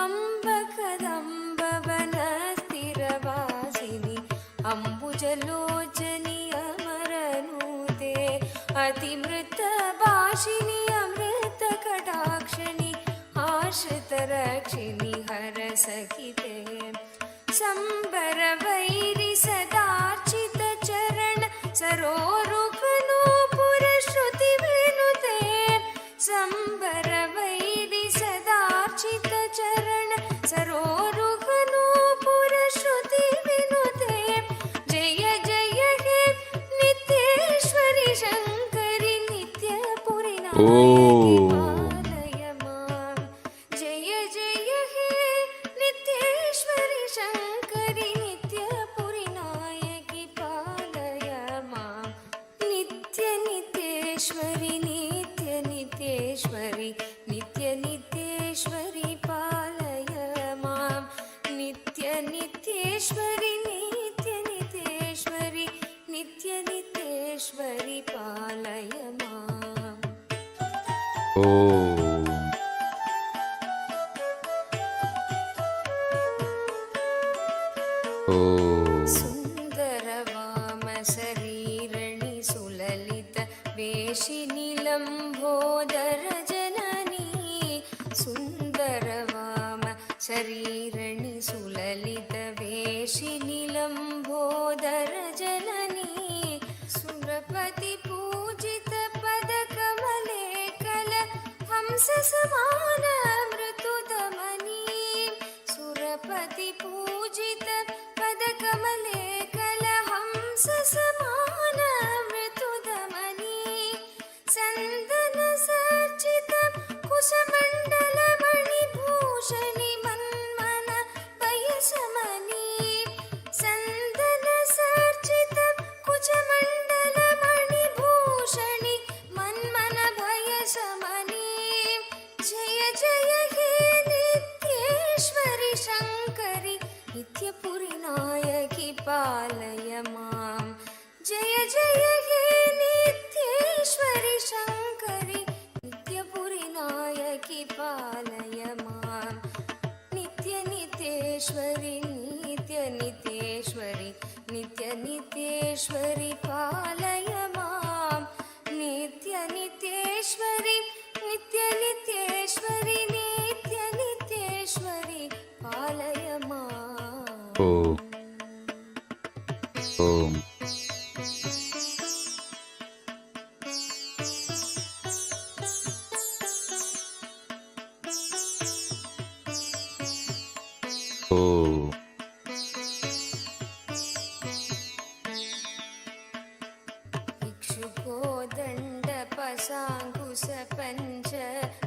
Speaker 10: अम्बकदम्बवनस्थिरवासिनि अम्बुजलोचनि अमरनूते अतिमृतभाषिनि अमृतकटाक्षिणि आश्रितरक्षिणि हरसहिते सम्बरवैरि सदार्चितचरण सरोरुकनूपुरश्रुतिविनुते सम्बरवैरि सदार्चितचरण सरोरुकनूपुरश्रुतिविनुते जय जय हे नित्येश्वरि शङ्करि नित्यपुरिनायकि पालय मां जय जय हे नित्येश्वरि शङ्करि नित्यपुरिनायकि पालय मां नित्यनित्येश्वरि नित्यनित्येश्वरि नित्यनित्येश्वरि पालय मां नित्यनित्येश्वरि नित्यनित्येश्वरि नित्यनित्येश्वरि पालय माम् सुन्दरवामशरीरणि सुललित वेशिनि लम्बोदर जननी सुन्दरवाम शरीरणि सुललित वेशिनि लम्बोदर जननी सुरपति पूजित पदकमले कल हंस समान मृतुदमनी सुरपति पूजित पदकमले कल हंस समान मृतुदमनी सन्दन सर्चित कुशमण्डल मणिभूषणि मन्मन पयसमनी सन्दन सर्चित कुशमण्डल मणिभूषणि मन्मन भयसमनी जय जय हे नित्येश्वरि शङ्करि नित्यपुरिनायकि पालय मां जय जय हे नित्येश्वरि शङ्करि नित्यपुरिनायकि पालय मां नित्यनित्येश्वरि नित्यनित्येश्वरि नित्यनित्येश्वरि पालय मां नित्यनित्येश्वरि नित्यनित्येश्वरि नित्यनित्येश्वरि पालय माम्
Speaker 8: ओम
Speaker 10: इक्षुको दण्डपशाङ्कुश पञ्च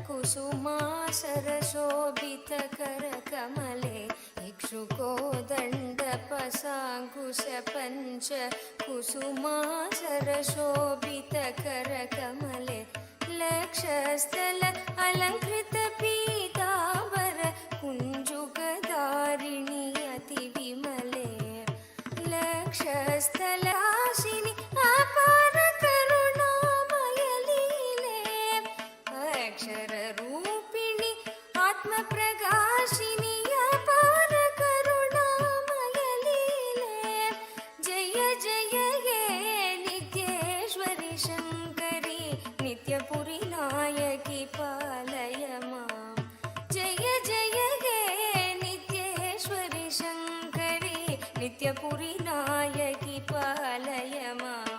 Speaker 10: कुसुमासरशोभितकरकमले इक्षुको दण्डपशाङ्कुश पञ्च कुसुमासरशोभितकरकमले लक्षस्थल अलङ्कृत पीताम्बर कुञ्जुगधारिणि अतिविमले लक्षस्थलाशिनि अपार करुणामय लीले अक्षररूपिणि आत्मप्रकाशिनि अपार करुणामय लीले जय जय हे नित्येश्वरि शङ्करि नित्यपुरिनायकि पालय मां जय जय हे नित्येश्वरि शङ्करि नित्यपुरिनायकि पालय मां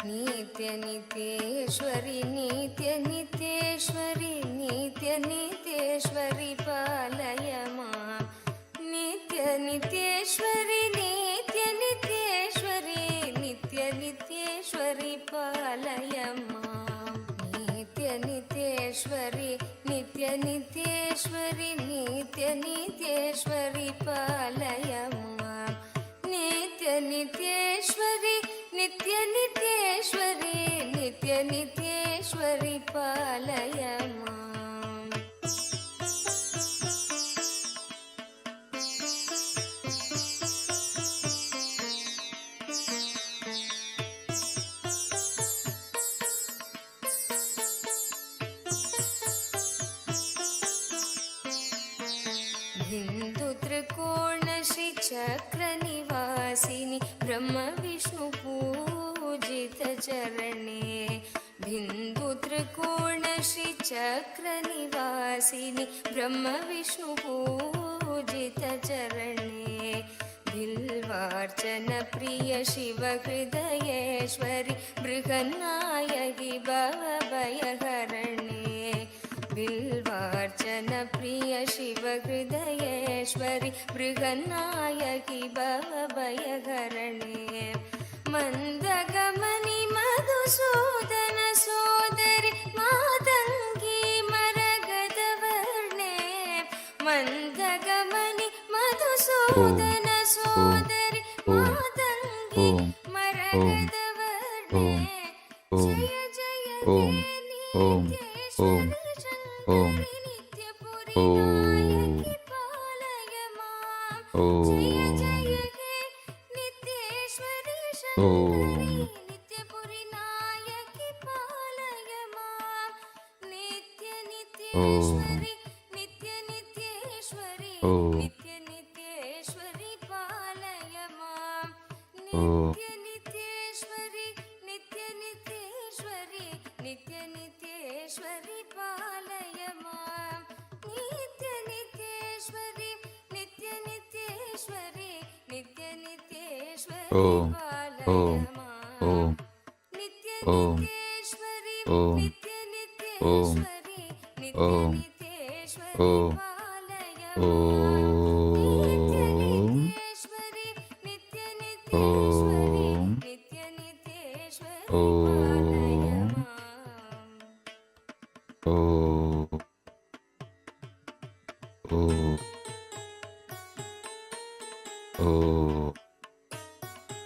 Speaker 10: नित्यनित्येश्वरि नित्यनित्येश्वरि नित्यनित्येश्वरि पालय मां नित्यनित्येश्वरि नित्यनित्येश्वरि नित्यनित्येश्वरि पालय मां नित्यनित्येश्वरि नित्यनित्येश्वरि नित्यनित्येश्वरि पालय मां नित्यनित्येश्वरि नित्यनित्येश्वरि नित्यनित्येश्वरि पालय माम् हिन्दु त्रिकोण श्री चक्र निवासिनि ब्रह्म विष्णु पूजित चरणे बिन्दु त्रिकोण श्री चक्र निवासिनि ब्रह्म विष्णु पूजित चरणे बिल्वार्चन प्रिय शिव हृदयेश्वरि बृहन्नायकि भवभयहरणे बिल्वार्चन प्रिय शिव हृदयेश्वरि बृहन्नायकि भवभयहरणे मन्दगमनि मधुसूदन सोदरि मातङ्गी मरगदवर्णे मन्दगमनि मधुसूदन सोदरि मातङ्गी मरगदवर्णे जय जय हे नित्येश्वरि शङ्करि नित्यपुरि नायकि पालय मां जय जय हे नित्येश्वरि शङ्करि नित्यपुरि नायकि पालय मां नित्य नित्येश्वरि नित्य नित्येश्वरि नित्य नित्येश्वरि पालय मां नित्य नित्येश्वरि नित्य नित्येश्वरि नित्य नित्येश्वरि पालय मां नित्य नित्येश्वरि नित्य नित्येश्वरि नित्य नित्येश्वरि पालय मां नित्य नित्येश्वरि नित्य नित्येश्वरि नित्य नित्येश्वरि पालय नित्य नित्येश्वरि नित्य नित्येश्वरि पालय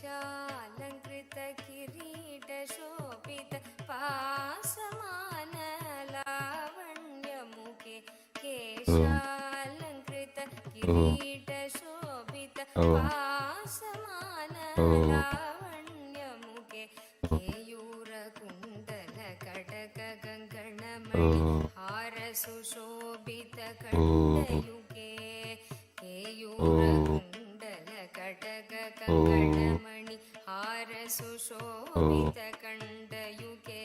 Speaker 10: केशालङ्कृत किरीट शोभित पासमान लावण्यमुखे केशालङ्कृत किरीट शोभित पासमान लावण्यमुखे केयूरकुण्डल कटक गङ्गणमणि हार सुशोभित कण्डयुगे केयूरकुण्डल कटक कङ्गणमणि हार सुशोभित कण्डयुगे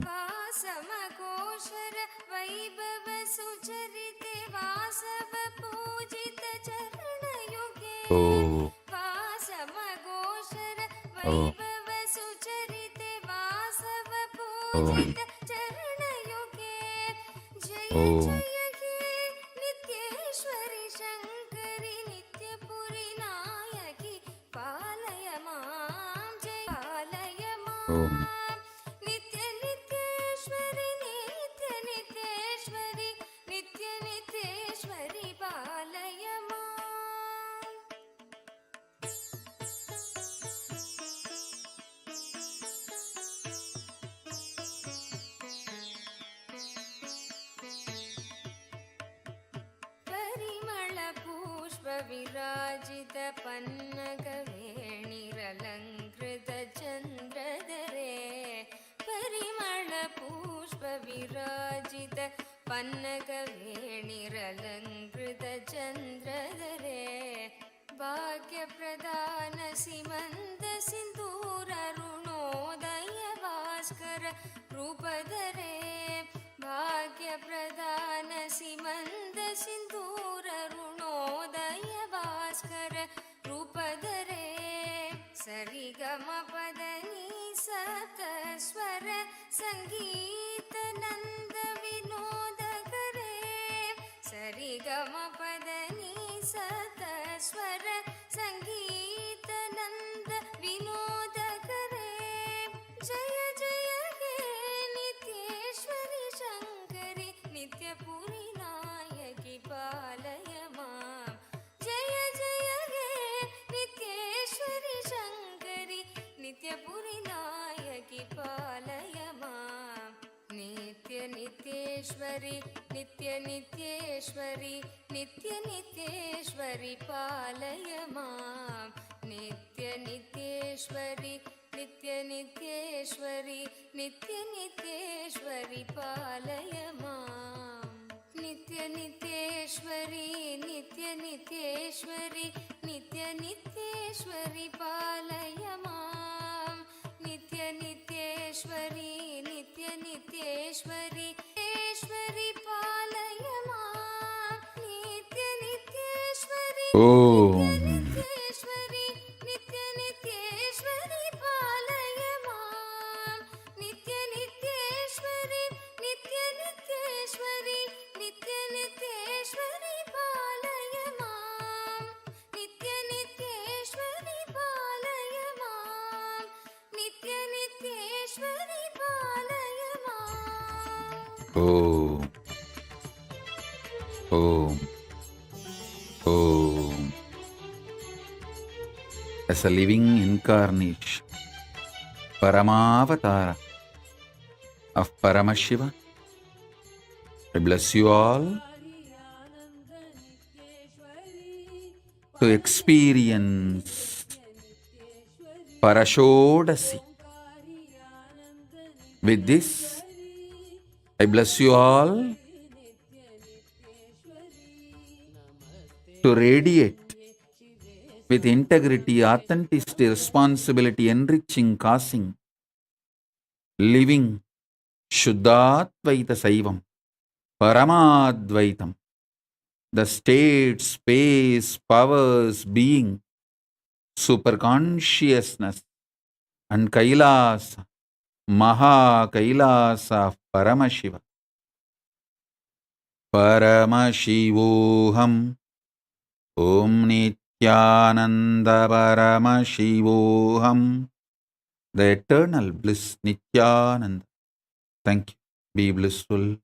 Speaker 10: वासमघोषर वैभव सुचरिते वासव पूजित चरणयुगे वासमघोषर वैभव सुचरिते वासव पूजित चरणयुगे जय जय हे नित्येश्वरि शङ्करि नित्यपुरि नायकि पालय मां जय पालय मां नित्य नित्येश्वरि नित्य नित्येश्वरि नित्य नित्येश्वरि पालय मां परिमळ पुष्प विराजित पन्नग वेणिरलङ्कृत चन्द्रधरे परिमळ पुष्प विराजित पन्नग वेणिरलङ्कृत चन्द्रधरे भाग्यप्रदान सीमन्त सिन्दूर अरुणोदय भास्कर रूपधरे भाग्यप्रदान सीमन्त सिन्दूर अरुणोदय भास्कर रूपधरे सरिगमपदनी सप्तस्वर सङ्गीत नन्द विनोद करे सरिगमपदनी सप्तस्वर सङ्गीत नन्द विनोद करे जय जय हे नित्येश्वरि शङ्करि नित्यपुरि नायकि पालय मां जय जय हे नित्येश्वरि शङ्करि नित्यपुरि नायकि पालय मां नित्य नित्येश्वरि नित्य नित्येश्वरि नित्य नित्येश्वरि पालय मां नित्य नित्येश्वरि नित्यनित्येश्वरि नित्यनित्येश्वरि पालय माम् नित्यनित्येश्वरि नित्यनित्येश्वरि नित्यनित्येश्वरि पालय माम् नित्यनित्येश्वरि नित्यनित्येश्वरि ईश्वरि पालय माम् नित्यनित्येश्वरि
Speaker 8: Om.
Speaker 10: नित्यनित्येश्वरि नित्यनित्येश्वरि पालय माम् नित्यनित्येश्वरि नित्यनित्येश्वरि नित्यनित्येश्वरि पालय माम् नित्यनित्येश्वरि पालय माम् नित्यनित्येश्वरि पालय माम्
Speaker 8: Om. Om. Om. As a living incarnation, Paramavatara of Paramashiva, I bless you all to experience Parashodasi. With this, I bless you all to radiate with integrity, authenticity, responsibility, enriching, causing, living Shuddhadvaita Saivam, Paramadvaitam, the state, space, powers, being, superconsciousness, and Kailasa, Maha Kailasa of Paramashiva. Paramashivoham, Om Nithyananda Paramashivoham, the eternal bliss Nithyananda. Thank you. Be blissful.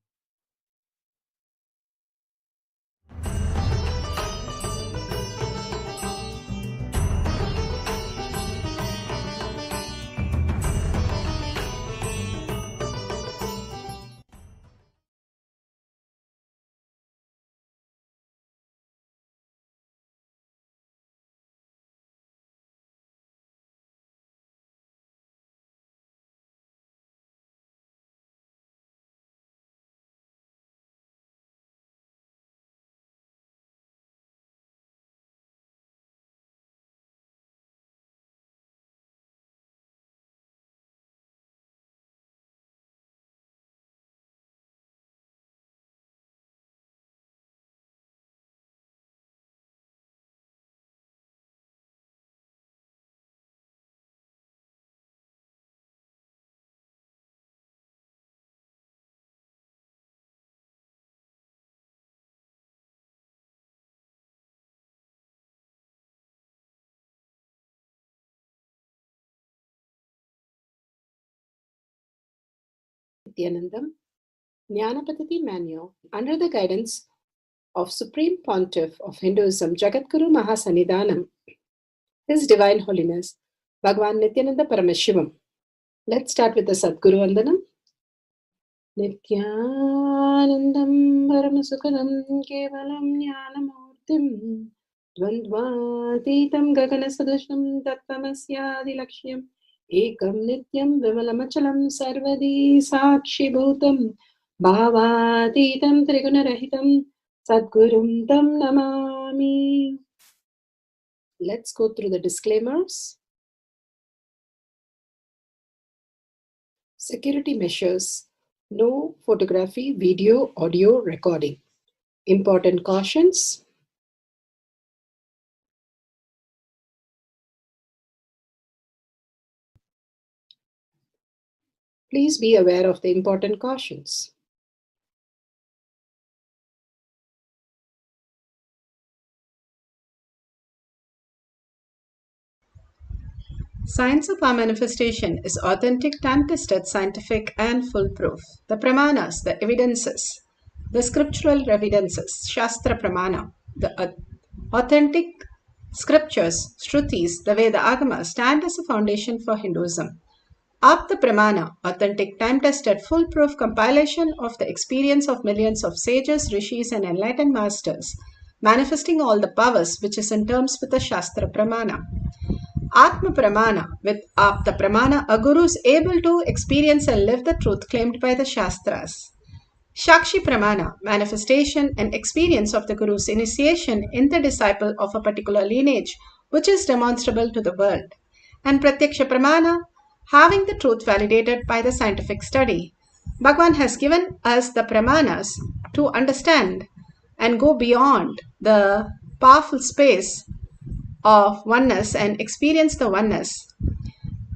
Speaker 12: Nithyanandam Jnanapatati Manual under the guidance of Supreme Pontiff of Hinduism, Jagadguru Mahasannidhanam, His Divine Holiness, Bhagavan Nithyananda Paramashivam. Let's start with the Sadguru Vandanam. Nithyanandam Paramasukadam Kevalam Jnanamurtim Dvandvatitam Gaganasadusham Tattvamasyaadilakshya Ekam Nityam Vimalamachalam Sarvadi Sakshi Bhutam Bhavatitam Trigunarahitam Sadgurum Tam Namami. Let's go through the disclaimers. Security measures. No photography, video, audio recording. Important cautions. Please be aware of the important cautions. Science of our manifestation is authentic, time-tested, scientific, and foolproof. The pramanas, the evidences, the scriptural evidences, Shastra Pramana, the authentic scriptures, Shrutis, the Veda Agama, stand as a foundation for Hinduism. Apta Pramana, authentic, time-tested, foolproof compilation of the experience of millions of sages, rishis, and enlightened masters, manifesting all the powers which is in terms with the Shastra Pramana. Atma Pramana. With the Pramana, a guru is able to experience and live the truth claimed by the Shastras. Shakshi Pramana, manifestation and experience of the Guru's initiation in the disciple of a particular lineage, which is demonstrable to the world. And Pratyaksha Pramana, having the truth validated by the scientific study. Bhagavan has given us the Pramanas to understand and go beyond the powerful space of oneness and experience the oneness.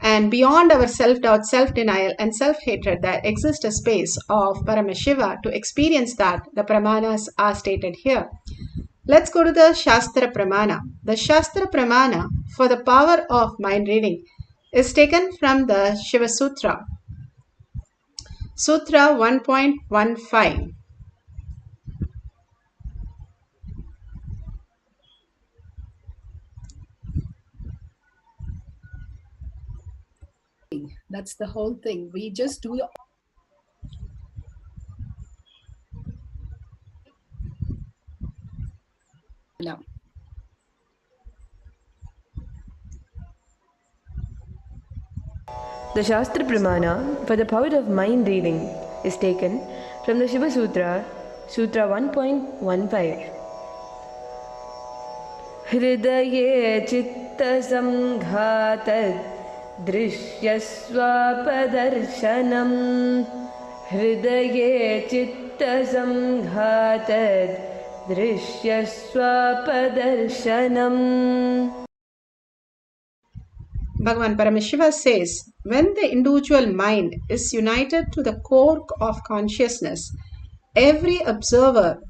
Speaker 12: And beyond our self-doubt, self-denial and self-hatred, there exists a space of Paramashiva. To experience that, the Pramanas are stated here. Let's go to the Shastra Pramana. The Shastra Pramana for the power of mind reading is taken from the Shiva Sutra. Sutra 1.15. That's the whole thing. We just do now.
Speaker 13: The Shastra Pramana for the power of mind reading is taken from the Shiva Sutra, Sutra 1.15. Hridaye chitta samghatad drishyasvapadarshanam. Hridaye chitta samghatad drishyasvapadarshanam.
Speaker 12: Bhagavan Paramashiva says, when the individual mind is united to the core of consciousness, every observable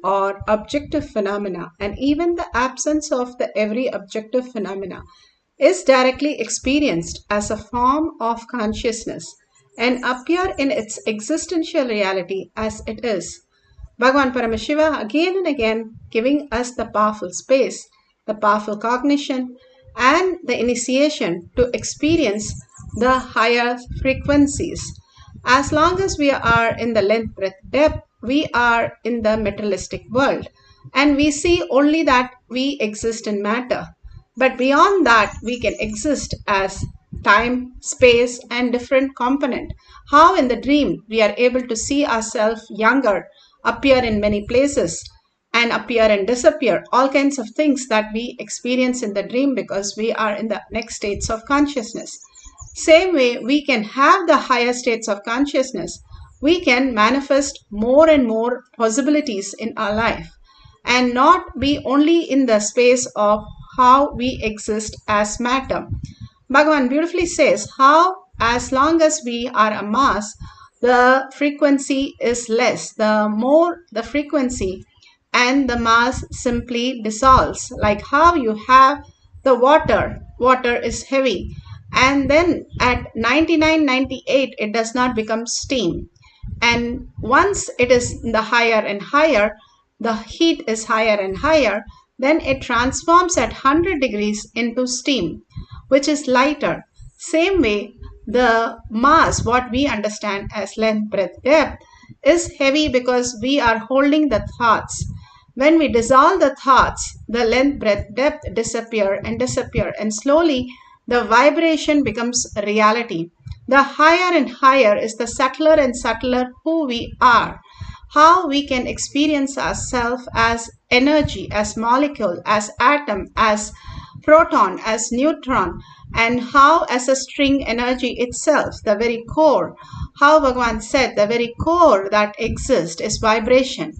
Speaker 12: or objective phenomena and even the absence of the every objective phenomena is directly experienced as a form of consciousness and appear in its existential reality as it is. Bhagavan Paramashiva again and again giving us the powerful space, the powerful cognition and the initiation to experience the higher frequencies. As long as we are in the length, breadth, depth, we are in the materialistic world and we see only that we exist in matter. But beyond that, we can exist as time, space and different component. How in the dream we are able to see ourselves younger, appear in many places and appear and disappear, all kinds of things that we experience in the dream because we are in the next states of consciousness. Same way, we can have the higher states of consciousness. We can manifest more and more possibilities in our life and not be only in the space of how we exist as matter. Bhagavan beautifully says how as long as we are a mass, the frequency is less. The more the frequency and the mass simply dissolves. Like how you have the water is heavy and then at 99.98 it does not become steam. And once it is the higher and higher, the heat is higher and higher, then it transforms at 100 degrees into steam, which is lighter. Same way, the mass, what we understand as length, breadth, depth, is heavy because we are holding the thoughts. When we dissolve the thoughts, the length, breadth, depth disappear and slowly the vibration becomes reality. The higher and higher is the subtler and subtler who we are. How we can experience ourselves as energy, as molecule, as atom, as proton, as neutron, and how as a string energy itself, the very core. How Bhagavan said the very core that exists is vibration.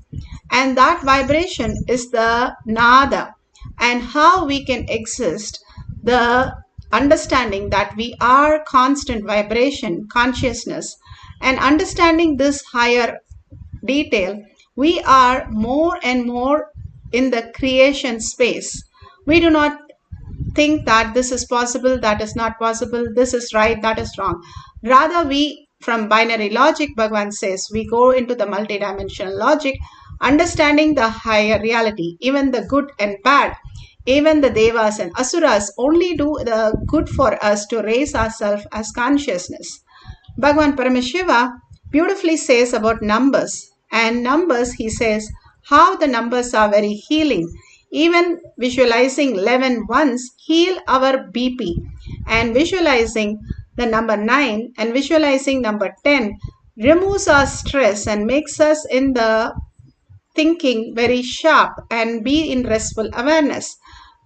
Speaker 12: And that vibration is the nada. And how we can exist, the understanding that we are constant vibration, consciousness, and understanding this higher detail, we are more and more in the creation space. We do not think that this is possible, that is not possible, this is right, that is wrong. Rather, we, from binary logic, Bhagavan says, we go into the multidimensional logic, understanding the higher reality, even the good and bad. Even the devas and asuras only do the good for us to raise ourselves as consciousness. Bhagavan Paramashiva beautifully says about numbers. And numbers, he says, how the numbers are very healing. Even visualizing 11 ones heal our BP, and visualizing the number 9 and visualizing number 10 removes our stress and makes us in the thinking very sharp and be in restful awareness.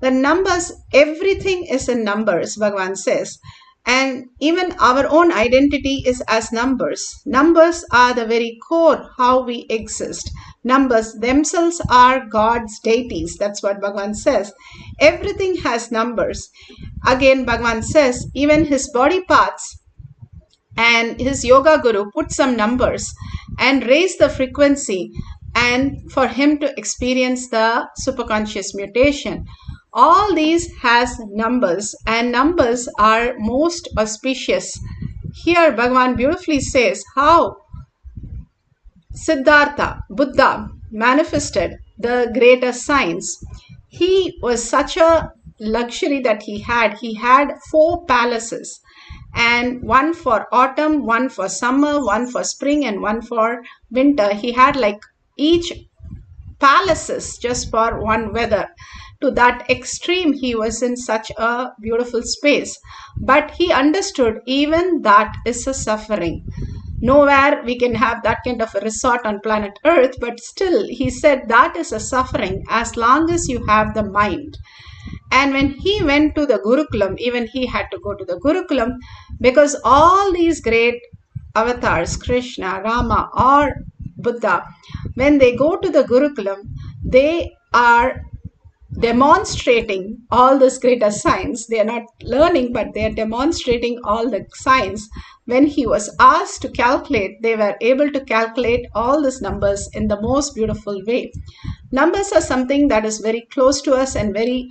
Speaker 12: The numbers, everything is in numbers, Bhagavan says. And even our own identity is as numbers. Numbers are the very core how we exist. Numbers themselves are God's deities. That's what Bhagavan says. Everything has numbers. Again, Bhagavan says, even his body parts and his yoga guru put some numbers and raise the frequency and for him to experience the superconscious mutation. All these has numbers, and numbers are most auspicious. Here Bhagavan beautifully says how Siddhartha, Buddha, manifested the greater science. He was such a luxury that he had. He had 4 palaces, and one for autumn, one for summer, one for spring, and one for winter. He had like each palaces just for one weather. To that extreme, he was in such a beautiful space. But he understood even that is a suffering. Nowhere we can have that kind of a resort on planet Earth, but still, he said that is a suffering as long as you have the mind. And when he went to the Gurukulam, even he had to go to the Gurukulam because all these great avatars, Krishna, Rama, or Buddha, when they go to the Gurukulam, they are demonstrating all this greater science. They are not learning, but they are demonstrating all the science. When he was asked to calculate, they were able to calculate all these numbers in the most beautiful way. Numbers are something that is very close to us and very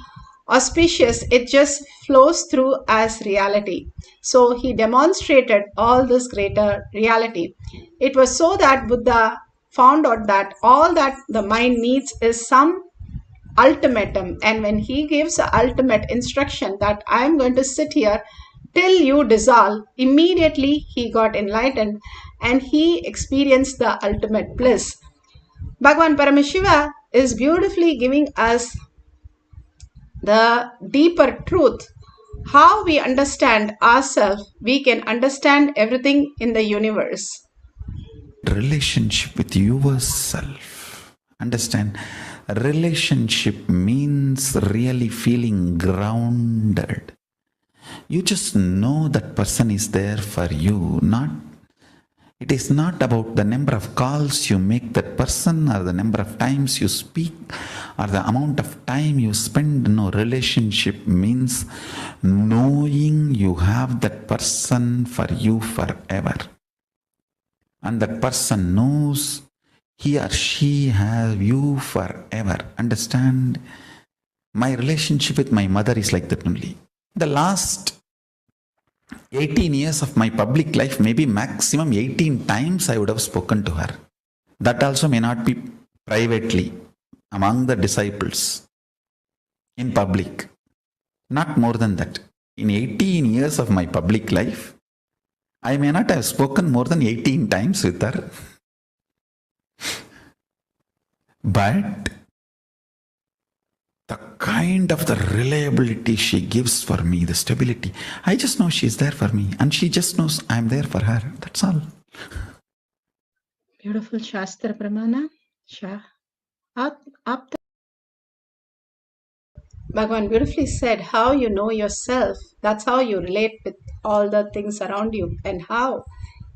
Speaker 12: auspicious. It just flows through as reality. So he demonstrated all this greater reality. It was so that Buddha found out that all that the mind needs is some ultimatum, and when he gives the ultimate instruction that I am going to sit here till you dissolve, immediately he got enlightened and he experienced the ultimate bliss. Bhagavan Paramashiva is beautifully giving us the deeper truth. How we understand ourselves, we can understand everything in the universe.
Speaker 8: Relationship with yourself. Understand, relationship means really feeling grounded. You just know that person is there for you. It is not about the number of calls you make that person or the number of times you speak or the amount of time you spend. No, relationship means knowing you have that person for you forever. And that person knows he or she has you forever. Understand? My relationship with my mother is like that only. The last 18 years of my public life, maybe maximum 18 times I would have spoken to her. That also may not be privately among the disciples in public. Not more than that. In 18 years of my public life, I may not have spoken more than 18 times with her. But the kind of the reliability she gives for me, the stability, I just know she's there for me and she just knows I'm there for her. That's all.
Speaker 12: Beautiful Shastra Pramana. Bhagavan beautifully said how you know yourself. That's how you relate with all the things around you, and how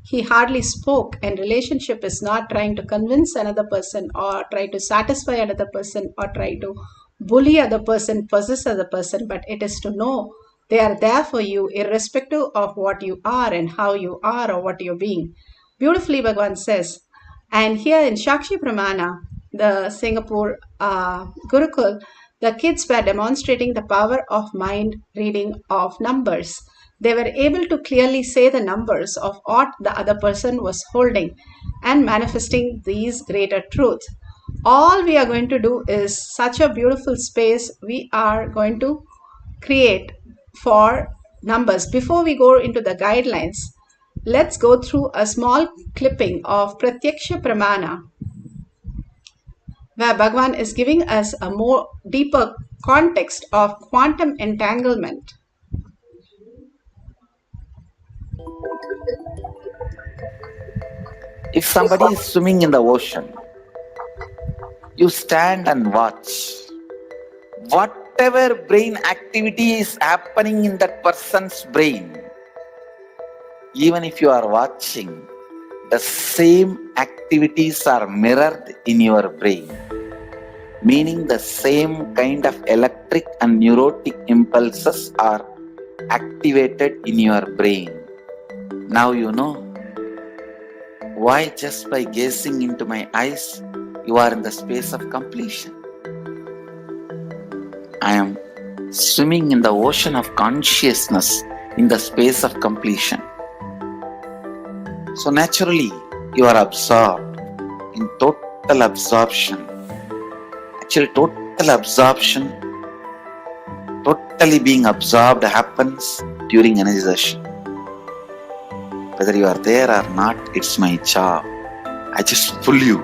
Speaker 12: he hardly spoke. And relationship is not trying to convince another person or try to satisfy another person or try to bully other person, possess other person, but it is to know they are there for you irrespective of what you are and how you are or what you're being. Beautifully Bhagavan says. And here in Shakshi Pramana, the Singapore Gurukul, the kids were demonstrating the power of mind reading of numbers. They were able to clearly say the numbers of what the other person was holding and manifesting these greater truths. All we are going to do is such a beautiful space we are going to create for numbers. Before we go into the guidelines, let's go through a small clipping of Pratyaksha Pramana. where Bhagavan is giving us a more deeper context of quantum entanglement.
Speaker 8: If somebody is swimming in the ocean, you stand and watch. Whatever brain activity is happening in that person's brain, even if you are watching, the same activities are mirrored in your brain, meaning the same kind of electric and neurotic impulses are activated in your brain. Now you know why just by gazing into my eyes, you are in the space of completion. I am swimming in the ocean of consciousness in the space of completion. So naturally, you are absorbed in total absorption. Actually, total absorption, totally being absorbed happens during energization. Whether you are there or not, it's my job. I just pull you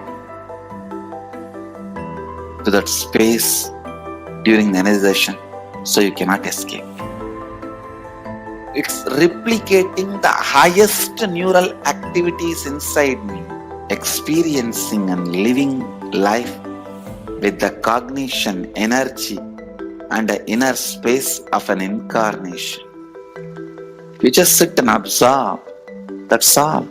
Speaker 8: to that space during the energization, so you cannot escape. It's replicating the highest neural activities inside me, experiencing and living life with the cognition, energy, and the inner space of an incarnation. You just sit and absorb. That's all.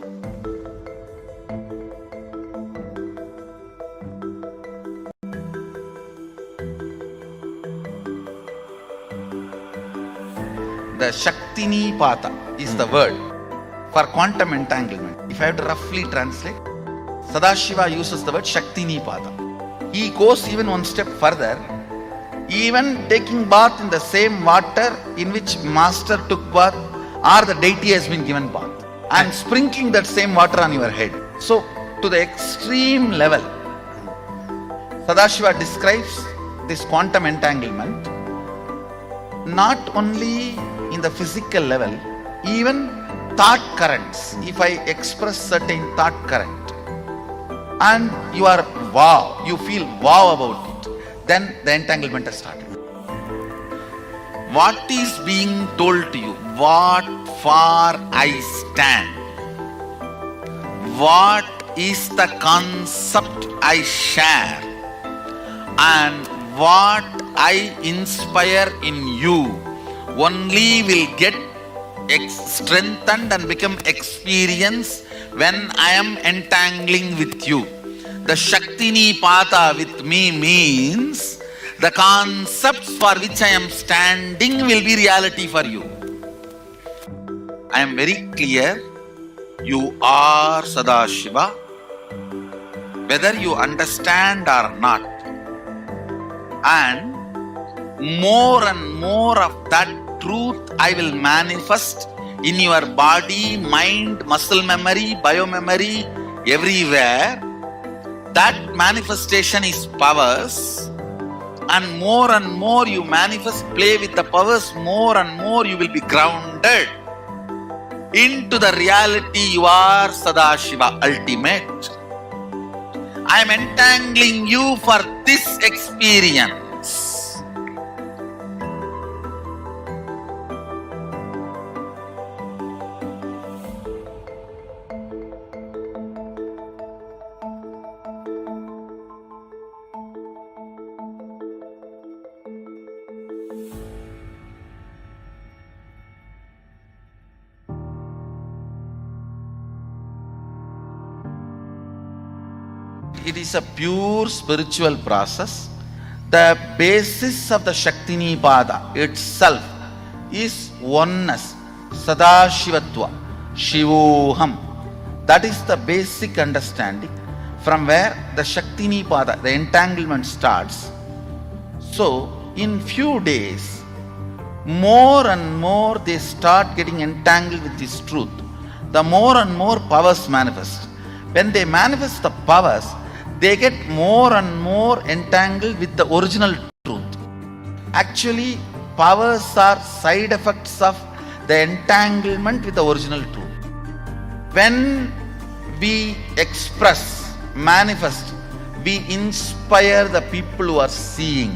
Speaker 8: The Shaktini Pata is the word for quantum entanglement. If I have to roughly translate, Sadashiva uses the word Shaktini Pata. He goes even one step further, even taking bath in the same water in which Master took bath or the deity has been given bath, and sprinkling that same water on your head. So, to the extreme level, Sadashiva describes this quantum entanglement not only in the physical level, even thought currents. If I express certain thought current and you are wow, you feel wow about it, then the entanglement has started. What is being told to you? What for I stand? What is the concept I share? And what I inspire in you only will get strengthened and become experience when I am entangling with you. The Shaktini Pata with me means the concepts for which I am standing will be reality for you. I am very clear, you are Sadashiva, whether you understand or not. And more of that truth I will manifest in your body, mind, muscle memory, biomemory, everywhere. That manifestation is powers, and more you manifest, play with the powers, more and more you will be grounded into the reality you are Sadashiva, ultimate. I am entangling you for this experience. It is a pure spiritual process. The basis of the Shaktini Pada itself is oneness, Sadashivatva, Shivoham. That is the basic understanding from where the Shaktini Pada, the entanglement starts. So, in few days, more and more they start getting entangled with this truth. The more and more powers manifest. When they manifest the powers, they get more and more entangled with the original truth. Actually, powers are side effects of the entanglement with the original truth. When we express, manifest, we inspire the people who are seeing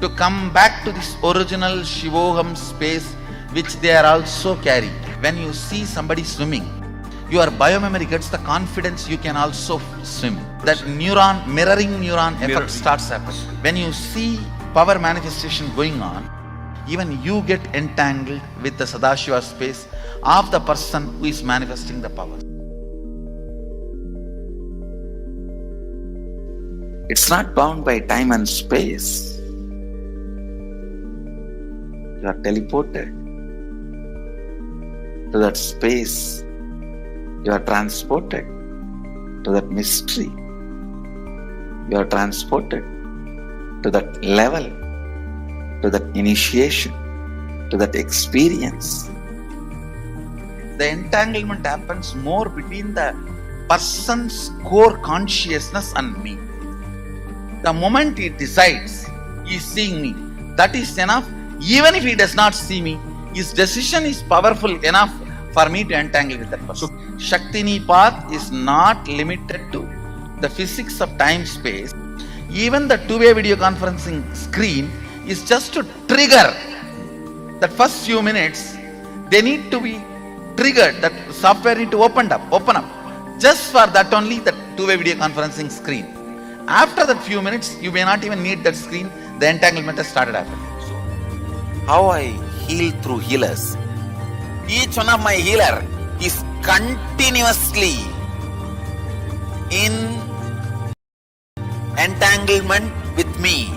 Speaker 8: to come back to this original Shivoham space which they are also carrying. When you see somebody swimming, your biomemory gets the confidence you can also swim. That neuron, mirroring neuron effect starts happening. When you see power manifestation going on, even you get entangled with the Sadashiva space of the person who is manifesting the power. It's not bound by time and space. You are teleported to that space. You are transported to that mystery. You are transported to that level, to that initiation, to that experience. The entanglement happens more between the person's core consciousness and me. The moment he decides he is seeing me, that is enough. Even if he does not see me, his decision is powerful enough for me to entangle with that person. Shakti path is not limited to the physics of time-space. Even the two-way video conferencing screen is just to trigger that first few minutes. They need to be triggered. That software need to open up. Just for that only, the two-way video conferencing screen. After that few minutes, you may not even need that screen. The entanglement has started happening. How I heal through healers. Each one of my healer is continuously in entanglement with me.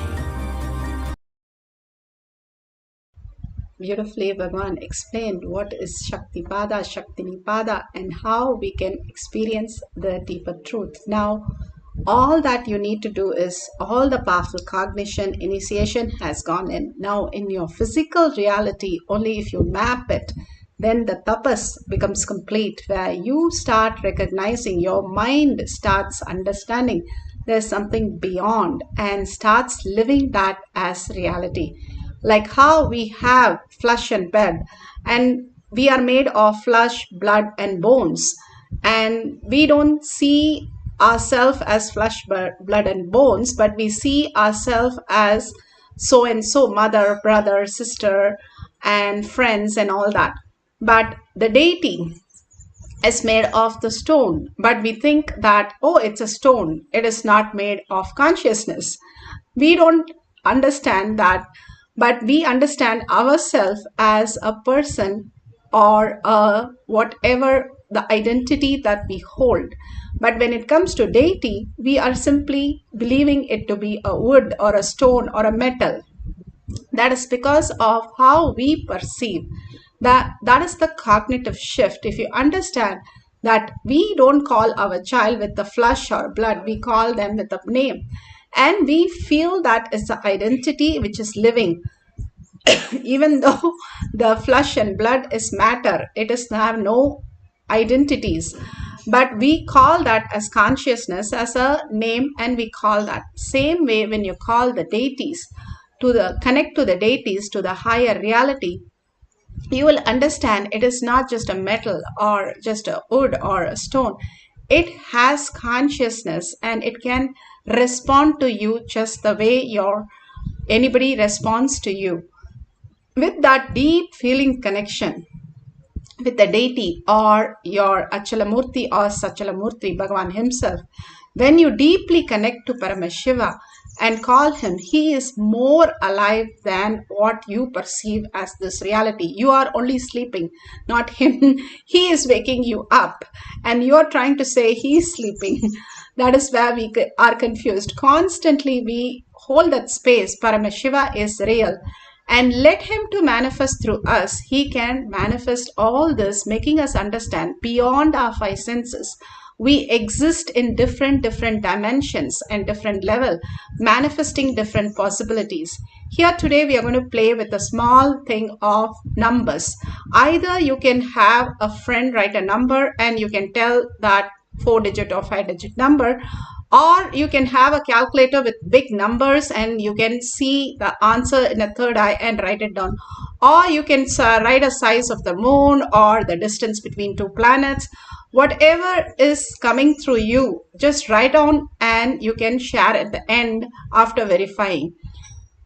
Speaker 12: Beautifully, Bhagavan explained what is Shaktipada, Shaktinipada, and how we can experience the deeper truth. Now, all that you need to do is all the powerful cognition, initiation has gone in. Now, in your physical reality, only if you map it, then the tapas becomes complete, where you start recognizing, your mind starts understanding there's something beyond and starts living that as reality. Like how we have flesh and blood, and we are made of flesh, blood, and bones, and we don't see ourselves as flesh, blood, and bones, but we see ourselves as so and so, mother, brother, sister, and friends, and all that. But the deity is made of the stone, but we think that, oh, it's a stone, it is not made of consciousness. We don't understand that, but we understand ourselves as a person or whatever the identity that we hold. But when it comes to deity, we are simply believing it to be a wood or a stone or a metal. That is because of how we perceive. That is the cognitive shift. If you understand that we don't call our child with the flesh or blood, we call them with a name. And we feel that is the identity which is living. Even though the flesh and blood is matter, it is have no identities. But we call that as consciousness, as a name, and we call that. Same way when you call the deities, connect to the deities, to the higher reality, you will understand it is not just a metal or just a wood or a stone. It has consciousness and it can respond to you just the way anybody responds to you. With that deep feeling connection with the deity or your Achalamurti or Sachalamurti, Bhagavan himself, when you deeply connect to Paramashiva and call him, he is more alive than what you perceive as this reality. You are only sleeping, not him. He is waking you up and you are trying to say he is sleeping. That is where we are confused. Constantly we hold that space. Paramashiva is real. And let him to manifest through us. He can manifest all this, making us understand beyond our five senses. We exist in different dimensions and different level, manifesting different possibilities. Here today we are going to play with a small thing of numbers. Either you can have a friend write a number and you can tell that 4-digit or 5-digit number, or you can have a calculator with big numbers and you can see the answer in a third eye and write it down. or you can write a size of the moon or the distance between two planets. Whatever is coming through you, just write down and you can share at the end after verifying.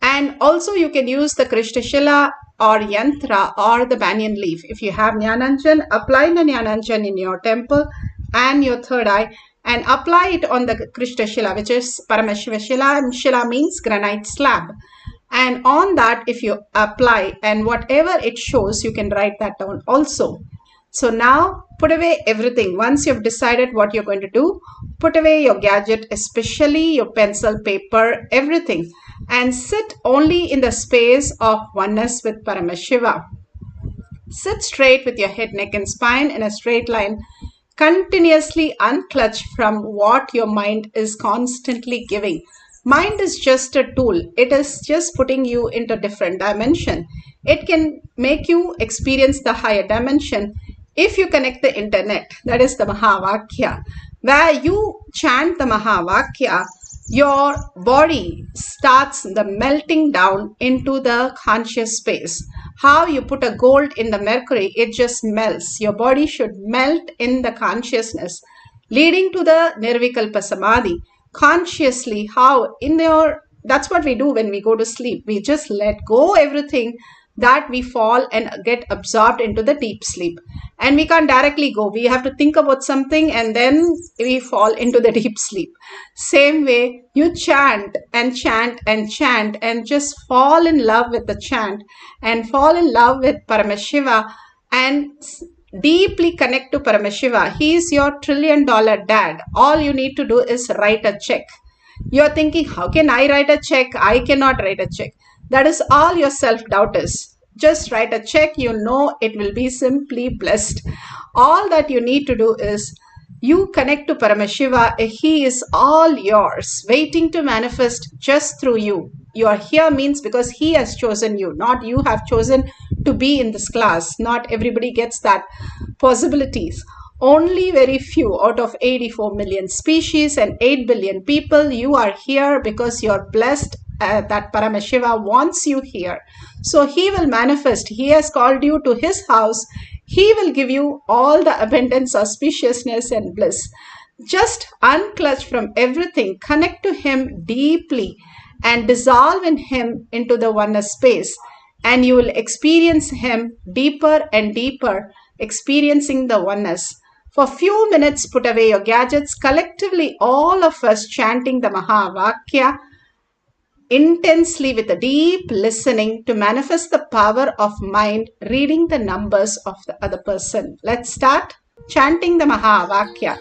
Speaker 12: And also you can use the Krishnashila or Yantra or the banyan leaf. If you have Jnananjan, apply the Jnananjan in your temple and your third eye and apply it on the Krishnashila, which is Paramashivashila, and Shila means granite slab. And on that, if you apply and whatever it shows, you can write that down also. So now put away everything. Once you've decided what you're going to do, put away your gadget, especially your pencil, paper, everything, and sit only in the space of oneness with Paramashiva. Sit straight with your head, neck, and spine in a straight line. Continuously unclutch from what your mind is constantly giving. Mind is just a tool. It is just putting you into different dimension. It can make you experience the higher dimension if you connect the internet. That is the Mahavakya. Where you chant the Mahavakya, your body starts the melting down into the conscious space. How you put a gold in the mercury, it just melts. Your body should melt in the consciousness, leading to the Nirvikalpa Samadhi. Consciously, how in your, that's what we do when we go to sleep. We just let go everything, that we fall and get absorbed into the deep sleep. And we can't directly go. We have to think about something and then we fall into the deep sleep. Same way, you chant and chant and chant and just fall in love with the chant and fall in love with Paramashiva and deeply connect to Paramashiva. He is your $1 trillion dad. All you need to do is write a check. You're thinking, how can I write a check? I cannot write a check. That is all your self-doubt is. Just write a check, you know it will be simply blessed. All that you need to do is you connect to Paramashiva. He is all yours, waiting to manifest just through you. You are here means because he has chosen you, not you have chosen to be in this class. Not everybody gets that possibilities. Only very few out of 84 million species and 8 billion people, you are here because you are blessed that Paramashiva wants you here. So he will manifest. He has called you to his house. He will give you all the abundance, auspiciousness and bliss. Just unclutch from everything. Connect to him deeply and dissolve in him into the oneness space. And you will experience him deeper and deeper, experiencing the oneness. For few minutes, put away your gadgets. Collectively, all of us chanting the Mahavakya intensely with a deep listening to manifest the power of mind, reading the numbers of the other person. Let's start chanting the Mahavakya.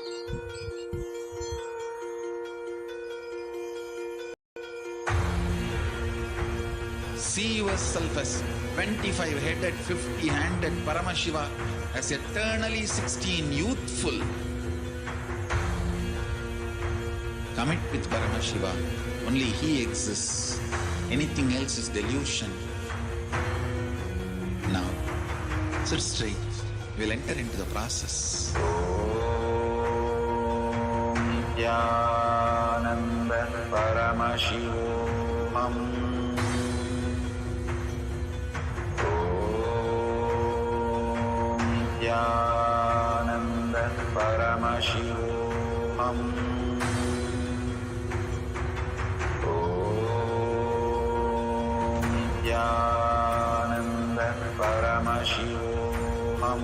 Speaker 8: See yourself as 25-headed, 50-handed Paramashiva, as eternally 16, youthful. Commit with Paramashiva. Only he exists. Anything else is delusion. Now, sit straight. We'll enter into the process. Nithyananda Paramashivoham. Nithyananda Paramashivoham. Nithyananda Paramashivoham.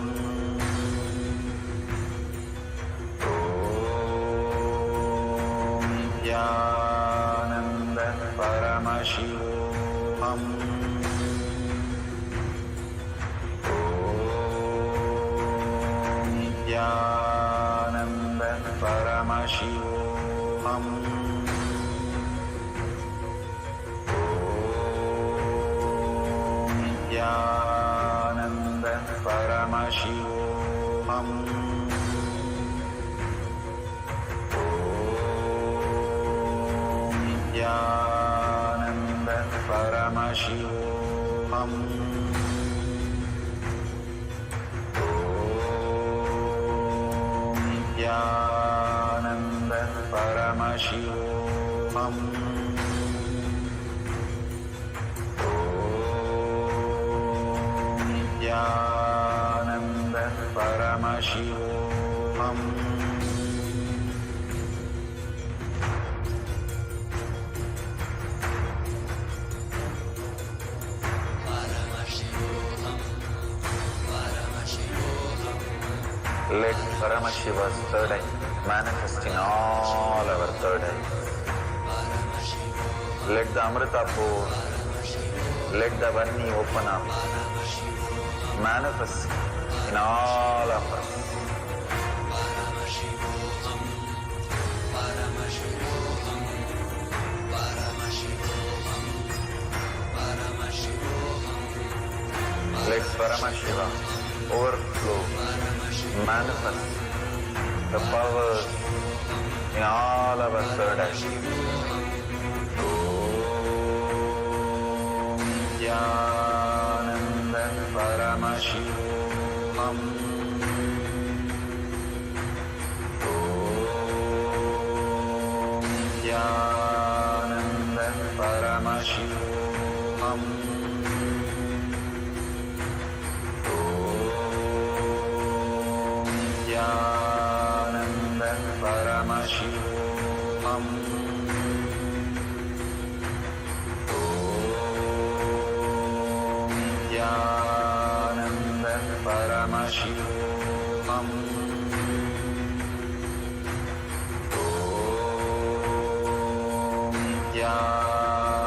Speaker 8: Nithyananda Paramashivoham. Nithyananda Paramashivoham. Nithyananda Paramashivoham. Nithyananda Paramashivoham. Nithyananda Paramashivoham.
Speaker 1: Paramashivoham. Let Paramashiva's third eye manifest in all our third eyes. Let the Amrita pour, let the Varni open up, manifest in all of us. Let Paramashiva overflow, manifest the powers in all our third eyes. Om Jnananda Paramashivoham. Om Jnananda Paramashivoham. Jnananda Paramashivoham. Om Jnananda Paramashivoham. Om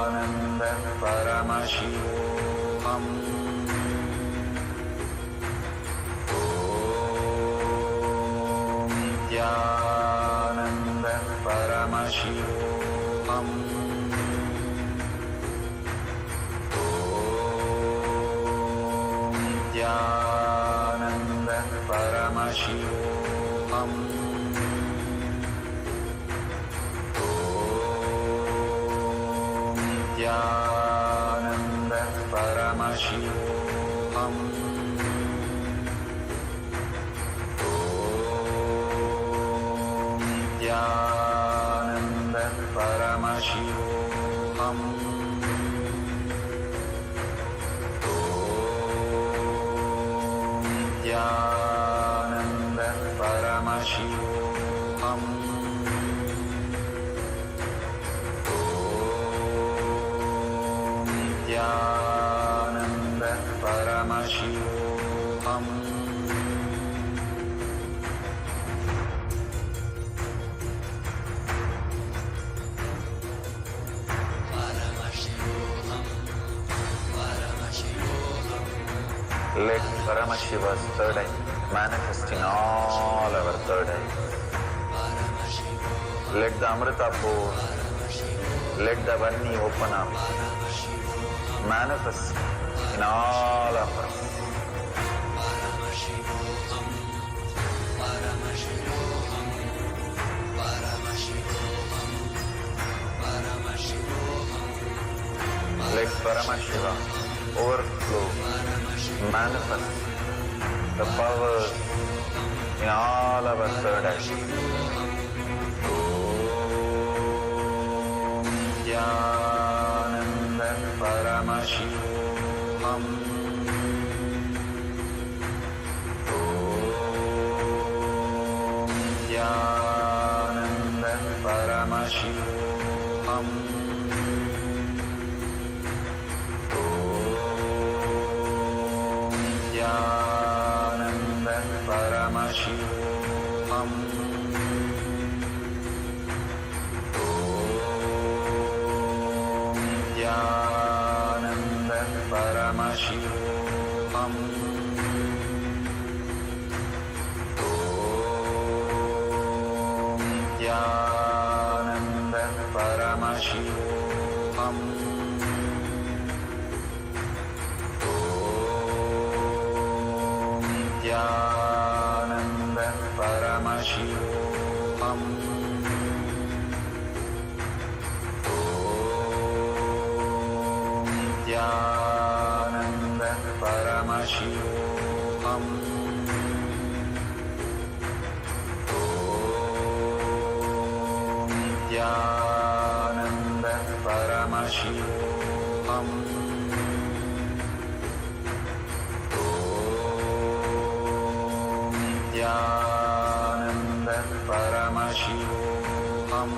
Speaker 1: Jnananda Paramashivoham. Jnananda Paramashivoham. Om Jnananda Paramashivoham. Om Jnananda Paramashivoham. Jnananda Paramashivoham. Om Jnananda Paramashivoham. Om Jnananda Paramashivoham. Let Paramashiva's third eye manifest in all our third eyes. Let the Amrita pour, let the Varni open up, manifest in all of us. Let Paramashiva overflow, manifest the powers in all our third eyes. Om Jnananda Paramashivoham. Om Jnananda Paramashivoham. Jnananda Paramashivoham. Om Jnananda Paramashivoham. Om Jnananda Paramashivoham. Jnananda Paramashivoham. Om Jnananda Paramashivoham. Om Jnananda Paramashivoham. Jnananda Nithyananda Paramashivoham. Om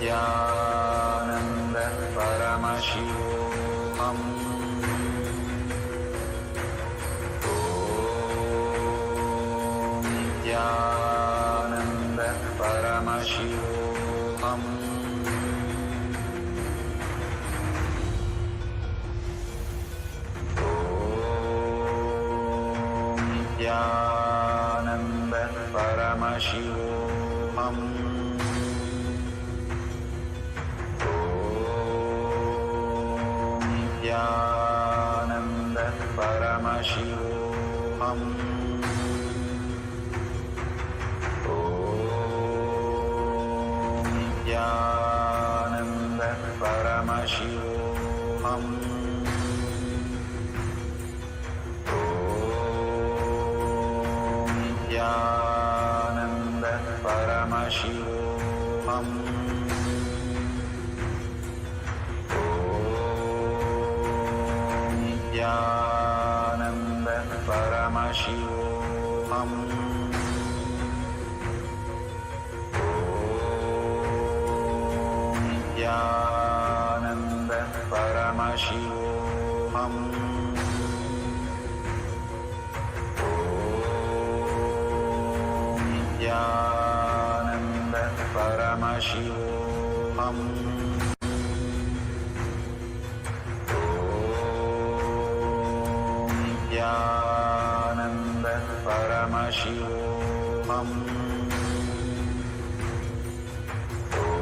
Speaker 1: Nithyananda Paramashivoham. Om Nithyananda Paramashivoham. Nithyananda Paramashivoham. Om Nithyananda Paramashivoham. Om Nithyananda Paramashivoham. Nithyananda Paramashivoham. Om Nithyananda Paramashivoham. Om Nithyananda Paramashivoham. Nithyananda Paramashivoham. Om Nithyananda Paramashivoham. Om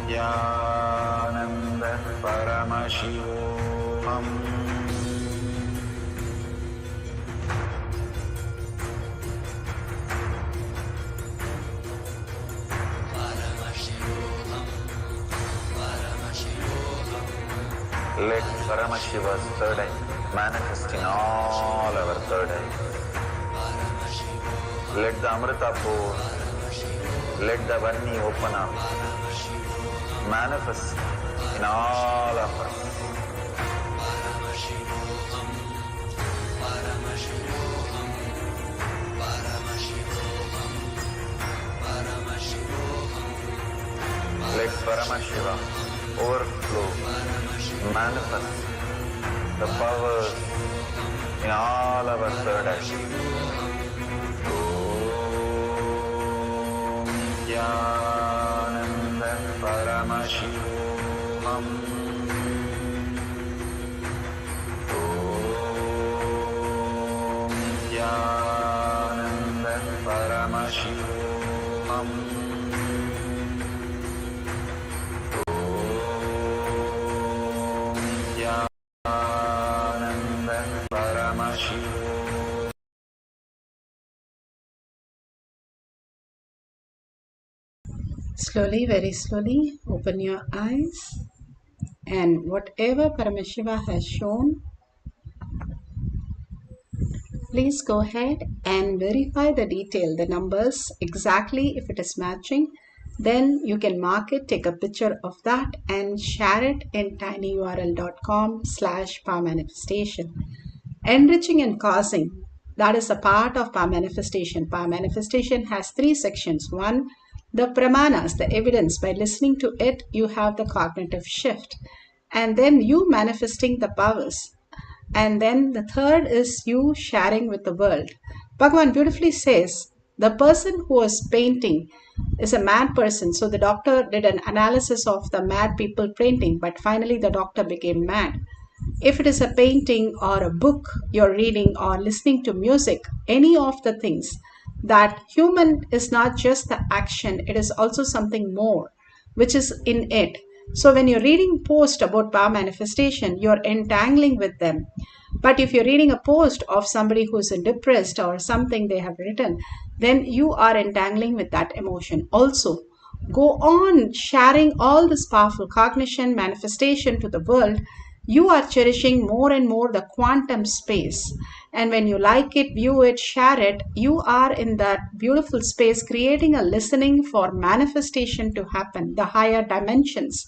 Speaker 1: Nithyananda Paramashivoham. Let Paramashiva's third eye manifest in all our third eyes. Let the Amrita pour, let the Vani open up, manifest in all of us. Let Paramashiva overflow, manifest the powers in all our third eye. Om Nithyananda Paramashivoham. Om Nithyananda Paramashivoham. Nithyananda Paramashivoham.
Speaker 12: Slowly, very slowly, open your eyes, and whatever Paramashiva has shown, please go ahead and verify the detail, the numbers exactly if it is matching. Then you can mark it, take a picture of that and share it in tinyurl.com/power manifestation. Enriching and causing, that is a part of power manifestation. Power manifestation has 3 sections. 1, the pramanas, the evidence. By listening to it, you have the cognitive shift. And then you manifesting the powers. And then the third is you sharing with the world. Bhagavan beautifully says, the person who was painting is a mad person. So the doctor did an analysis of the mad people painting, but finally the doctor became mad. If it is a painting or a book you're reading or listening to music, any of the things, that human is not just the action, it is also something more, which is in it. So when you're reading post about power manifestation, you're entangling with them. But if you're reading a post of somebody who's depressed or something they have written, then you are entangling with that emotion. Also, go on sharing all this powerful cognition, manifestation to the world. You are cherishing more and more the quantum space. And when you like it, view it, share it, you are in that beautiful space creating a listening for manifestation to happen, the higher dimensions.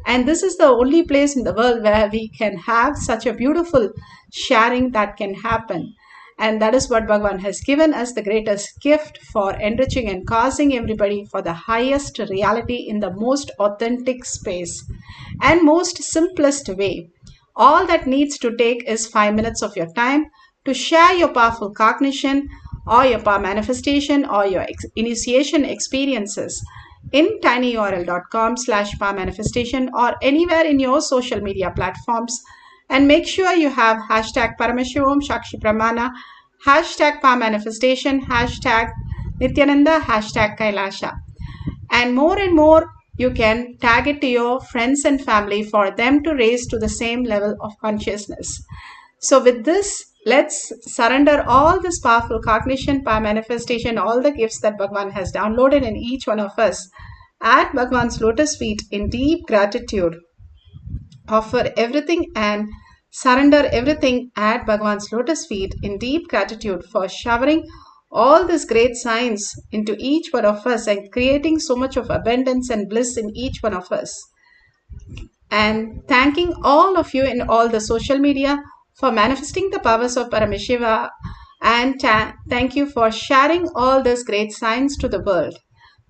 Speaker 12: And this is the only place in the world where we can have such a beautiful sharing that can happen. And that is what Bhagavan has given us, the greatest gift for enriching and causing everybody for the highest reality in the most authentic space and most simplest way. All that needs to take is 5 minutes of your time to share your powerful cognition or your power manifestation or your initiation experiences in tinyurl.com/power manifestation or anywhere in your social media platforms. And make sure you have hashtag Paramashivoham, Shakshi Pramana, hashtag Power Manifestation, hashtag Nithyananda, hashtag KAILASA. And more, you can tag it to your friends and family for them to raise to the same level of consciousness. So with this, let's surrender all this powerful cognition, power manifestation, all the gifts that Bhagavan has downloaded in each one of us at Bhagavan's lotus feet in deep gratitude. Offer everything and surrender everything at Bhagavan's lotus feet in deep gratitude for showering all these great signs into each one of us and creating so much of abundance and bliss in each one of us. And thanking all of you in all the social media for manifesting the powers of Paramashiva, and thank you for sharing all these great signs to the world.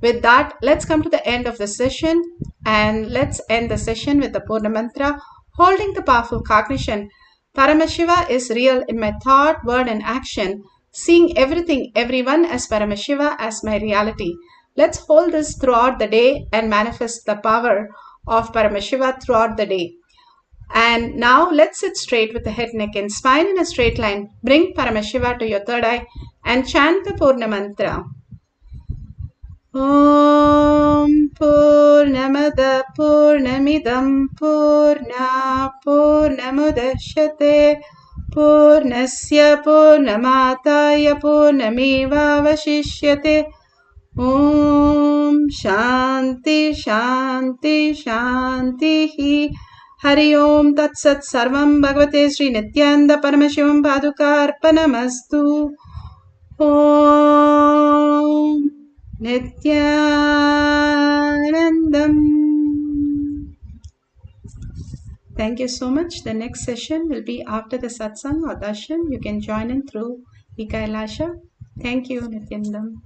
Speaker 12: With that, let's come to the end of the session, and let's end the session with the Purna Mantra, holding the powerful cognition. Paramashiva is real in my thought, word, and action, seeing everything, everyone as Paramashiva as my reality. Let's hold this throughout the day and manifest the power of Paramashiva throughout the day. And now let's sit straight with the head, neck, and spine in a straight line. Bring Paramashiva to your third eye and chant the Purna Mantra. Om Purnamada Purnamidam Purna Purnamudashyate Purnasya Purnamataya Purnamevavashishyate. Om Shanti Shanti Shanti. Hari Om Tat Sat Sarvam Bhagavate Sri Nithyananda Paramashivam Padukarpanamastu. Om Nithyanandam. Thank you so much. The next session will be after the satsang or darshan. You can join in through KAILASA. Thank you, Nithyanandam.